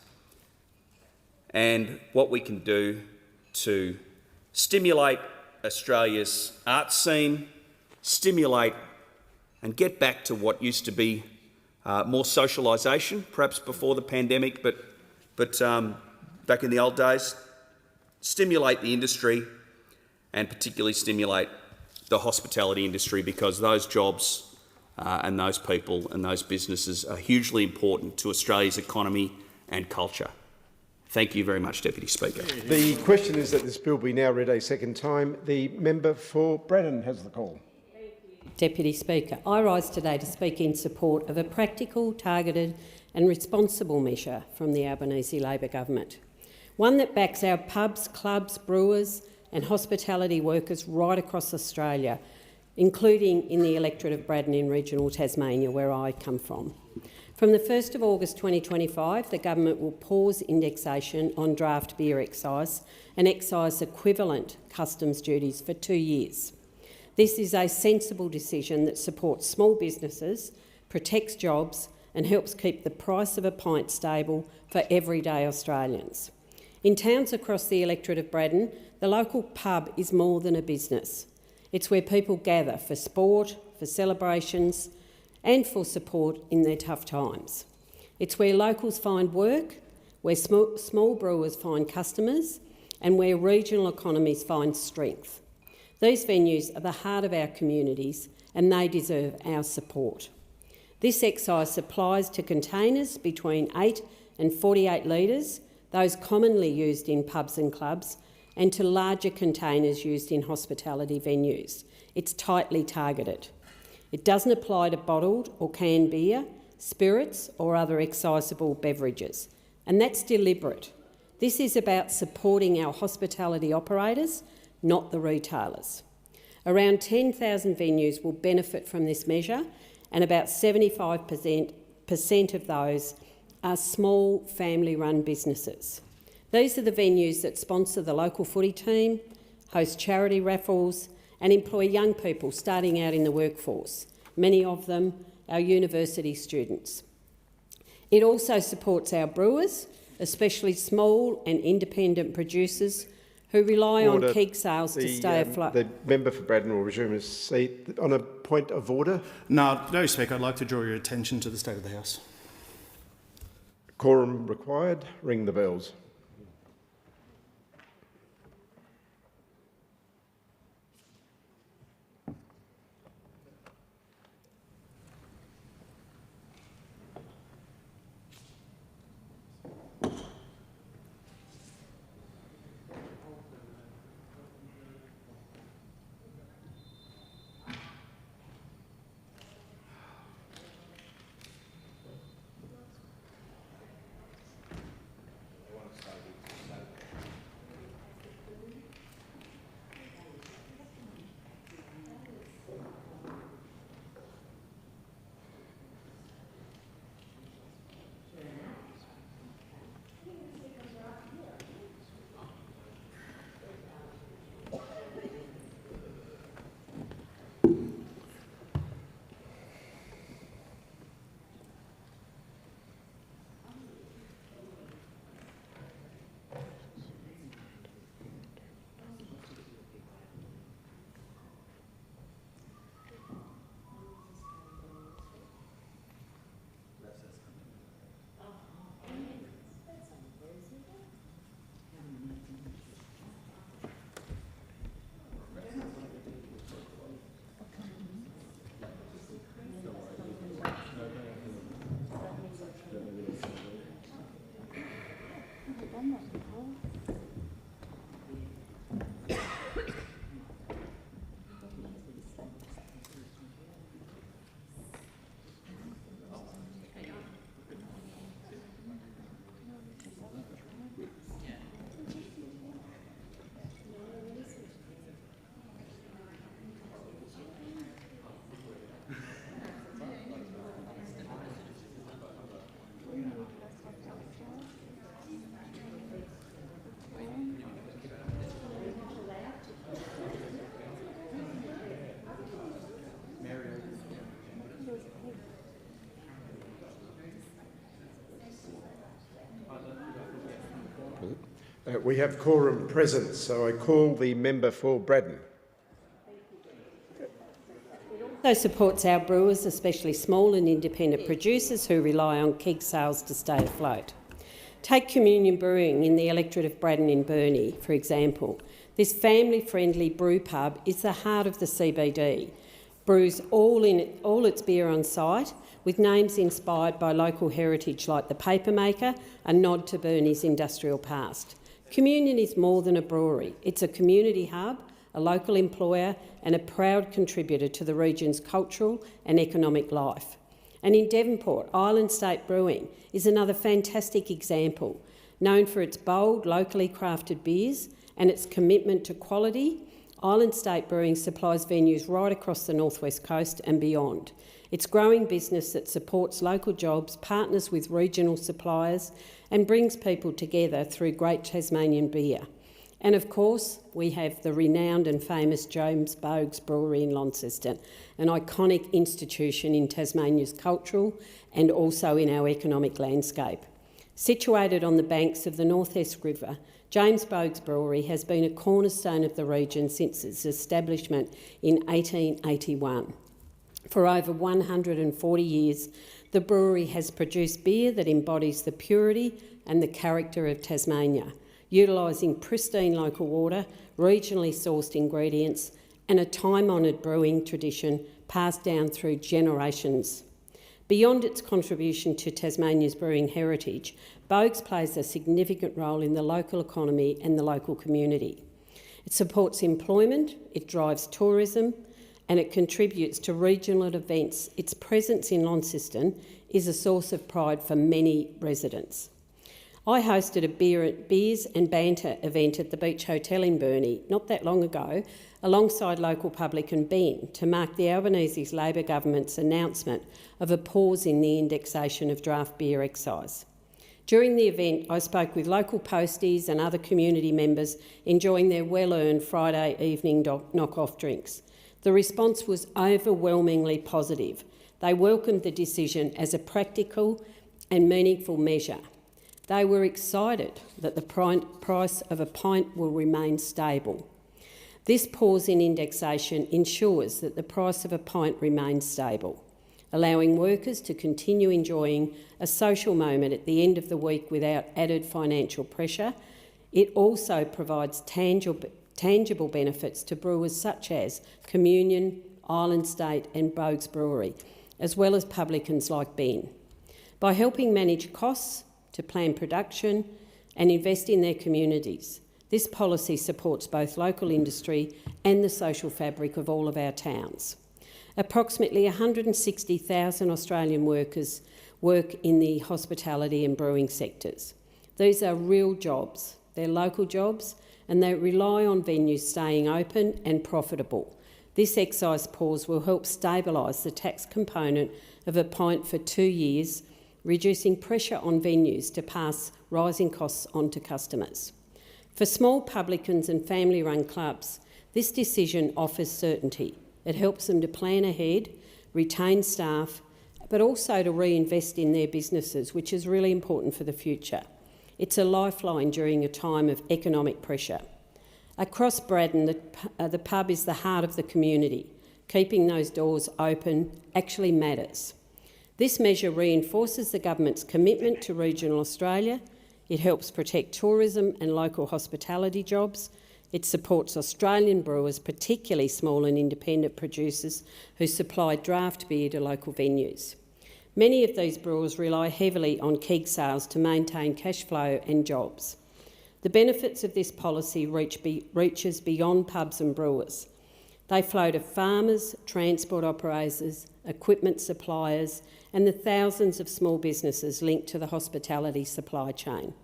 and what we can do to stimulate Australia's art scene, stimulate and get back to what used to be more socialisation, perhaps before the pandemic, but back in the old days, stimulate the industry and particularly stimulate the hospitality industry, because those jobs and those people and those businesses are hugely important to Australia's economy and culture. Thank you very much, Deputy Speaker. The question is that this bill be now read a second time. The member for Braddon has the call. Deputy Speaker, I rise today to speak in support of a practical, targeted and responsible measure from the Albanese Labor government, one that backs our pubs, clubs, brewers and hospitality workers right across Australia, including in the electorate of Braddon in regional Tasmania, where I come from. From the 1st of August 2025, the government will pause indexation on draft beer excise and excise equivalent customs duties for 2 years. This is a sensible decision that supports small businesses, protects jobs and helps keep the price of a pint stable for everyday Australians. In towns across the electorate of Braddon, the local pub is more than a business. It's where people gather for sport, for celebrations and for support in their tough times. It's where locals find work where small brewers find customers and where regional economies find strength. These venues are the heart of our communities and they deserve our support. This excise supplies to containers between 8 and 48 litres, those commonly used in pubs and clubs, and to larger containers used in hospitality venues. It's tightly targeted. It doesn't apply to bottled or canned beer, spirits or other excisable beverages, and that's deliberate. This is about supporting our hospitality operators, not the retailers. Around 10,000 venues will benefit from this measure, and about 75% of those are small family-run businesses. These are the venues that sponsor the local footy team, host charity raffles and employ young people starting out in the workforce, many of them our university students. It also supports our brewers, especially small and independent producers who rely on keg sales to stay afloat. The member for Braddon will resume his seat. On a point of order? No, Speaker, I'd like to draw your attention to the state of the House. Quorum required. Ring the bells. We have quorum present, so I call the member for Braddon. It also supports our brewers, especially small and independent producers who rely on keg sales to stay afloat. Take Communion Brewing in the electorate of Braddon in Burnie, for example. This family-friendly brew pub is the heart of the CBD, brews all its beer on site, with names inspired by local heritage like the Papermaker, a nod to Burnie's industrial past. Communion is more than a brewery. It's a community hub, a local employer and a proud contributor to the region's cultural and economic life. And in Devonport, Island State Brewing is another fantastic example, known for its bold, locally crafted beers and its commitment to quality. Island State Brewing supplies venues right across the Northwest Coast and beyond. It's growing business that supports local jobs, partners with regional suppliers and brings people together through great Tasmanian beer. And of course, we have the renowned and famous James Boag's Brewery in Launceston, an iconic institution in Tasmania's cultural and also in our economic landscape. Situated on the banks of the North Esk River, James Boag's Brewery has been a cornerstone of the region since its establishment in 1881. For over 140 years, the brewery has produced beer that embodies the purity, and the character of Tasmania, utilising pristine local water, regionally sourced ingredients and a time-honoured brewing tradition passed down through generations. Beyond its contribution to Tasmania's brewing heritage, Boag's plays a significant role in the local economy and the local community. It supports employment, it drives tourism, and it contributes to regional events. Its presence in Launceston is a source of pride for many residents. I hosted a beers and banter event at the Beach Hotel in Burnie not that long ago, alongside local publican Ben, to mark the Albanese's Labor government's announcement of a pause in the indexation of draft beer excise. During the event, I spoke with local posties and other community members enjoying their well-earned Friday evening knock-off drinks. The response was overwhelmingly positive. They welcomed the decision as a practical and meaningful measure. They were excited that the price of a pint will remain stable. This pause in indexation ensures that the price of a pint remains stable, allowing workers to continue enjoying a social moment at the end of the week without added financial pressure. It also provides tangible benefits to brewers such as Communion, Island State and Boag's Brewery, as well as publicans like Ben. By helping manage costs, to plan production and invest in their communities, this policy supports both local industry and the social fabric of all of our towns. Approximately 160,000 Australian workers work in the hospitality and brewing sectors. These are real jobs, they're local jobs, and they rely on venues staying open and profitable. This excise pause will help stabilise the tax component of a pint for 2 years, reducing pressure on venues to pass rising costs on to customers. For small publicans and family-run clubs, this decision offers certainty. It helps them to plan ahead, retain staff, but also to reinvest in their businesses, which is really important for the future. It's a lifeline during a time of economic pressure. Across Braddon, the pub is the heart of the community. Keeping those doors open actually matters. This measure reinforces the government's commitment to regional Australia. It helps protect tourism and local hospitality jobs. It supports Australian brewers, particularly small and independent producers who supply draft beer to local venues. Many of these brewers rely heavily on keg sales to maintain cash flow and jobs. The benefits of this policy reaches beyond pubs and brewers. They flow to farmers, transport operators, equipment suppliers and the thousands of small businesses linked to the hospitality supply chain.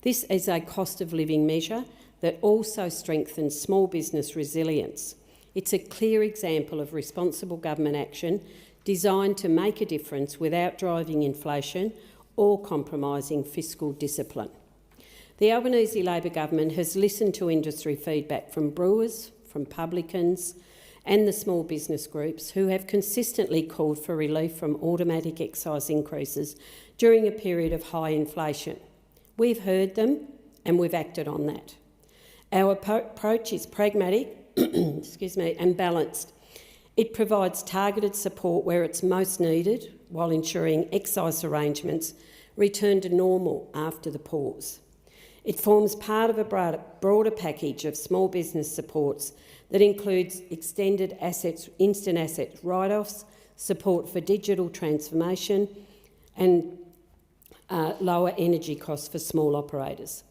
This is a cost of living measure that also strengthens small business resilience. It's a clear example of responsible government action designed to make a difference without driving inflation or compromising fiscal discipline. The Albanese Labor government has listened to industry feedback from brewers, from publicans and the small business groups who have consistently called for relief from automatic excise increases during a period of high inflation. We've heard them and we've acted on that. Our approach is pragmatic and balanced. It provides targeted support where it's most needed while ensuring excise arrangements return to normal after the pause. It forms part of a broader package of small business supports that includes extended instant asset write-offs, support for digital transformation and lower energy costs for small operators.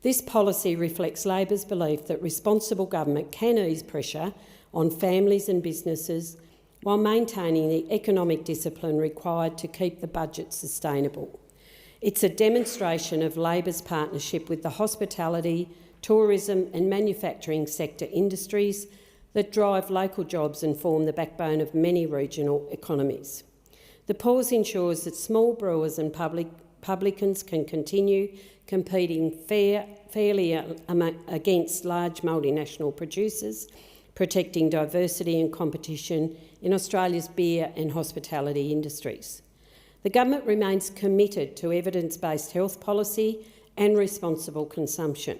This policy reflects Labor's belief that responsible government can ease pressure on families and businesses while maintaining the economic discipline required to keep the budget sustainable. It's a demonstration of Labor's partnership with the hospitality, tourism and manufacturing sector industries that drive local jobs and form the backbone of many regional economies. The pause ensures that small brewers and publicans can continue competing fairly against large multinational producers, protecting diversity and competition in Australia's beer and hospitality industries. The government remains committed to evidence-based health policy and responsible consumption.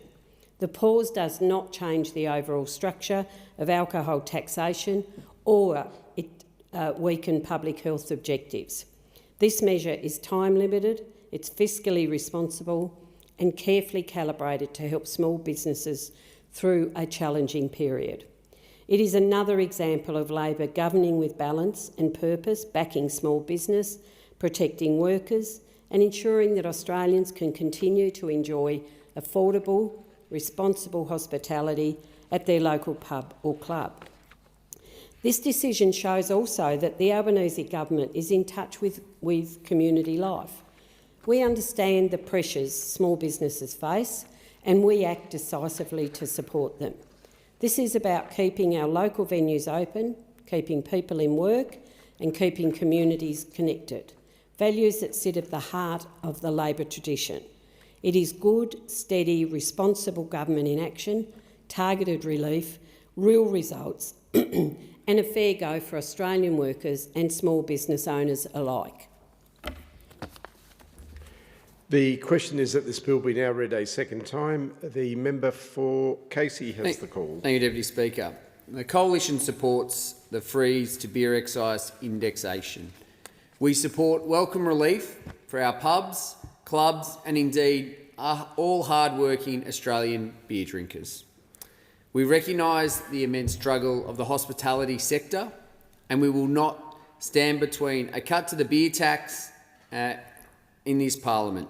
The pause does not change the overall structure of alcohol taxation or weaken public health objectives. This measure is time-limited, it's fiscally responsible and carefully calibrated to help small businesses through a challenging period. It is another example of Labor governing with balance and purpose, backing small business, protecting workers and ensuring that Australians can continue to enjoy affordable, responsible hospitality at their local pub or club. This decision shows also that the Albanese government is in touch with community life. We understand the pressures small businesses face and we act decisively to support them. This is about keeping our local venues open, keeping people in work and keeping communities connected, values that sit at the heart of the Labor tradition. It is good, steady, responsible government in action, targeted relief, real results and a fair go for Australian workers and small business owners alike. The question is that this bill be now read a second time. The member for Casey has the call. Thank you, Deputy Speaker. The Coalition supports the freeze to beer excise indexation. We support welcome relief for our pubs, clubs and indeed all hard-working Australian beer drinkers. We recognise the immense struggle of the hospitality sector and we will not stand between a cut to the beer tax in this parliament.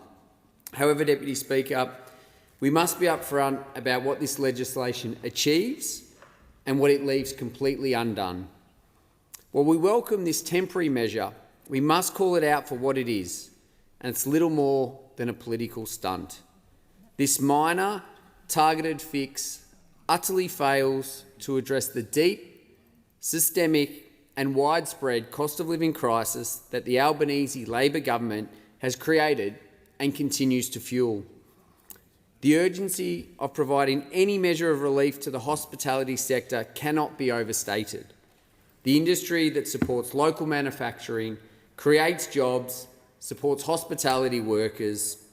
However, Deputy Speaker, we must be upfront about what this legislation achieves and what it leaves completely undone. While we welcome this temporary measure, we must call it out for what it is, and it's little more than a political stunt. This minor, targeted fix utterly fails to address the deep, systemic and widespread cost of living crisis that the Albanese Labor government has created and continues to fuel. The urgency of providing any measure of relief to the hospitality sector cannot be overstated. The industry that supports local manufacturing, creates jobs, supports hospitality workers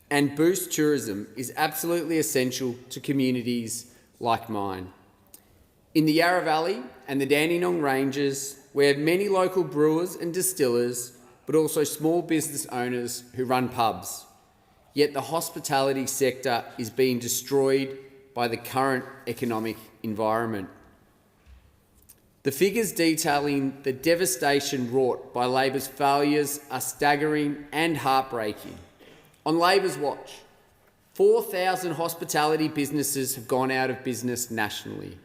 and boosts tourism is absolutely essential to communities like mine. In the Yarra Valley and the Dandenong Ranges, we have many local brewers and distillers but also small business owners who run pubs. Yet the hospitality sector is being destroyed by the current economic environment. The figures detailing the devastation wrought by Labor's failures are staggering and heartbreaking. On Labor's watch, 4,000 hospitality businesses have gone out of business nationally.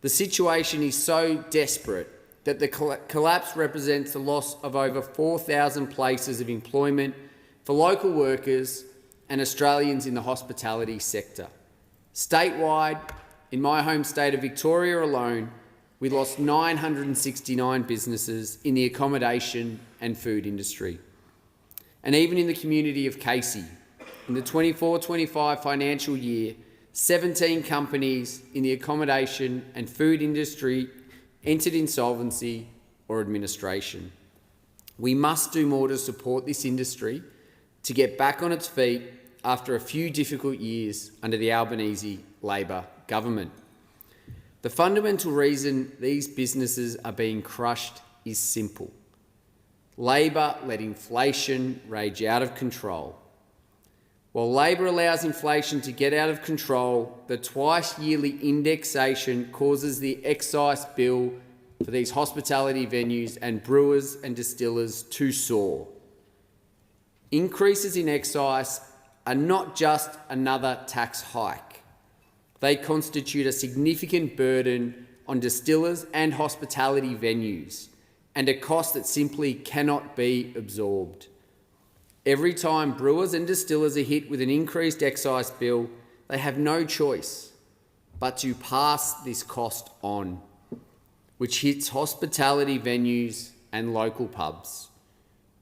The situation is so desperate that the collapse represents the loss of over 4,000 places of employment for local workers and Australians in the hospitality sector. Statewide, in my home state of Victoria alone, we lost 969 businesses in the accommodation and food industry. And even in the community of Casey, in the 24-25 financial year, 17 companies in the accommodation and food industry entered insolvency or administration. We must do more to support this industry to get back on its feet after a few difficult years under the Albanese Labor government. The fundamental reason these businesses are being crushed is simple. Labor let inflation rage out of control. While Labor allows inflation to get out of control, the twice-yearly indexation causes the excise bill for these hospitality venues and brewers and distillers to soar. Increases in excise are not just another tax hike. They constitute a significant burden on distillers and hospitality venues and a cost that simply cannot be absorbed. Every time brewers and distillers are hit with an increased excise bill, they have no choice but to pass this cost on, which hits hospitality venues and local pubs.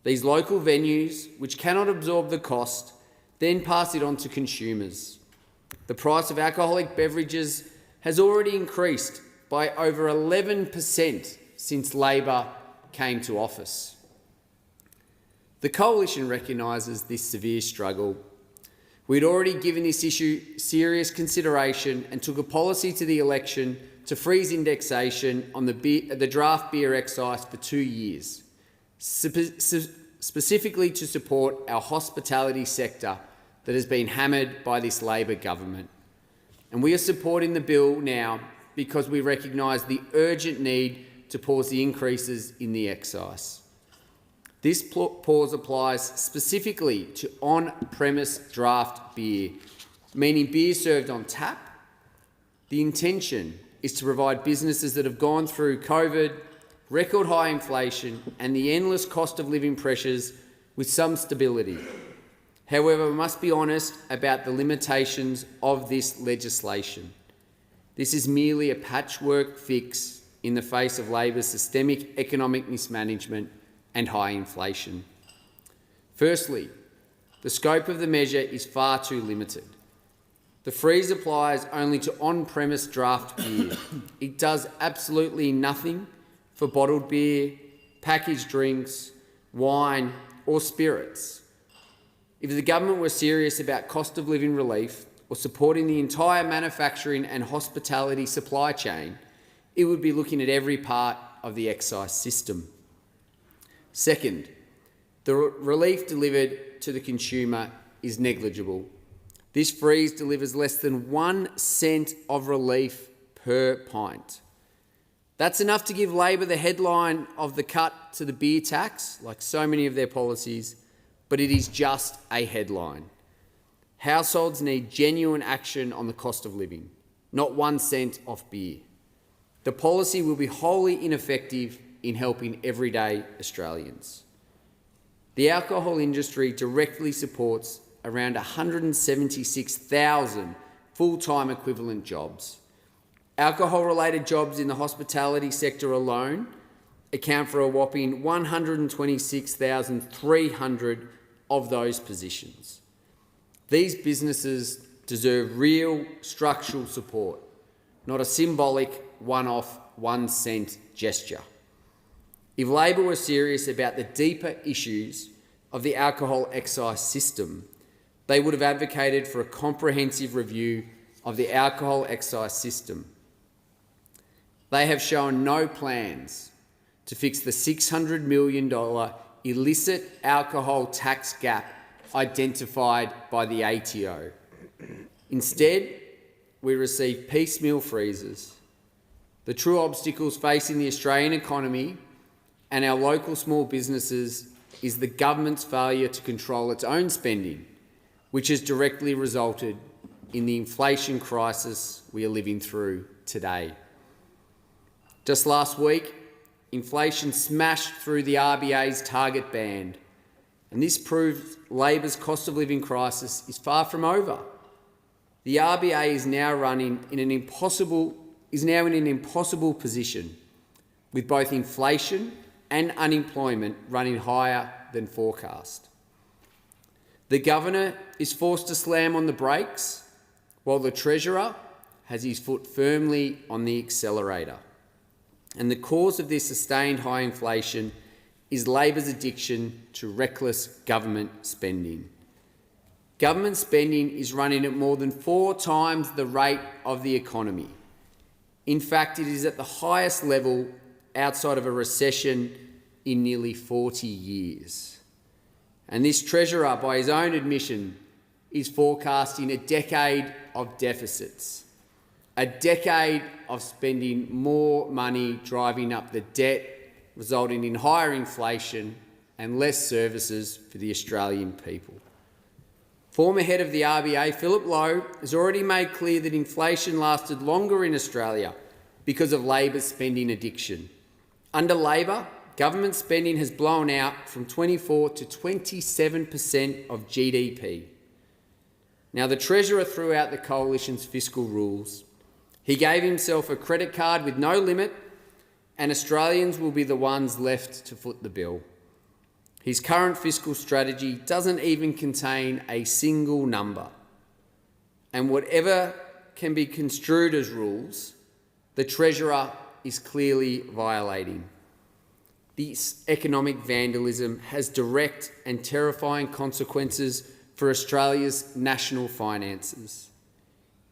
These local venues, which cannot absorb the cost, then pass it on to consumers. The price of alcoholic beverages has already increased by over 11% since Labor came to office. The Coalition recognises this severe struggle. We'd already given this issue serious consideration and took a policy to the election to freeze indexation on the draft beer excise for 2 years, specifically to support our hospitality sector that has been hammered by this Labor government. And we are supporting the bill now because we recognise the urgent need to pause the increases in the excise. This pause applies specifically to on-premise draft beer, meaning beer served on tap. The intention is to provide businesses that have gone through COVID, record high inflation and the endless cost of living pressures with some stability. However, we must be honest about the limitations of this legislation. This is merely a patchwork fix in the face of Labor's systemic economic mismanagement and high inflation. Firstly, the scope of the measure is far too limited. The freeze applies only to on-premise draft beer. It does absolutely nothing for bottled beer, packaged drinks, wine or spirits. If the government were serious about cost of living relief or supporting the entire manufacturing and hospitality supply chain, it would be looking at every part of the excise system. Second, the relief delivered to the consumer is negligible. This freeze delivers less than 1 cent of relief per pint. That's enough to give Labor the headline of the cut to the beer tax, like so many of their policies, but it is just a headline. Households need genuine action on the cost of living, not 1 cent off beer. The policy will be wholly ineffective in helping everyday Australians. The alcohol industry directly supports around 176,000 full-time equivalent jobs. Alcohol-related jobs in the hospitality sector alone account for a whopping 126,300 of those positions. These businesses deserve real structural support, not a symbolic one-off 1 cent gesture. If Labor were serious about the deeper issues of the alcohol excise system, they would have advocated for a comprehensive review of the alcohol excise system. They have shown no plans to fix the $600 million illicit alcohol tax gap identified by the ATO. Instead, we receive piecemeal freezes. The true obstacles facing the Australian economy and our local small businesses is the government's failure to control its own spending, which has directly resulted in the inflation crisis we are living through today. Just last week, inflation smashed through the RBA's target band, and this proves Labor's cost of living crisis is far from over. The RBA is now in an impossible position, with both inflation and unemployment running higher than forecast. The Governor is forced to slam on the brakes, while the Treasurer has his foot firmly on the accelerator. And the cause of this sustained high inflation is Labor's addiction to reckless government spending. Government spending is running at more than 4 times the rate of the economy. In fact, it is at the highest level outside of a recession in nearly 40 years. And this Treasurer, by his own admission, is forecasting a decade of deficits, a decade of spending more money driving up the debt, resulting in higher inflation and less services for the Australian people. Former head of the RBA, Philip Lowe, has already made clear that inflation lasted longer in Australia because of Labor's spending addiction. Under Labor, government spending has blown out from 24 to 27% of GDP. Now, the Treasurer threw out the Coalition's fiscal rules. He gave himself a credit card with no limit, and Australians will be the ones left to foot the bill. His current fiscal strategy doesn't even contain a single number. And whatever can be construed as rules, the Treasurer is clearly violating. This economic vandalism has direct and terrifying consequences for Australia's national finances.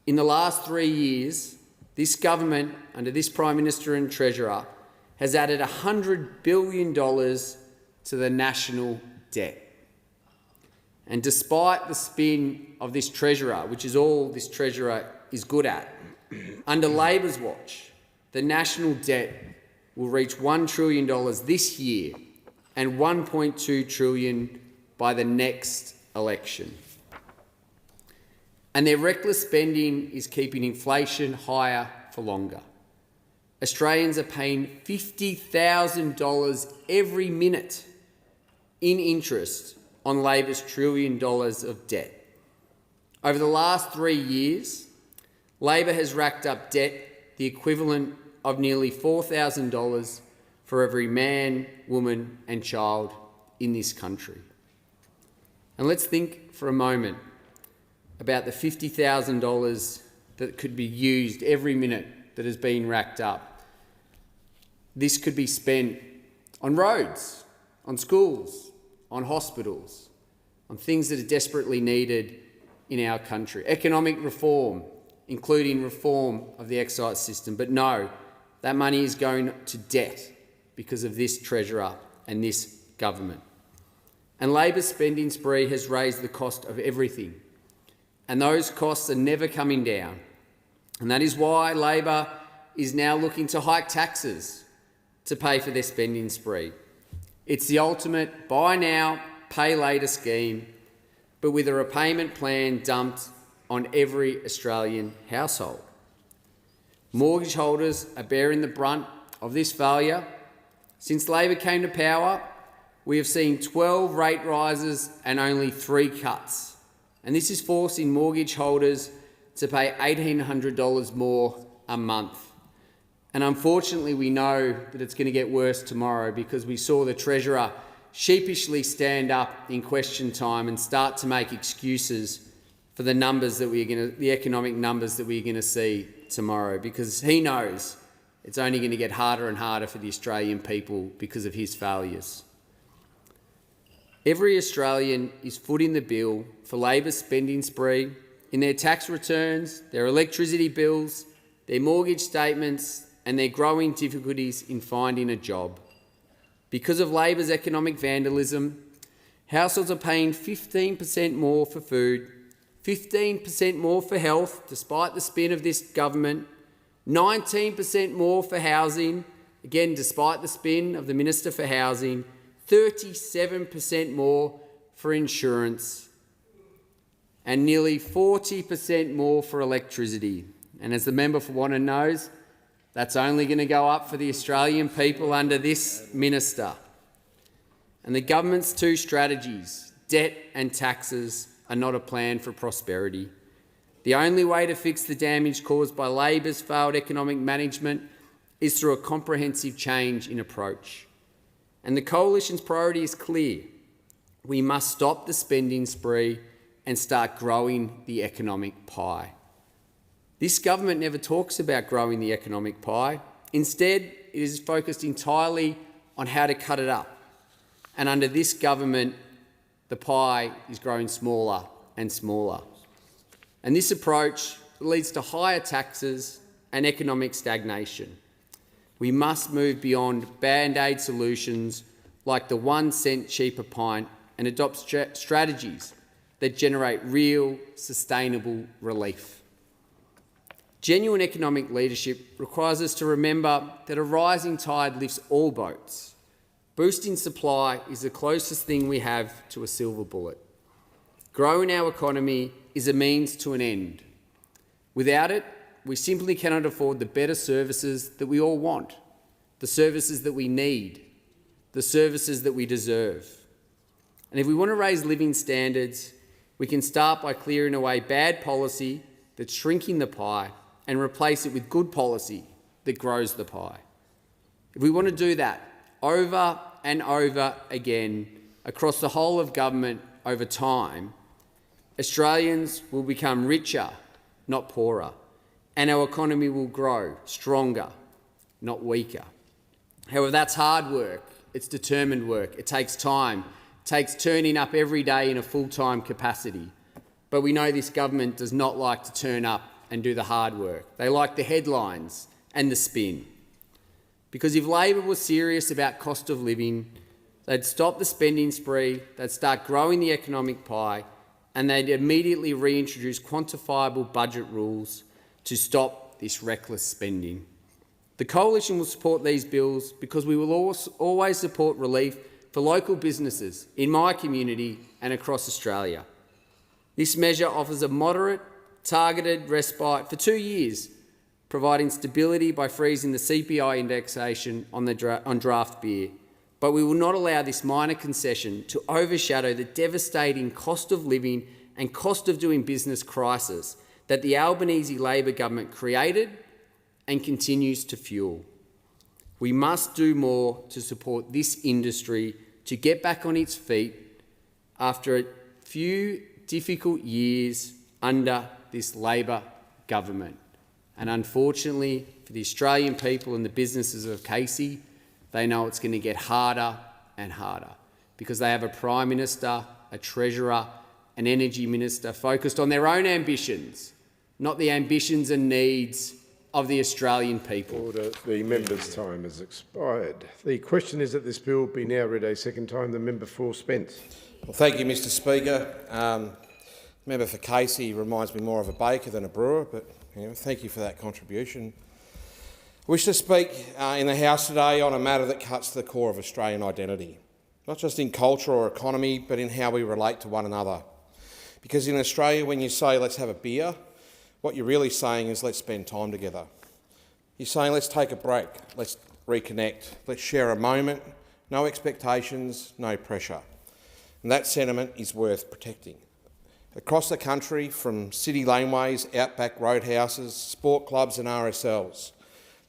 In the last 3 years, this government, under this Prime Minister and Treasurer, has added $100 billion to the national debt. And despite the spin of this Treasurer, which is all this Treasurer is good at, under Labor's watch, the national debt will reach $1 trillion this year and $1.2 trillion by the next election. And their reckless spending is keeping inflation higher for longer. Australians are paying $50,000 every minute in interest on Labor's $1 trillion of debt. Over the last 3 years, Labor has racked up debt the equivalent of nearly $4,000 for every man, woman and child in this country. And let's think for a moment about the $50,000 that could be used every minute that has been racked up. This could be spent on roads, on schools, on hospitals, on things that are desperately needed in our country. Economic reform, including reform of the excise system. But no, that money is going to debt because of this Treasurer and this government. And Labor's spending spree has raised the cost of everything. And those costs are never coming down. And that is why Labor is now looking to hike taxes to pay for their spending spree. It's the ultimate buy now, pay later scheme, but with a repayment plan dumped on every Australian household. Mortgage holders are bearing the brunt of this failure. Since Labor came to power, we have seen 12 rate rises and only 3 cuts. And this is forcing mortgage holders to pay $1,800 more a month. And unfortunately, we know that it's going to get worse tomorrow because we saw the Treasurer sheepishly stand up in question time and start to make excuses for the numbers that the economic numbers that we're going to see tomorrow, because he knows it's only going to get harder and harder for the Australian people because of his failures. Every Australian is footing the bill for Labor's spending spree in their tax returns, their electricity bills, their mortgage statements and their growing difficulties in finding a job. Because of Labor's economic vandalism, households are paying 15% more for food, 15% more for health, despite the spin of this government, 19% more for housing, again despite the spin of the Minister for Housing, 37% more for insurance, and nearly 40% more for electricity. And as the member for Wannon knows, that's only going to go up for the Australian people under this minister. And the government's 2 strategies, debt and taxes, are not a plan for prosperity. The only way to fix the damage caused by Labor's failed economic management is through a comprehensive change in approach. And the Coalition's priority is clear. We must stop the spending spree and start growing the economic pie. This government never talks about growing the economic pie. Instead, it is focused entirely on how to cut it up. And under this government, the pie is growing smaller and smaller. And this approach leads to higher taxes and economic stagnation. We must move beyond band-aid solutions like the 1 cent cheaper pint and adopt strategies that generate real, sustainable relief. Genuine economic leadership requires us to remember that a rising tide lifts all boats. Boosting supply is the closest thing we have to a silver bullet. Growing our economy is a means to an end. Without it, we simply cannot afford the better services that we all want, the services that we need, the services that we deserve. And if we want to raise living standards, we can start by clearing away bad policy that's shrinking the pie and replace it with good policy that grows the pie. If we want to do that over and over again across the whole of government over time, Australians will become richer, not poorer, and our economy will grow stronger, not weaker. However, that's hard work. It's determined work. It takes time. It takes turning up every day in a full-time capacity. But we know this government does not like to turn up and do the hard work. They like the headlines and the spin. Because if Labor was serious about cost of living, they'd stop the spending spree, they'd start growing the economic pie, and they'd immediately reintroduce quantifiable budget rules to stop this reckless spending. The Coalition will support these bills because we will always support relief for local businesses in my community and across Australia. This measure offers a moderate, targeted respite for 2 years, providing stability by freezing the CPI indexation on draft beer. But we will not allow this minor concession to overshadow the devastating cost of living and cost of doing business crisis that the Albanese Labor government created and continues to fuel. We must do more to support this industry to get back on its feet after a few difficult years under this Labor government. And unfortunately for the Australian people and the businesses of Casey, they know it's going to get harder and harder because they have a Prime Minister, a Treasurer, an Energy Minister focused on their own ambitions, not the ambitions and needs of the Australian people. Order. The member's time has expired. The question is that this bill be now read a second time. The member for Spence. Well, thank you, Mr Speaker. Member for Casey reminds me more of a baker than a brewer, but thank you for that contribution. I wish to speak in the House today on a matter that cuts to the core of Australian identity, not just in culture or economy, but in how we relate to one another. Because in Australia, when you say, let's have a beer, what you're really saying is, let's spend time together. You're saying, let's take a break, let's reconnect, let's share a moment, no expectations, no pressure. And that sentiment is worth protecting. Across the country, from city laneways, outback roadhouses, sport clubs and RSLs,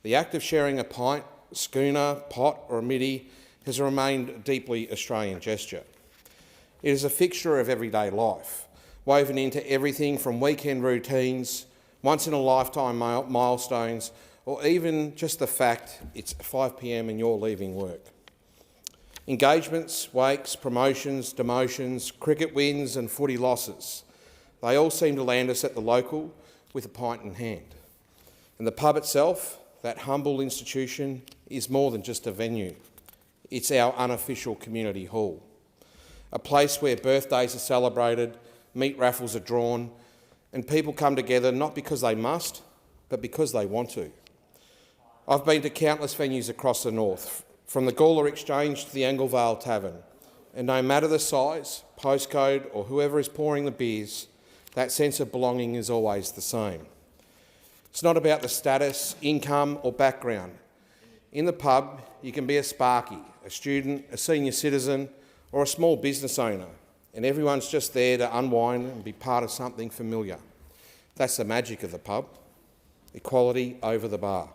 the act of sharing a pint, schooner, pot or a middy has remained a deeply Australian gesture. It is a fixture of everyday life, woven into everything from weekend routines, once-in-a-lifetime milestones, or even just the fact it's 5 p.m. and you're leaving work. Engagements, wakes, promotions, demotions, cricket wins and footy losses, they all seem to land us at the local with a pint in hand. And the pub itself, that humble institution, is more than just a venue. It's our unofficial community hall, a place where birthdays are celebrated, meat raffles are drawn, and people come together not because they must, but because they want to. I've been to countless venues across the north, from the Gawler Exchange to the Anglevale Tavern, and no matter the size, postcode or whoever is pouring the beers, that sense of belonging is always the same. It's not about the status, income or background. In the pub, you can be a sparky, a student, a senior citizen or a small business owner, and everyone's just there to unwind and be part of something familiar. That's the magic of the pub, equality over the bar.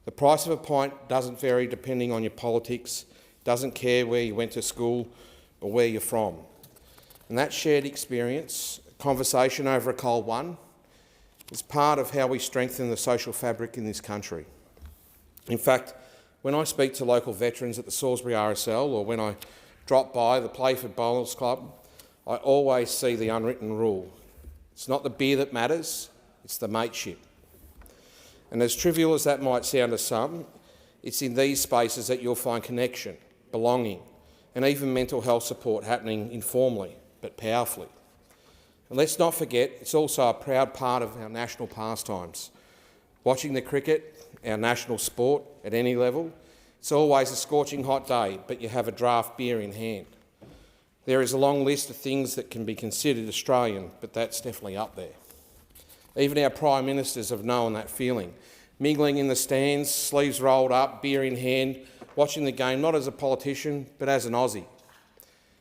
The price of a pint doesn't vary depending on your politics, doesn't care where you went to school or where you're from. And that shared experience, conversation over a cold one, is part of how we strengthen the social fabric in this country. In fact, when I speak to local veterans at the Salisbury RSL or when I drop by the Playford Bowls Club, I always see the unwritten rule. It's not the beer that matters, it's the mateship. And as trivial as that might sound to some, it's in these spaces that you'll find connection, belonging, and even mental health support happening informally but powerfully. And let's not forget, it's also a proud part of our national pastimes. Watching the cricket, our national sport, at any level, it's always a scorching hot day, but you have a draft beer in hand. There is a long list of things that can be considered Australian, but that's definitely up there. Even our Prime Ministers have known that feeling. Mingling in the stands, sleeves rolled up, beer in hand, watching the game not as a politician, but as an Aussie.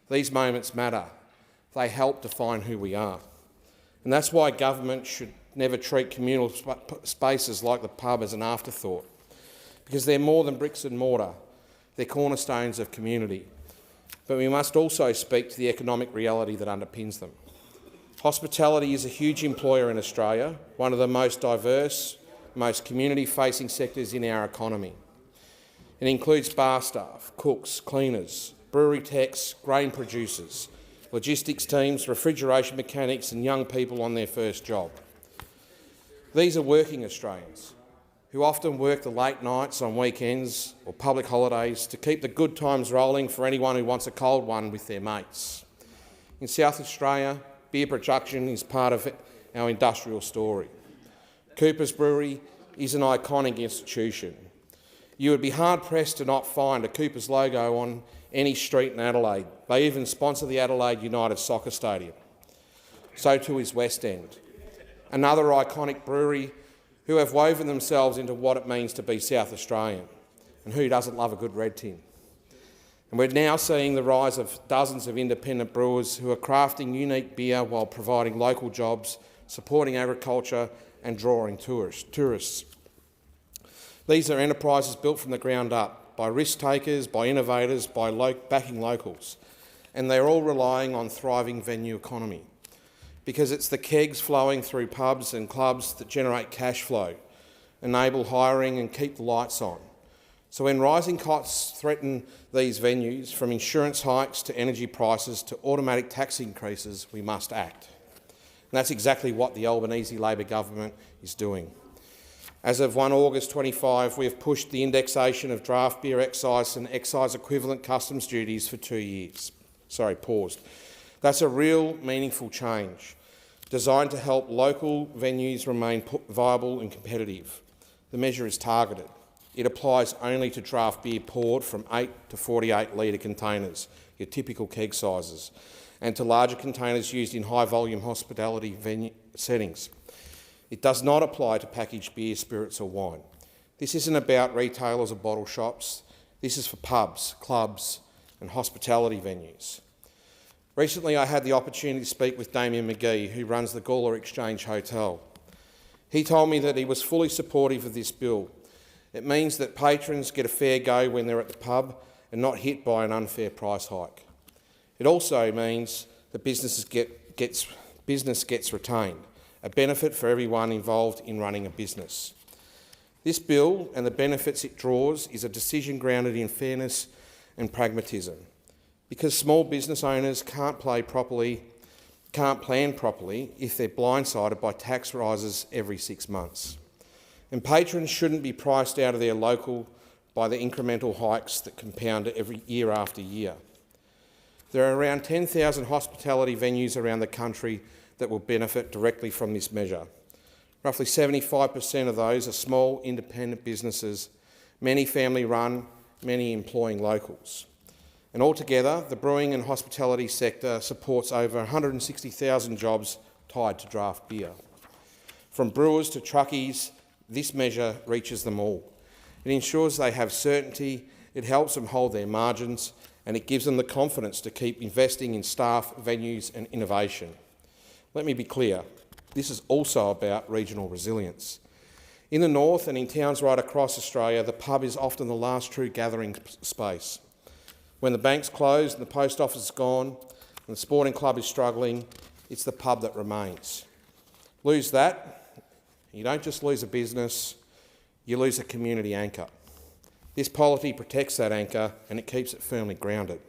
These moments matter. They help define who we are. And that's why government should never treat communal spaces like the pub as an afterthought, because they're more than bricks and mortar. They're cornerstones of community. But we must also speak to the economic reality that underpins them. Hospitality is a huge employer in Australia, one of the most diverse, most community-facing sectors in our economy. It includes bar staff, cooks, cleaners, brewery techs, grain producers, logistics teams, refrigeration mechanics and young people on their first job. These are working Australians who who often work the late nights on weekends or public holidays to keep the good times rolling for anyone who wants a cold one with their mates. In South Australia, beer production is part of our industrial story. Cooper's Brewery is an iconic institution. You would be hard-pressed to not find a Cooper's logo on any street in Adelaide. They even sponsor the Adelaide United Soccer Stadium. So too is West End, another iconic brewery who have woven themselves into what it means to be South Australian. And who doesn't love a good red tin? And we're now seeing the rise of dozens of independent brewers who are crafting unique beer while providing local jobs, supporting agriculture and drawing tourists. These are enterprises built from the ground up by risk takers, by innovators, by backing locals, and they're all relying on thriving venue economy, because it's the kegs flowing through pubs and clubs that generate cash flow, enable hiring and keep the lights on. So when rising costs threaten these venues, from insurance hikes to energy prices to automatic tax increases, we must act. And that's exactly what the Albanese Labor government is doing. As of 1 August 25, we have pushed the indexation of draft beer excise and excise equivalent customs duties for 2 years. Paused. That's a real meaningful change, designed to help local venues remain viable and competitive. The measure is targeted. It applies only to draft beer poured from 8 to 48 litre containers, your typical keg sizes, and to larger containers used in high-volume hospitality venue settings. It does not apply to packaged beer, spirits or wine. This isn't about retailers or bottle shops. This is for pubs, clubs and hospitality venues. Recently I had the opportunity to speak with Damien McGee, who runs the Gawler Exchange Hotel. He told me that he was fully supportive of this bill. It means that patrons get a fair go when they're at the pub and not hit by an unfair price hike. It also means that business gets retained, a benefit for everyone involved in running a business. This bill and the benefits it draws is a decision grounded in fairness and pragmatism, because small business owners can't plan properly if they're blindsided by tax rises every 6 months. And patrons shouldn't be priced out of their local by the incremental hikes that compound every year after year. There are around 10,000 hospitality venues around the country that will benefit directly from this measure. Roughly 75% of those are small independent businesses, many family-run, many employing locals. And altogether, the brewing and hospitality sector supports over 160,000 jobs tied to draft beer. From brewers to truckies, this measure reaches them all. It ensures they have certainty, it helps them hold their margins, and it gives them the confidence to keep investing in staff, venues and innovation. Let me be clear, this is also about regional resilience. In the north and in towns right across Australia, the pub is often the last true gathering space. When the bank's closed and the post office is gone and the sporting club is struggling, it's the pub that remains. Lose that, you don't just lose a business, you lose a community anchor. This policy protects that anchor and it keeps it firmly grounded.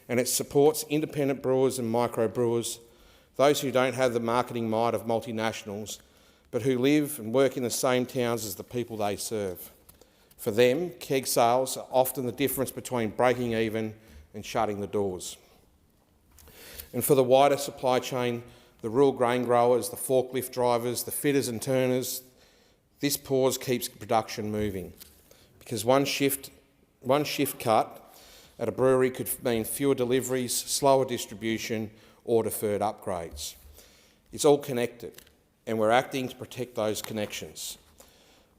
And it supports independent brewers and micro-brewers, those who don't have the marketing might of multinationals, but who live and work in the same towns as the people they serve. For them, keg sales are often the difference between breaking even and shutting the doors. And for the wider supply chain, the rural grain growers, the forklift drivers, the fitters and turners, this pause keeps production moving, because one shift cut at a brewery could mean fewer deliveries, slower distribution or deferred upgrades. It's all connected, and we're acting to protect those connections.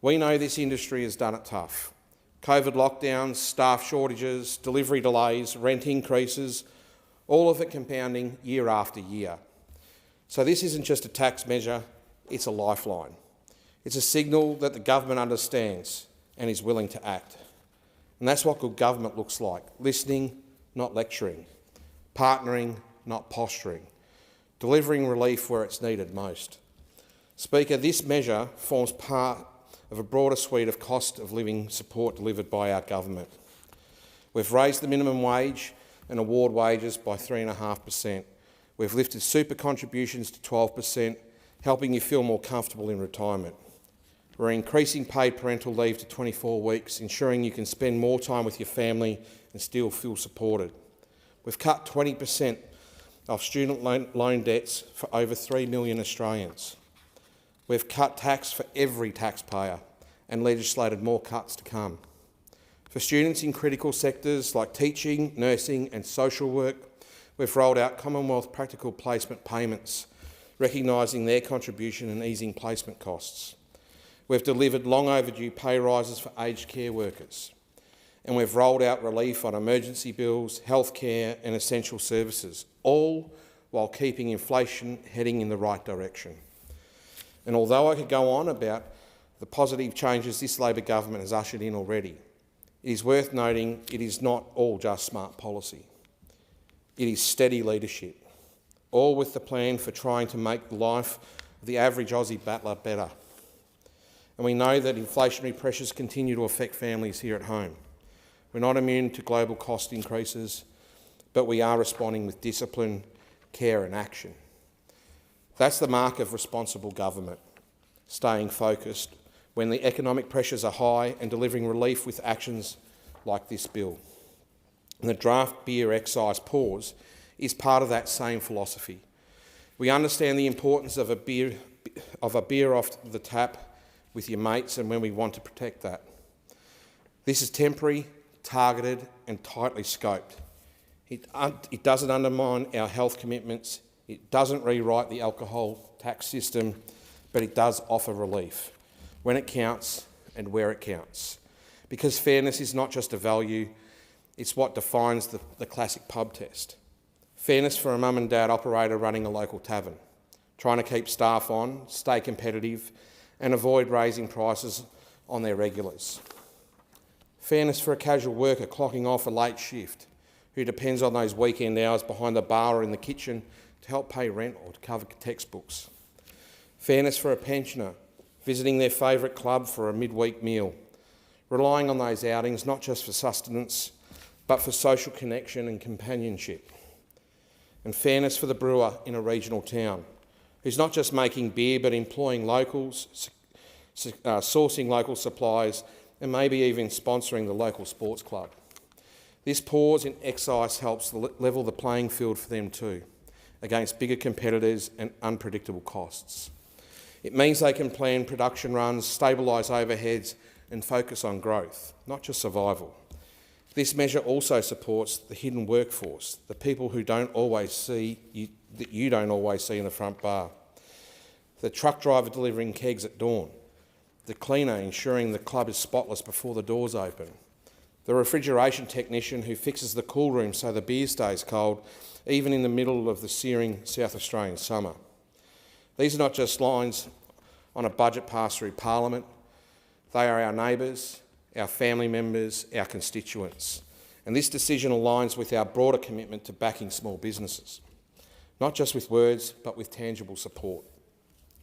We know this industry has done it tough. COVID lockdowns, staff shortages, delivery delays, rent increases, all of it compounding year after year. So this isn't just a tax measure, it's a lifeline. It's a signal that the government understands and is willing to act. And that's what good government looks like: listening, not lecturing; partnering, not posturing; delivering relief where it's needed most. Speaker, this measure forms part of a broader suite of cost of living support delivered by our government. We've raised the minimum wage and award wages by 3.5%. We've lifted super contributions to 12%, helping you feel more comfortable in retirement. We're increasing paid parental leave to 24 weeks, ensuring you can spend more time with your family and still feel supported. We've cut 20% of student loan debts for over 3 million Australians. We've cut tax for every taxpayer and legislated more cuts to come. For students in critical sectors like teaching, nursing and social work, we've rolled out Commonwealth practical placement payments, recognising their contribution and easing placement costs. We've delivered long overdue pay rises for aged care workers. And we've rolled out relief on emergency bills, healthcare and essential services, all while keeping inflation heading in the right direction. And although I could go on about the positive changes this Labor government has ushered in already, it is worth noting it is not all just smart policy. It is steady leadership, all with the plan for trying to make the life of the average Aussie battler better. And we know that inflationary pressures continue to affect families here at home. We're not immune to global cost increases, but we are responding with discipline, care and action. That's the mark of responsible government, staying focused when the economic pressures are high and delivering relief with actions like this bill. And the draft beer excise pause is part of that same philosophy. We understand the importance of a beer off the tap with your mates and when we want to protect that. This is temporary, targeted and tightly scoped. It doesn't undermine our health commitments, it doesn't rewrite the alcohol tax system, but it does offer relief when it counts and where it counts. Because fairness is not just a value, it's what defines the classic pub test. Fairness for a mum and dad operator running a local tavern, trying to keep staff on, stay competitive and avoid raising prices on their regulars. Fairness for a casual worker clocking off a late shift who depends on those weekend hours behind the bar or in the kitchen to help pay rent or to cover textbooks. Fairness for a pensioner visiting their favourite club for a midweek meal, relying on those outings not just for sustenance but for social connection and companionship. And fairness for the brewer in a regional town who's not just making beer but employing locals, sourcing local supplies and maybe even sponsoring the local sports club. This pause in excise helps level the playing field for them too, against bigger competitors and unpredictable costs. It means they can plan production runs, stabilise overheads and focus on growth, not just survival. This measure also supports the hidden workforce, the people who don't always see that you don't always see in the front bar. The truck driver delivering kegs at dawn, the cleaner ensuring the club is spotless before the doors open, the refrigeration technician who fixes the cool room so the beer stays cold, even in the middle of the searing South Australian summer. These are not just lines on a budget passed through Parliament. They are our neighbours, our family members, our constituents. And this decision aligns with our broader commitment to backing small businesses, not just with words, but with tangible support.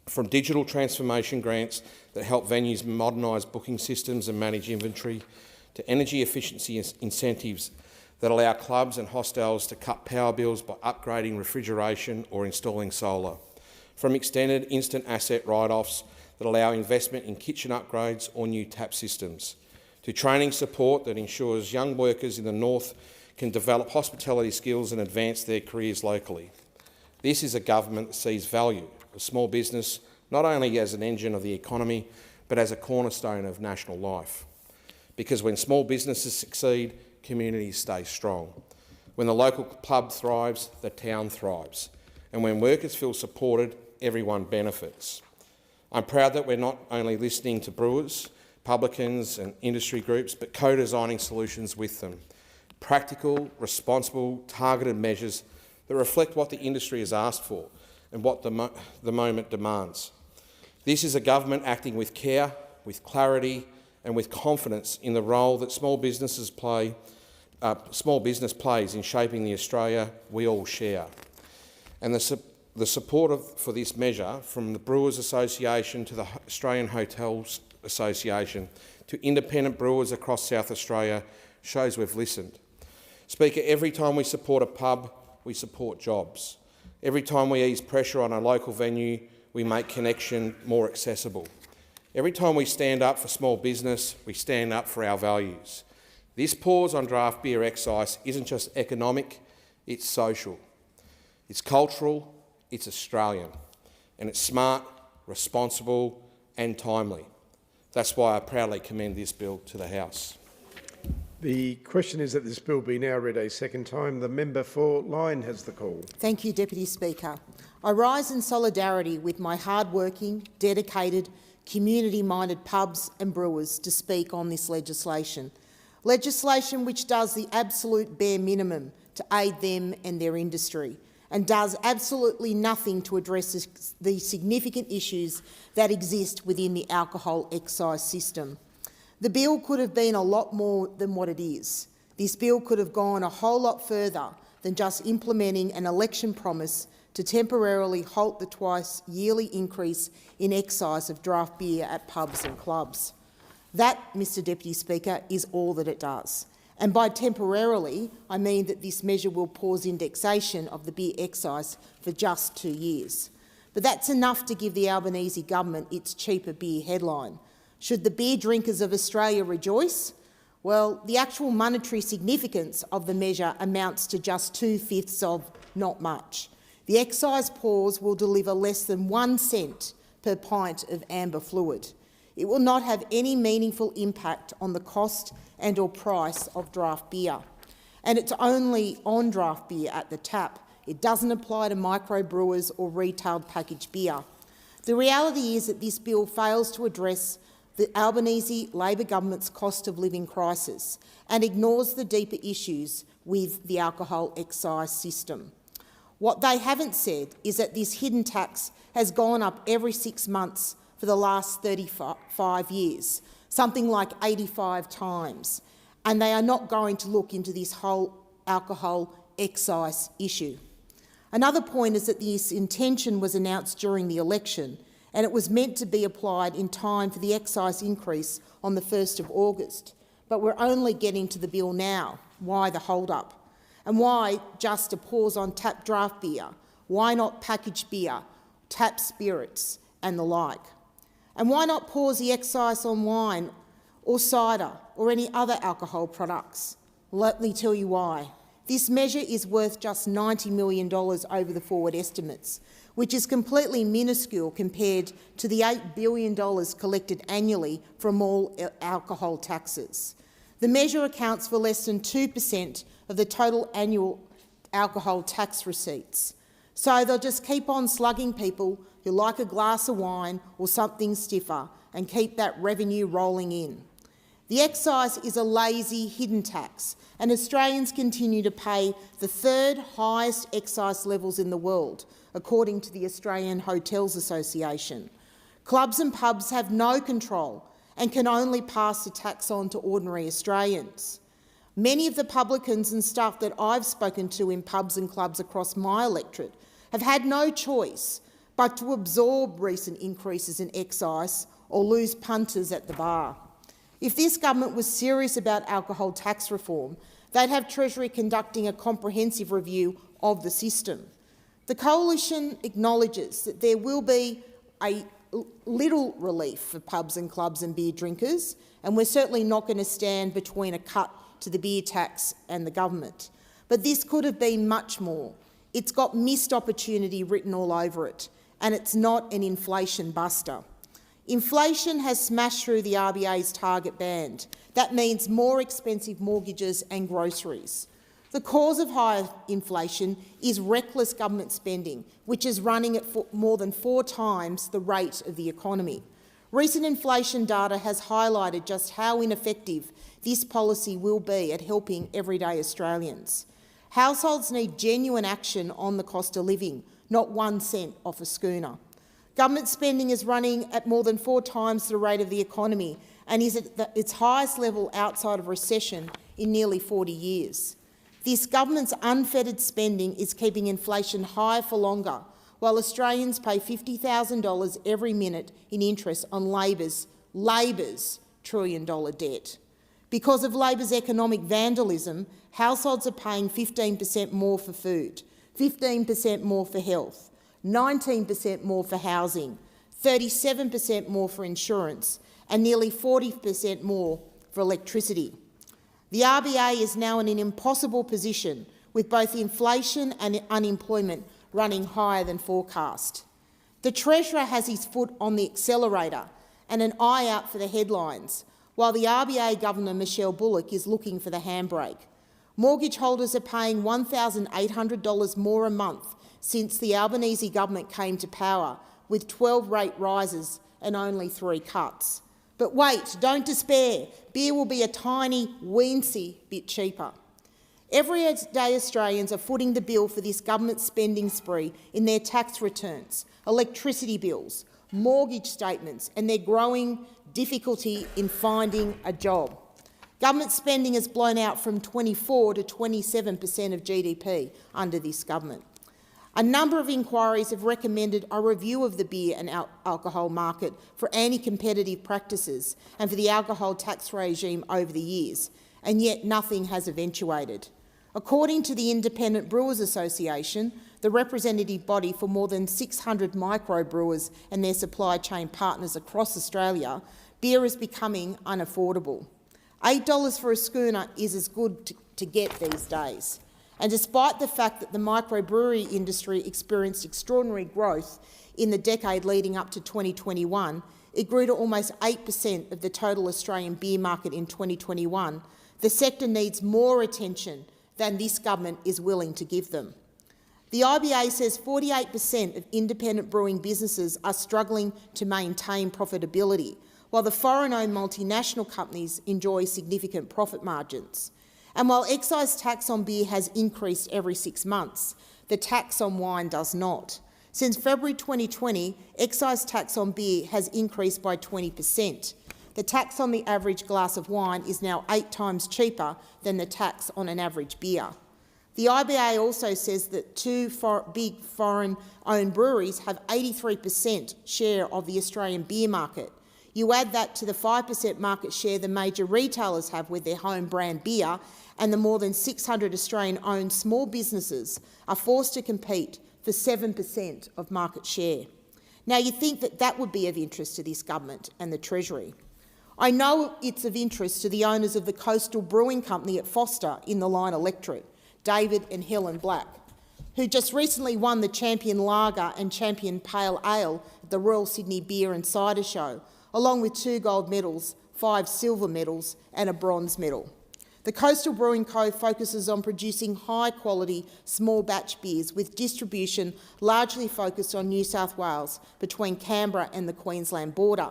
From digital transformation grants that help venues modernise booking systems and manage inventory, to energy efficiency incentives that allow clubs and hostels to cut power bills by upgrading refrigeration or installing solar. From extended instant asset write-offs that allow investment in kitchen upgrades or new tap systems, to training support that ensures young workers in the north can develop hospitality skills and advance their careers locally. This is a government that sees value of small business not only as an engine of the economy, but as a cornerstone of national life. Because when small businesses succeed, communities stay strong. When the local pub thrives, the town thrives. And when workers feel supported, everyone benefits. I'm proud that we're not only listening to brewers, publicans and industry groups, but co-designing solutions with them. Practical, responsible, targeted measures that reflect what the industry has asked for and what the moment demands. This is a government acting with care, with clarity and with confidence in the role that small business plays in shaping the Australia we all share. And the support for this measure, from the Brewers Association to the Australian Hotels Association to independent brewers across South Australia, shows we've listened. Speaker, every time we support a pub, we support jobs. Every time we ease pressure on a local venue, we make connection more accessible. Every time we stand up for small business, we stand up for our values. This pause on draft beer excise isn't just economic, it's social. It's cultural, it's Australian, and it's smart, responsible and timely. That's why I proudly commend this bill to the House. The question is that this bill be now read a second time. The member for Lyne has the call. Thank you, Deputy Speaker. I rise in solidarity with my hard-working, dedicated, community-minded pubs and brewers to speak on this legislation. Legislation which does the absolute bare minimum to aid them and their industry, and does absolutely nothing to address the significant issues that exist within the alcohol excise system. The bill could have been a lot more than what it is. This bill could have gone a whole lot further than just implementing an election promise to temporarily halt the twice-yearly increase in excise of draft beer at pubs and clubs. That, Mr Deputy Speaker, is all that it does. And by temporarily, I mean that this measure will pause indexation of the beer excise for just 2 years. But that's enough to give the Albanese government its cheaper beer headline. Should the beer drinkers of Australia rejoice? Well, the actual monetary significance of the measure amounts to just 2/5 of not much. The excise pause will deliver less than 1 cent per pint of amber fluid. It will not have any meaningful impact on the cost and or price of draft beer. And it's only on draft beer at the tap. It doesn't apply to microbrewers or retail packaged beer. The reality is that this bill fails to address the Albanese Labor government's cost of living crisis and ignores the deeper issues with the alcohol excise system. What they haven't said is that this hidden tax has gone up every 6 months for the last 35 years, something like 85 times, and they are not going to look into this whole alcohol excise issue. Another point is that this intention was announced during the election, and it was meant to be applied in time for the excise increase on the 1st of August. But we're only getting to the bill now. Why the hold-up? And why just a pause on tap draft beer? Why not packaged beer, tap spirits and the like? And why not pause the excise on wine or cider or any other alcohol products? Let me tell you why. This measure is worth just $90 million over the forward estimates, which is completely minuscule compared to the $8 billion collected annually from all alcohol taxes. The measure accounts for less than 2% of the total annual alcohol tax receipts. So they'll just keep on slugging people who like a glass of wine or something stiffer and keep that revenue rolling in. The excise is a lazy, hidden tax, and Australians continue to pay the 3rd highest excise levels in the world, according to the Australian Hotels Association. Clubs and pubs have no control and can only pass the tax on to ordinary Australians. Many of the publicans and staff that I've spoken to in pubs and clubs across my electorate have had no choice but to absorb recent increases in excise or lose punters at the bar. If this government was serious about alcohol tax reform, they'd have Treasury conducting a comprehensive review of the system. The Coalition acknowledges that there will be a little relief for pubs and clubs and beer drinkers, and we're certainly not going to stand between a cut to the beer tax and the government. But this could have been much more. It's got missed opportunity written all over it, and it's not an inflation buster. Inflation has smashed through the RBA's target band. That means more expensive mortgages and groceries. The cause of higher inflation is reckless government spending, which is running at more than 4 times the rate of the economy. Recent inflation data has highlighted just how ineffective this policy will be at helping everyday Australians. Households need genuine action on the cost of living, not 1 cent off a schooner. Government spending is running at more than 4 times the rate of the economy and is at its highest level outside of recession in nearly 40 years. This government's unfettered spending is keeping inflation higher for longer, while Australians pay $50,000 every minute in interest on Labor's $1 trillion debt. Because of Labor's economic vandalism, households are paying 15% more for food, 15% more for health, 19% more for housing, 37% more for insurance, and nearly 40% more for electricity. The RBA is now in an impossible position, with both inflation and unemployment running higher than forecast. The Treasurer has his foot on the accelerator and an eye out for the headlines, while the RBA Governor Michelle Bullock is looking for the handbrake. Mortgage holders are paying $1,800 more a month since the Albanese government came to power, with 12 rate rises and only 3 cuts. But wait, don't despair. Beer will be a tiny, weensy bit cheaper. Everyday Australians are footing the bill for this government spending spree in their tax returns, electricity bills, mortgage statements and their growing difficulty in finding a job. Government spending has blown out from 24 to 27% of GDP under this government. A number of inquiries have recommended a review of the beer and alcohol market for anti-competitive practices and for the alcohol tax regime over the years, and yet nothing has eventuated. According to the Independent Brewers Association, the representative body for more than 600 microbrewers and their supply chain partners across Australia, beer is becoming unaffordable. $8 for a schooner is as good to get these days. And despite the fact that the microbrewery industry experienced extraordinary growth in the decade leading up to 2021, it grew to almost 8% of the total Australian beer market in 2021. The sector needs more attention than this government is willing to give them. The IBA says 48% of independent brewing businesses are struggling to maintain profitability, while the foreign-owned multinational companies enjoy significant profit margins. And while excise tax on beer has increased every 6 months, the tax on wine does not. Since February 2020, excise tax on beer has increased by 20%. The tax on the average glass of wine is now 8 times cheaper than the tax on an average beer. The IBA also says that 2 big foreign-owned breweries have 83% share of the Australian beer market. You add that to the 5% market share the major retailers have with their home brand beer, and the more than 600 Australian-owned small businesses are forced to compete for 7% of market share. Now, you'd think that that would be of interest to this government and the Treasury. I know it's of interest to the owners of the Coastal Brewing Company at Foster in the Lyne electorate, David and Helen Black, who just recently won the Champion Lager and Champion Pale Ale at the Royal Sydney Beer and Cider Show, along with 2 gold medals, 5 silver medals and a bronze medal. The Coastal Brewing Co focuses on producing high-quality, small-batch beers with distribution largely focused on New South Wales between Canberra and the Queensland border,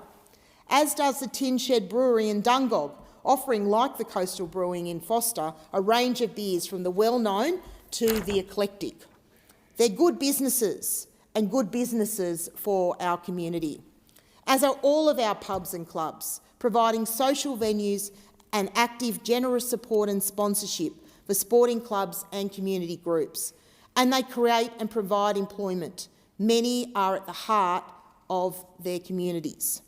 as does the Tin Shed Brewery in Dungog, offering, like the Coastal Brewing in Foster, a range of beers from the well-known to the eclectic. They're good businesses and good businesses for our community, as are all of our pubs and clubs, providing social venues and active, generous support and sponsorship for sporting clubs and community groups. And they create and provide employment. Many are at the heart of their communities.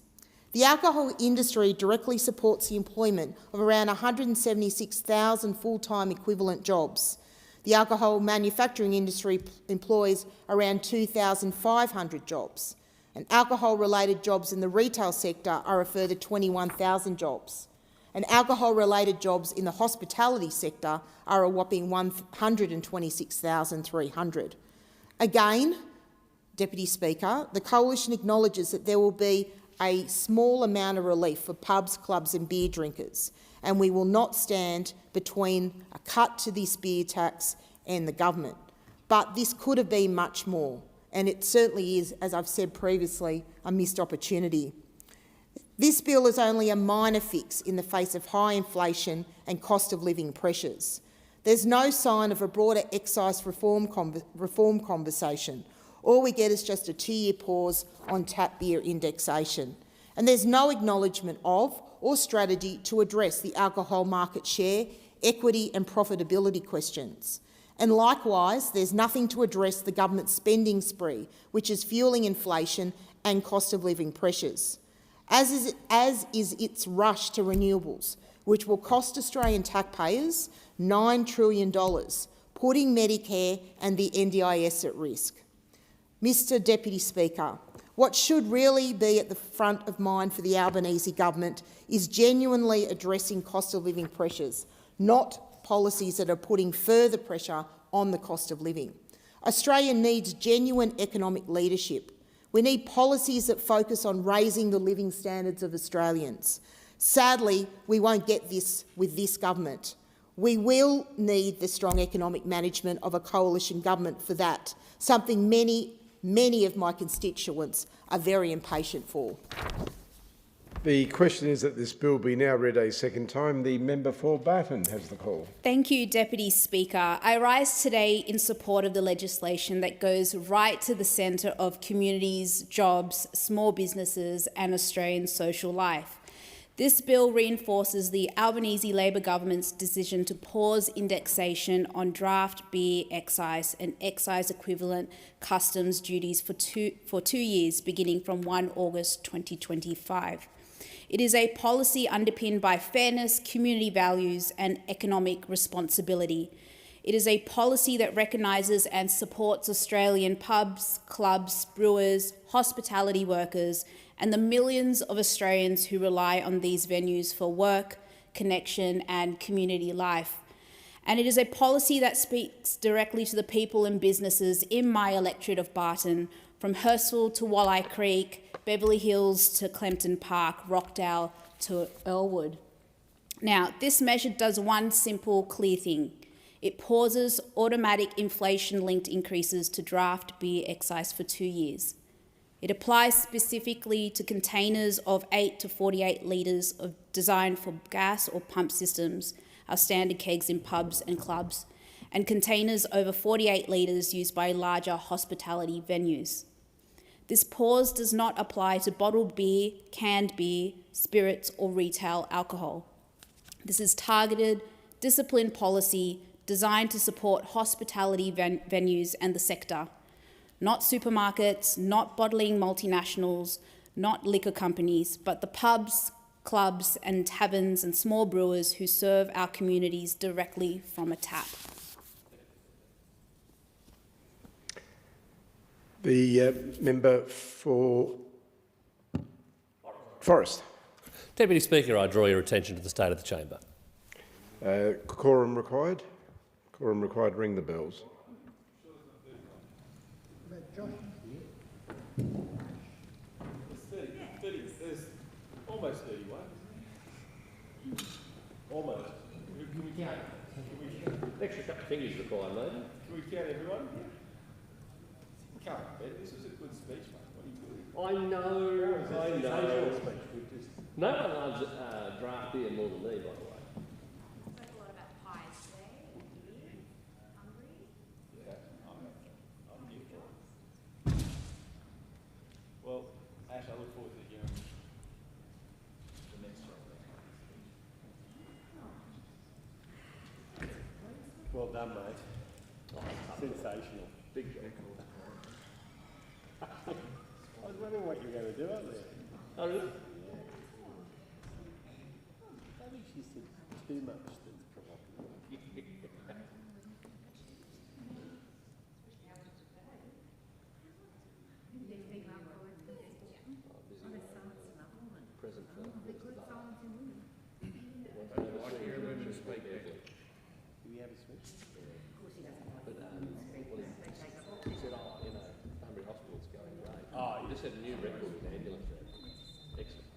The alcohol industry directly supports the employment of around 176,000 full-time equivalent jobs. The alcohol manufacturing industry employs around 2,500 jobs. And alcohol-related jobs in the retail sector are a further 21,000 jobs. And alcohol-related jobs in the hospitality sector are a whopping 126,300. Again, Deputy Speaker, the Coalition acknowledges that there will be a small amount of relief for pubs, clubs and beer drinkers, and we will not stand between a cut to this beer tax and the government. But this could have been much more, and it certainly is, as I've said previously, a missed opportunity. This bill is only a minor fix in the face of high inflation and cost of living pressures. There's no sign of a broader excise reform conversation. All we get is just a 2-year pause on tap beer indexation. And there's no acknowledgement of or strategy to address the alcohol market share, equity and profitability questions. And likewise, there's nothing to address the government's spending spree, which is fuelling inflation and cost of living pressures, as is its rush to renewables, which will cost Australian taxpayers $9 trillion, putting Medicare and the NDIS at risk. Mr Deputy Speaker, What should really be at the front of mind for the Albanese government is genuinely addressing cost of living pressures, not policies that are putting further pressure on the cost of living. Australia needs genuine economic leadership. We need policies that focus on raising the living standards of Australians. Sadly, we won't get this with this government. We will need the strong economic management of a coalition government for that, something many of my constituents are very impatient for. The question is that this bill be now read a second time. The member for Barton has the call. Thank you, Deputy Speaker. I rise today in support of the legislation that goes right to the centre of communities, jobs, small businesses and Australian social life. This bill reinforces the Albanese Labor government's decision to pause indexation on draft beer excise and excise equivalent customs duties for two years, beginning from 1 August 2025. It is a policy underpinned by fairness, community values and economic responsibility. It is a policy that recognises and supports Australian pubs, clubs, brewers, hospitality workers and the millions of Australians who rely on these venues for work, connection and community life. And it is a policy that speaks directly to the people and businesses in my electorate of Barton, from Hurstville to Walleye Creek, Beverly Hills to Clempton Park, Rockdale to Earlwood. Now, this measure does one simple, clear thing. It pauses automatic inflation-linked increases to draft beer excise for 2 years. It applies specifically to containers of 8 to 48 litres designed for gas or pump systems, our standard kegs in pubs and clubs, and containers over 48 litres used by larger hospitality venues. This pause does not apply to bottled beer, canned beer, spirits or retail alcohol. This is targeted, disciplined policy designed to support hospitality venues and the sector. Not supermarkets, not bottling multinationals, not liquor companies, but the pubs, clubs and taverns and small brewers who serve our communities directly from a tap. The member for Forrest. Deputy Speaker, I draw your attention to the state of the chamber. Quorum required. Quorum required. Ring the bells. There's almost 31. Almost. Can we count? Extra couple of fingers required, lady. Can we count everyone? Come on, this is a good speech, mate. What are you doing? I know. No one loves draft beer more than me, by the way. Spoke a lot about pies today. Hungry? Yeah, I'm here for it. Well, Ash, I look forward to hearing the next chapter. Well done, mate. Sensational. Big job. I was wondering what you were going to do out there. Oh, really? I think she said too much that's provocative. Present for do we have a switch? Of course he doesn't. But he said, oh, you know, Bunbury Hospital's going great. Oh, you just had a new record with the ambulance route. Excellent.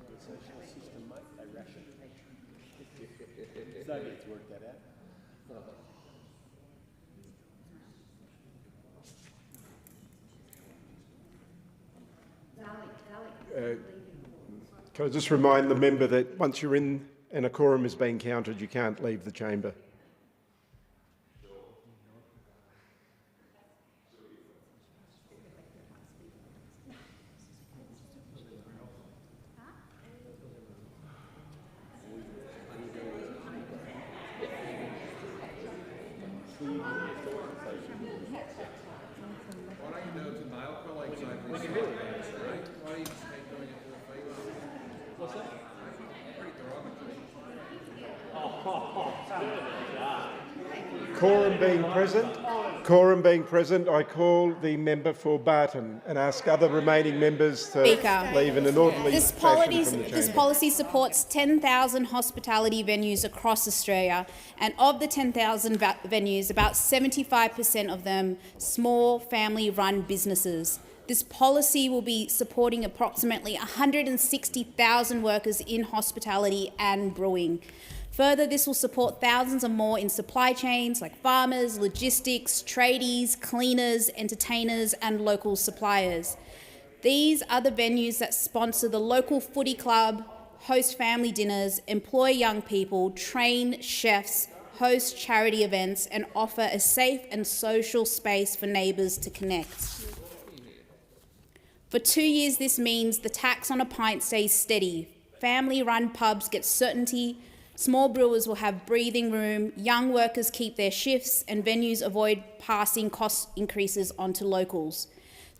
Good social system, mate. They ration. Soviets worked that out. Can I just remind the member that once you're in and a quorum is being counted, you can't leave the chamber. Quorum being present, I call the member for Barton and ask other remaining members to leave in an orderly fashion from the chamber. This policy supports 10,000 hospitality venues across Australia, and of the 10,000 venues, about 75% of them small family-run businesses. This policy will be supporting approximately 160,000 workers in hospitality and brewing. Further, this will support thousands of more in supply chains like farmers, logistics, tradies, cleaners, entertainers and local suppliers. These are the venues that sponsor the local footy club, host family dinners, employ young people, train chefs, host charity events and offer a safe and social space for neighbours to connect. For 2 years, this means the tax on a pint stays steady. Family-run pubs get certainty, small brewers will have breathing room, young workers keep their shifts, and venues avoid passing cost increases onto locals.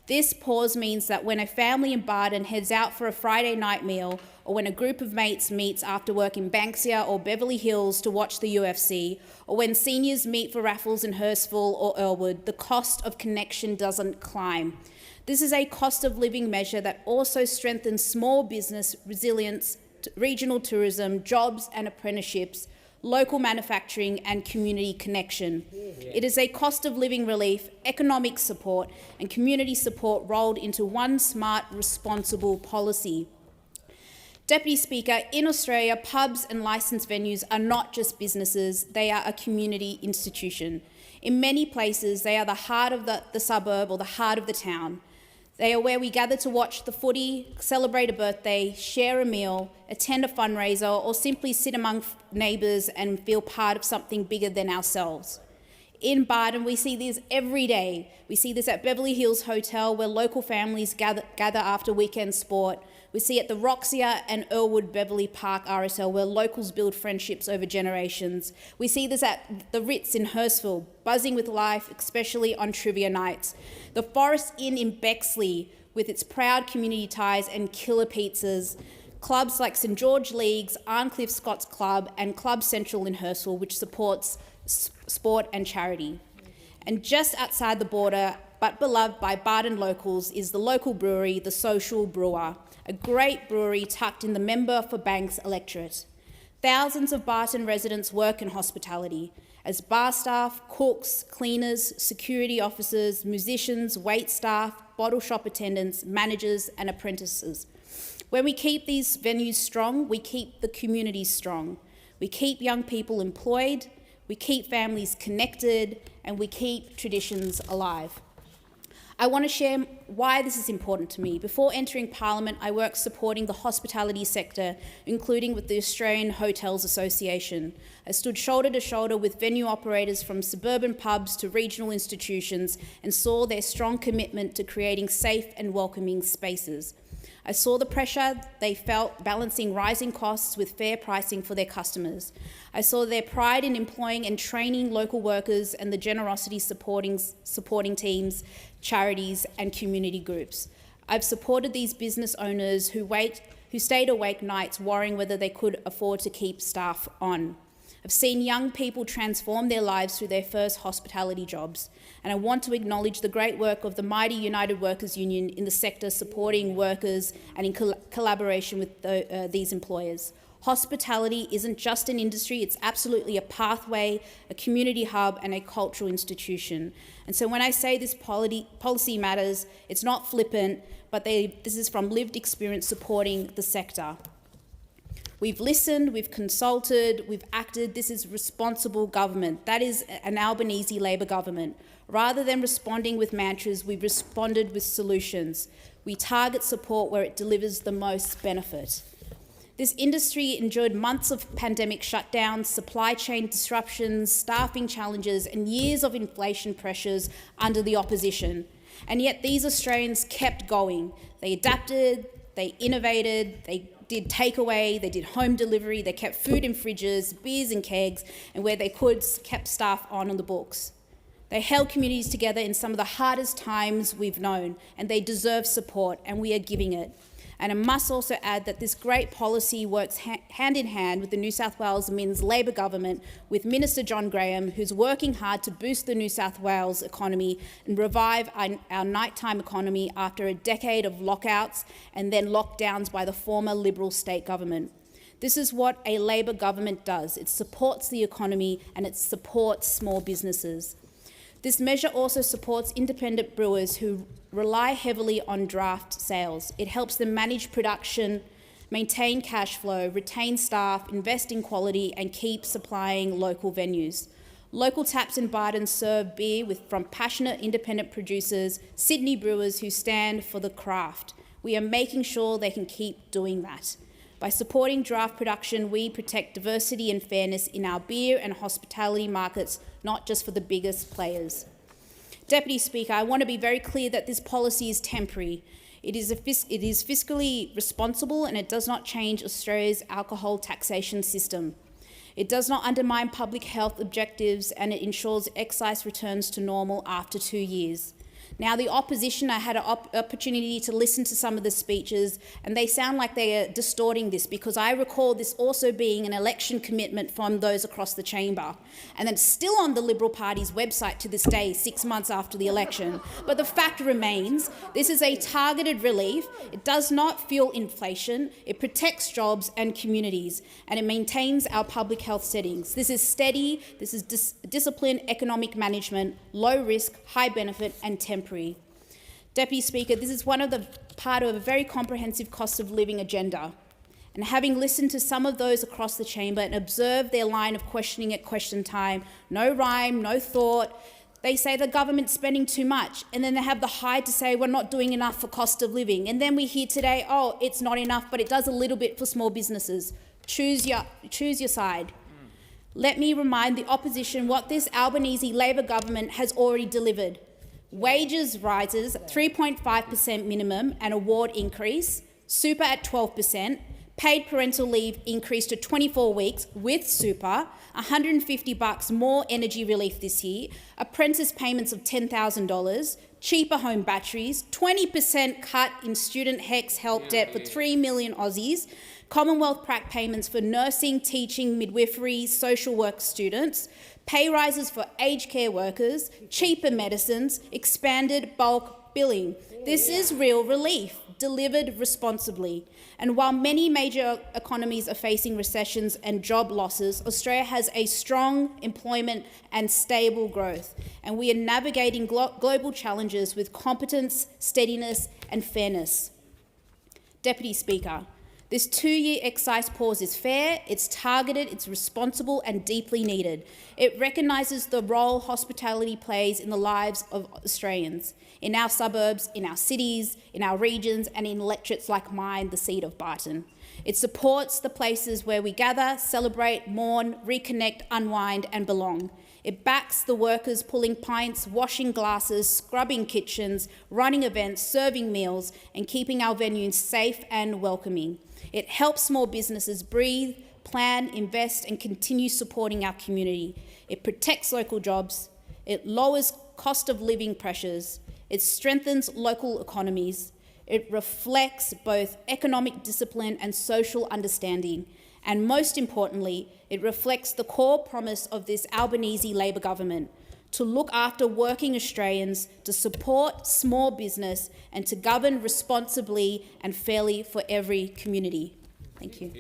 This pause means that when a family in Barton heads out for a Friday night meal, or when a group of mates meets after work in Banksia or Beverly Hills to watch the UFC, or when seniors meet for raffles in Hurstville or Earlwood, the cost of connection doesn't climb. This is a cost of living measure that also strengthens small business resilience, regional tourism, jobs and apprenticeships, local manufacturing and community connection. It is a cost of living relief, economic support and community support rolled into one smart, responsible policy. Deputy Speaker, in Australia, pubs and licensed venues are not just businesses, they are a community institution. In many places, they are the heart of the suburb or the heart of the town. They are where we gather to watch the footy, celebrate a birthday, share a meal, attend a fundraiser, or simply sit among neighbours and feel part of something bigger than ourselves. In Barton, we see this every day. We see this at Beverly Hills Hotel, where local families gather after weekend sport. We see it at the Roxia and Earlwood Beverly Park RSL, where locals build friendships over generations. We see this at the Ritz in Hurstville, buzzing with life, especially on trivia nights. The Forest Inn in Bexley, with its proud community ties and killer pizzas. Clubs like St George Leagues, Arncliffe Scots Club and Club Central in Hurstville, which supports sport and charity. And just outside the border, but beloved by Barton locals, is the local brewery, the Social Brewer, a great brewery tucked in the Member for Banks electorate. Thousands of Barton residents work in hospitality as bar staff, cooks, cleaners, security officers, musicians, wait staff, bottle shop attendants, managers and apprentices. When we keep these venues strong, we keep the communities strong. We keep young people employed, we keep families connected, and we keep traditions alive. I want to share why this is important to me. Before entering Parliament, I worked supporting the hospitality sector, including with the Australian Hotels Association. I stood shoulder to shoulder with venue operators from suburban pubs to regional institutions and saw their strong commitment to creating safe and welcoming spaces. I saw the pressure they felt balancing rising costs with fair pricing for their customers. I saw their pride in employing and training local workers and the generosity supporting teams, charities and community groups. I've supported these business owners who stayed awake nights worrying whether they could afford to keep staff on. I've seen young people transform their lives through their first hospitality jobs, and I want to acknowledge the great work of the mighty United Workers Union in the sector supporting workers and in collaboration with these employers. Hospitality isn't just an industry, it's absolutely a pathway, a community hub and a cultural institution. And so when I say this policy matters, it's not flippant, but this is from lived experience supporting the sector. We've listened, we've consulted, we've acted. This is responsible government. That is an Albanese Labor government. Rather than responding with mantras, we've responded with solutions. We target support where it delivers the most benefit. This industry endured months of pandemic shutdowns, supply chain disruptions, staffing challenges, and years of inflation pressures under the opposition. And yet these Australians kept going. They adapted, they innovated, they did takeaway, they did home delivery, they kept food in fridges, beers in kegs, and where they could, kept staff on the books. They held communities together in some of the hardest times we've known, and they deserve support, and we are giving it. And I must also add that this great policy works hand in hand with the New South Wales Minns Labor government, with Minister John Graham, who's working hard to boost the New South Wales economy and revive our nighttime economy after a decade of lockouts and then lockdowns by the former Liberal state government. This is what a Labor government does. It supports the economy and it supports small businesses. This measure also supports independent brewers who rely heavily on draft sales. It helps them manage production, maintain cash flow, retain staff, invest in quality and keep supplying local venues. Local taps in Barton serve beer from passionate independent producers, Sydney brewers who stand for the craft. We are making sure they can keep doing that. By supporting draft production, we protect diversity and fairness in our beer and hospitality markets, not just for the biggest players. Deputy Speaker, I want to be very clear that this policy is temporary. It is fiscally responsible and it does not change Australia's alcohol taxation system. It does not undermine public health objectives and it ensures excise returns to normal after 2 years. Now, the opposition, I had an opportunity to listen to some of the speeches and they sound like they are distorting this, because I recall this also being an election commitment from those across the chamber. And it's still on the Liberal Party's website to this day, 6 months after the election. But the fact remains, this is a targeted relief. It does not fuel inflation. It protects jobs and communities, and it maintains our public health settings. This is steady. This is disciplined economic management, low risk, high benefit and temporary. Deputy Speaker, this is part of a very comprehensive cost of living agenda. And having listened to some of those across the chamber and observed their line of questioning at question time, no rhyme, no thought, they say the government's spending too much, and then they have the hide to say we're not doing enough for cost of living. And then we hear today, oh, it's not enough, but it does a little bit for small businesses. Choose your side. Let me remind the opposition what this Albanese Labor government has already delivered. Wages rises 3.5% minimum and award increase, super at 12%, paid parental leave increased to 24 weeks with super, $150 more energy relief this year, apprentice payments of $10,000, cheaper home batteries, 20% cut in student HECS help debt for 3 million Aussies, Commonwealth prac payments for nursing, teaching, midwifery, social work students, pay rises for aged care workers, cheaper medicines, expanded bulk billing. This is real relief, delivered responsibly. And while many major economies are facing recessions and job losses, Australia has a strong employment and stable growth. And we are navigating global challenges with competence, steadiness and fairness. Deputy Speaker, this 2-year excise pause is fair, it's targeted, it's responsible and deeply needed. It recognises the role hospitality plays in the lives of Australians, in our suburbs, in our cities, in our regions and in electorates like mine, the seat of Barton. It supports the places where we gather, celebrate, mourn, reconnect, unwind and belong. It backs the workers pulling pints, washing glasses, scrubbing kitchens, running events, serving meals and keeping our venues safe and welcoming. It helps small businesses breathe, plan, invest and continue supporting our community. It protects local jobs. It lowers cost of living pressures. It strengthens local economies. It reflects both economic discipline and social understanding. And most importantly, it reflects the core promise of this Albanese Labor government to look after working Australians, to support small business and to govern responsibly and fairly for every community. Thank you.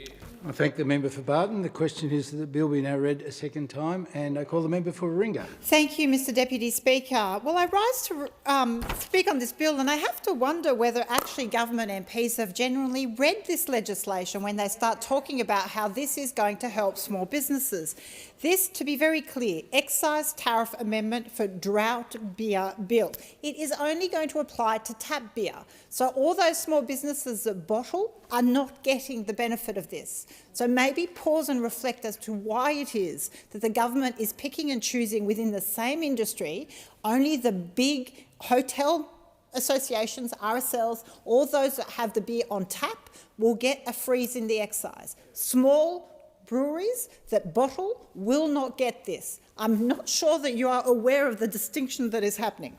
I thank the member for Barton. The question is that the bill be now read a second time, and I call the member for Warringah. Thank you, Mr Deputy Speaker. Well, I rise to speak on this bill, and I have to wonder whether actually government MPs have genuinely read this legislation when they start talking about how this is going to help small businesses. This, to be very clear, excise tariff amendment for drought beer bill. It is only going to apply to tap beer. So all those small businesses that bottle are not getting the benefit of this. So maybe pause and reflect as to why it is that the government is picking and choosing within the same industry only the big hotel associations, RSLs, all those that have the beer on tap will get a freeze in the excise. Small breweries that bottle will not get this. I'm not sure that you are aware of the distinction that is happening.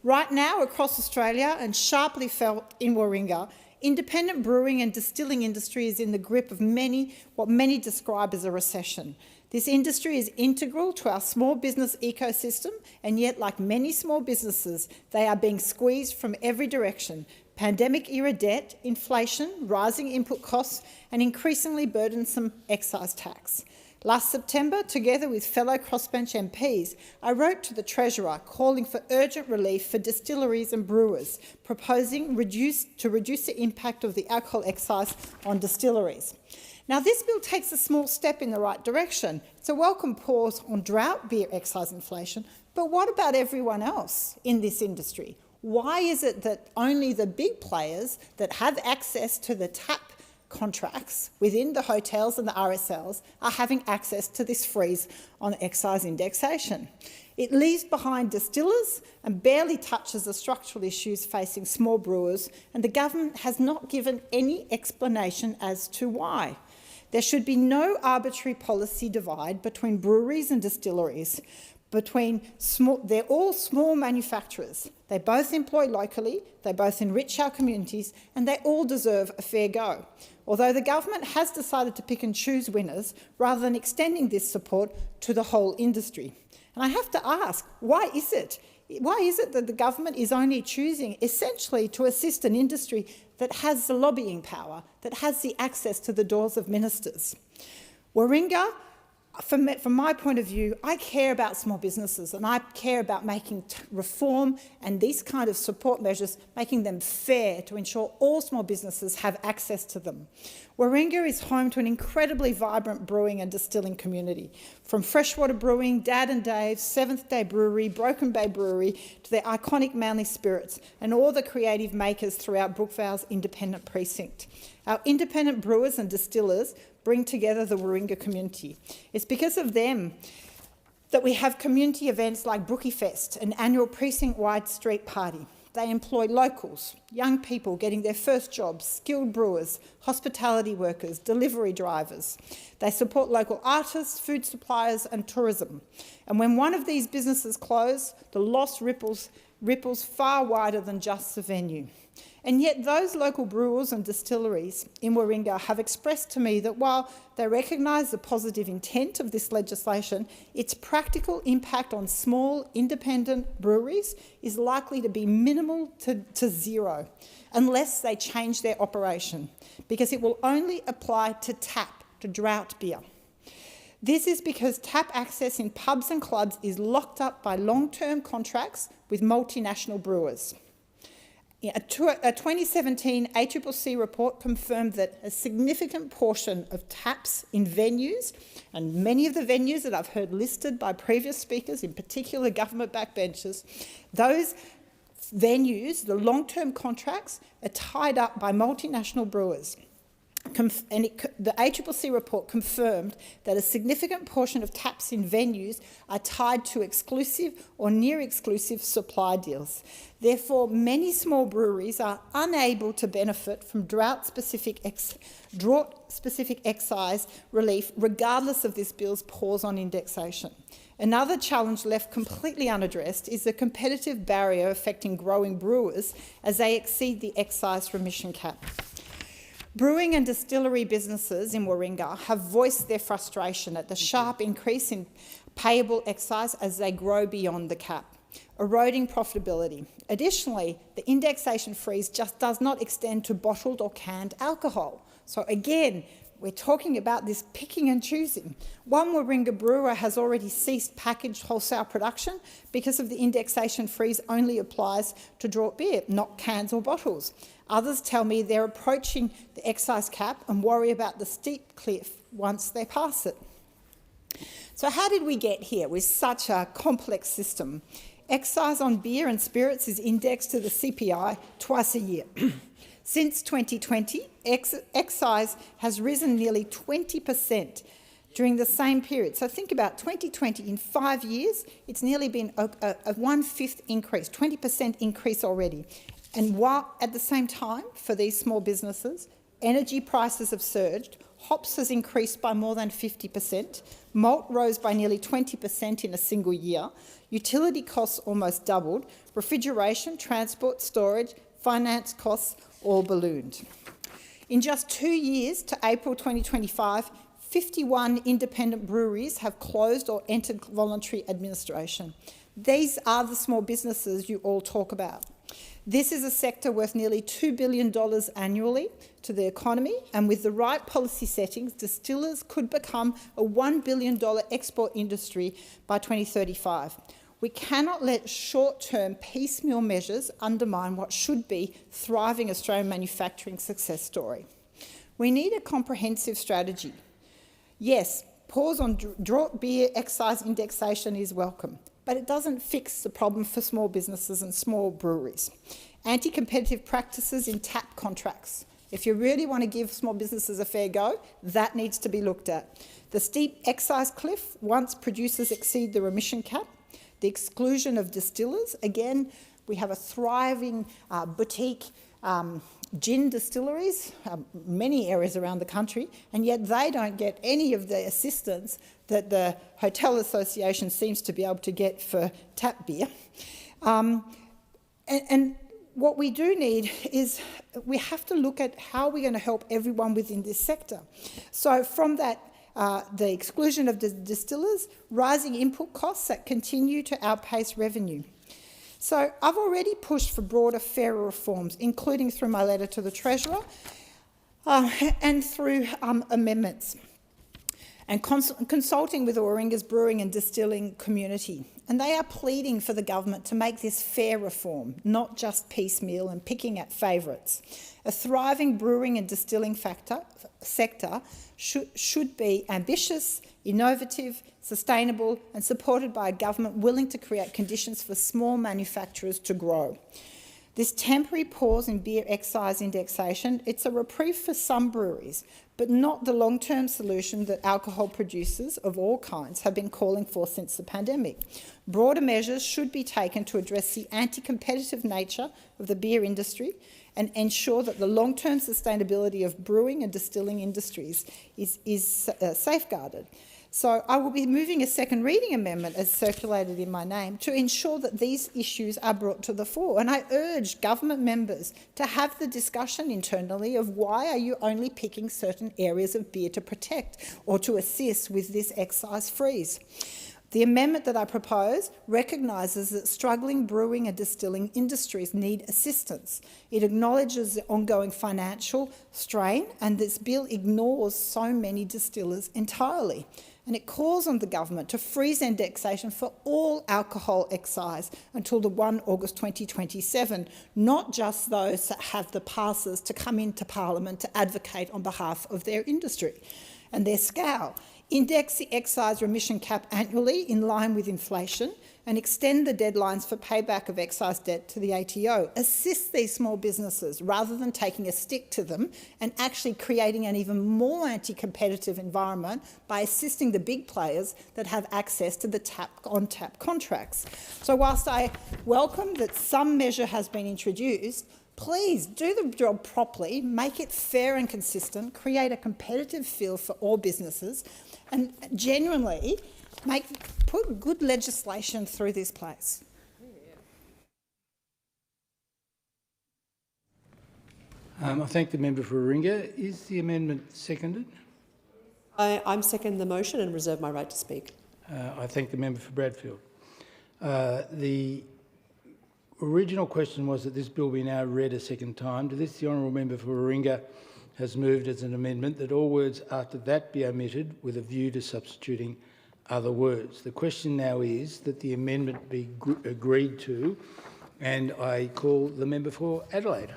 Right now, across Australia, and sharply felt in Warringah, independent brewing and distilling industry is in the grip of what many describe as a recession. This industry is integral to our small business ecosystem, and yet, like many small businesses, they are being squeezed from every direction. Pandemic-era debt, inflation, rising input costs, and increasingly burdensome excise tax. Last September, together with fellow crossbench MPs, I wrote to the Treasurer calling for urgent relief for distilleries and brewers, proposing to reduce the impact of the alcohol excise on distilleries. Now, this bill takes a small step in the right direction. It's a welcome pause on drought beer excise inflation, but what about everyone else in this industry? Why is it that only the big players that have access to the tap contracts within the hotels and the RSLs are having access to this freeze on excise indexation? It leaves behind distillers and barely touches the structural issues facing small brewers, and the government has not given any explanation as to why. There should be no arbitrary policy divide between breweries and distilleries. They're all small manufacturers. They both employ locally, they both enrich our communities, and they all deserve a fair go. Although the government has decided to pick and choose winners rather than extending this support to the whole industry. And I have to ask, why is it? Why is it that the government is only choosing essentially to assist an industry that has the lobbying power, that has the access to the doors of ministers? Warringah, from my point of view, I care about small businesses, and I care about making reform and these kind of support measures, making them fair to ensure all small businesses have access to them. Warringah is home to an incredibly vibrant brewing and distilling community, from freshwater brewing, Dad and Dave's, Seventh Day Brewery, Broken Bay Brewery, to their iconic Manly Spirits, and all the creative makers throughout Brookvale's independent precinct. Our independent brewers and distillers bring together the Warringah community. It's because of them that we have community events like Brookie Fest, an annual precinct-wide street party. They employ locals, young people getting their first jobs, skilled brewers, hospitality workers, delivery drivers. They support local artists, food suppliers and tourism. And when one of these businesses close, the loss ripples far wider than just the venue. And yet those local brewers and distilleries in Warringah have expressed to me that while they recognise the positive intent of this legislation, its practical impact on small independent breweries is likely to be minimal to zero unless they change their operation, because it will only apply to drought beer. This is because tap access in pubs and clubs is locked up by long-term contracts with multinational brewers. A 2017 ACCC report confirmed that a significant portion of taps in venues, and many of the venues that I've heard listed by previous speakers, in particular government backbenchers, those venues, the long-term contracts, are tied up by multinational brewers. The ACCC report confirmed that a significant portion of taps in venues are tied to exclusive or near-exclusive supply deals. Therefore, many small breweries are unable to benefit from drought-specific excise relief, regardless of this bill's pause on indexation. Another challenge left completely unaddressed is the competitive barrier affecting growing brewers as they exceed the excise remission cap. Brewing and distillery businesses in Warringah have voiced their frustration at the sharp increase in payable excise as they grow beyond the cap, eroding profitability. Additionally, the indexation freeze just does not extend to bottled or canned alcohol. So again, we're talking about this picking and choosing. One Warringah brewer has already ceased packaged wholesale production because of the indexation freeze only applies to draught beer, not cans or bottles. Others tell me they're approaching the excise cap and worry about the steep cliff once they pass it. So how did we get here with such a complex system? Excise on beer and spirits is indexed to the CPI twice a year. Since 2020, excise has risen nearly 20% during the same period. So think about 2020, in 5 years, it's nearly been a 1/5 increase, 20% increase already. And while at the same time, for these small businesses, energy prices have surged, hops has increased by more than 50%, malt rose by nearly 20% in a single year, utility costs almost doubled, refrigeration, transport, storage, finance costs all ballooned. In just 2 years to April 2025, 51 independent breweries have closed or entered voluntary administration. These are the small businesses you all talk about. This is a sector worth nearly $2 billion annually to the economy, and with the right policy settings, distillers could become a $1 billion export industry by 2035. We cannot let short-term piecemeal measures undermine what should be thriving Australian manufacturing success story. We need a comprehensive strategy. Yes, pause on draught beer excise indexation is welcome, but it doesn't fix the problem for small businesses and small breweries. Anti-competitive practices in tap contracts. If you really want to give small businesses a fair go, that needs to be looked at. The steep excise cliff once producers exceed the remission cap. The exclusion of distillers. Again, we have a thriving boutique gin distilleries, many areas around the country, and yet they don't get any of the assistance that the Hotel Association seems to be able to get for tap beer. And what we do need is we have to look at how we're going to help everyone within this sector. So from that, the exclusion of the distillers, rising input costs that continue to outpace revenue. So I've already pushed for broader, fairer reforms, including through my letter to the Treasurer and through amendments, and consulting with the Warringah's brewing and distilling community. And they are pleading for the government to make this fair reform, not just piecemeal and picking at favourites. A thriving brewing and distilling sector should be ambitious, innovative, sustainable and supported by a government willing to create conditions for small manufacturers to grow. This temporary pause in beer excise indexation, it's a reprieve for some breweries, but not the long-term solution that alcohol producers of all kinds have been calling for since the pandemic. Broader measures should be taken to address the anti-competitive nature of the beer industry and ensure that the long-term sustainability of brewing and distilling industries is safeguarded. So I will be moving a second reading amendment as circulated in my name to ensure that these issues are brought to the fore. And I urge government members to have the discussion internally of why are you only picking certain areas of beer to protect or to assist with this excise freeze. The amendment that I propose recognises that struggling brewing and distilling industries need assistance. It acknowledges the ongoing financial strain, and this bill ignores so many distillers entirely. And it calls on the government to freeze indexation for all alcohol excise until the 1 August 2027, not just those that have the passes to come into Parliament to advocate on behalf of their industry and their scale. Index the excise remission cap annually in line with inflation and extend the deadlines for payback of excise debt to the ATO. Assist these small businesses rather than taking a stick to them and actually creating an even more anti-competitive environment by assisting the big players that have access to the tap-on-tap contracts. So whilst I welcome that some measure has been introduced, please do the job properly, make it fair and consistent, create a competitive field for all businesses, and genuinely put good legislation through this place. I thank the member for Warringah. Is the amendment seconded? I'm second the motion and reserve my right to speak. I thank the member for Bradfield. The original question was that this bill be now read a second time. To this, the honourable member for Warringah has moved as an amendment that all words after that be omitted with a view to substituting other words. The question now is that the amendment be agreed to, and I call the member for Adelaide.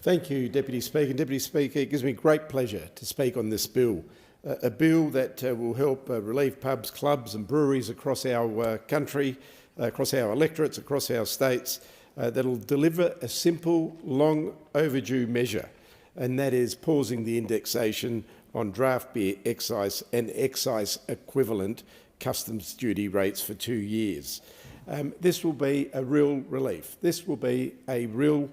Thank you, Deputy Speaker. Deputy Speaker, it gives me great pleasure to speak on this bill, a bill that will help relieve pubs, clubs and breweries across our country, across our electorates, across our states, that will deliver a simple, long overdue measure, and that is pausing the indexation on draft beer excise and excise equivalent customs duty rates for 2 years. This will be a real relief. This will be a real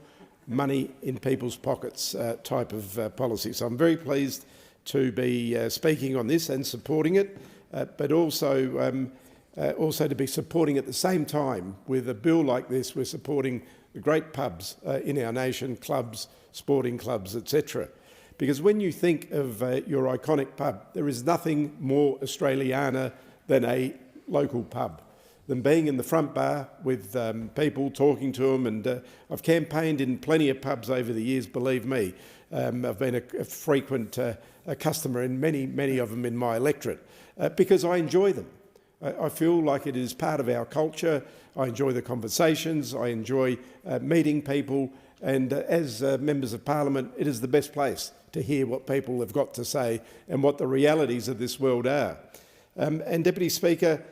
money in people's pockets type of policy. So I'm very pleased to be speaking on this and supporting it, but also to be supporting at the same time with a bill like this. We're supporting the great pubs in our nation, clubs, sporting clubs, etc. Because when you think of your iconic pub, there is nothing more Australiana than a local pub, than being in the front bar with people, talking to them. And I've campaigned in plenty of pubs over the years, believe me. I've been a frequent customer in many of them in my electorate because I enjoy them. I feel like it is part of our culture. I enjoy the conversations. I enjoy meeting people. And as members of Parliament, it is the best place to hear what people have got to say and what the realities of this world are. And Deputy Speaker,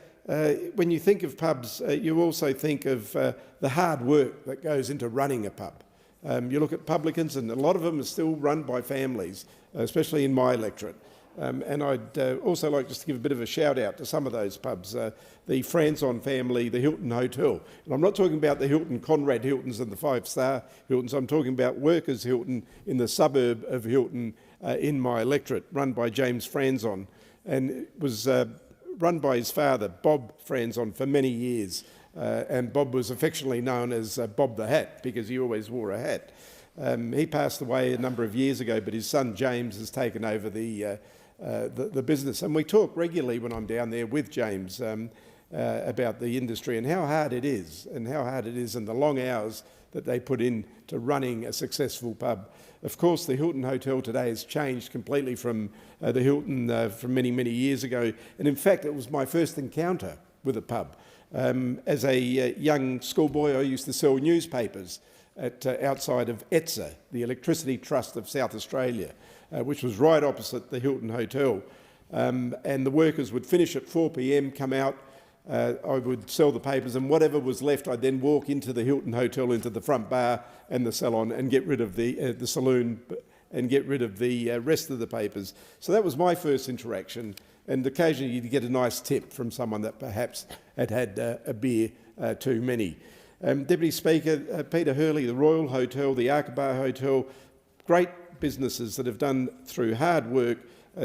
when you think of pubs, you also think of the hard work that goes into running a pub. You look at publicans, and a lot of them are still run by families, especially in my electorate. And I'd also like just to give a bit of a shout out to some of those pubs, the Franzon family, the Hilton Hotel. And I'm not talking about the Hilton, Conrad Hiltons and the five-star Hiltons. I'm talking about Workers Hilton in the suburb of Hilton in my electorate, run by James Franzon. And it was run by his father, Bob Franzon, for many years. And Bob was affectionately known as Bob the Hat because he always wore a hat. He passed away a number of years ago, but his son James has taken over the business. And we talk regularly when I'm down there with James about the industry and how hard it is, and the long hours that they put in to running a successful pub. Of course, the Hilton Hotel today has changed completely from the Hilton from many years ago. And in fact, it was my first encounter with a pub. As a young schoolboy, I used to sell newspapers outside of ETSA, the Electricity Trust of South Australia, which was right opposite the Hilton Hotel. And the workers would finish at 4 p.m, come out, I would sell the papers, and whatever was left, I'd then walk into the Hilton Hotel, into the front bar and the salon, and get rid of the saloon and get rid of the rest of the papers. So that was my first interaction, and occasionally you'd get a nice tip from someone that perhaps had had a beer too many. Deputy Speaker, Peter Hurley, the Royal Hotel, the Arkabar Hotel, great businesses that have done through hard work,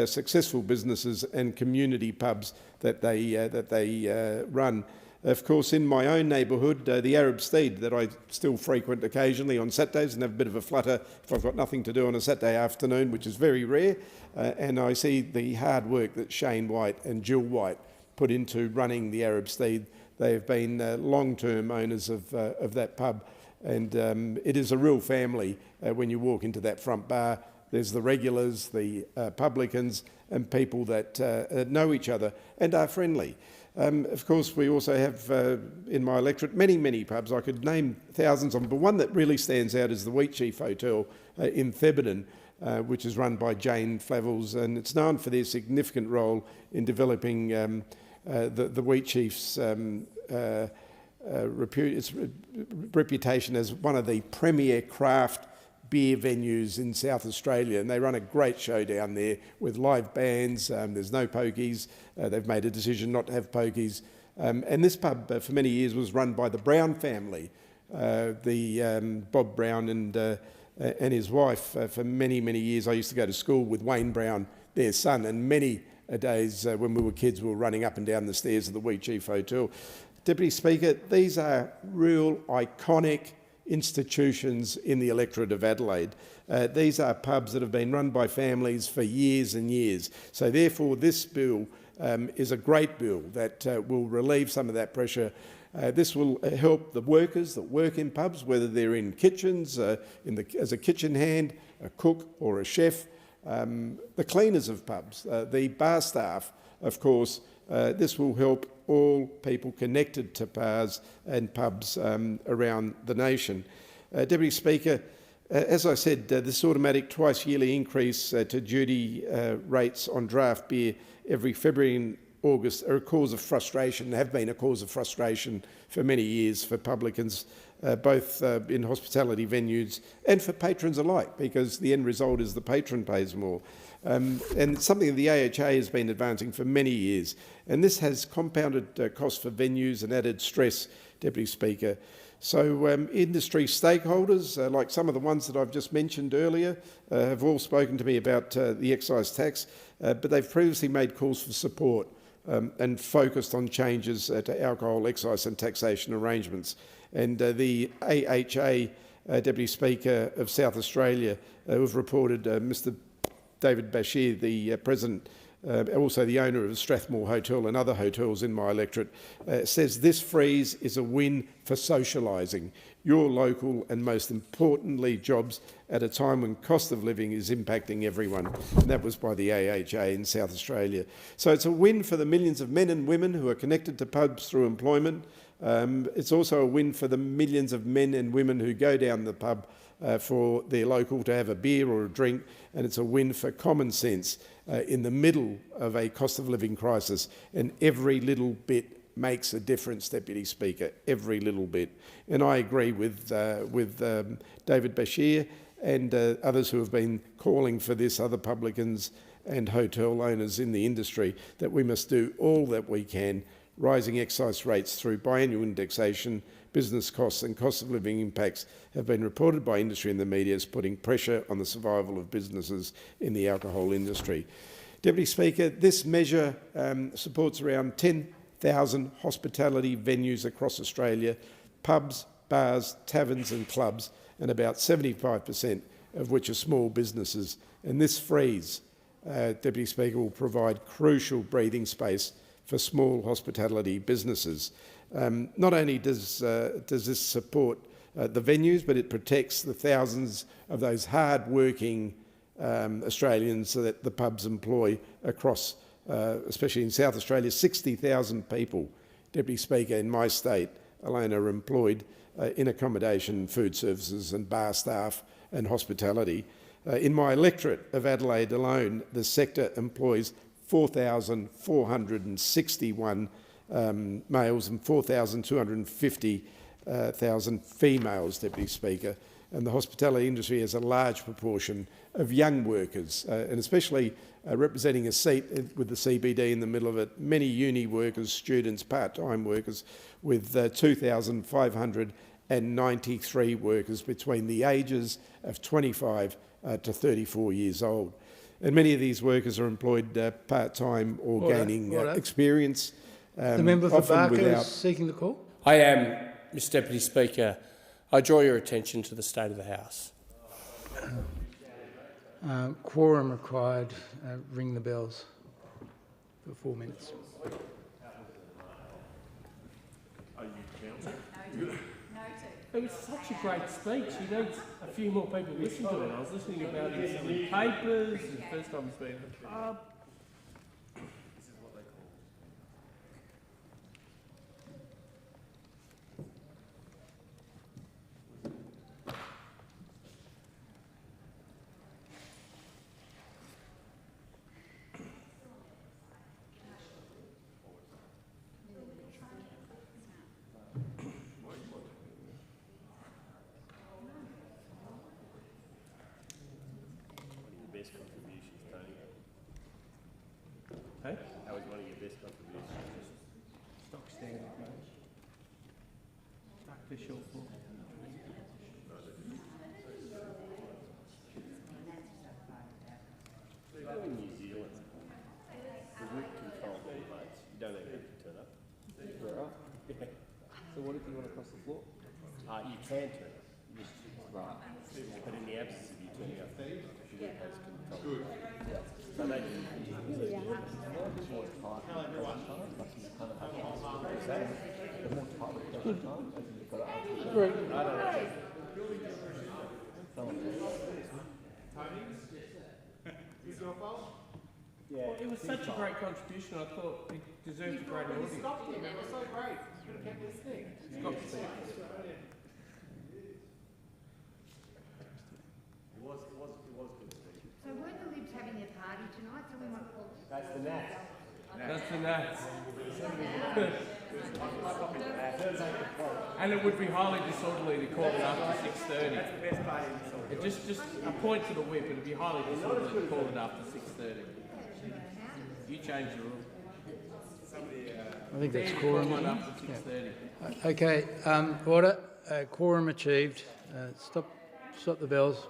successful businesses and community pubs that they run. Of course, in my own neighbourhood, the Arab Steed that I still frequent occasionally on Saturdays and have a bit of a flutter if I've got nothing to do on a Saturday afternoon, which is very rare, and I see the hard work that Shane White and Jill White put into running the Arab Steed. They have been long-term owners of that pub, and it is a real family when you walk into that front bar. There's the regulars, the publicans, and people that know each other and are friendly. Of course, we also have in my electorate many pubs. I could name thousands of them, but one that really stands out is the Wheatsheaf Hotel in Theberton, which is run by Jane Flavels, and it's known for their significant role in developing the Wheatsheaf's its reputation as one of the premier craft beer venues in South Australia, and they run a great show down there with live bands. There's no pokies. They've made a decision not to have pokies. And this pub for many years was run by the Brown family, Bob Brown and his wife. For many years I used to go to school with Wayne Brown, their son, and many days when we were kids we were running up and down the stairs of the Wheatsheaf Hotel. Deputy Speaker, these are real iconic institutions in the electorate of Adelaide. These are pubs that have been run by families for years and years. So therefore this bill is a great bill that will relieve some of that pressure. This will help the workers that work in pubs, whether they're in kitchens, as a kitchen hand, a cook or a chef, the cleaners of pubs, the bar staff, of course. This will help all people connected to bars and pubs around the nation. Deputy Speaker, as I said, this automatic twice-yearly increase to duty rates on draft beer every February and August are a cause of frustration, have been a cause of frustration for many years for publicans, both in hospitality venues and for patrons alike, because the end result is the patron pays more. And it's something the AHA has been advancing for many years. And this has compounded costs for venues and added stress, Deputy Speaker. So industry stakeholders, like some of the ones that I've just mentioned earlier, have all spoken to me about the excise tax, but they've previously made calls for support and focused on changes to alcohol excise and taxation arrangements. And the AHA Deputy Speaker of South Australia, who have reported Mr David Bashir, the President, also the owner of Strathmore Hotel and other hotels in my electorate, says this freeze is a win for socialising your local and, most importantly, jobs at a time when cost of living is impacting everyone. And that was by the AHA in South Australia. So it's a win for the millions of men and women who are connected to pubs through employment. It's also a win for the millions of men and women who go down the pub for their local to have a beer or a drink, and it's a win for common sense in the middle of a cost of living crisis, and every little bit makes a difference, Deputy Speaker, every little bit. And I agree with David Bashir and others who have been calling for this, other publicans and hotel owners in the industry, that we must do all that we can. Rising excise rates through biannual indexation, business costs and cost of living impacts have been reported by industry and the media as putting pressure on the survival of businesses in the alcohol industry. Deputy Speaker, this measure supports around 10,000 hospitality venues across Australia, pubs, bars, taverns and clubs, and about 75% of which are small businesses. And this freeze, Deputy Speaker, will provide crucial breathing space for small hospitality businesses. Not only does this support the venues, but it protects the thousands of those hard-working Australians that the pubs employ across, especially in South Australia, 60,000 people, Deputy Speaker, in my state alone are employed in accommodation, food services and bar staff and hospitality. In my electorate of Adelaide alone, the sector employs 4,461 males and 4,250 females, Deputy Speaker. And the hospitality industry has a large proportion of young workers, and especially representing a seat with the CBD in the middle of it, many uni workers, students, part-time workers, with 2,593 workers between the ages of 25 to 34 years old. And many of these workers are employed part-time or gaining experience. The member for Barker is seeking the call. I am, Mr Deputy Speaker. I draw your attention to the state of the House. Quorum required. Ring the bells for 4 minutes. It was such a great speech. He needs a few more people to listen to it. I was listening about it in the papers, the first time he's been at the pub. Hey? That was one of your best contributions. Stock standard, mate. Stuck to short floor. In New Zealand, the route control plates, you don't even have to turn up. Right. Yeah. So what if you want to cross the floor? You can turn up. Right. But in the absence of you turning up, the route has control. So they Yeah, it was such a great contribution. I thought it deserved a great audience. It was so great. You could have kept listening. It was good, Steve. So weren't the Libs having their party tonight? So we might call. That's the Nats. That's the Nats. And it would be highly disorderly to call it after 6:30. That's the best party. Just a point to the whip. It'd be highly disorderly to call it after 6:30. You change the rule. I think that's quorum. After 6:30. Okay, order. Quorum achieved. Stop the bells.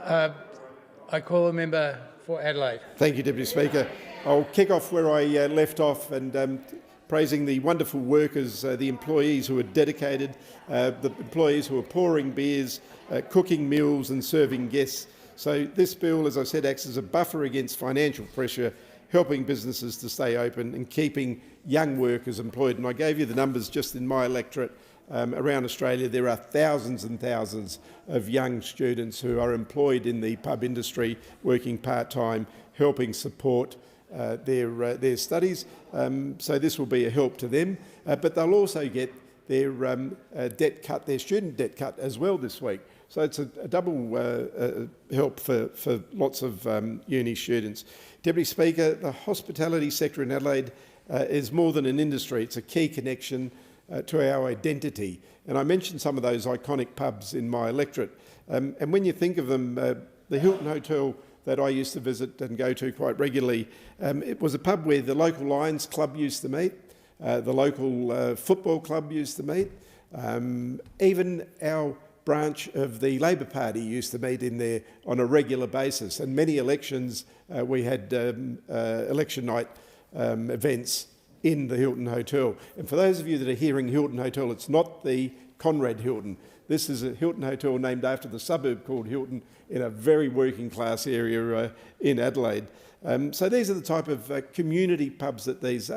I call a member for Adelaide. Thank you, Deputy Speaker. I'll kick off where I left off and praising the wonderful workers, the employees who are dedicated, the employees who are pouring beers, cooking meals and serving guests. So this bill, as I said, acts as a buffer against financial pressure, helping businesses to stay open and keeping young workers employed. And I gave you the numbers just in my electorate. Around Australia, there are thousands and thousands of young students who are employed in the pub industry, working part-time, helping support their studies. So this will be a help to them. But they'll also get their debt cut, their student debt cut as well this week. So it's a double help for lots of uni students. Deputy Speaker, the hospitality sector in Adelaide is more than an industry. It's a key connection to our identity. And I mentioned some of those iconic pubs in my electorate. And when you think of them, the Hilton Hotel that I used to visit and go to quite regularly, it was a pub where the local Lions Club used to meet, the local football club used to meet, even our branch of the Labor Party used to meet in there on a regular basis. And many elections, we had election night events in the Hilton Hotel. And for those of you that are hearing Hilton Hotel, it's not the Conrad Hilton. This is a Hilton Hotel named after the suburb called Hilton in a very working class area in Adelaide. So these are the type of community pubs that these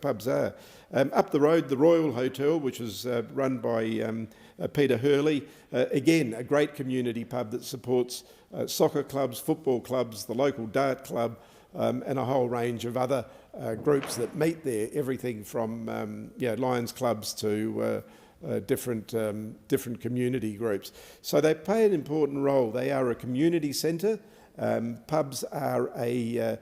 pubs are. Up the road, the Royal Hotel, which is run by Peter Hurley, again, a great community pub that supports soccer clubs, football clubs, the local dart club, and a whole range of other groups that meet there, everything from Lions clubs to different community groups. So they play an important role. They are a community centre. Pubs are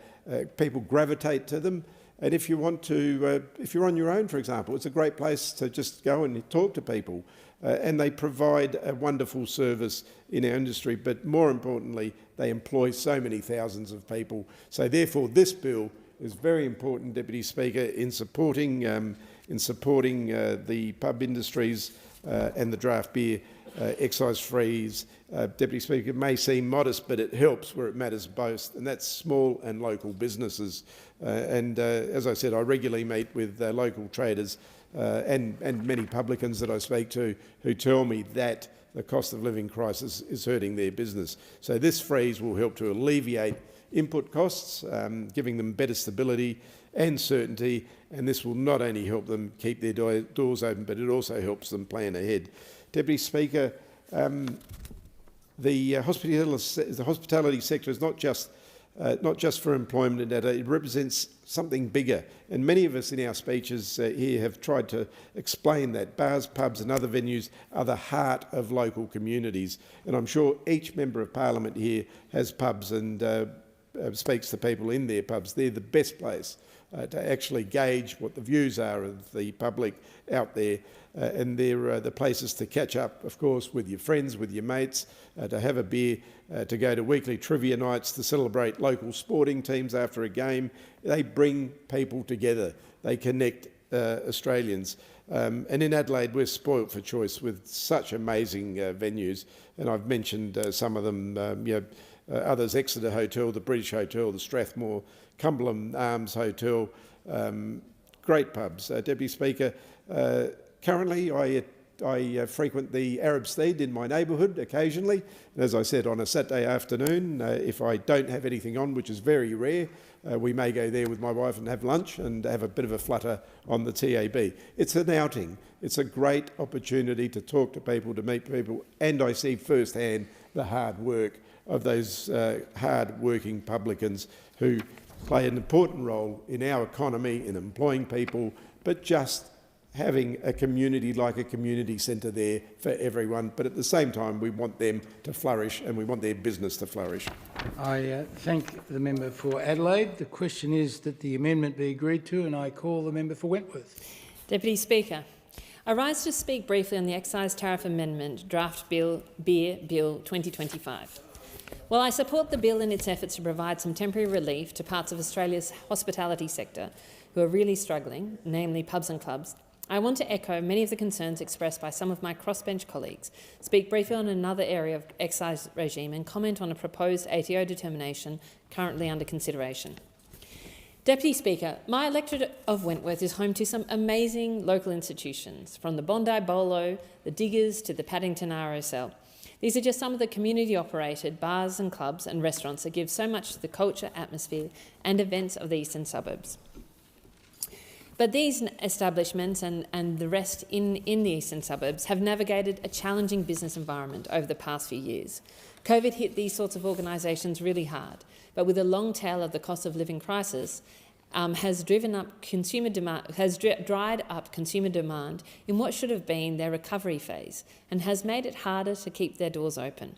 people gravitate to them. And if you want to, if you're on your own, for example, it's a great place to just go and talk to people. And they provide a wonderful service in our industry, but more importantly, they employ so many thousands of people. So therefore, this bill is very important, Deputy Speaker, in supporting the pub industries and the draft beer excise freeze. Deputy Speaker, it may seem modest, but it helps where it matters most, and that's small and local businesses. As I said, I regularly meet with local traders and many publicans that I speak to who tell me that the cost of living crisis is hurting their business. So this freeze will help to alleviate input costs, giving them better stability and certainty, and this will not only help them keep their doors open, but it also helps them plan ahead. Deputy Speaker, the hospitality sector is not just for employment in Adelaide, it represents something bigger. And many of us in our speeches here have tried to explain that. Bars, pubs and other venues are the heart of local communities. And I'm sure each member of Parliament here has pubs and speaks to people in their pubs. They're the best place to actually gauge what the views are of the public out there. And they're the places to catch up, of course, with your friends, with your mates, to have a beer, to go to weekly trivia nights, to celebrate local sporting teams after a game. They bring people together. They connect Australians. And in Adelaide, we're spoilt for choice with such amazing venues. And I've mentioned some of them, others, Exeter Hotel, the British Hotel, the Strathmore, Cumberland Arms Hotel, great pubs. Deputy Speaker, currently I frequent the Arab Steed in my neighbourhood occasionally. And as I said, on a Saturday afternoon, if I don't have anything on, which is very rare, we may go there with my wife and have lunch and have a bit of a flutter on the TAB. It's an outing. It's a great opportunity to talk to people, to meet people, and I see firsthand the hard work of those hard-working publicans who play an important role in our economy, in employing people, but just having a community like a community centre there for everyone. But at the same time, we want them to flourish and we want their business to flourish. I thank the member for Adelaide. The question is that the amendment be agreed to, and I call the member for Wentworth. Deputy Speaker, I rise to speak briefly on the Excise Tariff Amendment Draft Beer Bill 2025. While I support the bill in its efforts to provide some temporary relief to parts of Australia's hospitality sector, who are really struggling, namely pubs and clubs, I want to echo many of the concerns expressed by some of my crossbench colleagues, speak briefly on another area of excise regime and comment on a proposed ATO determination currently under consideration. Deputy Speaker, my electorate of Wentworth is home to some amazing local institutions, from the Bondi Bolo, the Diggers to the Paddington RSL. These are just some of the community-operated bars and clubs and restaurants that give so much to the culture, atmosphere and events of the eastern suburbs. But these establishments and the rest in the eastern suburbs have navigated a challenging business environment over the past few years. COVID hit these sorts of organisations really hard, but with a long tail of the cost of living crisis, has dried up consumer demand in what should have been their recovery phase and has made it harder to keep their doors open.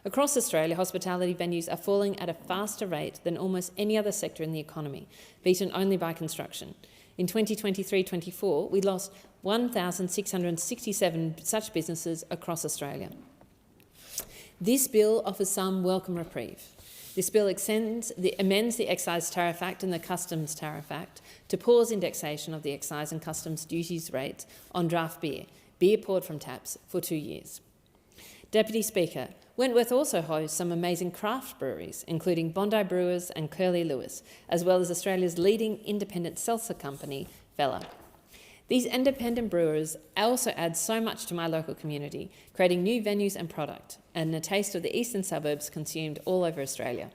Across Australia, hospitality venues are falling at a faster rate than almost any other sector in the economy, beaten only by construction. In 2023-24, we lost 1,667 such businesses across Australia. This bill offers some welcome reprieve. This bill amends the Excise Tariff Act and the Customs Tariff Act to pause indexation of the excise and customs duties rates on draft beer poured from taps, for 2 years. Deputy Speaker, Wentworth also hosts some amazing craft breweries, including Bondi Brewers and Curly Lewis, as well as Australia's leading independent seltzer company, Fella. These independent brewers also add so much to my local community, creating new venues and product, and a taste of the eastern suburbs consumed all over Australia.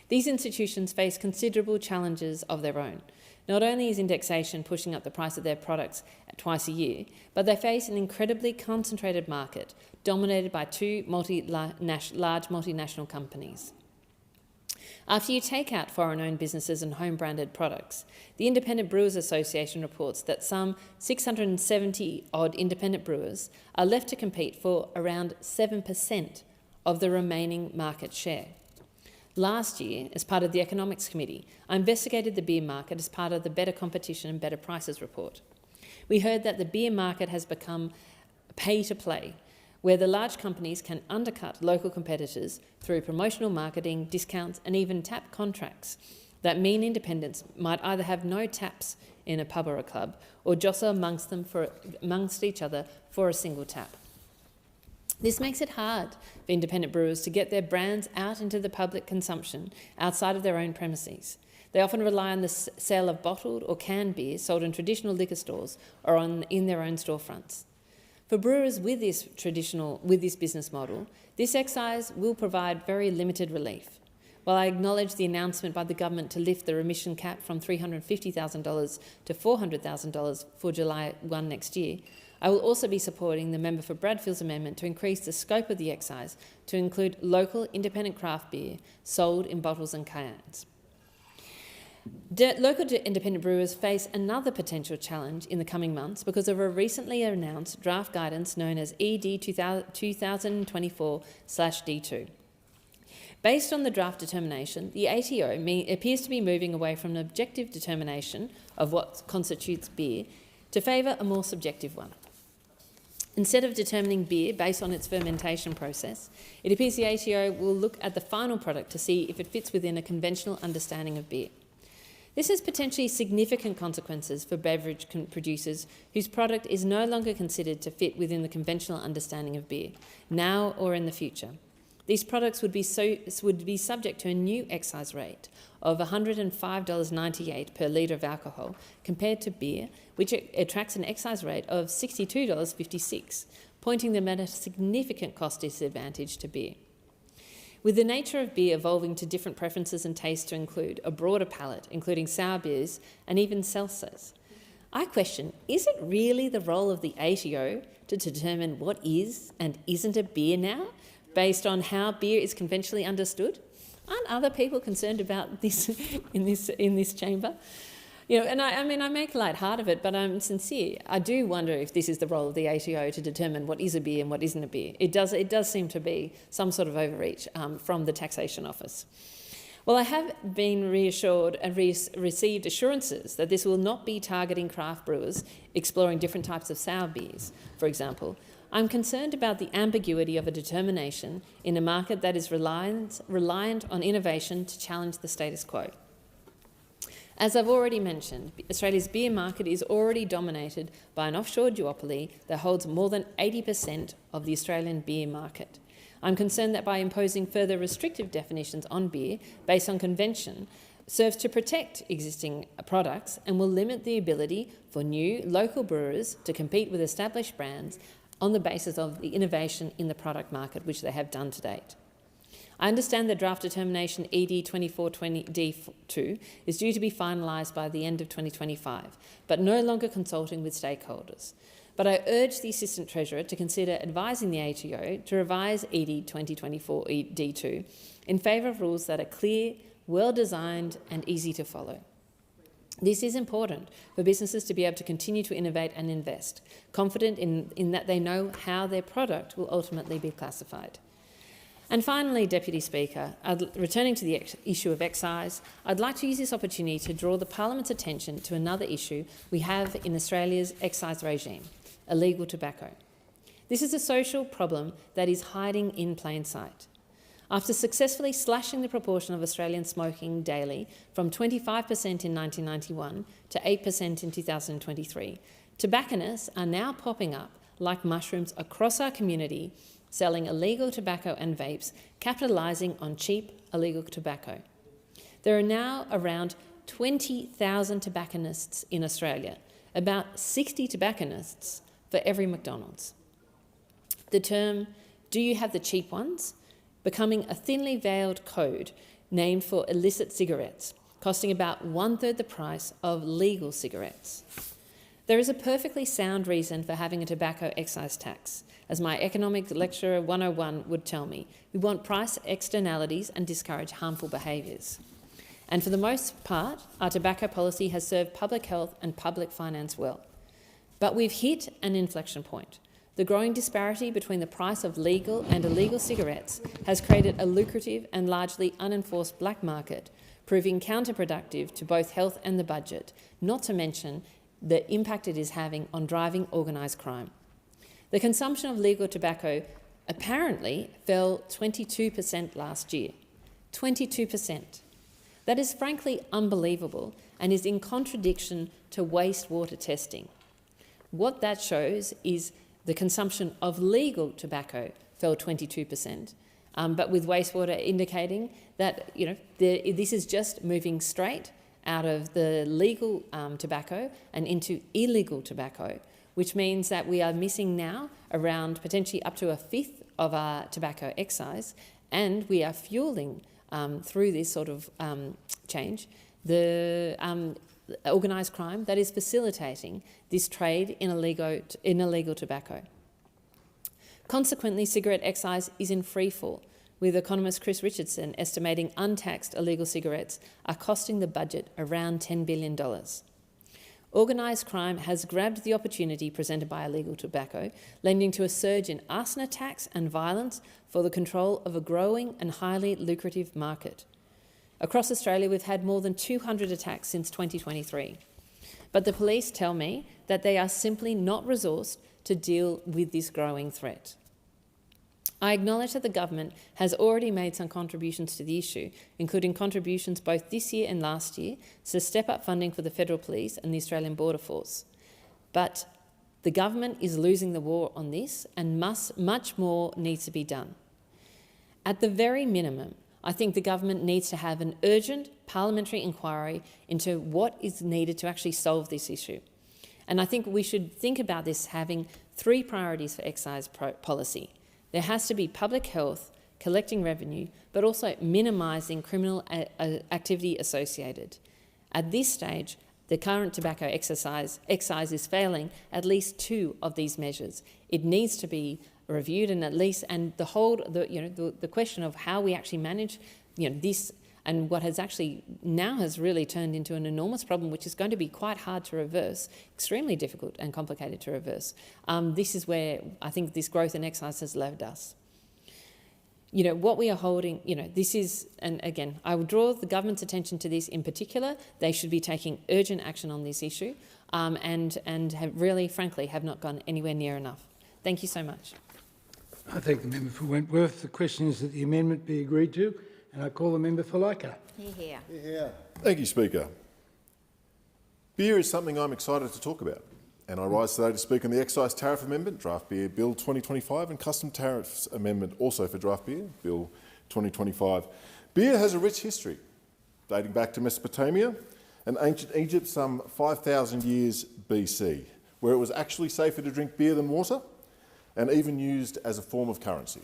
These institutions face considerable challenges of their own. Not only is indexation pushing up the price of their products twice a year, but they face an incredibly concentrated market dominated by two large multinational companies. After you take out foreign-owned businesses and home-branded products, the Independent Brewers Association reports that some 670-odd independent brewers are left to compete for around 7% of the remaining market share. Last year, as part of the Economics Committee, I investigated the beer market as part of the Better Competition and Better Prices report. We heard that the beer market has become pay-to-play, where the large companies can undercut local competitors through promotional marketing, discounts and even tap contracts that mean independents might either have no taps in a pub or a club or jostle amongst each other for a single tap. This makes it hard for independent brewers to get their brands out into the public consumption outside of their own premises. They often rely on the sale of bottled or canned beer sold in traditional liquor stores or in their own storefronts. For brewers with this business model, this excise will provide very limited relief. While I acknowledge the announcement by the government to lift the remission cap from $350,000 to $400,000 for July 1 next year, I will also be supporting the member for Bradfield's amendment to increase the scope of the excise to include local independent craft beer sold in bottles and cans. Local independent brewers face another potential challenge in the coming months because of a recently announced draft guidance known as ED 2024/D2. Based on the draft determination, the ATO appears to be moving away from an objective determination of what constitutes beer to favour a more subjective one. Instead of determining beer based on its fermentation process, it appears the ATO will look at the final product to see if it fits within a conventional understanding of beer. This has potentially significant consequences for beverage producers whose product is no longer considered to fit within the conventional understanding of beer, now or in the future. These products would be subject to a new excise rate of $105.98 per litre of alcohol compared to beer, which attracts an excise rate of $62.56, pointing them at a significant cost disadvantage to beer. With the nature of beer evolving to different preferences and tastes to include a broader palette, including sour beers and even seltzers, I question, is it really the role of the ATO to determine what is and isn't a beer now, based on how beer is conventionally understood? Aren't other people concerned about this in this chamber? And I make light of it, but I'm sincere. I do wonder if this is the role of the ATO to determine what is a beer and what isn't a beer. It does seem to be some sort of overreach from the Taxation Office. Well, I have been reassured and received assurances that this will not be targeting craft brewers exploring different types of sour beers, for example. I'm concerned about the ambiguity of a determination in a market that is reliant on innovation to challenge the status quo. As I've already mentioned, Australia's beer market is already dominated by an offshore duopoly that holds more than 80% of the Australian beer market. I'm concerned that by imposing further restrictive definitions on beer based on convention serves to protect existing products and will limit the ability for new local brewers to compete with established brands on the basis of the innovation in the product market, which they have done to date. I understand the draft determination ED 2420D2 is due to be finalised by the end of 2025, but no longer consulting with stakeholders. But I urge the Assistant Treasurer to consider advising the ATO to revise ED 2024D2 in favour of rules that are clear, well-designed and easy to follow. This is important for businesses to be able to continue to innovate and invest, confident in that they know how their product will ultimately be classified. And finally, Deputy Speaker, returning to the issue of excise, I'd like to use this opportunity to draw the Parliament's attention to another issue we have in Australia's excise regime, illegal tobacco. This is a social problem that is hiding in plain sight. After successfully slashing the proportion of Australians smoking daily from 25% in 1991 to 8% in 2023, tobacconists are now popping up like mushrooms across our community, selling illegal tobacco and vapes, capitalising on cheap illegal tobacco. There are now around 20,000 tobacconists in Australia, about 60 tobacconists for every McDonald's. The term, "Do you have the cheap ones?" becoming a thinly veiled code named for illicit cigarettes, costing about 1/3 the price of legal cigarettes. There is a perfectly sound reason for having a tobacco excise tax. As my economic lecturer 101 would tell me, we want price externalities and discourage harmful behaviours. And for the most part, our tobacco policy has served public health and public finance well. But we've hit an inflection point. The growing disparity between the price of legal and illegal cigarettes has created a lucrative and largely unenforced black market, proving counterproductive to both health and the budget, not to mention the impact it is having on driving organised crime. The consumption of legal tobacco apparently fell 22% last year. 22%. That is frankly unbelievable and is in contradiction to wastewater testing. What that shows is the consumption of legal tobacco fell 22%, but with wastewater indicating that this is just moving straight out of the legal tobacco and into illegal tobacco, which means that we are missing now around potentially up to 1/5 of our tobacco excise, and we are fuelling through this sort of change the organised crime that is facilitating this trade in illegal tobacco. Consequently, cigarette excise is in freefall, with economist Chris Richardson estimating untaxed illegal cigarettes are costing the budget around $10 billion. Organised crime has grabbed the opportunity presented by illegal tobacco, lending to a surge in arson attacks and violence for the control of a growing and highly lucrative market. Across Australia, we've had more than 200 attacks since 2023. But the police tell me that they are simply not resourced to deal with this growing threat. I acknowledge that the government has already made some contributions to the issue, including contributions both this year and last year to step up funding for the Federal Police and the Australian Border Force. But the government is losing the war on this, and much more needs to be done. At the very minimum, I think the government needs to have an urgent parliamentary inquiry into what is needed to actually solve this issue. And I think we should think about this having 3 priorities for excise policy. There has to be public health, collecting revenue, but also minimising criminal activity associated. At this stage, the current tobacco excise is failing at least 2 of these measures. It needs to be reviewed, and the question of how we actually manage this, and what has actually now has really turned into an enormous problem, which is going to be quite hard to reverse, extremely difficult and complicated to reverse. This is where I think this growth in excise has led us. What we are holding, this is, and again, I would draw the government's attention to this in particular. They should be taking urgent action on this issue, and have really, frankly, have not gone anywhere near enough. Thank you so much. I thank the member for Wentworth. The question is that the amendment be agreed to, and I call the member for Leichhardt. Hear, hear. Hear, hear. Thank you, Speaker. Beer is something I'm excited to talk about, and I rise today to speak on the Excise Tariff Amendment, Draft Beer Bill 2025, and Custom Tariffs Amendment, also for Draft Beer, Bill 2025. Beer has a rich history, dating back to Mesopotamia and ancient Egypt some 5,000 years BC, where it was actually safer to drink beer than water, and even used as a form of currency.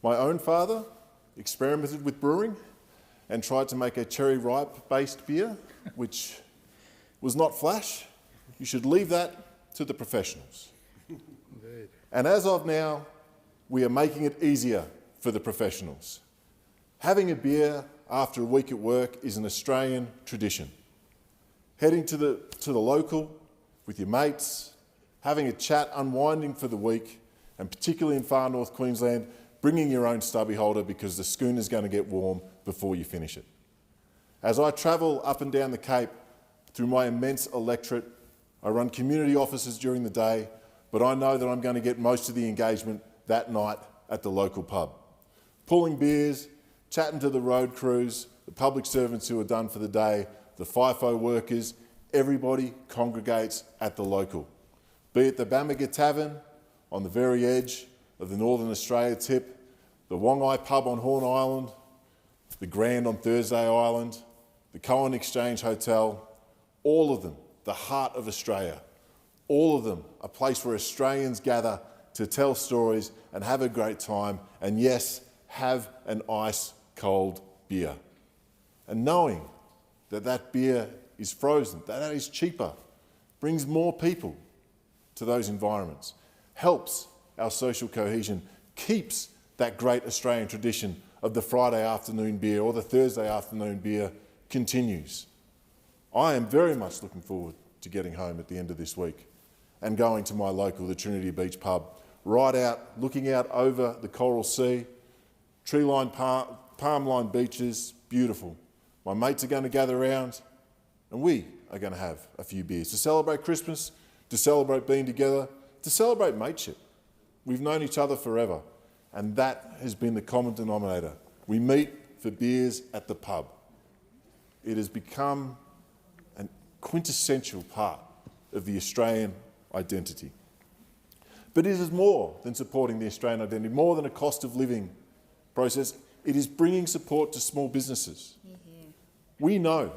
My own father experimented with brewing and tried to make a cherry ripe-based beer, which was not flash. You should leave that to the professionals. Indeed. And as of now, we are making it easier for the professionals. Having a beer after a week at work is an Australian tradition. Heading to the local with your mates, having a chat, unwinding for the week, and particularly in far north Queensland, bringing your own stubby holder because the schooner's going to get warm before you finish it. As I travel up and down the Cape through my immense electorate, I run community offices during the day, but I know that I'm going to get most of the engagement that night at the local pub. Pulling beers, chatting to the road crews, the public servants who are done for the day, the FIFO workers, everybody congregates at the local. Be it the Bamaga Tavern on the very edge of the Northern Australia tip, the Wongai Pub on Horn Island, the Grand on Thursday Island, the Cohen Exchange Hotel, all of them, the heart of Australia. All of them, a place where Australians gather to tell stories and have a great time, and yes, have an ice-cold beer. And knowing that that beer is frozen, that is cheaper, brings more people to those environments, helps our social cohesion, keeps that great Australian tradition of the Friday afternoon beer or the Thursday afternoon beer continues. I am very much looking forward to getting home at the end of this week and going to my local, the Trinity Beach pub, right out, looking out over the Coral Sea, tree-lined, palm-lined beaches, beautiful. My mates are going to gather around and we are going to have a few beers to celebrate Christmas, to celebrate being together, to celebrate mateship. We've known each other forever, and that has been the common denominator. We meet for beers at the pub. It has become a quintessential part of the Australian identity. But it is more than supporting the Australian identity, more than a cost of living process. It is bringing support to small businesses. Mm-hmm. We know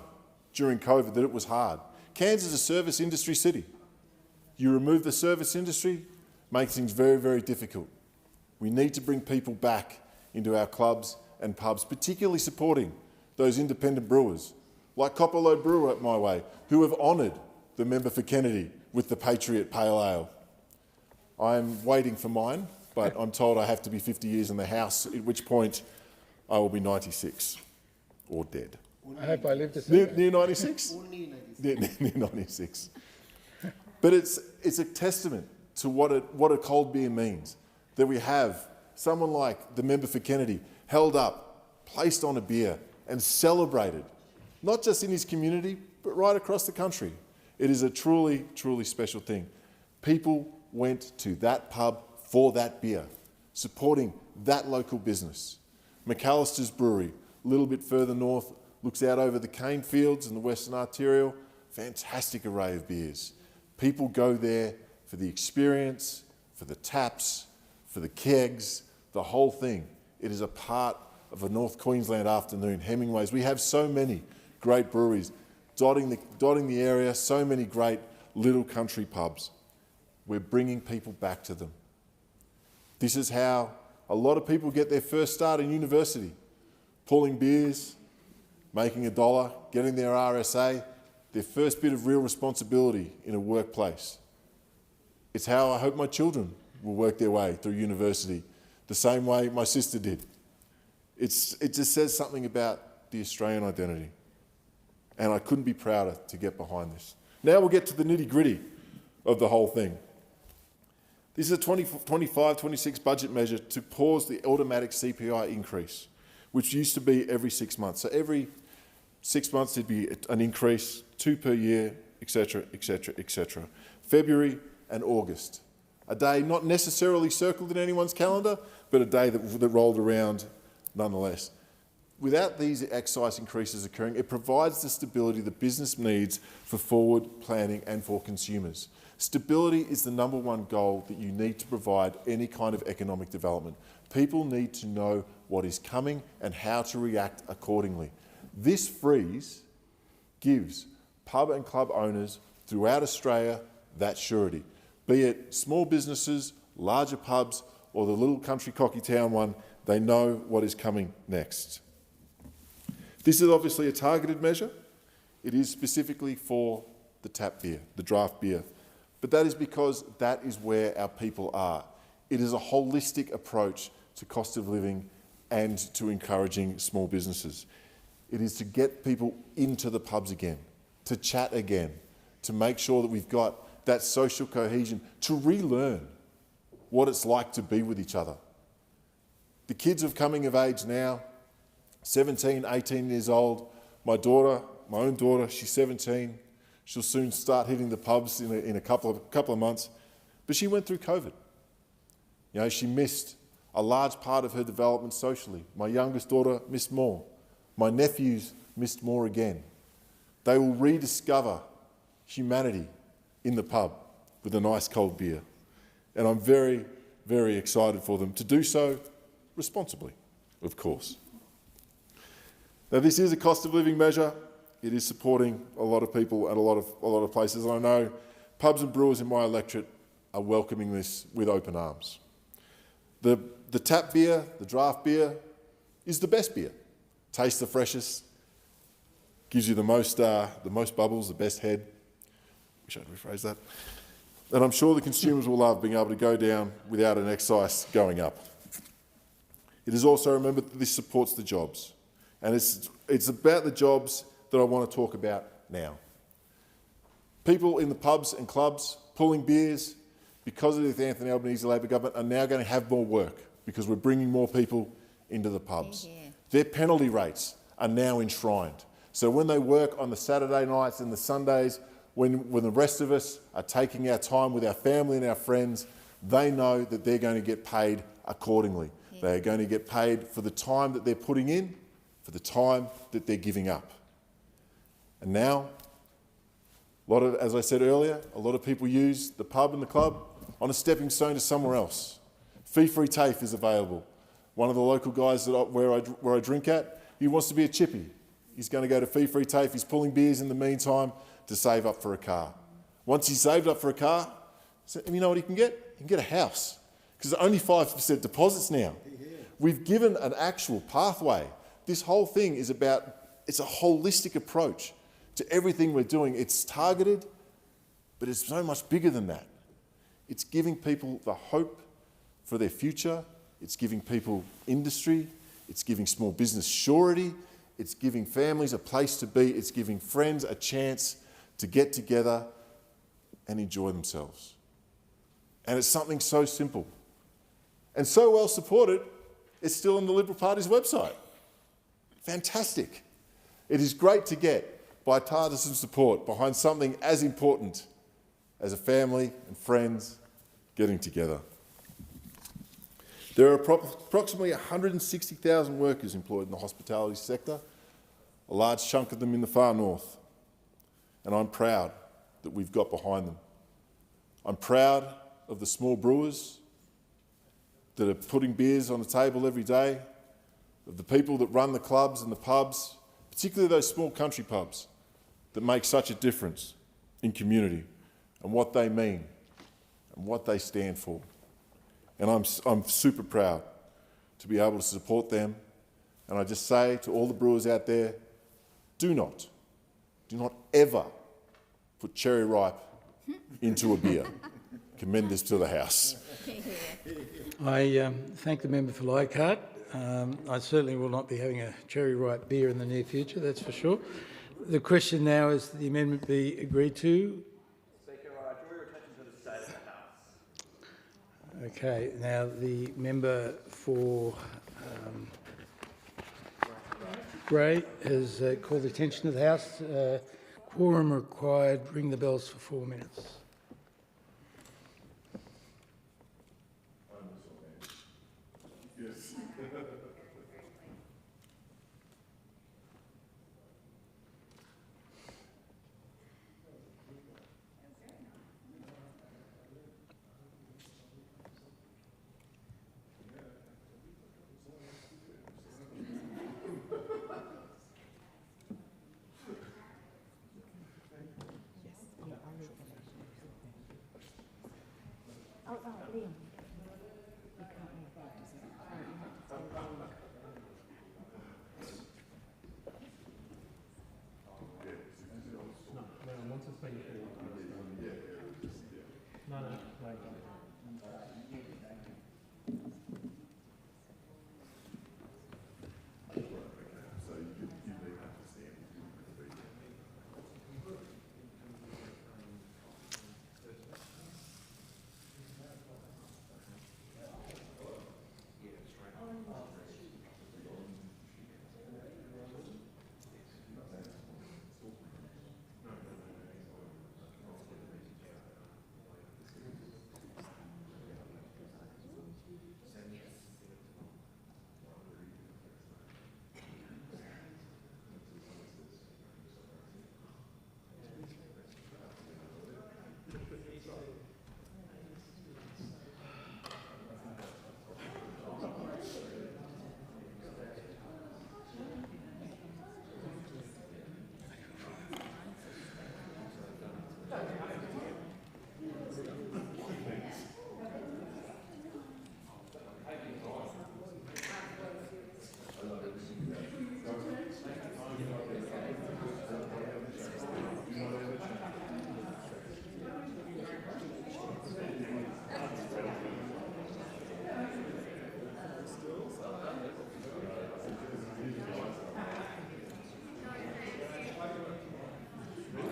during COVID that it was hard. Cairns is a service industry city. You remove the service industry, makes things very, very difficult. We need to bring people back into our clubs and pubs, particularly supporting those independent brewers, like Copperload Brewer at my way, who have honoured the member for Kennedy with the Patriot Pale Ale. I'm waiting for mine, but I'm told I have to be 50 years in the house, at which point I will be 96 or dead. I hope I live to see that. Near 96? Near 96. But it's a testament to what a cold beer means, that we have someone like the member for Kennedy held up, placed on a beer and celebrated, not just in his community, but right across the country. It is a truly, truly special thing. People went to that pub for that beer, supporting that local business. McAllister's Brewery, a little bit further north, looks out over the cane fields and the Western Arterial. Fantastic array of beers. People go there for the experience, for the taps, for the kegs, the whole thing. It is a part of a North Queensland afternoon. Hemingway's. We have so many great breweries dotting the area, so many great little country pubs. We're bringing people back to them. This is how a lot of people get their first start in university, pulling beers, making $1, getting their RSA, their first bit of real responsibility in a workplace. It's how I hope my children will work their way through university, the same way my sister did. It just says something about the Australian identity. And I couldn't be prouder to get behind this. Now we'll get to the nitty-gritty of the whole thing. This is a 25-26 budget measure to pause the automatic CPI increase, which used to be every 6 months. So every 6 months there'd be an increase, 2 per year, etc., etc., etc. February and August. A day not necessarily circled in anyone's calendar, but a day that rolled around nonetheless. without these excise increases occurring, it provides the stability that business needs for forward planning and for consumers. Stability is the #1 goal that you need to provide any kind of economic development. People need to know what is coming and how to react accordingly. This freeze gives pub and club owners throughout Australia that surety, be it small businesses, larger pubs, or the little country cocky town one. They know what is coming next. This is obviously a targeted measure. It is specifically for the tap beer, the draft beer, but that is because that is where our people are. It is a holistic approach to cost of living and to encouraging small businesses. It is to get people into the pubs again, to chat again, to make sure that we've got that social cohesion, to relearn what it's like to be with each other. The kids are coming of age now, 17, 18 years old. My daughter, my own daughter, she's 17. She'll soon start hitting the pubs in a couple of months. But she went through COVID. You know, she missed a large part of her development socially. My youngest daughter missed more. My nephews missed more again. They will rediscover humanity in the pub with a nice cold beer. And I'm very, very excited for them to do so responsibly, of course. Now, this is a cost of living measure. It is supporting a lot of people at a lot of places. I know pubs and brewers in my electorate are welcoming this with open arms. The tap beer, the draft beer, is the best beer. Tastes the freshest, gives you the most bubbles, the best head. Wish I'd rephrase that. And I'm sure the consumers will love being able to go down without an excise going up. It is also, remember, that this supports the jobs. And it's about the jobs that I want to talk about now. People in the pubs and clubs pulling beers because of the Anthony Albanese Labor government are now going to have more work because we're bringing more people into the pubs. Their penalty rates are now enshrined. So when they work on the Saturday nights and the Sundays, when the rest of us are taking our time with our family and our friends, they know that they're going to get paid accordingly. They are going to get paid for the time that they're putting in, for the time that they're giving up. And now, as I said earlier, a lot of people use the pub and the club on a stepping stone to somewhere else. Fee-free TAFE is available. One of the local guys where I drink at, he wants to be a chippy. He's going to go to fee-free TAFE. He's pulling beers in the meantime to save up for a car. Once he's saved up for a car, you know what he can get? He can get a house because it's only 5% deposits now. We've given an actual pathway. This whole thing is it's a holistic approach to everything we're doing. It's targeted, but it's so much bigger than that. It's giving people the hope for their future. It's giving people industry. It's giving small business surety. It's giving families a place to be. It's giving friends a chance to get together and enjoy themselves. And it's something so simple and so well supported, it's still on the Liberal Party's website. Fantastic. It is great to get bipartisan support behind something as important as a family and friends getting together. There are approximately 160,000 workers employed in the hospitality sector, a large chunk of them in the far north. And I'm proud that we've got behind them. I'm proud of the small brewers that are putting beers on the table every day, of the people that run the clubs and the pubs, particularly those small country pubs that make such a difference in community and what they mean and what they stand for. And I'm super proud to be able to support them. And I just say to all the brewers out there, do not ever put cherry ripe into a beer. Commend this to the House. I thank the member for Leichhardt. I certainly will not be having a cherry ripe beer in the near future, that's for sure. The question now is that the amendment be agreed to. Speaker, I draw your attention to the state of the House. Okay, now the member for Grey has called the attention of the House. Quorum required. Ring the bells for 4 minutes.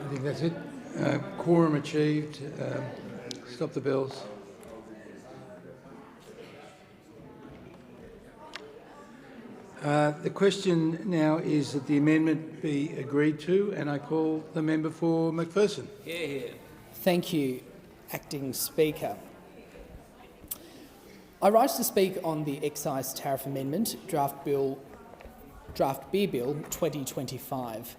I think that's it. Quorum achieved. Stop the bells. The question now is that the amendment be agreed to, and I call the member for McPherson. Hear, hear. Thank you, Acting Speaker. I rise to speak on the Excise Tariff Amendment, Draft Beer Bill 2025.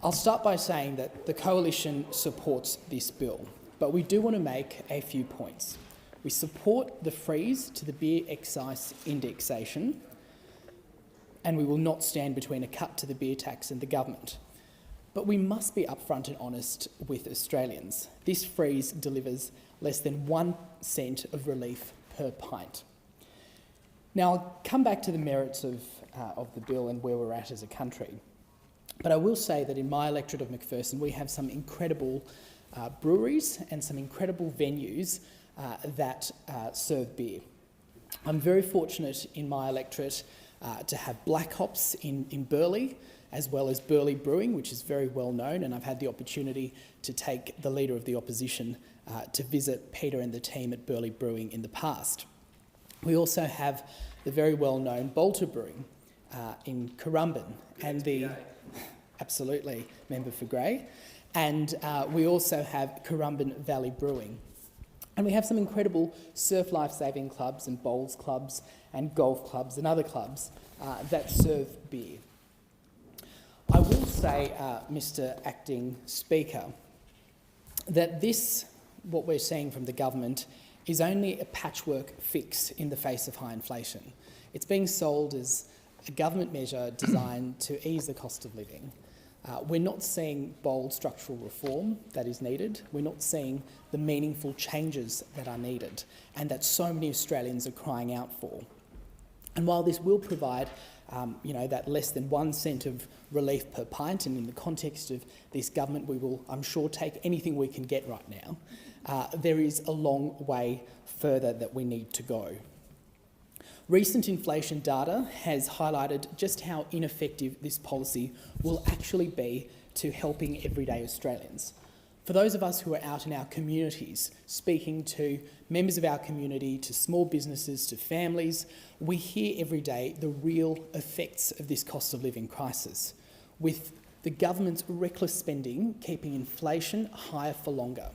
I'll start by saying that the Coalition supports this bill, but we do want to make a few points. We support the freeze to the beer excise indexation, and we will not stand between a cut to the beer tax and the government. But we must be upfront and honest with Australians. This freeze delivers less than 1 cent of relief per pint. Now, I'll come back to the merits of the bill and where we're at as a country. But I will say that in my electorate of McPherson, we have some incredible breweries and some incredible venues that serve beer. I'm very fortunate in my electorate to have Black Hops in Burleigh, as well as Burleigh Brewing, which is very well known, and I've had the opportunity to take the Leader of the Opposition to visit Peter and the team at Burleigh Brewing in the past. We also have the very well-known Bolter Brewing in Currumbin, and the... Absolutely, member for Grey. And we also have Currumbin Valley Brewing. And we have some incredible surf lifesaving clubs and bowls clubs and golf clubs and other clubs that serve beer. I will say, Mr Acting Speaker, that what we're seeing from the government, is only a patchwork fix in the face of high inflation. It's being sold as a government measure designed to ease the cost of living. We're not seeing bold structural reform that is needed. We're not seeing the meaningful changes that are needed and that so many Australians are crying out for. And while this will provide that less than 1 cent of relief per pint, and in the context of this government we will, I'm sure, take anything we can get right now, there is a long way further that we need to go. Recent inflation data has highlighted just how ineffective this policy will actually be to helping everyday Australians. For those of us who are out in our communities, speaking to members of our community, to small businesses, to families, we hear every day the real effects of this cost of living crisis, with the government's reckless spending keeping inflation higher for longer.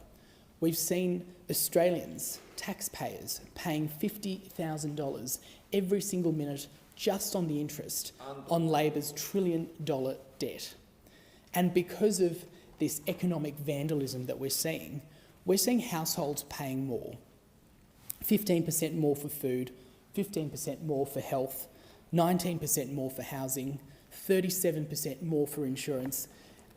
We've seen Australians, taxpayers, paying $50,000 every single minute just on the interest on Labor's $1 trillion debt. And because of this economic vandalism that we're seeing households paying more. 15% more for food, 15% more for health, 19% more for housing, 37% more for insurance,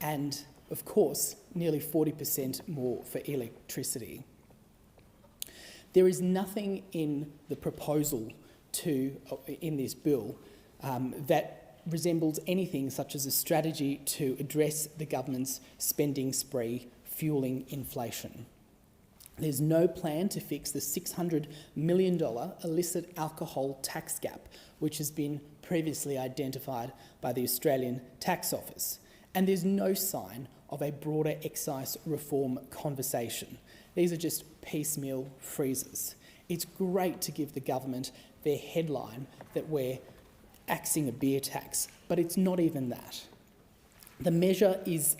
and, of course, nearly 40% more for electricity. There is nothing in the proposal in this bill that resembles anything such as a strategy to address the government's spending spree fueling inflation. There's no plan to fix the $600 million illicit alcohol tax gap, which has been previously identified by the Australian Tax Office. And there's no sign of a broader excise reform conversation. These are just piecemeal freezes. It's great to give the government their headline that we're axing a beer tax, but it's not even that. The measure is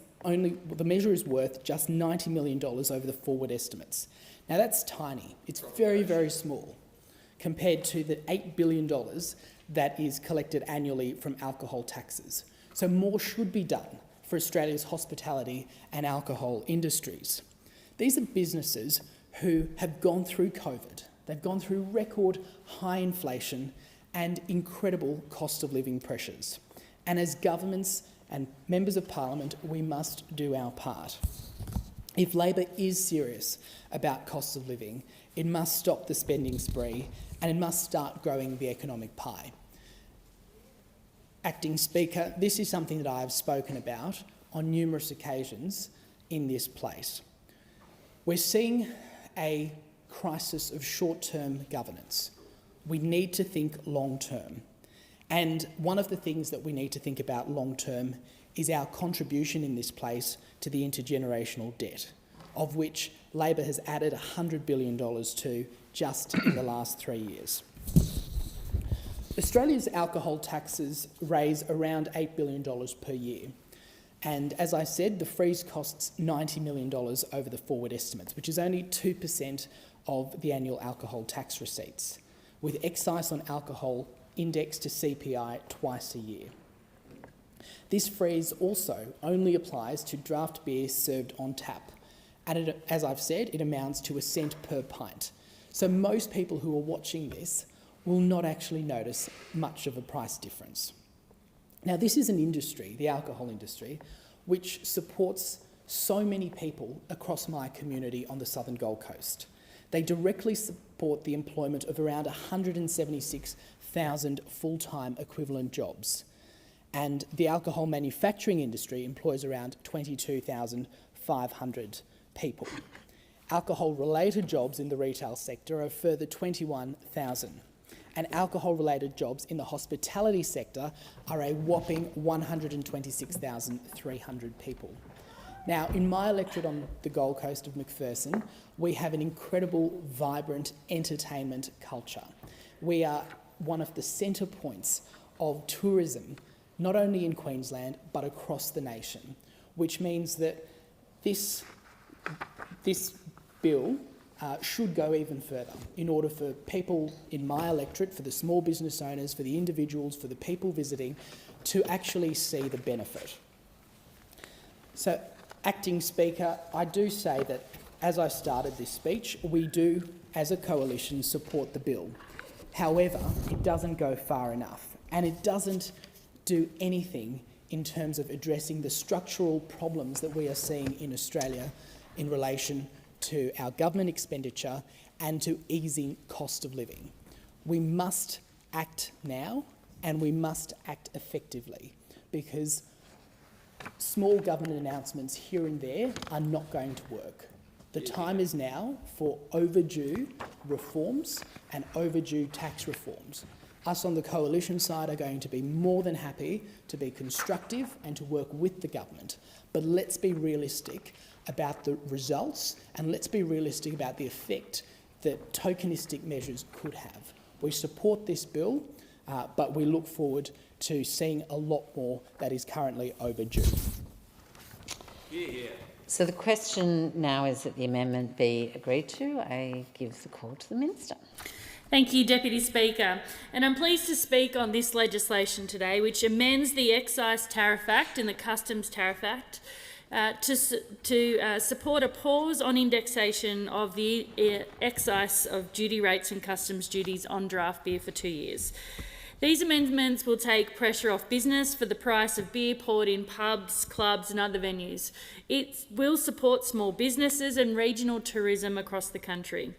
worth just $90 million over the forward estimates. Now that's tiny. It's very, very small compared to the $8 billion that is collected annually from alcohol taxes. So more should be done for Australia's hospitality and alcohol industries. These are businesses who have gone through COVID. They've gone through record high inflation and incredible cost of living pressures. And as governments and members of Parliament, we must do our part. If Labor is serious about cost of living, it must stop the spending spree and it must start growing the economic pie. Acting Speaker, this is something that I have spoken about on numerous occasions in this place. We're seeing a crisis of short-term governance. We need to think long-term. And one of the things that we need to think about long-term is our contribution in this place to the intergenerational debt, of which Labor has added $100 billion to just in the last 3 years. Australia's alcohol taxes raise around $8 billion per year. And as I said, the freeze costs $90 million over the forward estimates, which is only 2% of the annual alcohol tax receipts, with excise on alcohol indexed to CPI twice a year. This freeze also only applies to draft beer served on tap. And as I've said, it amounts to $0.01 per pint. So most people who are watching this will not actually notice much of a price difference. Now, this is an industry, the alcohol industry, which supports so many people across my community on the southern Gold Coast. They directly support the employment of around 176,000 full-time equivalent jobs. And the alcohol manufacturing industry employs around 22,500 people. Alcohol-related jobs in the retail sector are a further 21,000. And alcohol-related jobs in the hospitality sector are a whopping 126,300 people. Now, in my electorate on the Gold Coast of McPherson, we have an incredible, vibrant entertainment culture. We are one of the centre points of tourism, not only in Queensland, but across the nation, which means that this bill should go even further in order for people in my electorate, for the small business owners, for the individuals, for the people visiting, to actually see the benefit. So, Acting Speaker, I do say that, as I started this speech, we do, as a coalition, support the bill. However, it doesn't go far enough, and it doesn't do anything in terms of addressing the structural problems that we are seeing in Australia in relation to our government expenditure and to easing cost of living. We must act now and we must act effectively, because small government announcements here and there are not going to work. The time is now for overdue reforms and overdue tax reforms. Us on the coalition side are going to be more than happy to be constructive and to work with the government. But let's be realistic about the results, and let's be realistic about the effect that tokenistic measures could have. We support this bill, but we look forward to seeing a lot more that is currently overdue. So the question now is that the amendment be agreed to. I give the call to the Minister. Thank you, Deputy Speaker. And I'm pleased to speak on this legislation today, which amends the Excise Tariff Act and the Customs Tariff Act to support a pause on indexation of the excise of duty rates and customs duties on draft beer for 2 years. These amendments will take pressure off business for the price of beer poured in pubs, clubs and other venues. It will support small businesses and regional tourism across the country.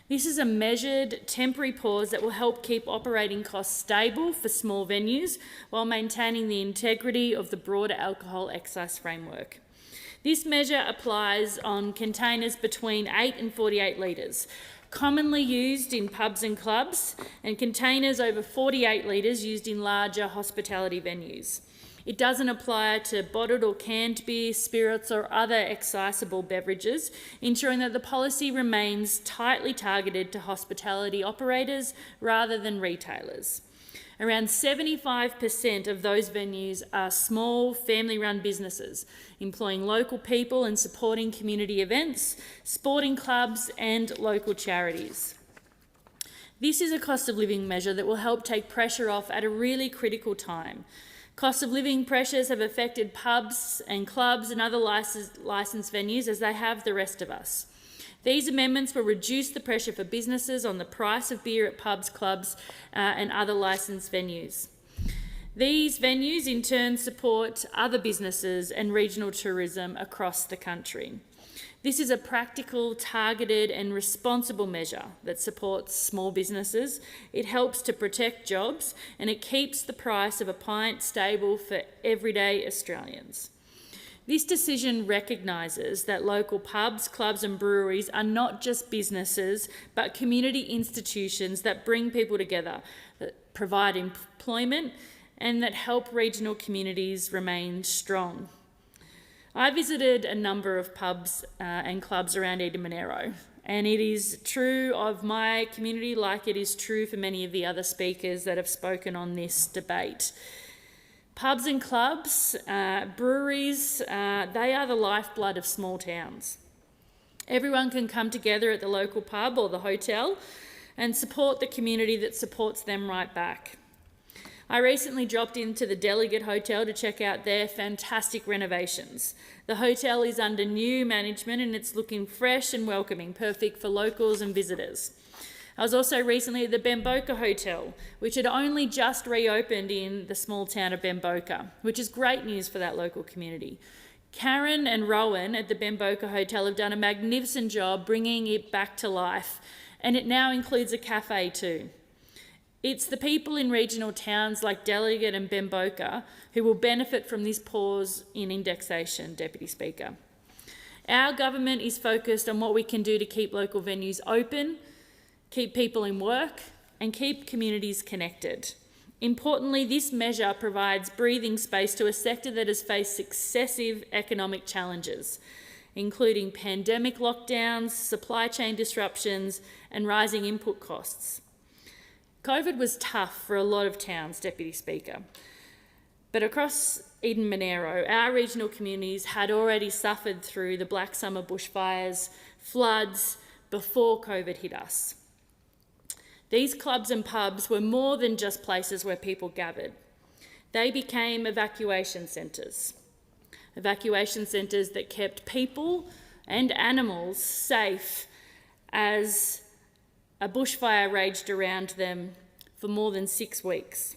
This is a measured, temporary pause that will help keep operating costs stable for small venues while maintaining the integrity of the broader alcohol excise framework. This measure applies on containers between 8 and 48 litres, commonly used in pubs and clubs, and containers over 48 litres used in larger hospitality venues. It doesn't apply to bottled or canned beer, spirits or other excisable beverages, ensuring that the policy remains tightly targeted to hospitality operators rather than retailers. Around 75% of those venues are small, family-run businesses, employing local people and supporting community events, sporting clubs and local charities. This is a cost of living measure that will help take pressure off at a really critical time. Cost of living pressures have affected pubs and clubs and other licensed venues as they have the rest of us. These amendments will reduce the pressure for businesses on the price of beer at pubs, clubs and other licensed venues. These venues in turn support other businesses and regional tourism across the country. This is a practical, targeted and responsible measure that supports small businesses. It helps to protect jobs and it keeps the price of a pint stable for everyday Australians. This decision recognises that local pubs, clubs and breweries are not just businesses but community institutions that bring people together, that provide employment and that help regional communities remain strong. I visited a number of pubs and clubs around Eden Monaro, and it is true of my community like it is true for many of the other speakers that have spoken on this debate. Pubs and clubs, breweries, they are the lifeblood of small towns. Everyone can come together at the local pub or the hotel and support the community that supports them right back. I recently dropped into the Delegate Hotel to check out their fantastic renovations. The hotel is under new management and it's looking fresh and welcoming, perfect for locals and visitors. I was also recently at the Bamboka Hotel, which had only just reopened in the small town of Bamboka, which is great news for that local community. Karen and Rowan at the Bamboka Hotel have done a magnificent job bringing it back to life, and it now includes a cafe too. It's the people in regional towns like Delegate and Bamboka who will benefit from this pause in indexation, Deputy Speaker. Our government is focused on what we can do to keep local venues open, keep people in work and keep communities connected. Importantly, this measure provides breathing space to a sector that has faced successive economic challenges, including pandemic lockdowns, supply chain disruptions and rising input costs. COVID was tough for a lot of towns, Deputy Speaker, but across Eden Monaro, our regional communities had already suffered through the Black Summer bushfires, floods, before COVID hit us. These clubs and pubs were more than just places where people gathered. They became evacuation centres that kept people and animals safe as a bushfire raged around them for more than 6 weeks.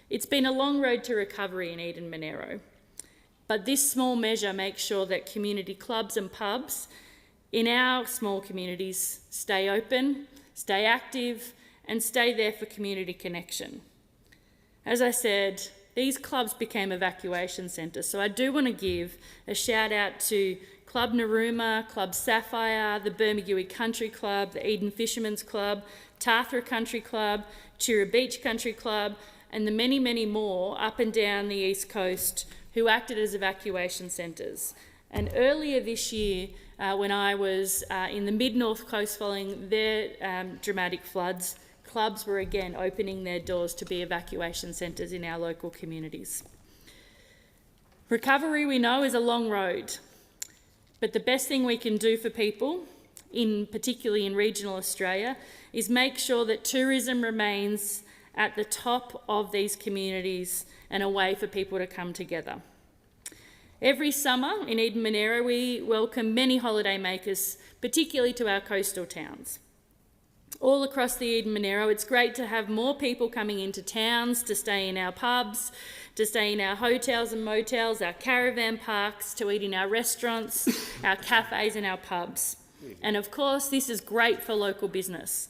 It's been a long road to recovery in Eden Monaro, but this small measure makes sure that community clubs and pubs in our small communities stay open, stay active, and stay there for community connection. As I said, these clubs became evacuation centres, so I do want to give a shout out to Club Narooma, Club Sapphire, the Bermagui Country Club, the Eden Fishermen's Club, Tathra Country Club, Chira Beach Country Club, and the many, many more up and down the East Coast who acted as evacuation centres. And earlier this year, when I was in the mid-North Coast following their dramatic floods, clubs were again opening their doors to be evacuation centres in our local communities. Recovery, we know, is a long road. But the best thing we can do for people, particularly in regional Australia, is make sure that tourism remains at the top of these communities and a way for people to come together. Every summer in Eden Monaro, we welcome many holiday makers, particularly to our coastal towns. All across the Eden Monaro, it's great to have more people coming into towns to stay in our pubs, to stay in our hotels and motels, our caravan parks, to eat in our restaurants, our cafes and our pubs. And of course, this is great for local business.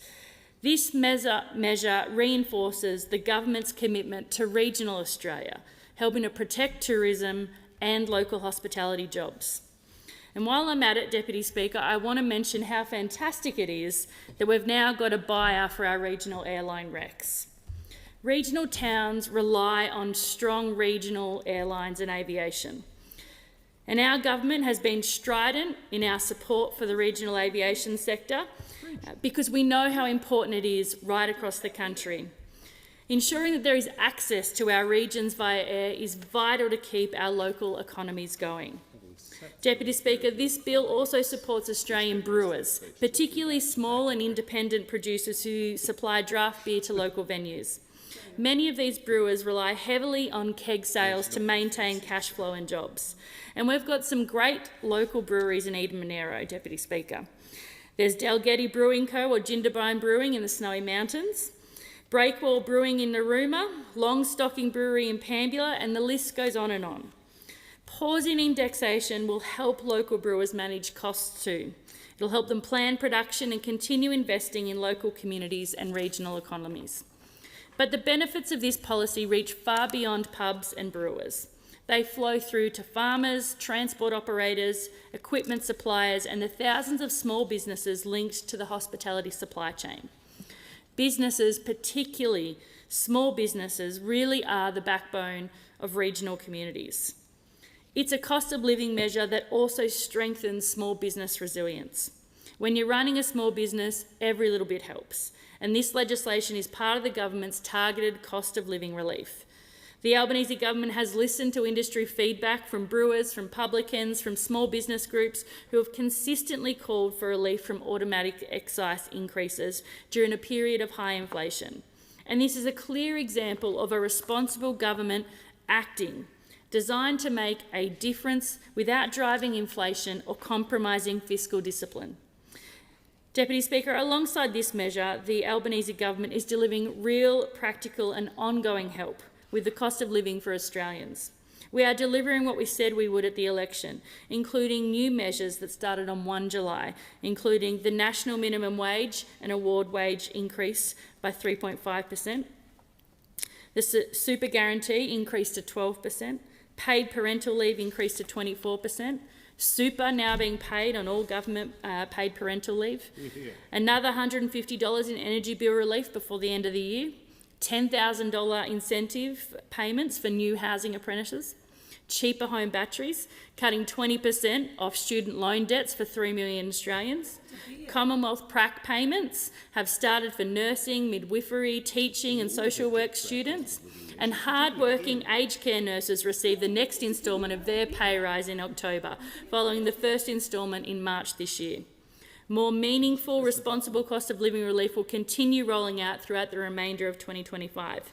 This measure reinforces the government's commitment to regional Australia, helping to protect tourism and local hospitality jobs. And while I'm at it, Deputy Speaker, I want to mention how fantastic it is that we've now got a buyer for our regional airline recs. Regional towns rely on strong regional airlines and aviation. And our government has been strident in our support for the regional aviation sector because we know how important it is right across the country. Ensuring that there is access to our regions via air is vital to keep our local economies going. Deputy Speaker, this bill also supports Australian brewers, particularly small and independent producers who supply draft beer to local venues. Many of these brewers rely heavily on keg sales to maintain cash flow and jobs. And we've got some great local breweries in Eden Monaro, Deputy Speaker. There's Dalgety Brewing Co. or Jindabyne Brewing in the Snowy Mountains, Breakwall Brewing in Narooma, Longstocking Brewery in Pambula, and the list goes on and on. Pausing indexation will help local brewers manage costs too. It'll help them plan production and continue investing in local communities and regional economies. But the benefits of this policy reach far beyond pubs and brewers. They flow through to farmers, transport operators, equipment suppliers, and the thousands of small businesses linked to the hospitality supply chain. Businesses, particularly small businesses, really are the backbone of regional communities. It's a cost of living measure that also strengthens small business resilience. When you're running a small business, every little bit helps. And this legislation is part of the government's targeted cost of living relief. The Albanese government has listened to industry feedback from brewers, from publicans, from small business groups who have consistently called for relief from automatic excise increases during a period of high inflation. And this is a clear example of a responsible government acting, designed to make a difference without driving inflation or compromising fiscal discipline. Deputy Speaker, alongside this measure, the Albanese government is delivering real, practical and ongoing help with the cost of living for Australians. We are delivering what we said we would at the election, including new measures that started on 1 July, including the national minimum wage and award wage increase by 3.5%, the super guarantee increased to 12%, paid parental leave increased to 24%, super now being paid on all government paid parental leave, another $150 in energy bill relief before the end of the year, $10,000 incentive payments for new housing apprentices, cheaper home batteries, cutting 20% off student loan debts for 3 million Australians. Commonwealth prac payments have started for nursing, midwifery, teaching and social work students. And hard-working aged care nurses receive the next instalment of their pay rise in October, following the first instalment in March this year. More meaningful, responsible cost of living relief will continue rolling out throughout the remainder of 2025.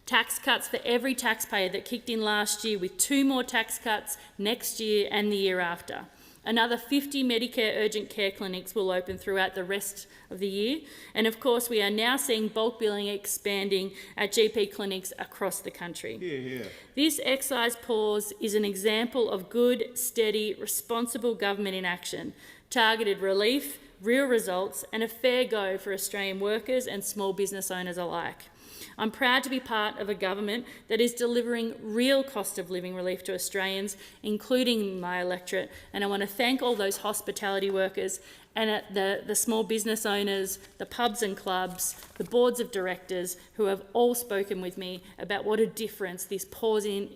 Tax cuts for every taxpayer that kicked in last year, with 2 more tax cuts next year and the year after. Another 50 Medicare urgent care clinics will open throughout the rest of the year. And of course, we are now seeing bulk billing expanding at GP clinics across the country. This excise pause is an example of good, steady, responsible government in action, targeted relief, real results, and a fair go for Australian workers and small business owners alike. I'm proud to be part of a government that is delivering real cost of living relief to Australians, including my electorate, and I want to thank all those hospitality workers and the small business owners, the pubs and clubs, the boards of directors who have all spoken with me about what a difference this pause in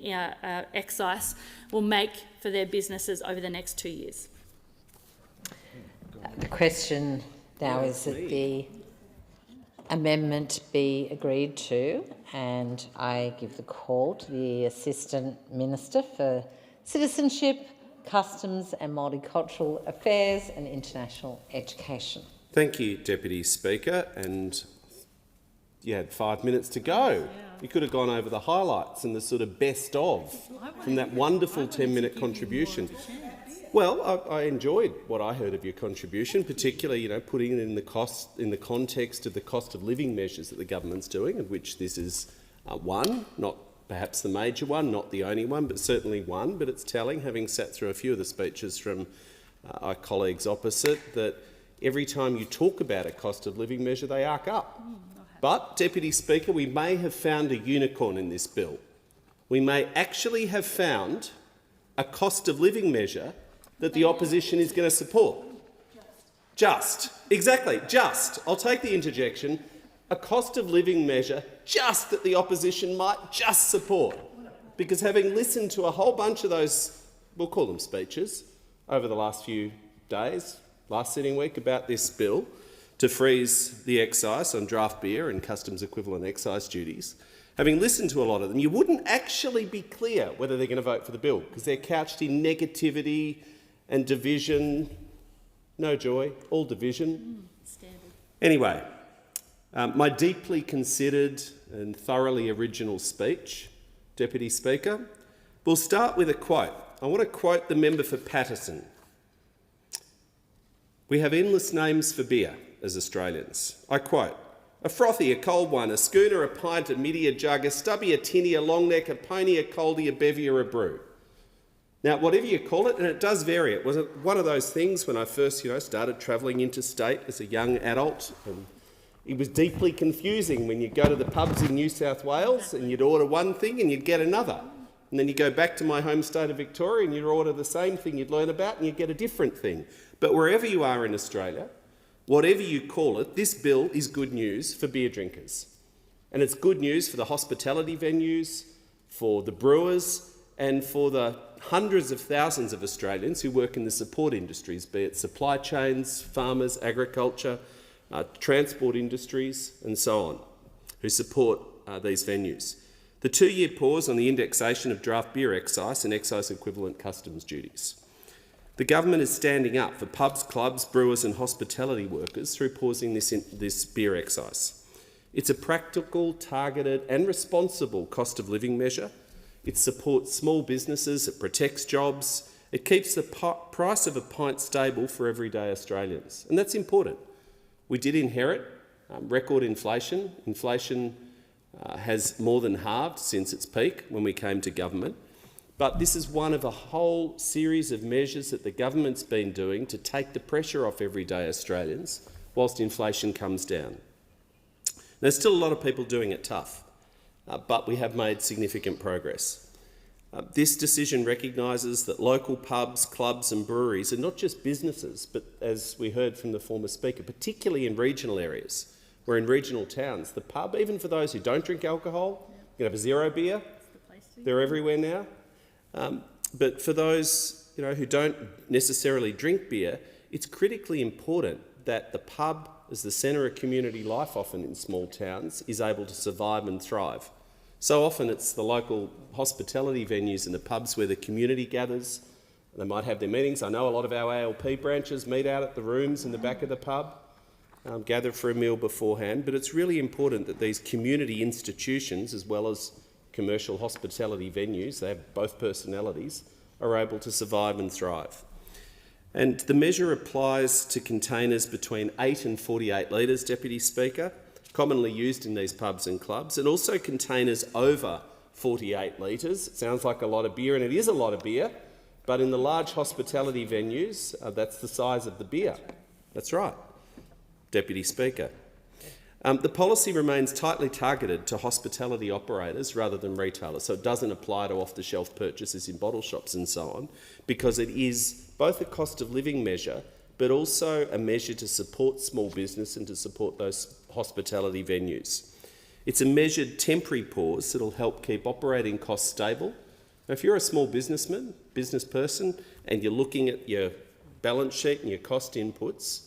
excise will make for their businesses over the next 2 years. The question now is that the amendment be agreed to, and I give the call to the Assistant Minister for Citizenship, Customs and Multicultural Affairs and International Education. Thank you, Deputy Speaker, and you had 5 minutes to go. You could have gone over the highlights and the sort of best of from that wonderful 10-minute contribution. Well, I enjoyed what I heard of your contribution, particularly, putting it in the context of the cost of living measures that the government's doing, of which this is one, not perhaps the major one, not the only one, but certainly one. But it's telling, having sat through a few of the speeches from our colleagues opposite, that every time you talk about a cost of living measure, they arc up. But, Deputy Speaker, we may have found a unicorn in this bill. We may actually have found a cost of living measure that the opposition is going to support. Just. Exactly, just. I'll take the interjection. A cost of living measure just that the opposition might just support. Because having listened to a whole bunch of those, we'll call them speeches, over the last few days, last sitting week, about this bill to freeze the excise on draft beer and customs equivalent excise duties, having listened to a lot of them, you wouldn't actually be clear whether they're going to vote for the bill because they're couched in negativity and division. No joy, all division. Anyway, my deeply considered and thoroughly original speech, Deputy Speaker, we'll start with a quote. I want to quote the member for Patterson. "We have endless names for beer as Australians." I quote, "A frothy, a cold one, a schooner, a pint, a middy, a jug, a stubby, a tinny, a long neck, a pony, a coldie, a bevy or a brew." Now, whatever you call it, and it does vary. It was one of those things when I first started travelling interstate as a young adult, and it was deeply confusing when you go to the pubs in New South Wales and you'd order one thing and you'd get another. And then you go back to my home state of Victoria and you'd order the same thing you'd learn about and you'd get a different thing. But wherever you are in Australia, whatever you call it, this bill is good news for beer drinkers. And it's good news for the hospitality venues, for the brewers, and for the hundreds of thousands of Australians who work in the support industries, be it supply chains, farmers, agriculture, transport industries, and so on, who support these venues. The 2-year pause on the indexation of draft beer excise and excise equivalent customs duties. The government is standing up for pubs, clubs, brewers and hospitality workers through pausing this beer excise. It's a practical, targeted and responsible cost of living measure. It supports small businesses, it protects jobs, it keeps the price of a pint stable for everyday Australians. And that's important. We did inherit record inflation. Inflation has more than halved since its peak when we came to government. But this is one of a whole series of measures that the government's been doing to take the pressure off everyday Australians whilst inflation comes down. There's still a lot of people doing it tough, but we have made significant progress. This decision recognises that local pubs, clubs and breweries are not just businesses, but as we heard from the former speaker, particularly in regional areas, where in regional towns, the pub, even for those who don't drink alcohol, you can have a zero beer, they're everywhere now. But for those who don't necessarily drink beer, it's critically important that the pub, as the centre of community life often in small towns, is able to survive and thrive. So often it's the local hospitality venues and the pubs where the community gathers. They might have their meetings. I know a lot of our ALP branches meet out at the rooms in the back of the pub, gather for a meal beforehand, but it's really important that these community institutions, as well as commercial hospitality venues, they have both personalities, are able to survive and thrive. And the measure applies to containers between 8 and 48 litres, Deputy Speaker, commonly used in these pubs and clubs, and also containers over 48 litres. It sounds like a lot of beer, and it is a lot of beer, but in the large hospitality venues, that's the size of the beer. That's right, Deputy Speaker. The policy remains tightly targeted to hospitality operators rather than retailers, so it doesn't apply to off-the-shelf purchases in bottle shops and so on, because it is both a cost of living measure but also a measure to support small business and to support those hospitality venues. It's a measured temporary pause that will help keep operating costs stable. Now, if you're a small business person, and you're looking at your balance sheet and your cost inputs,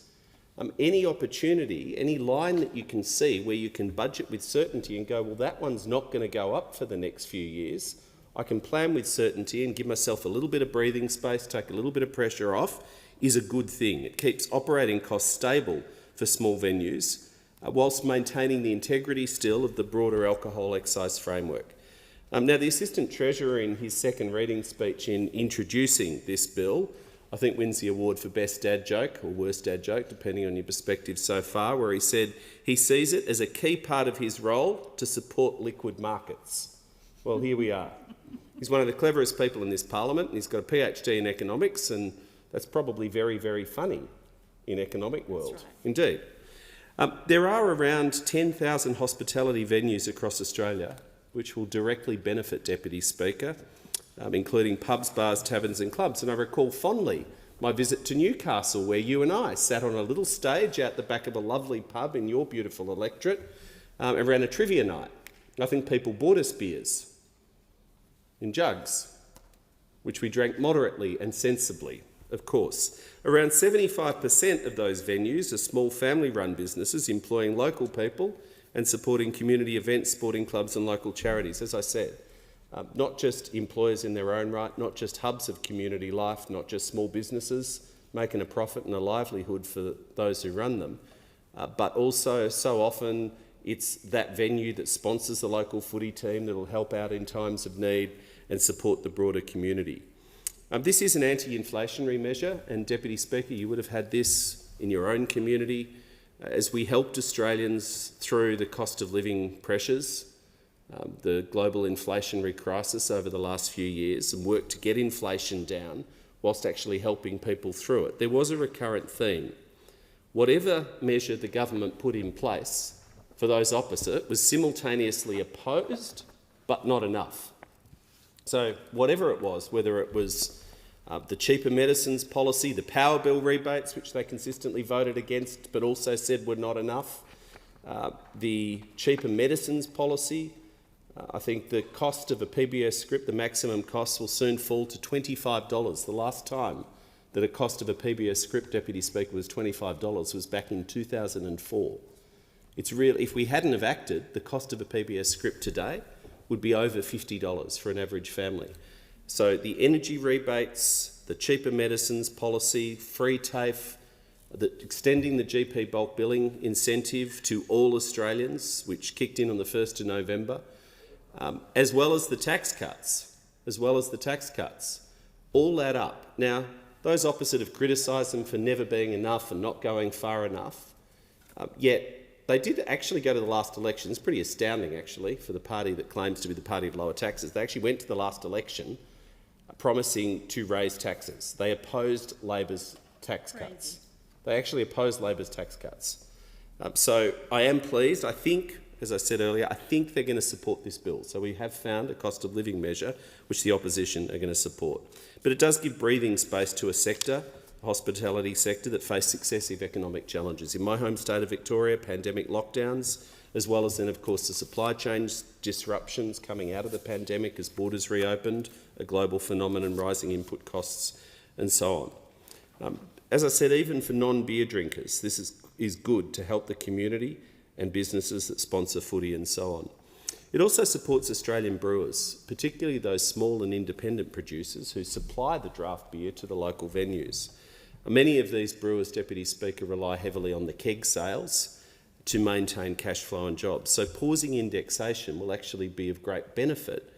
any opportunity, any line that you can see where you can budget with certainty and go, well, that one's not going to go up for the next few years, I can plan with certainty and give myself a little bit of breathing space, take a little bit of pressure off, is a good thing. It keeps operating costs stable for small venues, whilst maintaining the integrity still of the broader alcohol excise framework. Now, the Assistant Treasurer in his second reading speech in introducing this bill, I think wins the award for best dad joke, or worst dad joke, depending on your perspective so far, where he said he sees it as a key part of his role to support liquid markets. Well, here we are. He's one of the cleverest people in this parliament, and he's got a PhD in economics, and That's probably very, very funny in economic world. Indeed. There are around 10,000 hospitality venues across Australia which will directly benefit, Deputy Speaker, including pubs, bars, taverns and clubs. And I recall fondly my visit to Newcastle, where you and I sat on a little stage out the back of a lovely pub in your beautiful electorate and ran a trivia night. I think people bought us beers in jugs, which we drank moderately and sensibly, of course. Around 75% of those venues are small family-run businesses employing local people and supporting community events, sporting clubs and local charities, as I said. Not just employers in their own right, not just hubs of community life, not just small businesses making a profit and a livelihood for those who run them, but also so often it's that venue that sponsors the local footy team that will help out in times of need and support the broader community. This is an anti-inflationary measure, and Deputy Speaker, you would have had this in your own community as we helped Australians through the cost of living pressures, the global inflationary crisis over the last few years, and worked to get inflation down whilst actually helping people through it. There was a recurrent theme. Whatever measure the government put in place for those opposite was simultaneously opposed, but not enough. So whatever it was, whether it was the cheaper medicines policy, the power bill rebates, which they consistently voted against but also said were not enough, the cheaper medicines policy, I think the cost of a PBS script, the maximum cost, will soon fall to $25. The last time that a cost of a PBS script, Deputy Speaker, was $25 was back in 2004. It's real. If we hadn't have acted, the cost of a PBS script today would be over $50 for an average family. So the energy rebates, the cheaper medicines policy, free TAFE, extending the GP bulk billing incentive to all Australians, which kicked in on the 1st of November, as well as the tax cuts, all add up. Now, those opposite have criticised them for never being enough and not going far enough, yet they did actually go to the last election. It's pretty astounding, actually, for the party that claims to be the party of lower taxes. They actually went to the last election promising to raise taxes. They opposed Labor's tax cuts. They actually opposed Labor's tax cuts. So I am pleased. I think, as I said earlier, I think they're going to support this bill. So we have found a cost of living measure which the opposition are going to support. But it does give breathing space to a sector, the hospitality sector, that face successive economic challenges. In my home state of Victoria, pandemic lockdowns, as well as then, of course, the supply chain disruptions coming out of the pandemic as borders reopened, a global phenomenon, rising input costs and so on. As I said, even for non-beer drinkers, this is good to help the community and businesses that sponsor footy and so on. It also supports Australian brewers, particularly those small and independent producers who supply the draft beer to the local venues. Many of these brewers, Deputy Speaker, rely heavily on the keg sales to maintain cash flow and jobs. So pausing indexation will actually be of great benefit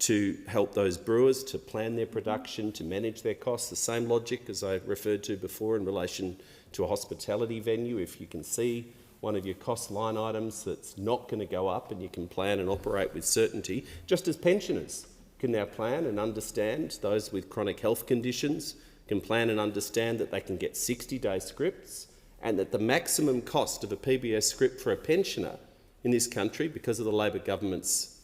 to help those brewers to plan their production, to manage their costs. The same logic as I referred to before in relation to a hospitality venue. If you can see one of your cost line items that's not going to go up and you can plan and operate with certainty, just as pensioners can now plan and understand, those with chronic health conditions can plan and understand that they can get 60-day scripts, and that the maximum cost of a PBS script for a pensioner in this country, because of the Labor government's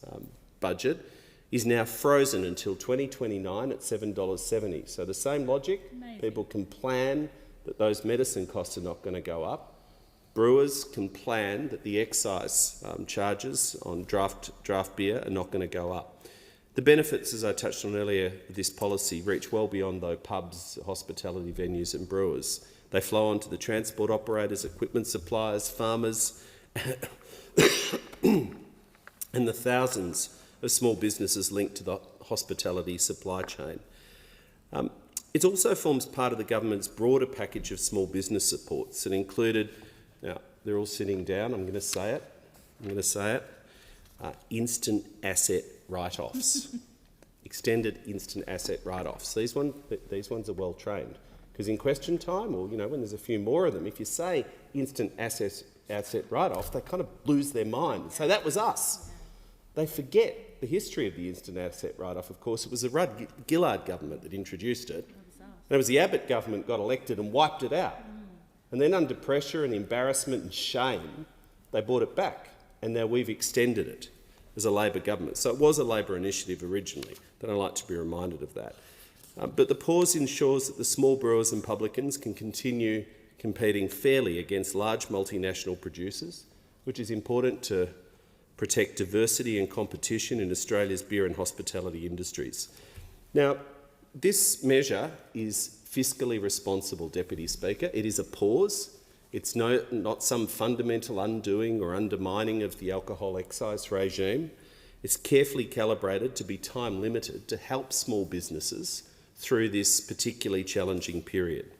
budget, is now frozen until 2029 at $7.70. So the same logic, people can plan that those medicine costs are not going to go up. Brewers can plan that the excise charges on draft beer are not going to go up. The benefits, as I touched on earlier, of this policy reach well beyond those pubs, hospitality venues and brewers. They flow on to the transport operators, equipment suppliers, farmers and the thousands of small businesses linked to the hospitality supply chain. It also forms part of the government's broader package of small business supports. It included, now they're all sitting down, I'm going to say it, instant asset write-offs. Extended instant asset write-offs. These ones are well trained. Because in question time, or when there's a few more of them, if you say instant asset write-off, they kind of lose their mind and say, that was us. They forget the history of the instant asset write-off. Of course, it was the Rudd-Gillard government that introduced it, And it was the Abbott government got elected and wiped it out. And then under pressure and embarrassment and shame, they brought it back. And now we've extended it as a Labor government. So it was a Labor initiative originally, but I'd like to be reminded of that. But the pause ensures that the small brewers and publicans can continue competing fairly against large multinational producers, which is important to protect diversity and competition in Australia's beer and hospitality industries. Now, this measure is fiscally responsible, Deputy Speaker. It is a pause. It's not some fundamental undoing or undermining of the alcohol excise regime. It's carefully calibrated to be time limited to help small businesses through this particularly challenging period.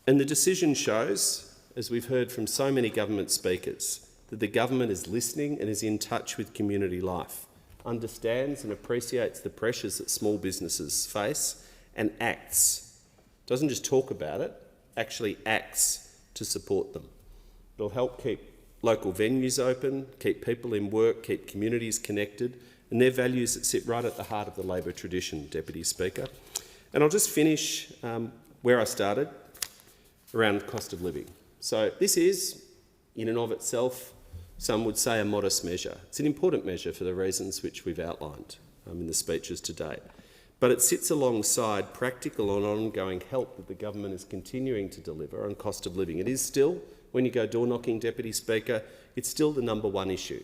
And the decision shows, as we've heard from so many government speakers, that the government is listening and is in touch with community life, understands and appreciates the pressures that small businesses face, and acts. Doesn't just talk about it, actually acts to support them. It'll help keep local venues open, keep people in work, keep communities connected, and they're values that sit right at the heart of the Labor tradition, Deputy Speaker. And I'll just finish where I started, around cost of living. So this is, in and of itself, some would say a modest measure. It's an important measure for the reasons which we've outlined in the speeches today. But it sits alongside practical and ongoing help that the government is continuing to deliver on cost of living. It is still, when you go door knocking, Deputy Speaker, it's still the #1 issue.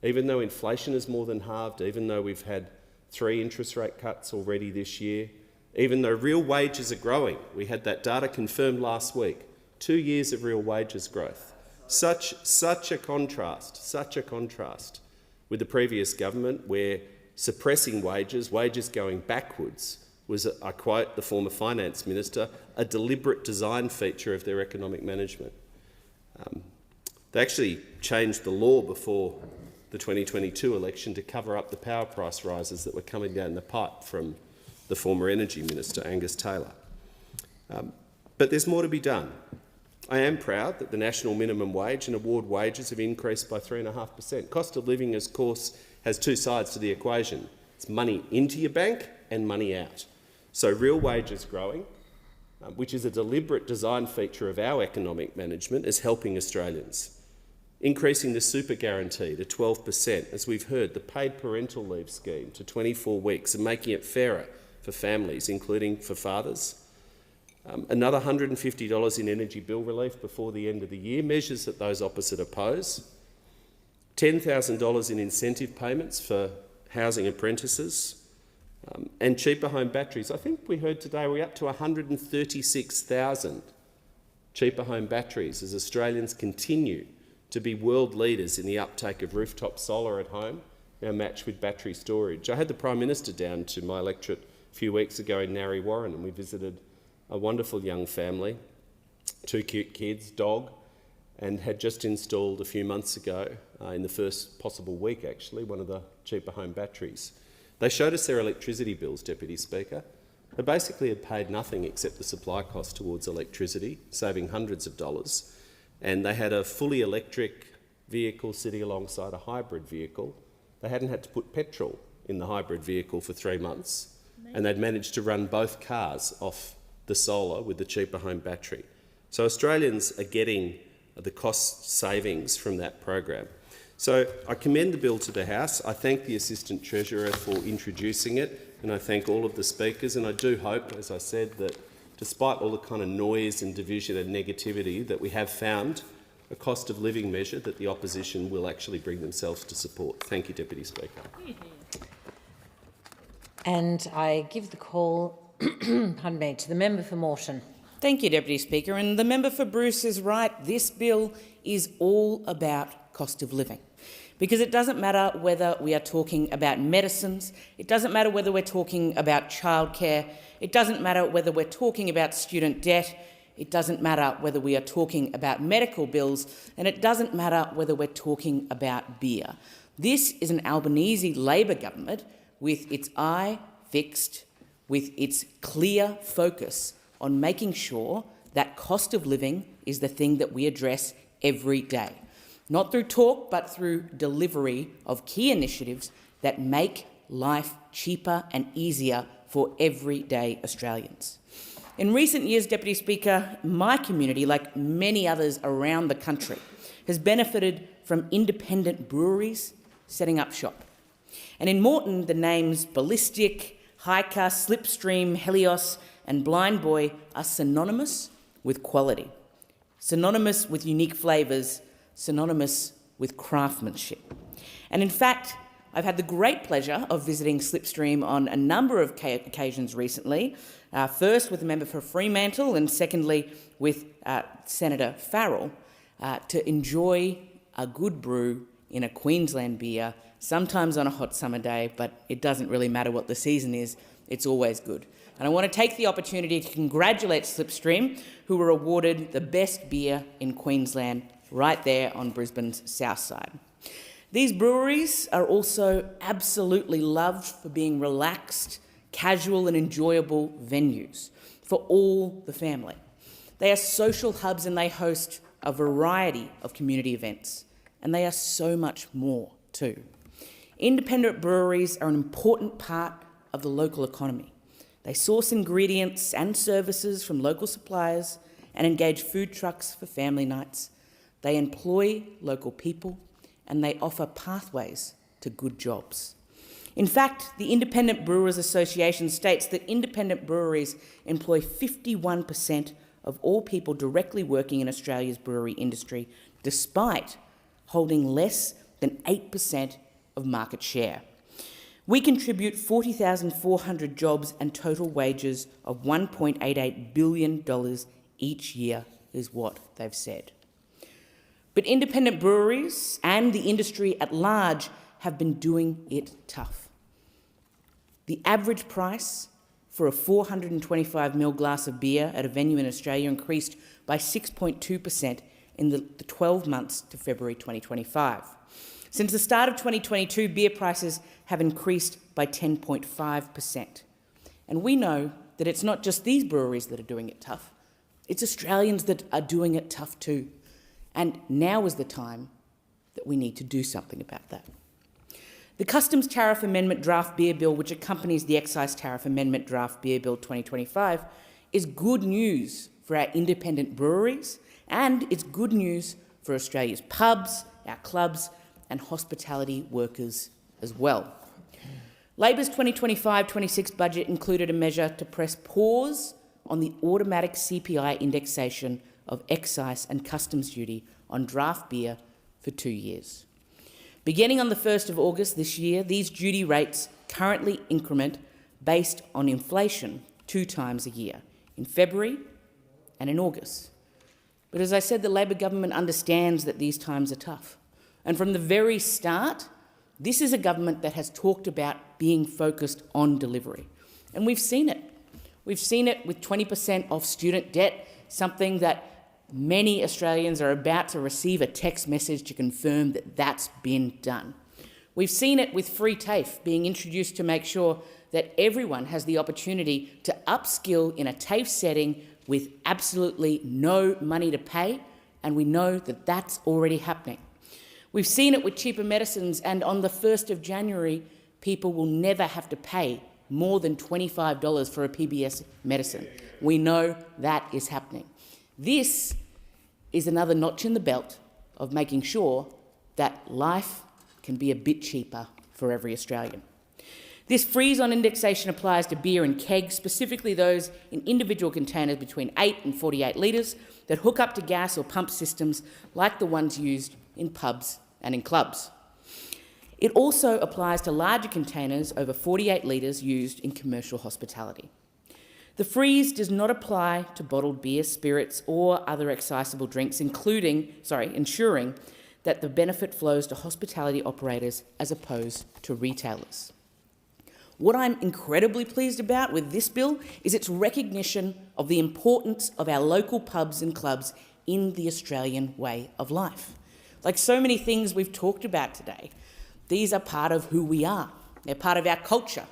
Even though inflation is more than halved, even though we've had 3 interest rate cuts already this year, even though real wages are growing, we had that data confirmed last week, 2 years of real wages growth. Such a contrast with the previous government, where suppressing wages going backwards was, I quote the former finance minister, a deliberate design feature of their economic management. They actually changed the law before the 2022 election to cover up the power price rises that were coming down the pipe from the former Energy Minister, Angus Taylor. But there's more to be done. I am proud that the national minimum wage and award wages have increased by 3.5%. Cost of living, of course, has two sides to the equation. It's money into your bank and money out. So real wages growing, which is a deliberate design feature of our economic management, is helping Australians. Increasing the super guarantee to 12%, as we've heard, the paid parental leave scheme to 24 weeks and making it fairer for families, including for fathers. Another $150 in energy bill relief before the end of the year, measures that those opposite oppose. $10,000 in incentive payments for housing apprentices, and cheaper home batteries. I think we heard today we're up to 136,000 cheaper home batteries as Australians continue to be world leaders in the uptake of rooftop solar at home, now matched with battery storage. I had the Prime Minister down to my electorate a few weeks ago in Narre Warren, and we visited a wonderful young family, 2 cute kids, dog, and had just installed a few months ago, in the first possible week actually, one of the cheaper home batteries. They showed us their electricity bills, Deputy Speaker. They basically had paid nothing except the supply cost towards electricity, saving hundreds of dollars, and they had a fully electric vehicle sitting alongside a hybrid vehicle. They hadn't had to put petrol in the hybrid vehicle for 3 months, and they'd managed to run both cars off the solar with the cheaper home battery. So Australians are getting the cost savings from that program. So I commend the bill to the House. I thank the Assistant Treasurer for introducing it, and I thank all of the speakers, and I do hope, as I said, that despite all the kind of noise and division and negativity, that we have found a cost of living measure that the opposition will actually bring themselves to support. Thank you, Deputy Speaker. And I give the call pardon me, to the member for Moreton. Thank you, Deputy Speaker. And the member for Bruce is right. This bill is all about cost of living. Because it doesn't matter whether we are talking about medicines, it doesn't matter whether we're talking about childcare, it doesn't matter whether we're talking about student debt, it doesn't matter whether we are talking about medical bills, and it doesn't matter whether we're talking about beer. This is an Albanese Labor government with its eye fixed, with its clear focus on making sure that cost of living is the thing that we address every day. Not through talk, but through delivery of key initiatives that make life cheaper and easier for everyday Australians. In recent years, Deputy Speaker, my community, like many others around the country, has benefited from independent breweries setting up shop. And in Moreton, the names Ballistic, Hiker, Slipstream, Helios and Blind Boy are synonymous with quality, synonymous with unique flavours, synonymous with craftsmanship. And in fact, I've had the great pleasure of visiting Slipstream on a number of occasions recently, first with the member for Fremantle and secondly with Senator Farrell, to enjoy a good brew in a Queensland beer, sometimes on a hot summer day, but it doesn't really matter what the season is, it's always good. And I want to take the opportunity to congratulate Slipstream, who were awarded the best beer in Queensland right there on Brisbane's south side. These breweries are also absolutely loved for being relaxed, casual and enjoyable venues for all the family. They are social hubs and they host a variety of community events, and they are so much more too. Independent breweries are an important part of the local economy. They source ingredients and services from local suppliers and engage food trucks for family nights. They employ local people and they offer pathways to good jobs. In fact, the Independent Brewers Association states that independent breweries employ 51% of all people directly working in Australia's brewery industry, despite holding less than 8% of market share. We contribute 40,400 jobs and total wages of $1.88 billion each year, is what they've said. But independent breweries and the industry at large have been doing it tough. The average price for a 425ml glass of beer at a venue in Australia increased by 6.2% in the 12 months to February 2025. Since the start of 2022, beer prices have increased by 10.5%. And we know that it's not just these breweries that are doing it tough, it's Australians that are doing it tough too. And now is the time that we need to do something about that. The Customs Tariff Amendment Draft Beer Bill, which accompanies the Excise Tariff Amendment Draft Beer Bill 2025, is good news for our independent breweries, and it's good news for Australia's pubs, our clubs, and hospitality workers as well. Labor's 2025-26 budget included a measure to press pause on the automatic CPI indexation of excise and customs duty on draft beer for 2 years. Beginning on the 1st of August this year, these duty rates currently increment based on inflation 2 times a year, in February and in August. But as I said, the Labor government understands that these times are tough. And from the very start, this is a government that has talked about being focused on delivery. And we've seen it. We've seen it with 20% off student debt, something that many Australians are about to receive a text message to confirm that that's been done. We've seen it with free TAFE being introduced to make sure that everyone has the opportunity to upskill in a TAFE setting with absolutely no money to pay, and we know that that's already happening. We've seen it with cheaper medicines, and on the 1st of January, people will never have to pay more than $25 for a PBS medicine. We know that is happening. This is another notch in the belt of making sure that life can be a bit cheaper for every Australian. This freeze on indexation applies to beer and kegs, specifically those in individual containers between 8 and 48 litres that hook up to gas or pump systems like the ones used in pubs and in clubs. It also applies to larger containers over 48 litres used in commercial hospitality. The freeze does not apply to bottled beer, spirits or other accessible drinks, ensuring that the benefit flows to hospitality operators as opposed to retailers. What I'm incredibly pleased about with this bill is its recognition of the importance of our local pubs and clubs in the Australian way of life. Like so many things we've talked about today, these are part of who we are. They're part of our culture.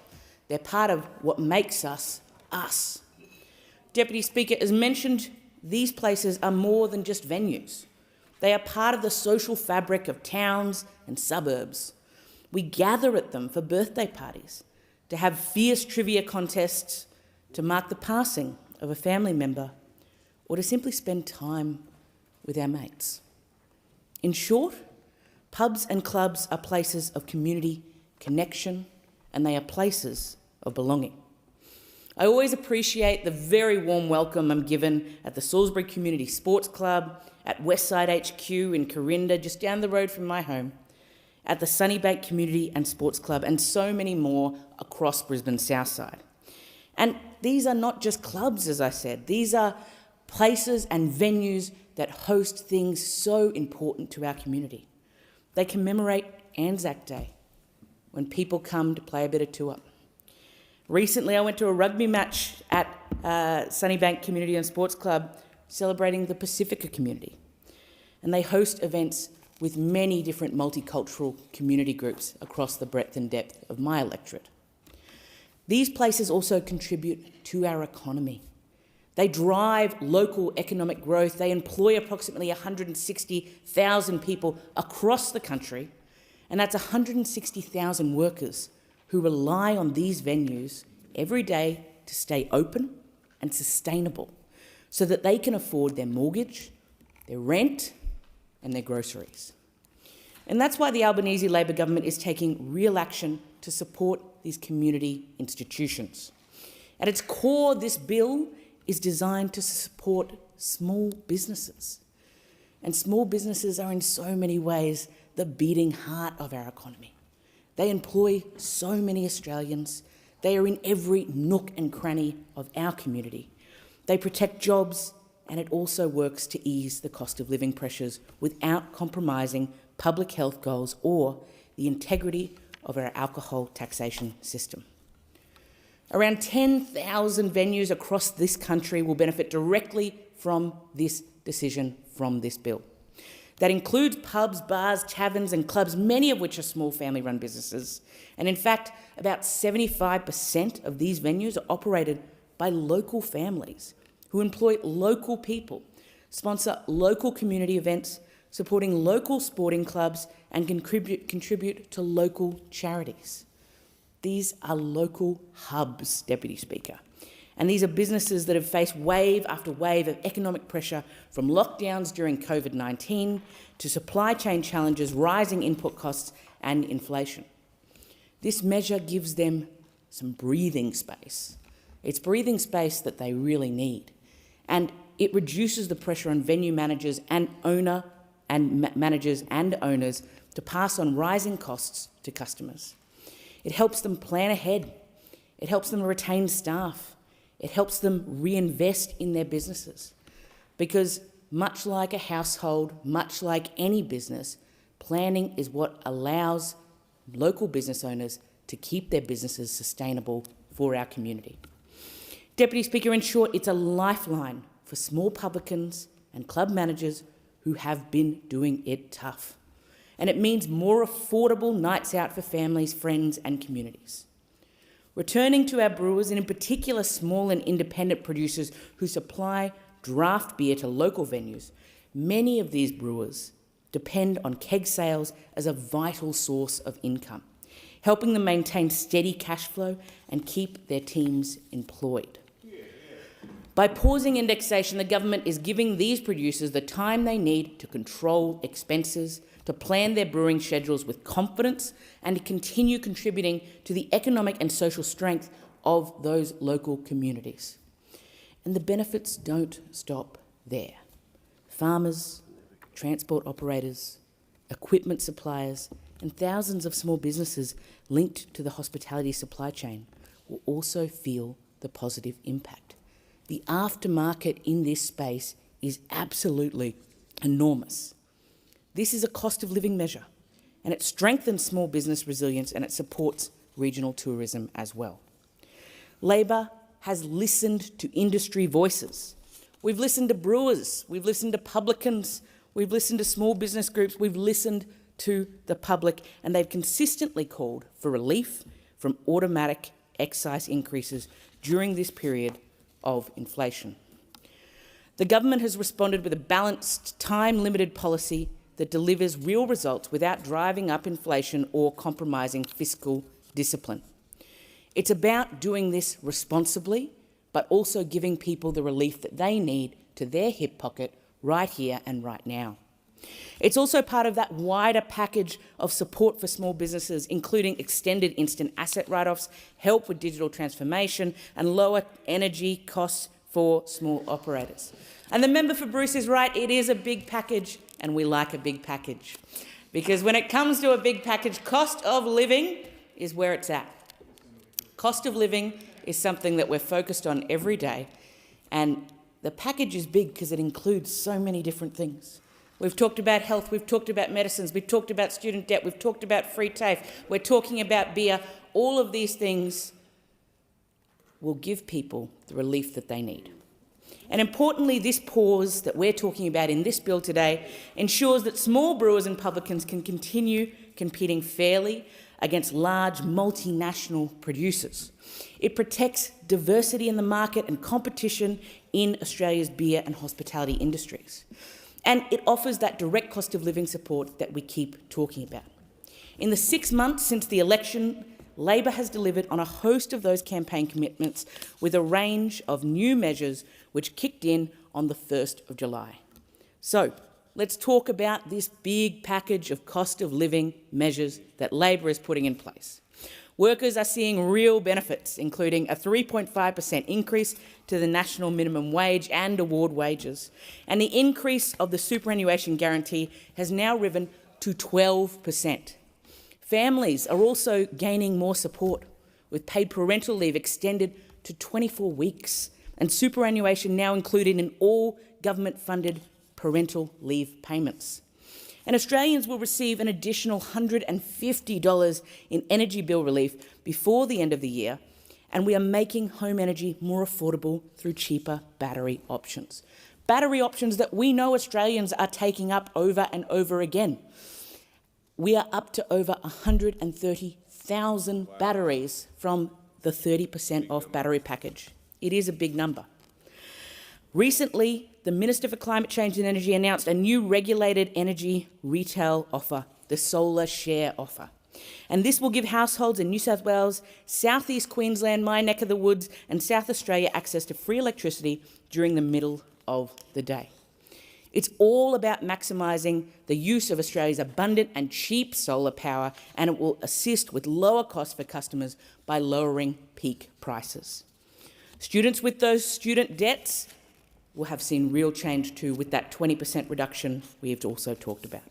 They're part of what makes us us. Deputy Speaker, as mentioned, these places are more than just venues. They are part of the social fabric of towns and suburbs. We gather at them for birthday parties. to have fierce trivia contests to mark the passing of a family member, or to simply spend time with our mates. In short, pubs and clubs are places of community connection, and they are places of belonging. I always appreciate the very warm welcome I'm given at the Salisbury Community Sports Club, at Westside HQ in Corinda, just down the road from my home, at the Sunnybank Community and Sports Club, and so many more across Brisbane's south side. And these are not just clubs, as I said. These are places and venues that host things so important to our community. They commemorate Anzac Day, when people come to play a bit of two-up. Recently, I went to a rugby match at Sunnybank Community and Sports Club celebrating the Pacifica community. And they host events with many different multicultural community groups across the breadth and depth of my electorate. These places also contribute to our economy. They drive local economic growth. They employ approximately 160,000 people across the country, and that's 160,000 workers who rely on these venues every day to stay open and sustainable so that they can afford their mortgage, their rent, and their groceries. And that's why the Albanese Labor government is taking real action to support these community institutions. At its core, this bill is designed to support small businesses. And small businesses are in so many ways the beating heart of our economy. They employ so many Australians. They are in every nook and cranny of our community. They protect jobs, and it also works to ease the cost of living pressures without compromising public health goals or the integrity of our alcohol taxation system. Around 10,000 venues across this country will benefit directly from this decision, from this bill. That includes pubs, bars, taverns and clubs, many of which are small family-run businesses. And in fact, about 75% of these venues are operated by local families who employ local people, sponsor local community events, supporting local sporting clubs and contribute to local charities. These are local hubs, Deputy Speaker. And these are businesses that have faced wave after wave of economic pressure, from lockdowns during COVID-19 to supply chain challenges, rising input costs and inflation. This measure gives them some breathing space. It's breathing space that they really need. And it reduces the pressure on venue managers and owners to pass on rising costs to customers. It helps them plan ahead. It helps them retain staff. It helps them reinvest in their businesses. Because much like a household, much like any business, planning is what allows local business owners to keep their businesses sustainable for our community. Deputy Speaker, in short, it's a lifeline for small publicans and club managers who have been doing it tough. And it means more affordable nights out for families, friends and communities. Returning to our brewers, and in particular small and independent producers who supply draft beer to local venues, many of these brewers depend on keg sales as a vital source of income, helping them maintain steady cash flow and keep their teams employed. By pausing indexation, the government is giving these producers the time they need to control expenses, to plan their brewing schedules with confidence and to continue contributing to the economic and social strength of those local communities. And the benefits don't stop there. Farmers, transport operators, equipment suppliers and thousands of small businesses linked to the hospitality supply chain will also feel the positive impact. The aftermarket in this space is absolutely enormous. This is a cost of living measure, and it strengthens small business resilience and it supports regional tourism as well. Labor has listened to industry voices. We've listened to brewers, we've listened to publicans, we've listened to small business groups, we've listened to the public, and they've consistently called for relief from automatic excise increases during this period of inflation. The government has responded with a balanced, time-limited policy that delivers real results without driving up inflation or compromising fiscal discipline. It's about doing this responsibly, but also giving people the relief that they need to their hip pocket right here and right now. It's also part of that wider package of support for small businesses, including extended instant asset write-offs, help with digital transformation and lower energy costs for small operators. And the member for Bruce is right, it is a big package, and we like a big package. Because when it comes to a big package, cost of living is where it's at. Cost of living is something that we're focused on every day, and the package is big because it includes so many different things. We've talked about health, we've talked about medicines, we've talked about student debt, we've talked about free TAFE, we're talking about beer. All of these things will give people the relief that they need. And importantly, this pause that we're talking about in this bill today ensures that small brewers and publicans can continue competing fairly against large multinational producers. It protects diversity in the market and competition in Australia's beer and hospitality industries. And it offers that direct cost of living support that we keep talking about. In the 6 months since the election, Labor has delivered on a host of those campaign commitments with a range of new measures which kicked in on the 1st of July. So let's talk about this big package of cost of living measures that Labor is putting in place. Workers are seeing real benefits, including a 3.5% increase to the national minimum wage and award wages. And the increase of the superannuation guarantee has now risen to 12%. Families are also gaining more support, with paid parental leave extended to 24 weeks and superannuation now included in all government-funded parental leave payments. And Australians will receive an additional $150 in energy bill relief before the end of the year, and we are making home energy more affordable through cheaper battery options. Battery options that we know Australians are taking up over and over again. We are up to over 130,000 batteries from the 30% off battery package. It is a big number. Recently, the Minister for Climate Change and Energy announced a new regulated energy retail offer, the Solar Share offer. And this will give households in New South Wales, South East Queensland, my neck of the woods, and South Australia access to free electricity during the middle of the day. It's all about maximising the use of Australia's abundant and cheap solar power, and it will assist with lower costs for customers by lowering peak prices. Students with those student debts will have seen real change too, with that 20% reduction we have also talked about.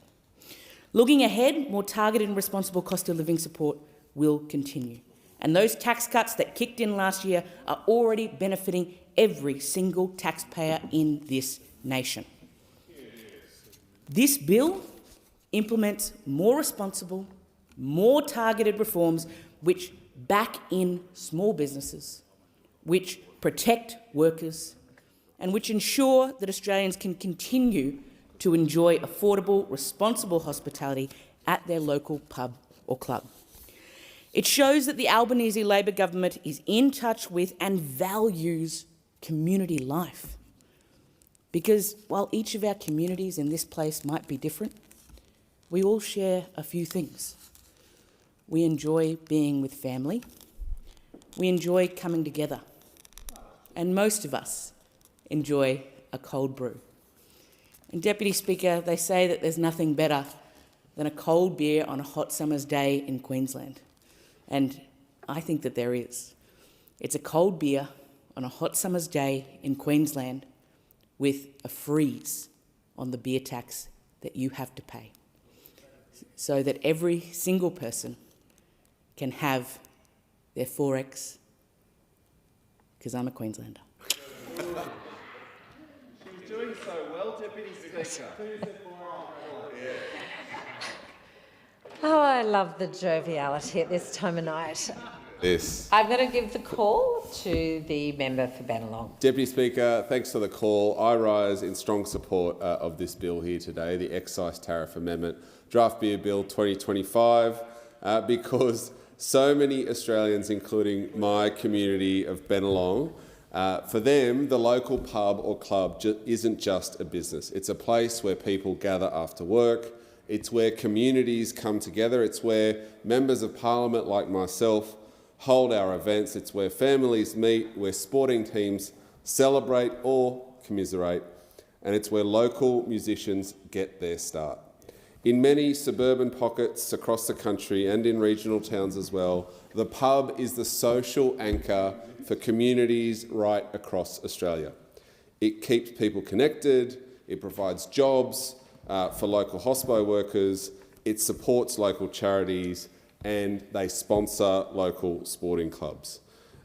Looking ahead, more targeted and responsible cost of living support will continue. And those tax cuts that kicked in last year are already benefiting every single taxpayer in this nation. This bill implements more responsible, more targeted reforms which back in small businesses, which protect workers, and which ensure that Australians can continue to enjoy affordable, responsible hospitality at their local pub or club. It shows that the Albanese Labor government is in touch with and values community life. Because while each of our communities in this place might be different, we all share a few things. We enjoy being with family. We enjoy coming together. And most of us enjoy a cold brew. And Deputy Speaker, they say that there's nothing better than a cold beer on a hot summer's day in Queensland. And I think that there is. It's a cold beer on a hot summer's day in Queensland with a freeze on the beer tax that you have to pay, so that every single person can have their 4X, because I'm a Queenslander. She's doing so well, Deputy Speaker. Oh, I love the joviality at this time of night. Yes. I'm going to give the call to the member for Bennelong. Deputy Speaker, thanks for the call. I rise in strong support of this bill here today, the Excise Tariff Amendment, Draft Beer Bill 2025, because so many Australians, including my community of Bennelong, for them, the local pub or club isn't just a business. It's a place where people gather after work. It's where communities come together. It's where members of Parliament like myself hold our events. It's where families meet, where sporting teams celebrate or commiserate, and it's where local musicians get their start. In many suburban pockets across the country and in regional towns as well, the pub is the social anchor for communities right across Australia. It keeps people connected, it provides jobs for local hospo workers, it supports local charities, and they sponsor local sporting clubs.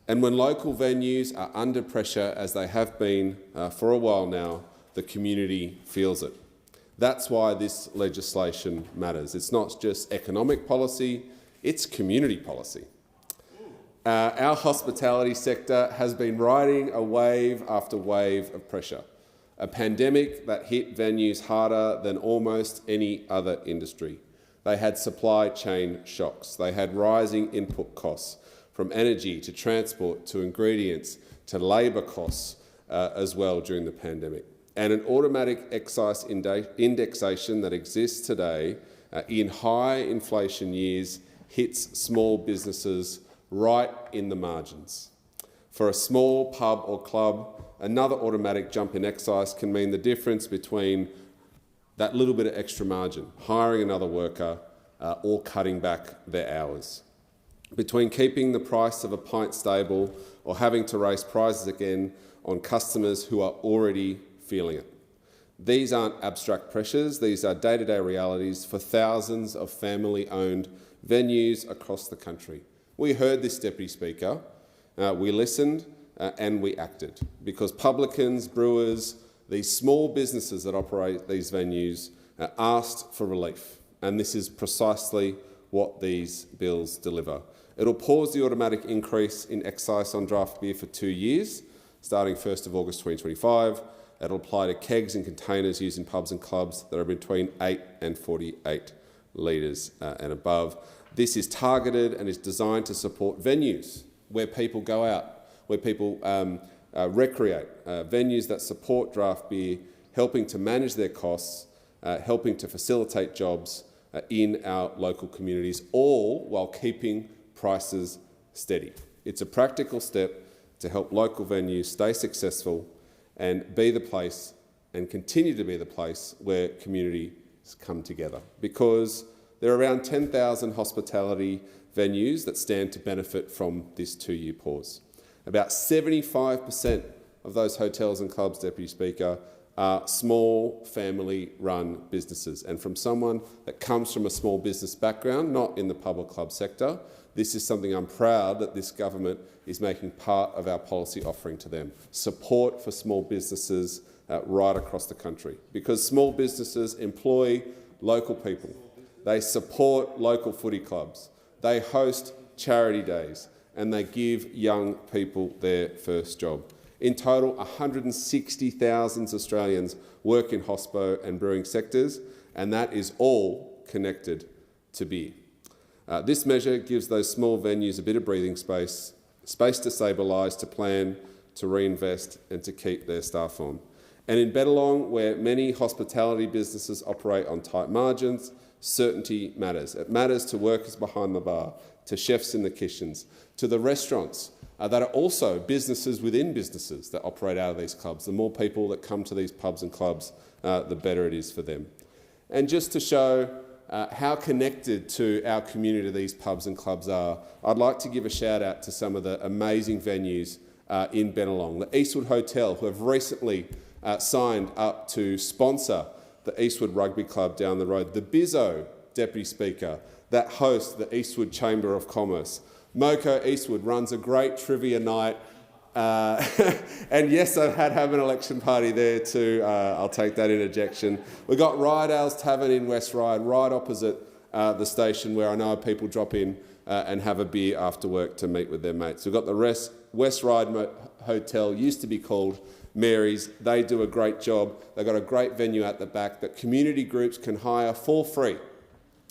And when local venues are under pressure, as they have been for a while now, the community feels it. That's why this legislation matters. It's not just economic policy, it's community policy. Our hospitality sector has been riding a wave after wave of pressure, a pandemic that hit venues harder than almost any other industry. They had supply chain shocks. They had rising input costs, from energy to transport to ingredients to labour costs as well during the pandemic. And an automatic excise indexation that exists today in high inflation years hits small businesses right in the margins. For a small pub or club, another automatic jump in excise can mean the difference between that little bit of extra margin, hiring another worker or cutting back their hours. Between keeping the price of a pint stable or having to raise prices again on customers who are already feeling it. These aren't abstract pressures, these are day-to-day realities for thousands of family-owned venues across the country. We heard this, Deputy Speaker, we listened and we acted, because publicans, brewers, these small businesses that operate these venues asked for relief, and this is precisely what these bills deliver. It'll pause the automatic increase in excise on draft beer for 2 years, starting 1st of August 2025. It'll apply to kegs and containers used in pubs and clubs that are between 8 and 48 litres and above. This is targeted and is designed to support venues where people go out, where people recreate, venues that support draft beer, helping to manage their costs, helping to facilitate jobs in our local communities, all while keeping prices steady. It's a practical step to help local venues stay successful and be the place and continue to be the place where communities come together, because there are around 10,000 hospitality venues that stand to benefit from this 2-year pause. About 75% of those hotels and clubs, Deputy Speaker, are small family-run businesses. And from someone that comes from a small business background, not in the pub or club sector, this is something I'm proud that this government is making part of our policy offering to them. Support for small businesses right across the country, because small businesses employ local people. They support local footy clubs. They host charity days, and they give young people their first job. In total, 160,000 Australians work in hospo and brewing sectors, and that is all connected to beer. This measure gives those small venues a bit of breathing space to stabilise, to plan, to reinvest and to keep their staff on. And in Bennelong, where many hospitality businesses operate on tight margins, certainty matters. It matters to workers behind the bar, to chefs in the kitchens, to the restaurants that are also businesses within businesses that operate out of these clubs. The more people that come to these pubs and clubs, the better it is for them. And just to show how connected to our community these pubs and clubs are, I'd like to give a shout out to some of the amazing venues in Bennelong. The Eastwood Hotel, who have recently signed up to sponsor the Eastwood Rugby Club down the road. The Bizzo, Deputy Speaker, that hosts the Eastwood Chamber of Commerce. Moko Eastwood runs a great trivia night. And yes, I've had an election party there too. I'll take that interjection. We've got Rydale's Tavern in West Ryde, right opposite the station, where I know people drop in and have a beer after work to meet with their mates. We've got the West Ryde Hotel, used to be called Mary's. They do a great job. They've got a great venue at the back that community groups can hire for free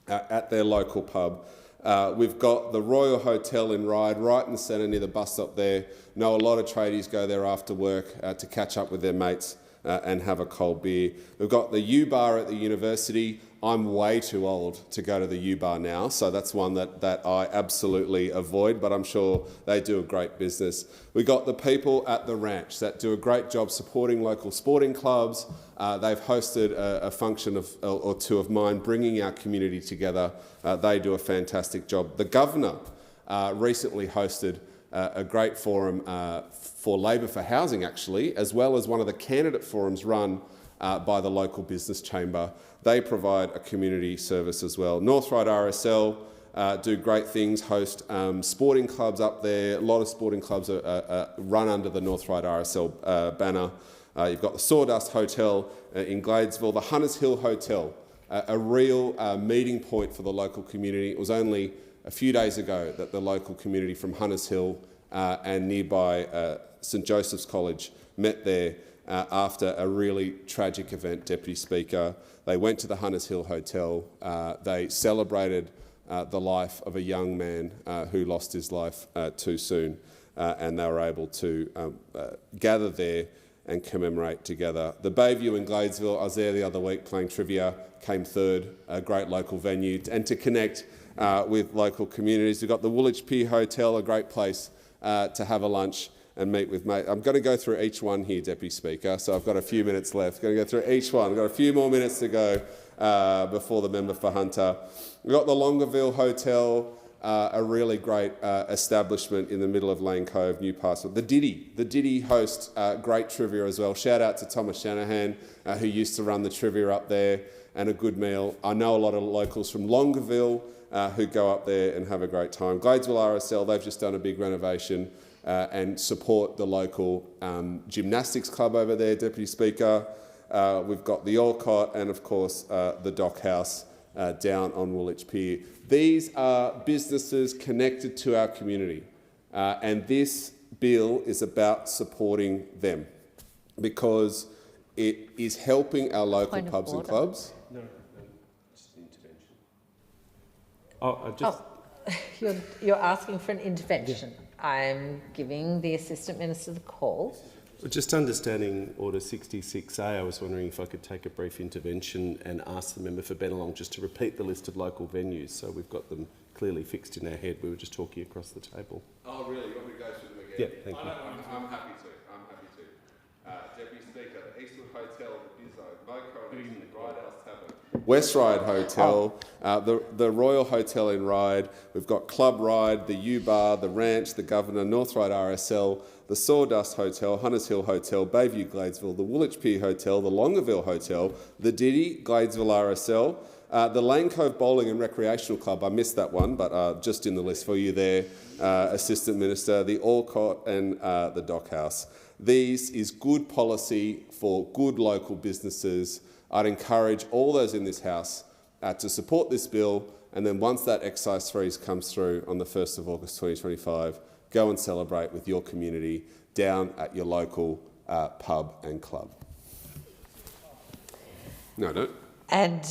at their local pub. We've got the Royal Hotel in Ryde, right in the centre near the bus stop there. Know a lot of tradies go there after work to catch up with their mates and have a cold beer. We've got the U-Bar at the university, I'm way too old to go to the U-Bar now, so that's one that I absolutely avoid, but I'm sure they do a great business. We got the people at the ranch that do a great job supporting local sporting clubs. They've hosted a function or two of mine, bringing our community together. They do a fantastic job. The Governor recently hosted a great forum for Labor for Housing, actually, as well as one of the candidate forums run by the local business chamber. They provide a community service as well. North Ryde RSL do great things, host sporting clubs up there. A lot of sporting clubs are run under the North Ryde RSL banner. You've got the Sawdust Hotel in Gladesville, the Hunters Hill Hotel, a real meeting point for the local community. It was only a few days ago that the local community from Hunters Hill and nearby St Joseph's College met there after a really tragic event, Deputy Speaker. They went to the Hunters Hill Hotel. They celebrated the life of a young man who lost his life too soon, and they were able to gather there and commemorate together. The Bayview in Gladesville, I was there the other week playing trivia, came third, a great local venue, and to connect with local communities. We've got the Woolwich Pier Hotel, a great place to have a lunch and meet with mates. I'm going to go through each one here, Deputy Speaker, so I've got a few minutes left. Going to go through each one. I've got a few more minutes to go before the member for Hunter. We've got the Longueville Hotel, a really great establishment in the middle of Lane Cove, Newcastle. The Diddy hosts great trivia as well. Shout out to Thomas Shanahan, who used to run the trivia up there, and a good meal. I know a lot of locals from Longueville who go up there and have a great time. Gladesville RSL, they've just done a big renovation and support the local gymnastics club over there, Deputy Speaker. We've got the Alcott and, of course, the Dock House down on Woolwich Pier. These are businesses connected to our community, and this bill is about supporting them because it is helping our local pubs and clubs. No, just an intervention. You're asking for an intervention. I'm giving the Assistant Minister the call. Just understanding Order 66A, I was wondering if I could take a brief intervention and ask the member for Bennelong just to repeat the list of local venues so we've got them clearly fixed in our head. We were just talking across the table. Oh, really? You want me to go through them again? Yeah, thank you. I'm happy to. Deputy Speaker, the Eastwood Hotel, the Bizzo, Moco, the Ryedale's Tavern, West Ryde Hotel, the Royal Hotel in Ryde. We've got Club Ryde, the U-Bar, the Ranch, the Governor, North Ryde RSL, the Sawdust Hotel, Hunters Hill Hotel, Bayview Gladesville, the Woolwich Pier Hotel, the Longueville Hotel, the Diddy, Gladesville RSL, the Lane Cove Bowling and Recreational Club, I missed that one, but just in the list for you there, Assistant Minister, the Alcott and the Dock House. These is good policy for good local businesses. I'd encourage all those in this House to support this bill, and then once that excise freeze comes through on the 1st of August 2025, go and celebrate with your community down at your local pub and club. No, don't. And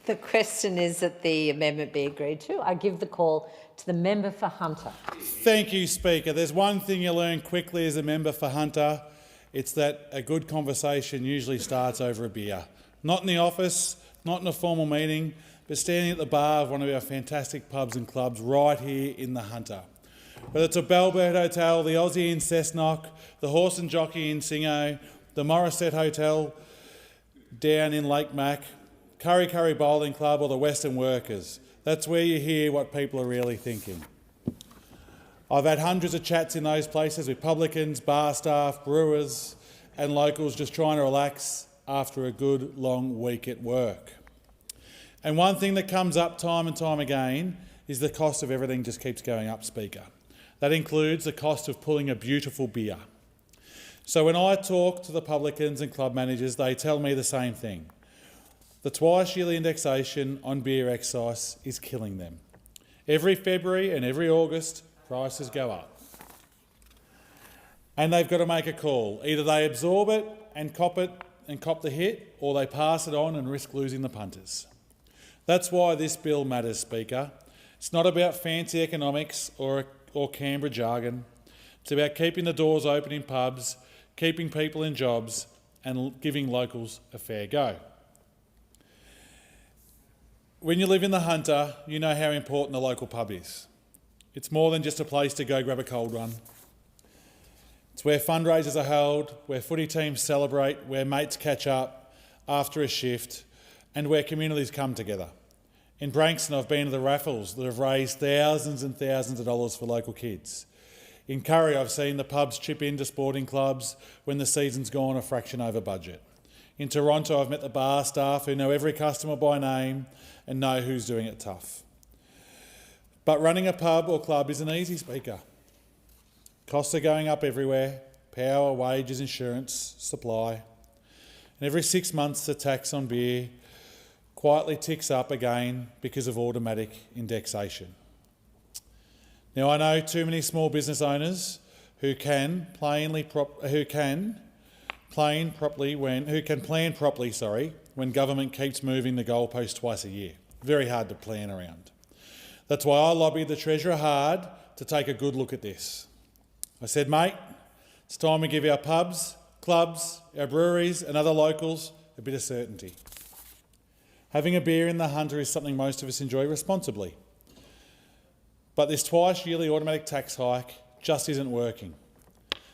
the question is that the amendment be agreed to. I give the call to the member for Hunter. Thank you, Speaker. There's one thing you learn quickly as a member for Hunter. It's that a good conversation usually starts over a beer. Not in the office, not in a formal meeting, but standing at the bar of one of our fantastic pubs and clubs right here in the Hunter. Whether it's a Bellbird Hotel, the Aussie in Cessnock, the Horse and Jockey in Singo, the Morisset Hotel down in Lake Mac, Curry Bowling Club or the Western Workers. That's where you hear what people are really thinking. I've had hundreds of chats in those places with publicans, bar staff, brewers and locals just trying to relax after a good long week at work. And one thing that comes up time and time again is the cost of everything just keeps going up, Speaker. That includes the cost of pulling a beautiful beer. So when I talk to the publicans and club managers, they tell me the same thing. The twice-yearly indexation on beer excise is killing them. Every February and every August, prices go up. And they've got to make a call. Either they absorb it and cop the hit, or they pass it on and risk losing the punters. That's why this bill matters, Speaker. It's not about fancy economics or Canberra jargon. It's about keeping the doors open in pubs, keeping people in jobs and giving locals a fair go. When you live in the Hunter, you know how important the local pub is. It's more than just a place to go grab a cold one. It's where fundraisers are held, where footy teams celebrate, where mates catch up after a shift, and where communities come together. In Branxton, I've been to the raffles that have raised thousands and thousands of dollars for local kids. In Curry, I've seen the pubs chip into sporting clubs when the season's gone a fraction over budget. In Toronto, I've met the bar staff who know every customer by name and know who's doing it tough. But running a pub or club isn't easy, Speaker. Costs are going up everywhere: power, wages, insurance, supply. And every 6 months the tax on beer quietly ticks up again because of automatic indexation. Now, I know too many small business owners who can plan properly when government keeps moving the goalpost twice a year. Very hard to plan around. That's why I lobbied the Treasurer hard to take a good look at this. I said, mate, it's time we give our pubs, clubs, our breweries and other locals a bit of certainty. Having a beer in the Hunter is something most of us enjoy responsibly. But this twice yearly automatic tax hike just isn't working.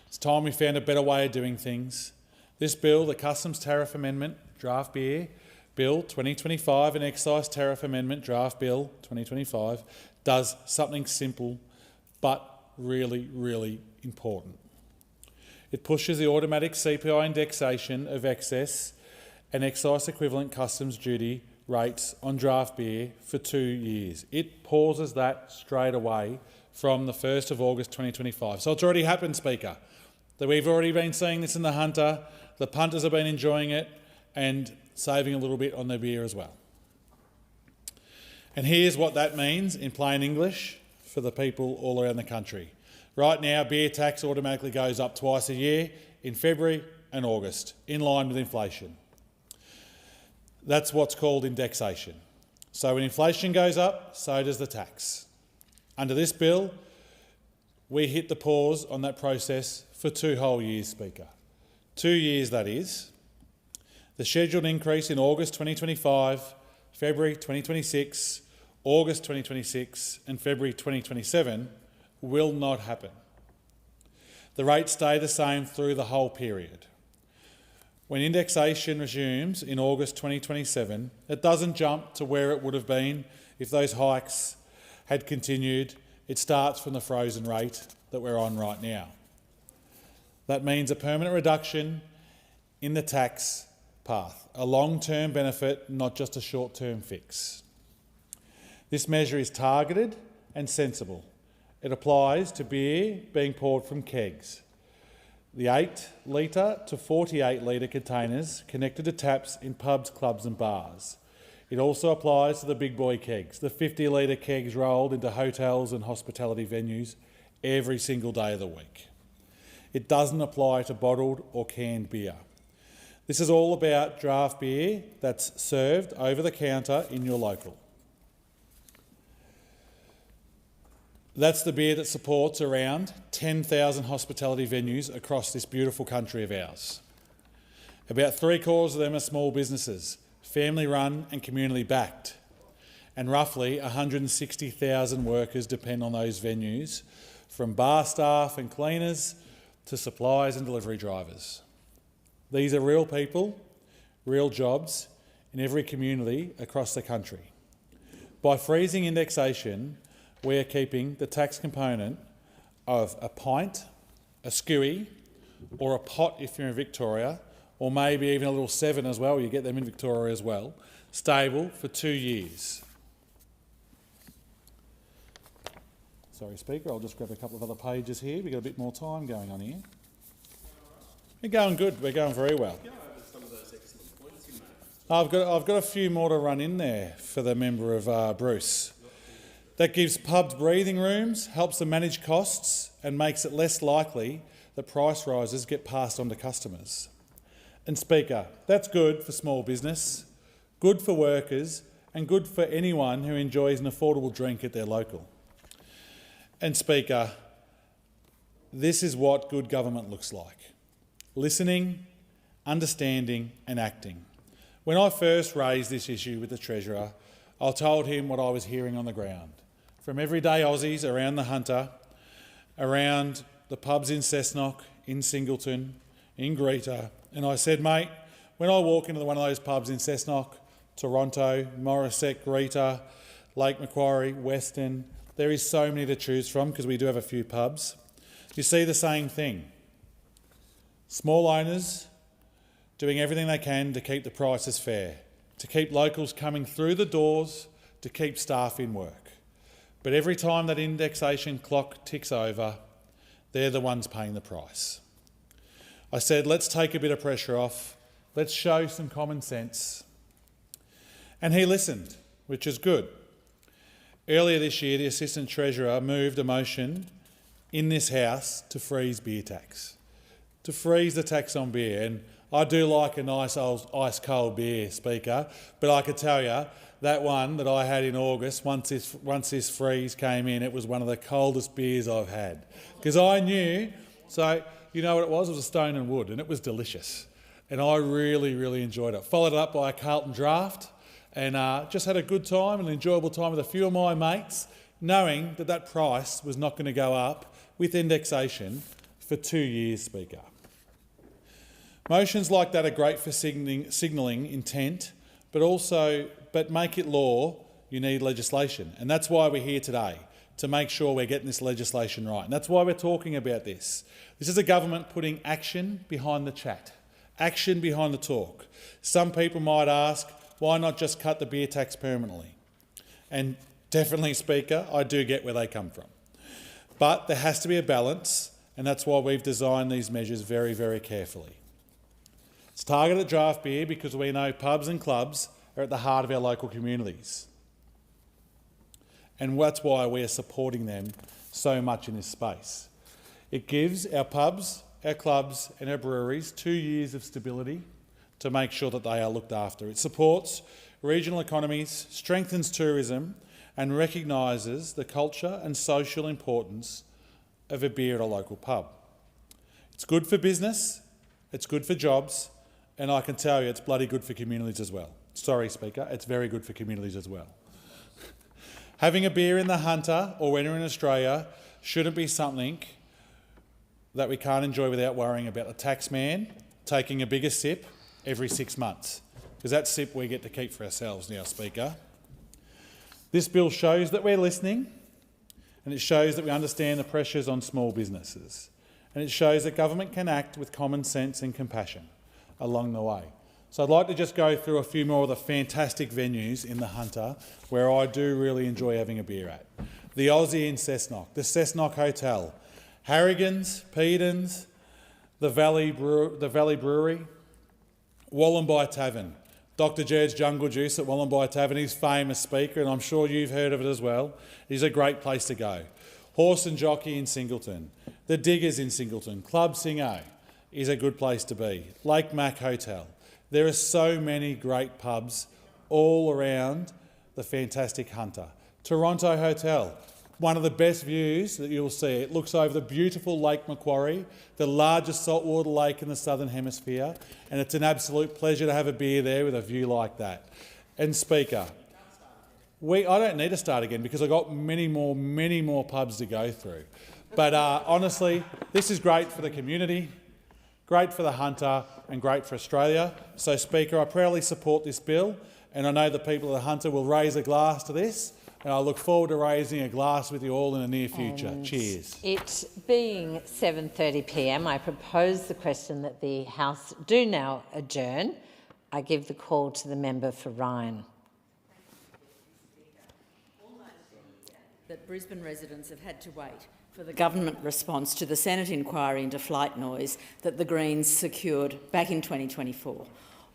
It's time we found a better way of doing things. This bill, the Customs Tariff Amendment, Draft Beer Bill 2025 and Excise Tariff Amendment, Draft Bill 2025, does something simple but really, really important. It pushes the automatic CPI indexation of excess and excise equivalent customs duty rates on draft beer for 2 years. It pauses that straight away from the 1st of August 2025. So it's already happened, Speaker. That we've already been seeing this in the Hunter, the punters have been enjoying it and saving a little bit on their beer as well. And here's what that means in plain English for the people all around the country. Right now, beer tax automatically goes up twice a year, in February and August, in line with inflation. That's what's called indexation. So when inflation goes up, so does the tax. Under this bill, we hit the pause on that process for 2 whole years, Speaker. 2 years, that is. The scheduled increase in August 2025, February 2026, August 2026 and February 2027 will not happen. The rates stay the same through the whole period. When indexation resumes in August 2027, it doesn't jump to where it would have been if those hikes had continued. It starts from the frozen rate that we're on right now. That means a permanent reduction in the tax path, a long-term benefit, not just a short-term fix. This measure is targeted and sensible. It applies to beer being poured from kegs, the 8 litre to 48 litre containers connected to taps in pubs, clubs and bars. It also applies to the big boy kegs, the 50 litre kegs rolled into hotels and hospitality venues every single day of the week. It doesn't apply to bottled or canned beer. This is all about draft beer that's served over the counter in your local. That's the beer that supports around 10,000 hospitality venues across this beautiful country of ours. About 3/4 of them are small businesses, family-run and community-backed, and roughly 160,000 workers depend on those venues, from bar staff and cleaners to suppliers and delivery drivers. These are real people, real jobs in every community across the country. By freezing indexation, we are keeping the tax component of a pint, a skewy, or a pot if you're in Victoria, or maybe even a little 7 as well, you get them in Victoria as well, stable for 2 years. Sorry, Speaker, I'll just grab a couple of other pages here. We've got a bit more time going on here. We're going good, we're going very well. I've got a few more to run in there for the member of Bruce. That gives pubs breathing rooms, helps them manage costs and makes it less likely that price rises get passed on to customers. And Speaker, that's good for small business, good for workers and good for anyone who enjoys an affordable drink at their local. And Speaker, this is what good government looks like. Listening, understanding and acting. When I first raised this issue with the Treasurer, I told him what I was hearing on the ground from everyday Aussies around the Hunter, around the pubs in Cessnock, in Singleton, in Greta, and I said, mate, when I walk into one of those pubs in Cessnock, Toronto, Morisset, Greta, Lake Macquarie, Western, there is so many to choose from because we do have a few pubs. You see the same thing. Small owners doing everything they can to keep the prices fair, to keep locals coming through the doors, to keep staff in work. But every time that indexation clock ticks over, they're the ones paying the price. I said, let's take a bit of pressure off, let's show some common sense. And he listened, which is good. Earlier this year, the Assistant Treasurer moved a motion in this House to freeze beer tax, to freeze the tax on beer. And I do like a nice old ice-cold beer, Speaker, but I could tell you that one that I had in August, once this freeze came in, it was one of the coldest beers I've had. Because I knew, so you know what it was? It was a Stone and Wood, and it was delicious. And I really, really enjoyed it. Followed it up by a Carlton Draft, and just had a good time, an enjoyable time with a few of my mates, knowing that that price was not going to go up with indexation for 2 years, Speaker. Motions like that are great for signalling intent, but make it law, you need legislation. And that's why we're here today, to make sure we're getting this legislation right. And that's why we're talking about this. This is a government putting action behind the chat, action behind the talk. Some people might ask, why not just cut the beer tax permanently? And definitely, Speaker, I do get where they come from. But there has to be a balance, and that's why we've designed these measures very, very carefully. It's targeted at draft beer because we know pubs and clubs are at the heart of our local communities. And that's why we are supporting them so much in this space. It gives our pubs, our clubs and our breweries 2 years of stability to make sure that they are looked after. It supports regional economies, strengthens tourism and recognises the culture and social importance of a beer at a local pub. It's good for business, it's good for jobs, and I can tell you it's bloody good for communities as well. Sorry, Speaker, it's very good for communities as well. Having a beer in the Hunter or when you're in Australia shouldn't be something that we can't enjoy without worrying about the tax man taking a bigger sip every 6 months, because that sip we get to keep for ourselves now, Speaker. This bill shows that we're listening, and it shows that we understand the pressures on small businesses, and it shows that government can act with common sense and compassion along the way. So I'd like to just go through a few more of the fantastic venues in the Hunter where I do really enjoy having a beer at. The Aussie in Cessnock, the Cessnock Hotel, Harrigan's, Pedon's, the Valley Brewery, Wallumbye Tavern. Dr. Jerd's Jungle Juice at Wallumbye Tavern, he's famous speaker, and I'm sure you've heard of it as well. He's a great place to go. Horse and Jockey in Singleton, the Diggers in Singleton, Club Singo is a good place to be. Lake Mac Hotel. There are so many great pubs all around the fantastic Hunter. Toronto Hotel, one of the best views that you'll see. It looks over the beautiful Lake Macquarie, the largest saltwater lake in the Southern Hemisphere, and it's an absolute pleasure to have a beer there with a view like that. And Speaker, I don't need to start again because I've got many more pubs to go through. But honestly, this is great for the community, great for the Hunter and great for Australia. So, Speaker, I proudly support this bill, and I know the people of the Hunter will raise a glass to this, and I look forward to raising a glass with you all in the near future. And cheers. It being 7:30 p.m, I propose the question that the House do now adjourn. I give the call to the member for Ryan. That Brisbane residents have had to wait for the government response to the Senate inquiry into flight noise that the Greens secured back in 2024.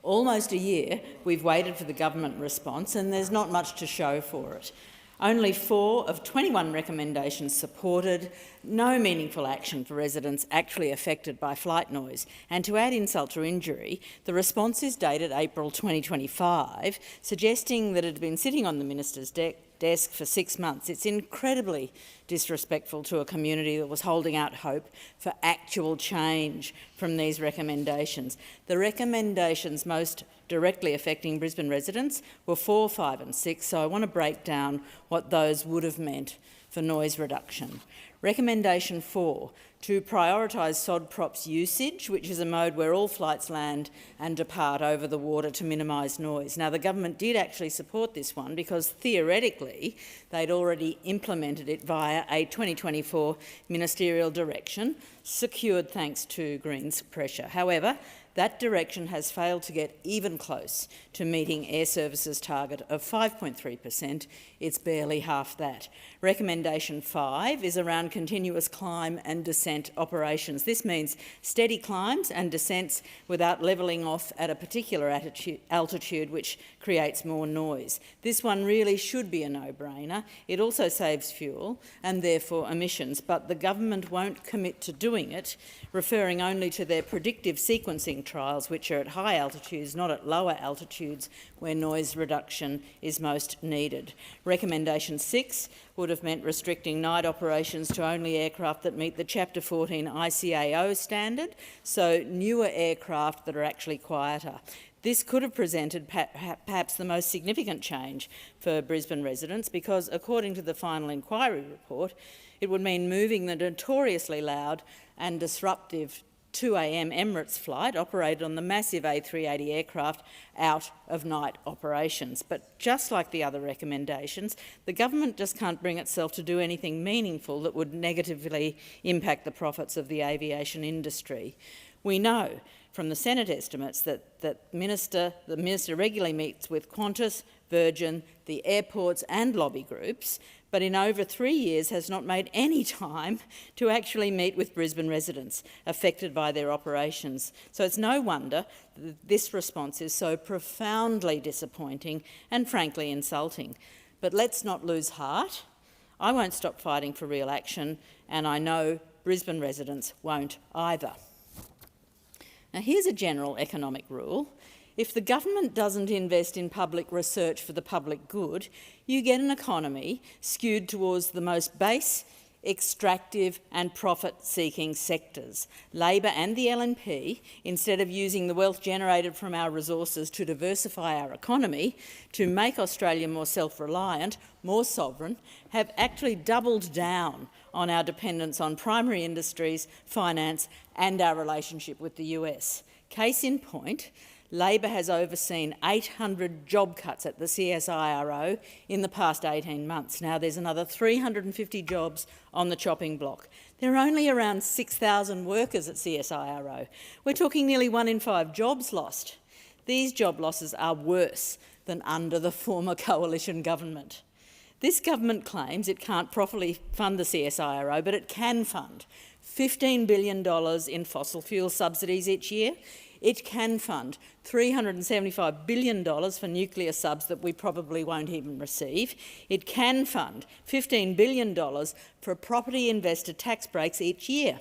Almost a year we've waited for the government response and there's not much to show for it. Only 4 of 21 recommendations supported, no meaningful action for residents actually affected by flight noise. And to add insult to injury, the response is dated April 2025, suggesting that it had been sitting on the minister's desk for 6 months. It's incredibly disrespectful to a community that was holding out hope for actual change from these recommendations. The recommendations most directly affecting Brisbane residents were 4, 5 and 6, so I want to break down what those would have meant for noise reduction. Recommendation 4, to prioritise sod props usage, which is a mode where all flights land and depart over the water to minimise noise. Now, the government did actually support this one because theoretically they'd already implemented it via a 2024 ministerial direction, secured thanks to Greens' pressure. However, that direction has failed to get even close to meeting Air Services' target of 5.3%. It's barely half that. Recommendation 5 is around continuous climb and descent operations. This means steady climbs and descents without levelling off at a particular altitude, which creates more noise. This one really should be a no-brainer. It also saves fuel and therefore emissions, but the government won't commit to doing it, referring only to their predictive sequencing trials, which are at high altitudes, not at lower altitudes where noise reduction is most needed. Recommendation 6 would have meant restricting night operations to only aircraft that meet the Chapter 14 ICAO standard, so newer aircraft that are actually quieter. This could have presented perhaps the most significant change for Brisbane residents because, according to the final inquiry report, it would mean moving the notoriously loud and disruptive 2 a.m. Emirates flight operated on the massive A380 aircraft out of night operations. But just like the other recommendations, the government just can't bring itself to do anything meaningful that would negatively impact the profits of the aviation industry. We know from the Senate estimates that the minister regularly meets with Qantas, Virgin, the airports and lobby groups, but in over 3 years has not made any time to actually meet with Brisbane residents affected by their operations. So it's no wonder that this response is so profoundly disappointing and frankly insulting. But let's not lose heart. I won't stop fighting for real action, and I know Brisbane residents won't either. Now, here's a general economic rule. If the government doesn't invest in public research for the public good, you get an economy skewed towards the most base, extractive and profit-seeking sectors. Labor and the LNP, instead of using the wealth generated from our resources to diversify our economy, to make Australia more self-reliant, more sovereign, have actually doubled down on our dependence on primary industries, finance and our relationship with the US. Case in point, Labor has overseen 800 job cuts at the CSIRO in the past 18 months. Now, there's another 350 jobs on the chopping block. There are only around 6,000 workers at CSIRO. We're talking nearly 1 in 5 jobs lost. These job losses are worse than under the former coalition government. This government claims it can't properly fund the CSIRO, but it can fund $15 billion in fossil fuel subsidies each year. It can fund $375 billion for nuclear subs that we probably won't even receive. It can fund $15 billion for property investor tax breaks each year.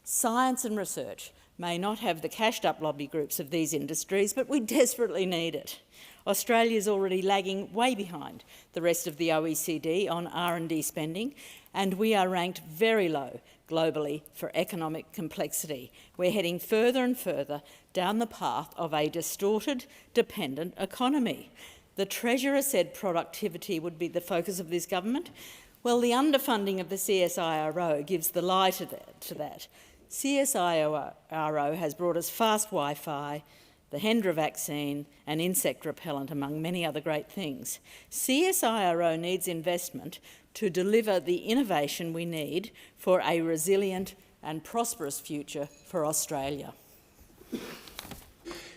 Science and research may not have the cashed-up lobby groups of these industries, but we desperately need it. Australia is already lagging way behind the rest of the OECD on R&D spending, and we are ranked very low globally for economic complexity. We're heading further and further down the path of a distorted, dependent economy. The Treasurer said productivity would be the focus of this government. Well, the underfunding of the CSIRO gives the lie to that. CSIRO has brought us fast Wi-Fi, the Hendra vaccine and insect repellent, among many other great things. CSIRO needs investment to deliver the innovation we need for a resilient and prosperous future for Australia.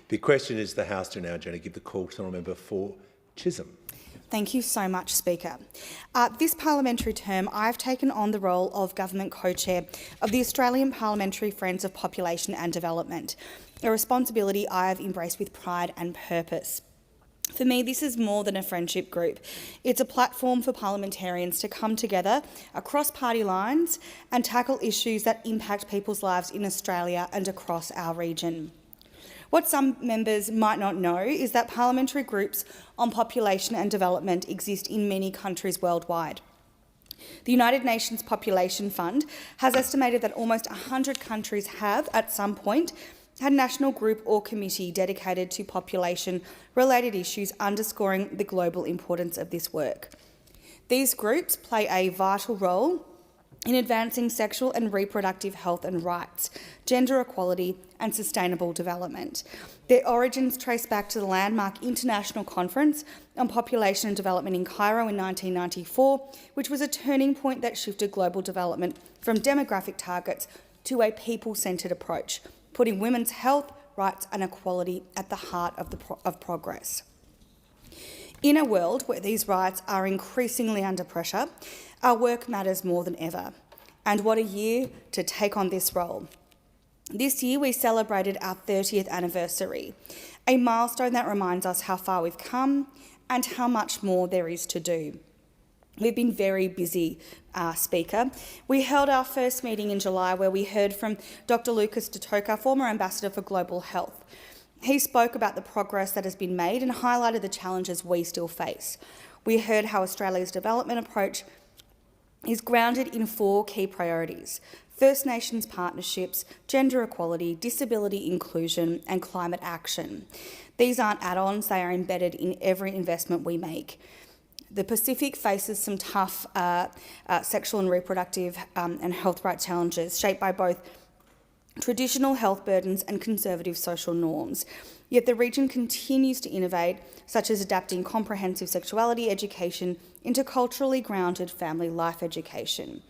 The question is the House to now give the call to the member for Chisholm. Thank you so much, Speaker. This parliamentary term, I've taken on the role of Government Co-Chair of the Australian Parliamentary Friends of Population and Development, a responsibility I've embraced with pride and purpose. For me, this is more than a friendship group. It's a platform for parliamentarians to come together across party lines and tackle issues that impact people's lives in Australia and across our region. What some members might not know is that parliamentary groups on population and development exist in many countries worldwide. The United Nations Population Fund has estimated that almost 100 countries have, at some point, had a national group or committee dedicated to population-related issues, underscoring the global importance of this work. These groups play a vital role in advancing sexual and reproductive health and rights, gender equality and sustainable development. Their origins trace back to the landmark International Conference on Population and Development in Cairo in 1994, which was a turning point that shifted global development from demographic targets to a people-centred approach, putting women's health, rights and equality at the heart of progress. In a world where these rights are increasingly under pressure, our work matters more than ever. And what a year to take on this role. This year we celebrated our 30th anniversary, a milestone that reminds us how far we've come and how much more there is to do. We've been very busy, Speaker. We held our first meeting in July where we heard from Dr. Lucas Detoka, former Ambassador for Global Health. He spoke about the progress that has been made and highlighted the challenges we still face. We heard how Australia's development approach is grounded in 4 key priorities: First Nations partnerships, gender equality, disability inclusion and climate action. These aren't add-ons, they are embedded in every investment we make. The Pacific faces some tough sexual and reproductive and health rights challenges shaped by both traditional health burdens and conservative social norms. Yet the region continues to innovate, such as adapting comprehensive sexuality education into culturally grounded family life education.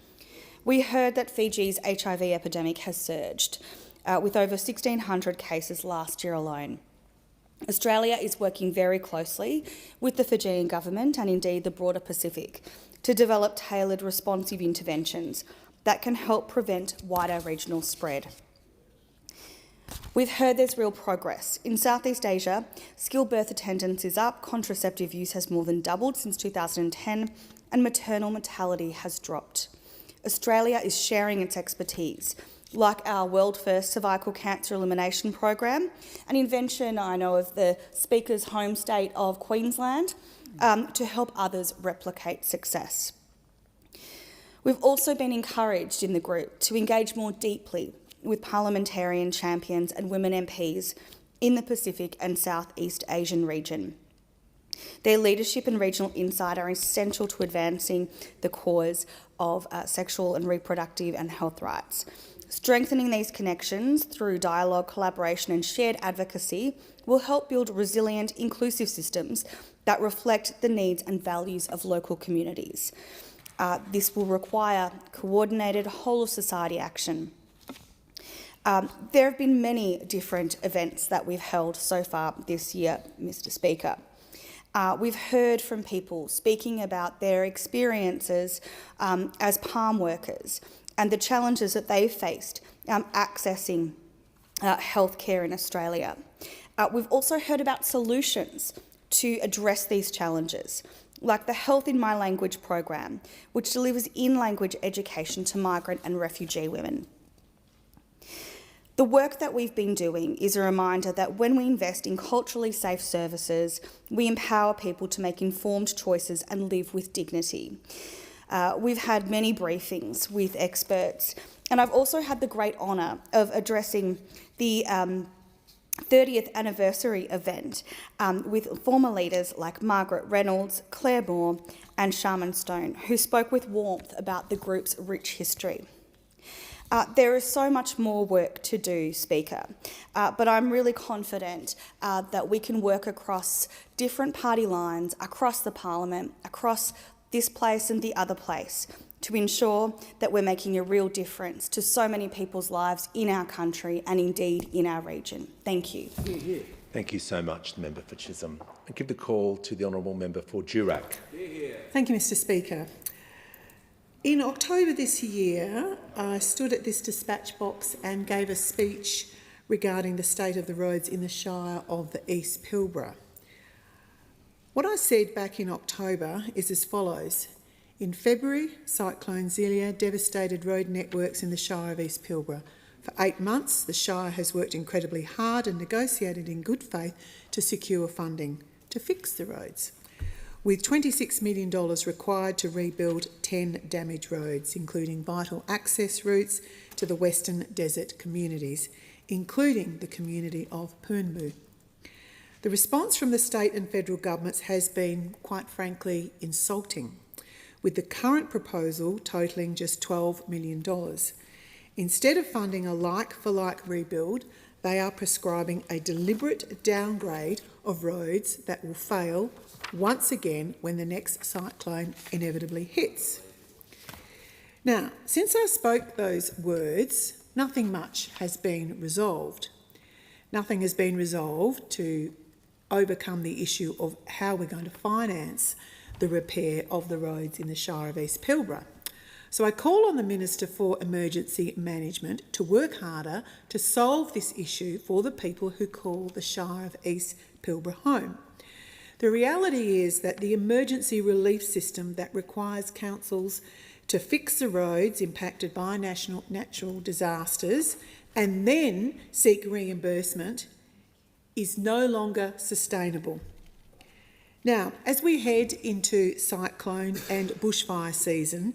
We heard that Fiji's HIV epidemic has surged, with over 1,600 cases last year alone. Australia is working very closely with the Fijian government and indeed the broader Pacific to develop tailored responsive interventions that can help prevent wider regional spread. We've heard there's real progress. In Southeast Asia, skilled birth attendance is up, contraceptive use has more than doubled since 2010, and maternal mortality has dropped. Australia is sharing its expertise, like our world-first cervical cancer elimination program, an invention I know of the Speaker's home state of Queensland, to help others replicate success. We've also been encouraged in the group to engage more deeply with parliamentarian champions and women MPs in the Pacific and Southeast Asian region. Their leadership and regional insight are essential to advancing the cause of sexual and reproductive and health rights. Strengthening these connections through dialogue, collaboration and shared advocacy will help build resilient, inclusive systems that reflect the needs and values of local communities. This will require coordinated whole-of-society action. There have been many different events that we've held so far this year, Mr. Speaker. We've heard from people speaking about their experiences as palm workers and the challenges that they've faced accessing healthcare in Australia. We've also heard about solutions to address these challenges, like the Health in My Language program, which delivers in-language education to migrant and refugee women. The work that we've been doing is a reminder that when we invest in culturally safe services, we empower people to make informed choices and live with dignity. We've had many briefings with experts, and I've also had the great honour of addressing the 30th anniversary event with former leaders like Margaret Reynolds, Claire Moore and Sharman Stone, who spoke with warmth about the group's rich history. There is so much more work to do, Speaker, but I'm really confident that we can work across different party lines, across the Parliament, across this place and the other place, to ensure that we're making a real difference to so many people's lives in our country and indeed in our region. Thank you. Thank you so much, the member for Chisholm. I give the call to the honourable member for Durack. Thank you, Mr. Speaker. In October this year, I stood at this dispatch box and gave a speech regarding the state of the roads in the Shire of the East Pilbara. What I said back in October is as follows. In February, Cyclone Zelia devastated road networks in the Shire of East Pilbara, For 8 months, the Shire has worked incredibly hard and negotiated in good faith to secure funding to fix the roads, with $26 million required to rebuild 10 damaged roads, including vital access routes to the Western Desert communities, including the community of Poonmu. The response from the state and federal governments has been, quite frankly, insulting, with the current proposal totalling just $12 million. Instead of funding a like-for-like rebuild, they are prescribing a deliberate downgrade of roads that will fail once again when the next cyclone inevitably hits. Now, since I spoke those words, nothing much has been resolved. Nothing has been resolved to overcome the issue of how we're going to finance the repair of the roads in the Shire of East Pilbara. So I call on the Minister for Emergency Management to work harder to solve this issue for the people who call the Shire of East Pilbara home. The reality is that the emergency relief system that requires councils to fix the roads impacted by natural disasters and then seek reimbursement is no longer sustainable. Now, as we head into cyclone and bushfire season,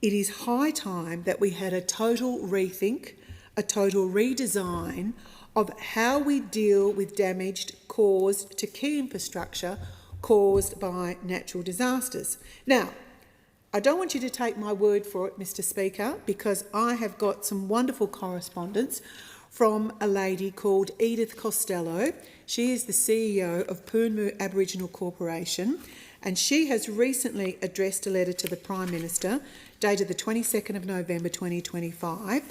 it is high time that we had a total rethink, a total redesign of how we deal with damage caused to key infrastructure caused by natural disasters. Now, I don't want you to take my word for it, Mr. Speaker, because I have got some wonderful correspondence from a lady called Edith Costello. She is the CEO of Poonmu Aboriginal Corporation, and she has recently addressed a letter to the Prime Minister dated the 22nd of November 2025,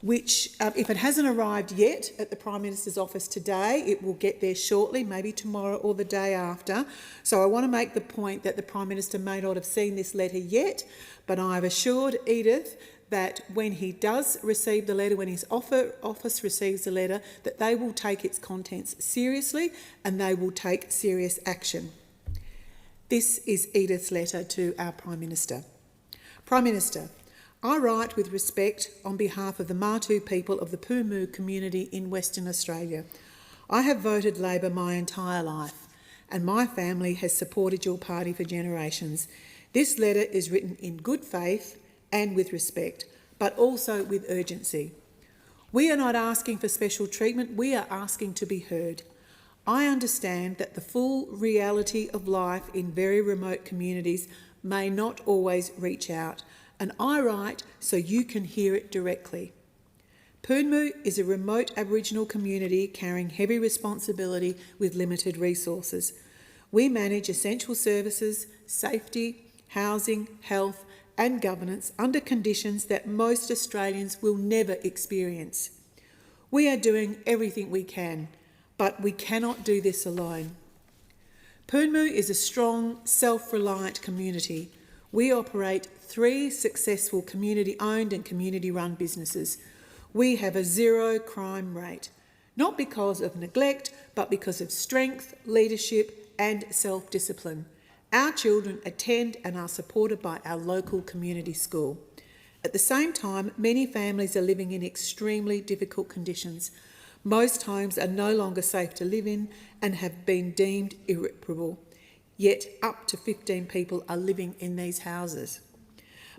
which, if it hasn't arrived yet at the Prime Minister's office today, it will get there shortly, maybe tomorrow or the day after. So I want to make the point that the Prime Minister may not have seen this letter yet, but I've assured Edith that when he does receive the letter, when his office receives the letter, that they will take its contents seriously and they will take serious action. This is Edith's letter to our Prime Minister. Prime Minister, I write with respect on behalf of the Martu people of the Poonmu community in Western Australia. I have voted Labor my entire life, and my family has supported your party for generations. This letter is written in good faith and with respect, but also with urgency. We are not asking for special treatment, we are asking to be heard. I understand that the full reality of life in very remote communities may not always reach out, and I write so you can hear it directly. Poonmu is a remote Aboriginal community carrying heavy responsibility with limited resources. We manage essential services, safety, housing, health and governance under conditions that most Australians will never experience. We are doing everything we can, but we cannot do this alone. Poonmu is a strong, self-reliant community. We operate 3 successful community-owned and community-run businesses. We have a 0 crime rate, not because of neglect, but because of strength, leadership and self-discipline. Our children attend and are supported by our local community school. At the same time, many families are living in extremely difficult conditions. Most homes are no longer safe to live in and have been deemed irreparable, yet up to 15 people are living in these houses.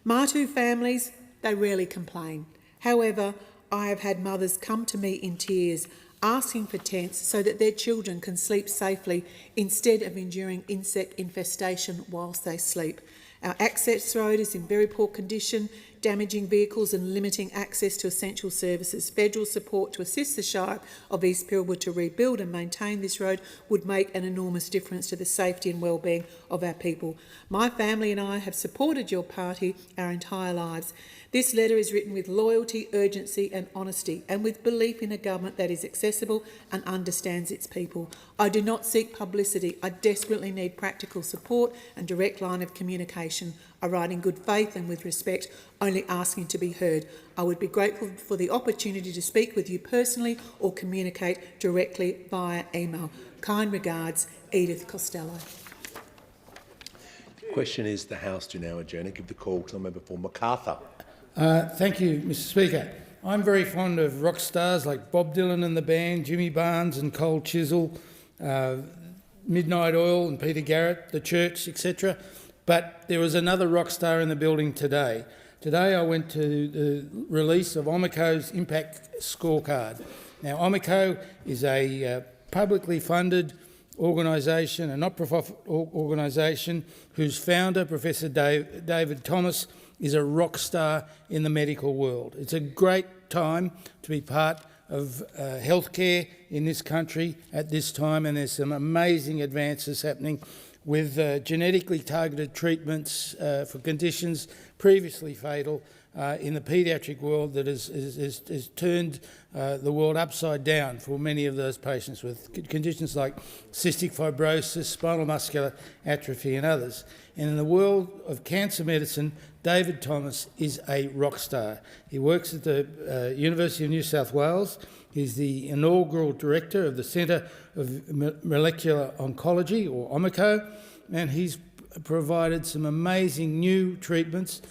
Martu families, they rarely complain. However, I have had mothers come to me in tears asking for tents so that their children can sleep safely instead of enduring insect infestation whilst they sleep. Our access road is in very poor condition, damaging vehicles and limiting access to essential services. Federal support to assist the Shire of East Pilbara to rebuild and maintain this road would make an enormous difference to the safety and well-being of our people. My family and I have supported your party our entire lives. This letter is written with loyalty, urgency and honesty, and with belief in a government that is accessible and understands its people. I do not seek publicity. I desperately need practical support and direct line of communication. I write in good faith and with respect, only asking to be heard. I would be grateful for the opportunity to speak with you personally or communicate directly via email. Kind regards, Edith Costello. The question is the House do now adjourn and give the call to the member for Macarthur. Thank you, Mr. Speaker. I'm very fond of rock stars like Bob Dylan and the band, Jimmy Barnes and Cole Chisel, Midnight Oil and Peter Garrett, The Church, etc. But there was another rock star in the building today. Today I went to the release of Omico's Impact Scorecard. Now, Omico is a publicly funded organisation, a not-for-profit organisation whose founder, Professor David Thomas, is a rock star in the medical world. It's a great time to be part of healthcare in this country at this time, and there's some amazing advances happening with genetically targeted treatments for conditions previously fatal in the paediatric world that has turned the world upside down for many of those patients with conditions like cystic fibrosis, spinal muscular atrophy and others. And in the world of cancer medicine, David Thomas is a rock star. He works at the University of New South Wales. He's the inaugural director of the Centre of Molecular Oncology, or Omico, and he's provided some amazing new treatments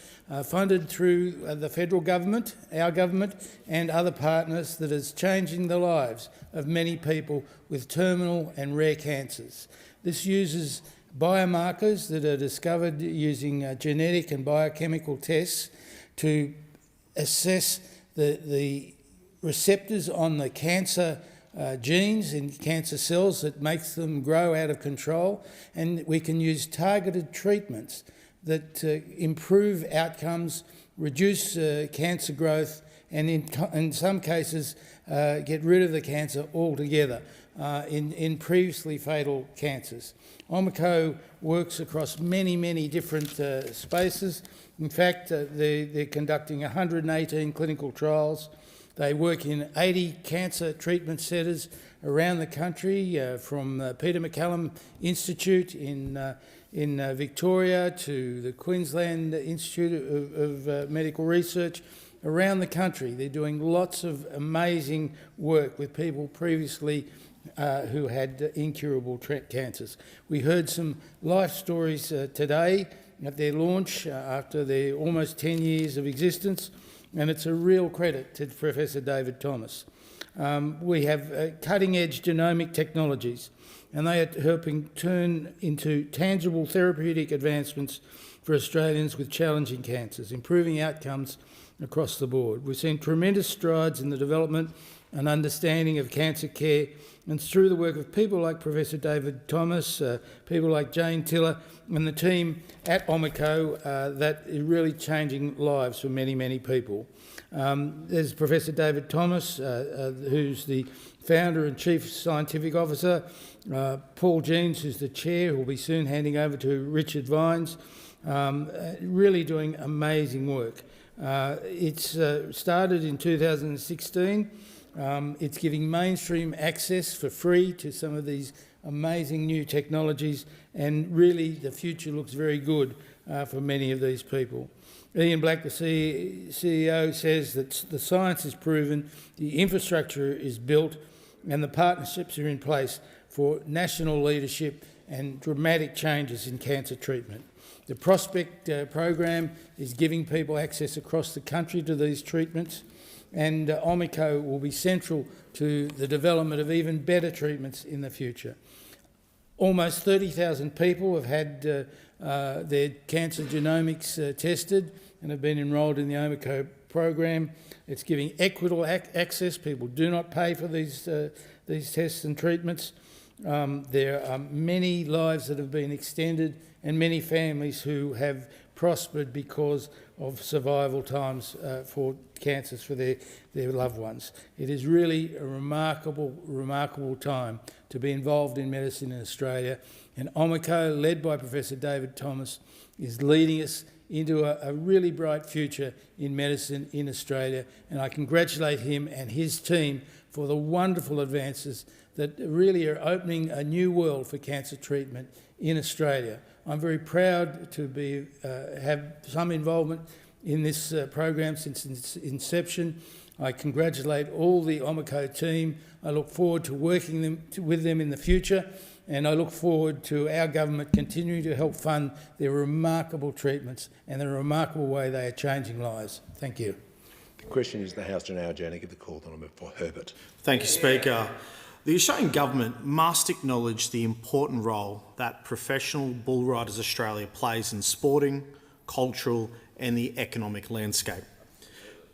funded through the federal government, our government, and other partners that is changing the lives of many people with terminal and rare cancers. This uses biomarkers that are discovered using genetic and biochemical tests to assess the receptors on the cancer genes in cancer cells that makes them grow out of control, and we can use targeted treatments that improve outcomes, reduce cancer growth, and in some cases get rid of the cancer altogether in previously fatal cancers. Omico works across many different spaces. In fact, they're conducting 118 clinical trials. They work in 80 cancer treatment centres around the country, from Peter MacCallum Institute in Victoria to the Queensland Institute of Medical Research. Around the country, they're doing lots of amazing work with people previously who had incurable cancers. We heard some life stories today at their launch after their almost 10 years of existence, and it's a real credit to Professor David Thomas. We have cutting-edge genomic technologies, and they are helping turn into tangible therapeutic advancements for Australians with challenging cancers, improving outcomes across the board. We've seen tremendous strides in the development and understanding of cancer care, and it's through the work of people like Professor David Thomas, people like Jane Tiller and the team at Omico that is really changing lives for many people. There's Professor David Thomas, who's the founder and chief scientific officer, Paul Jeans, who's the chair, who will be soon handing over to Richard Vines, really doing amazing work. It's started in 2016. It's giving mainstream access for free to some of these amazing new technologies, and really the future looks very good for many of these people. Ian Black, the CEO, says that the science is proven, the infrastructure is built, and the partnerships are in place for national leadership and dramatic changes in cancer treatment. The Prospect program is giving people access across the country to these treatments, and Omico will be central to the development of even better treatments in the future. Almost 30,000 people have had their cancer genomics tested and have been enrolled in the Omico program. It's giving equitable access. People do not pay for these tests and treatments. There are many lives that have been extended and many families who have prospered because of survival times for cancers for their loved ones. It is really a remarkable time to be involved in medicine in Australia, and Omico, led by Professor David Thomas, is leading us into a really bright future in medicine in Australia, and I congratulate him and his team for the wonderful advances that really are opening a new world for cancer treatment in Australia. I'm very proud to have some involvement in this program since its inception. I congratulate all the Omico team. I look forward to working with them in the future, and I look forward to our government continuing to help fund their remarkable treatments and the remarkable way they are changing lives. Thank you. The question is the House to now adjourn. I give the call to the member for Herbert. Thank you, Speaker. The Australian Government must acknowledge the important role that Professional Bull Riders Australia plays in sporting, cultural and the economic landscape.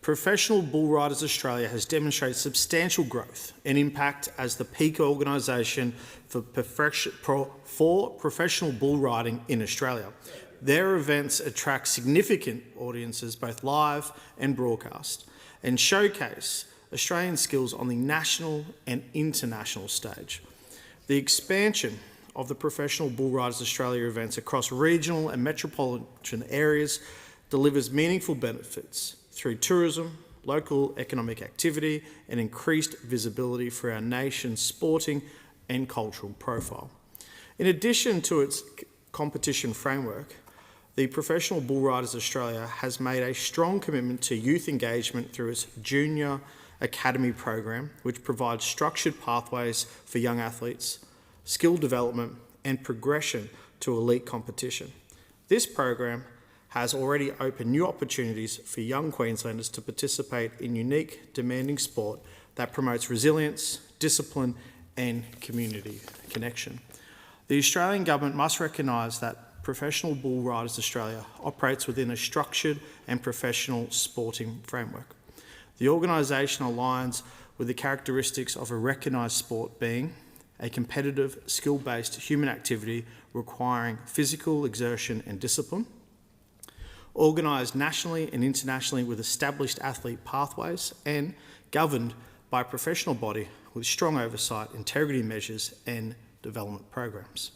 Professional Bull Riders Australia has demonstrated substantial growth and impact as the peak organisation for professional bull riding in Australia. Their events attract significant audiences, both live and broadcast, and showcase Australian skills on the national and international stage. The expansion of the Professional Bull Riders Australia events across regional and metropolitan areas delivers meaningful benefits through tourism, local economic activity and increased visibility for our nation's sporting and cultural profile. In addition to its competition framework, the Professional Bull Riders Australia has made a strong commitment to youth engagement through its Junior Academy program, which provides structured pathways for young athletes, skill development and progression to elite competition. This program has already opened new opportunities for young Queenslanders to participate in unique, demanding sport that promotes resilience, discipline and community connection. The Australian Government must recognise that Professional Bull Riders Australia operates within a structured and professional sporting framework. The organisation aligns with the characteristics of a recognised sport, being a competitive, skill-based human activity requiring physical exertion and discipline, organised nationally and internationally with established athlete pathways, and governed by a professional body with strong oversight, integrity measures and development programs.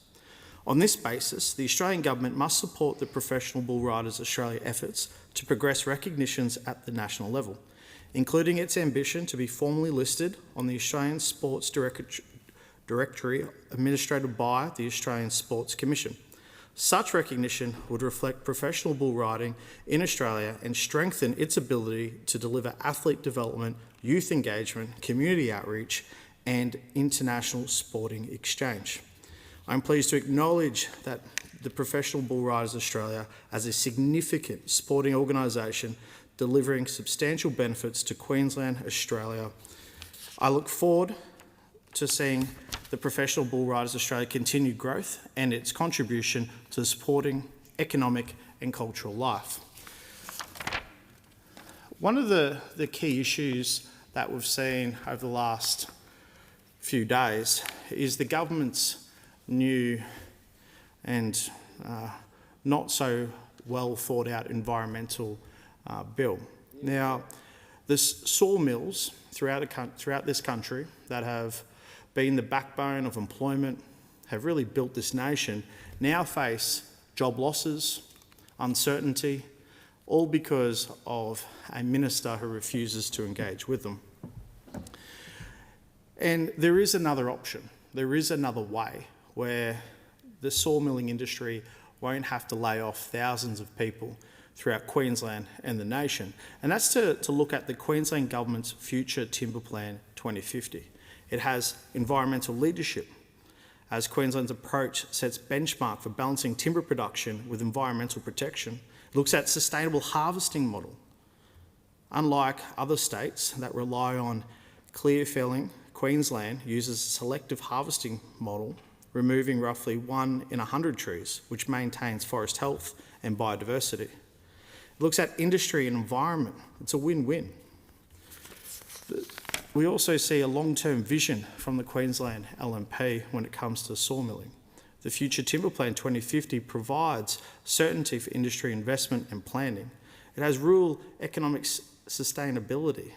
On this basis, the Australian Government must support the Professional Bull Riders Australia efforts to progress recognitions at the national level, including its ambition to be formally listed on the Australian Sports Directory administered by the Australian Sports Commission. Such recognition would reflect professional bull riding in Australia and strengthen its ability to deliver athlete development, youth engagement, community outreach and international sporting exchange. I'm pleased to acknowledge that the Professional Bull Riders Australia as a significant sporting organisation delivering substantial benefits to Queensland, Australia. I look forward to seeing the Professional Bull Riders Australia continue growth and its contribution to the sporting, economic and cultural life. One of the key issues that we've seen over the last few days is the government's new and not so well thought out environmental bill. Now, the sawmills throughout this country that have been the backbone of employment, have really built this nation, now face job losses, uncertainty, all because of a minister who refuses to engage with them. And there is another option. There is another way where the sawmilling industry won't have to lay off thousands of people throughout Queensland and the nation. And that's to look at the Queensland Government's Future Timber Plan 2050. It has environmental leadership, as Queensland's approach sets benchmark for balancing timber production with environmental protection. It looks at sustainable harvesting model. Unlike other states that rely on clear felling, Queensland uses a selective harvesting model, removing roughly 1 in 100 trees, which maintains forest health and biodiversity. It looks at industry and environment. It's a win-win. We also see a long-term vision from the Queensland LNP when it comes to sawmilling. The Future Timber Plan 2050 provides certainty for industry investment and planning. It has rural economic sustainability.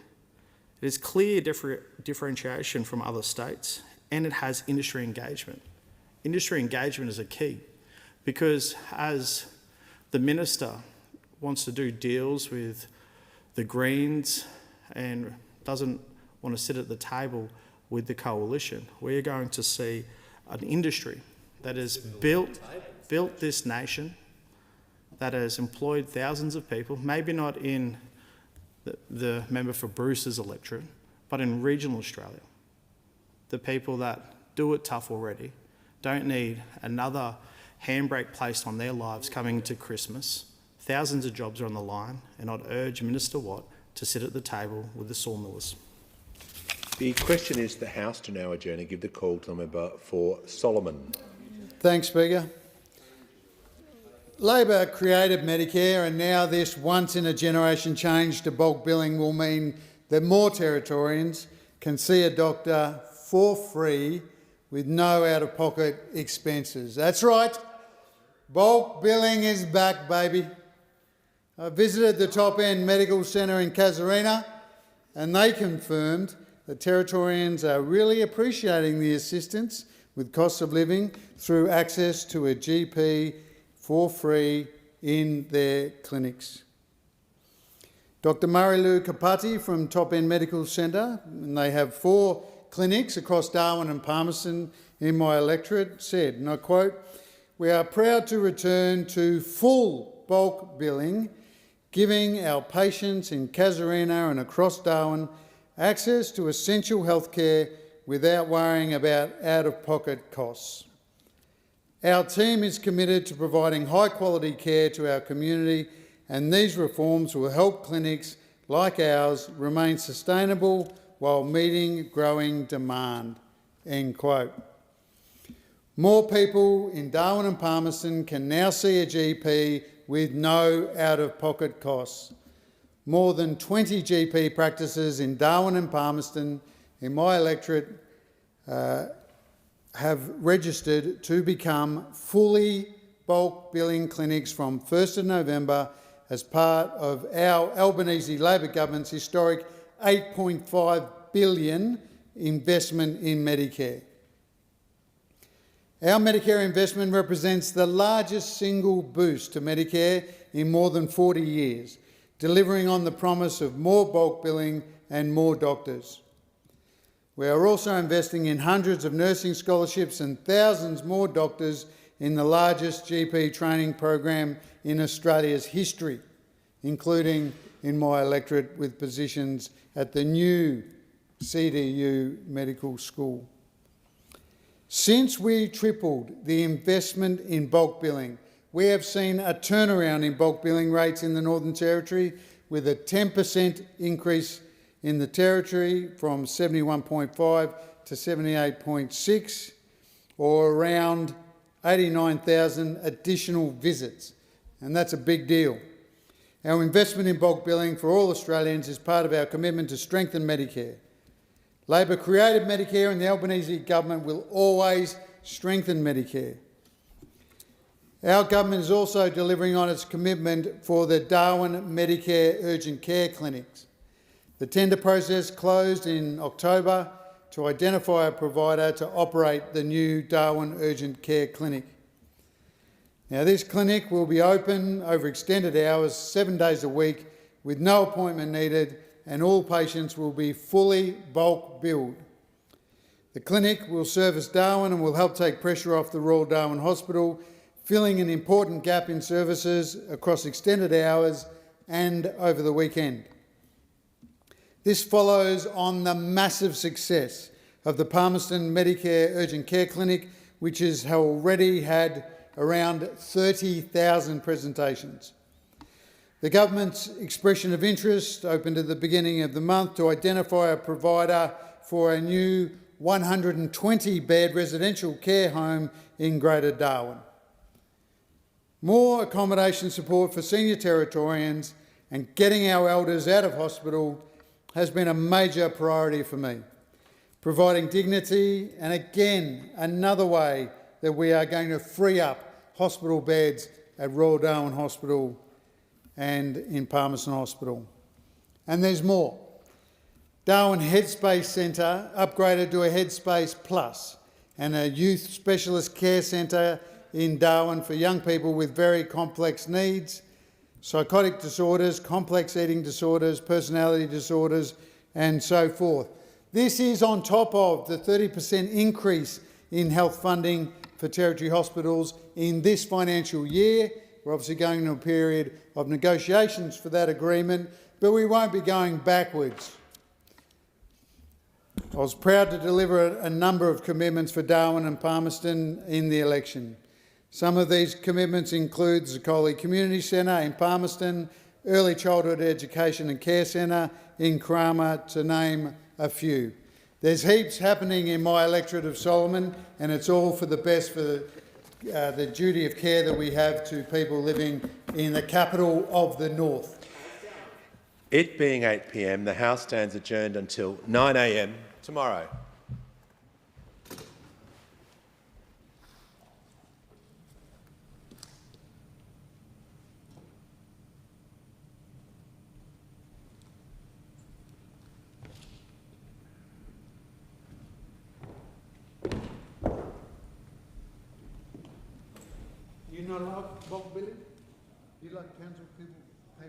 It has clear differentiation from other states, and it has industry engagement. Industry engagement is a key because as the minister wants to do deals with the Greens and doesn't want to sit at the table with the coalition, we're going to see an industry that has built this nation, that has employed thousands of people, maybe not in the member for Bruce's electorate, but in regional Australia. The people that do it tough already don't need another handbrake placed on their lives coming into Christmas. Thousands of jobs are on the line, and I'd urge Minister Watt to to sit at the table with the sawmillers. The question is the House to now adjourn and give the call to the member for Solomon. Thanks, Speaker. Labor created Medicare, and now this once-in-a-generation change to bulk billing will mean that more Territorians can see a doctor for free with no out-of-pocket expenses. That's right, bulk billing is back, baby. I visited the Top End Medical Centre in Casuarina, and they confirmed that Territorians are really appreciating the assistance with cost of living through access to a GP for free in their clinics. Dr Marilu Kapati from Top End Medical Centre, and they have 4 clinics across Darwin and Palmerston in my electorate, said, and I quote, "We are proud to return to full bulk billing, giving our patients in Casuarina and across Darwin access to essential healthcare without worrying about out-of-pocket costs. Our team is committed to providing high-quality care to our community, and these reforms will help clinics like ours remain sustainable while meeting growing demand." End quote. More people in Darwin and Palmerston can now see a GP with no out-of-pocket costs. More than 20 GP practices in Darwin and Palmerston in my electorate have registered to become fully bulk billing clinics from 1st of November as part of our Albanese Labor government's historic $8.5 billion investment in Medicare. Our Medicare investment represents the largest single boost to Medicare in more than 40 years, delivering on the promise of more bulk billing and more doctors. We are also investing in hundreds of nursing scholarships and thousands more doctors in the largest GP training program in Australia's history, including in my electorate with positions at the new CDU Medical School. Since we tripled the investment in bulk billing, we have seen a turnaround in bulk billing rates in the Northern Territory, with a 10% increase in the Territory from 71.5 to 78.6, or around 89,000 additional visits, and that's a big deal. Our investment in bulk billing for all Australians is part of our commitment to strengthen Medicare. Labor created Medicare, and the Albanese government will always strengthen Medicare. Our government is also delivering on its commitment for the Darwin Medicare Urgent Care Clinics. The tender process closed in October to identify a provider to operate the new Darwin Urgent Care Clinic. Now, this clinic will be open over extended hours, 7 days a week, with no appointment needed, and all patients will be fully bulk billed. The clinic will service Darwin and will help take pressure off the Royal Darwin Hospital, filling an important gap in services across extended hours and over the weekend. This follows on the massive success of the Palmerston Medicare Urgent Care Clinic, which has already had around 30,000 presentations. The government's expression of interest opened at the beginning of the month to identify a provider for a new 120-bed residential care home in Greater Darwin. More accommodation support for senior Territorians and getting our elders out of hospital has been a major priority for me. Providing dignity, and again, another way that we are going to free up hospital beds at Royal Darwin Hospital and in Palmerston Hospital. And there's more. Darwin Headspace Centre upgraded to a Headspace Plus, and a youth specialist care centre in Darwin for young people with very complex needs, psychotic disorders, complex eating disorders, personality disorders, and so forth. This is on top of the 30% increase in health funding for Territory hospitals in this financial year. We're obviously going into a period of negotiations for that agreement, but we won't be going backwards. I was proud to deliver a number of commitments for Darwin and Palmerston in the election. Some of these commitments include the Zicoli Community Centre in Palmerston, early childhood education and care centre in Karama, to name a few. There's heaps happening in my electorate of Solomon, and it's all for the best for the duty of care that we have to people living in the capital of the North. It being 8 p.m, the House stands adjourned until 9 a.m. tomorrow. You not like bulk billing? You like council people pay?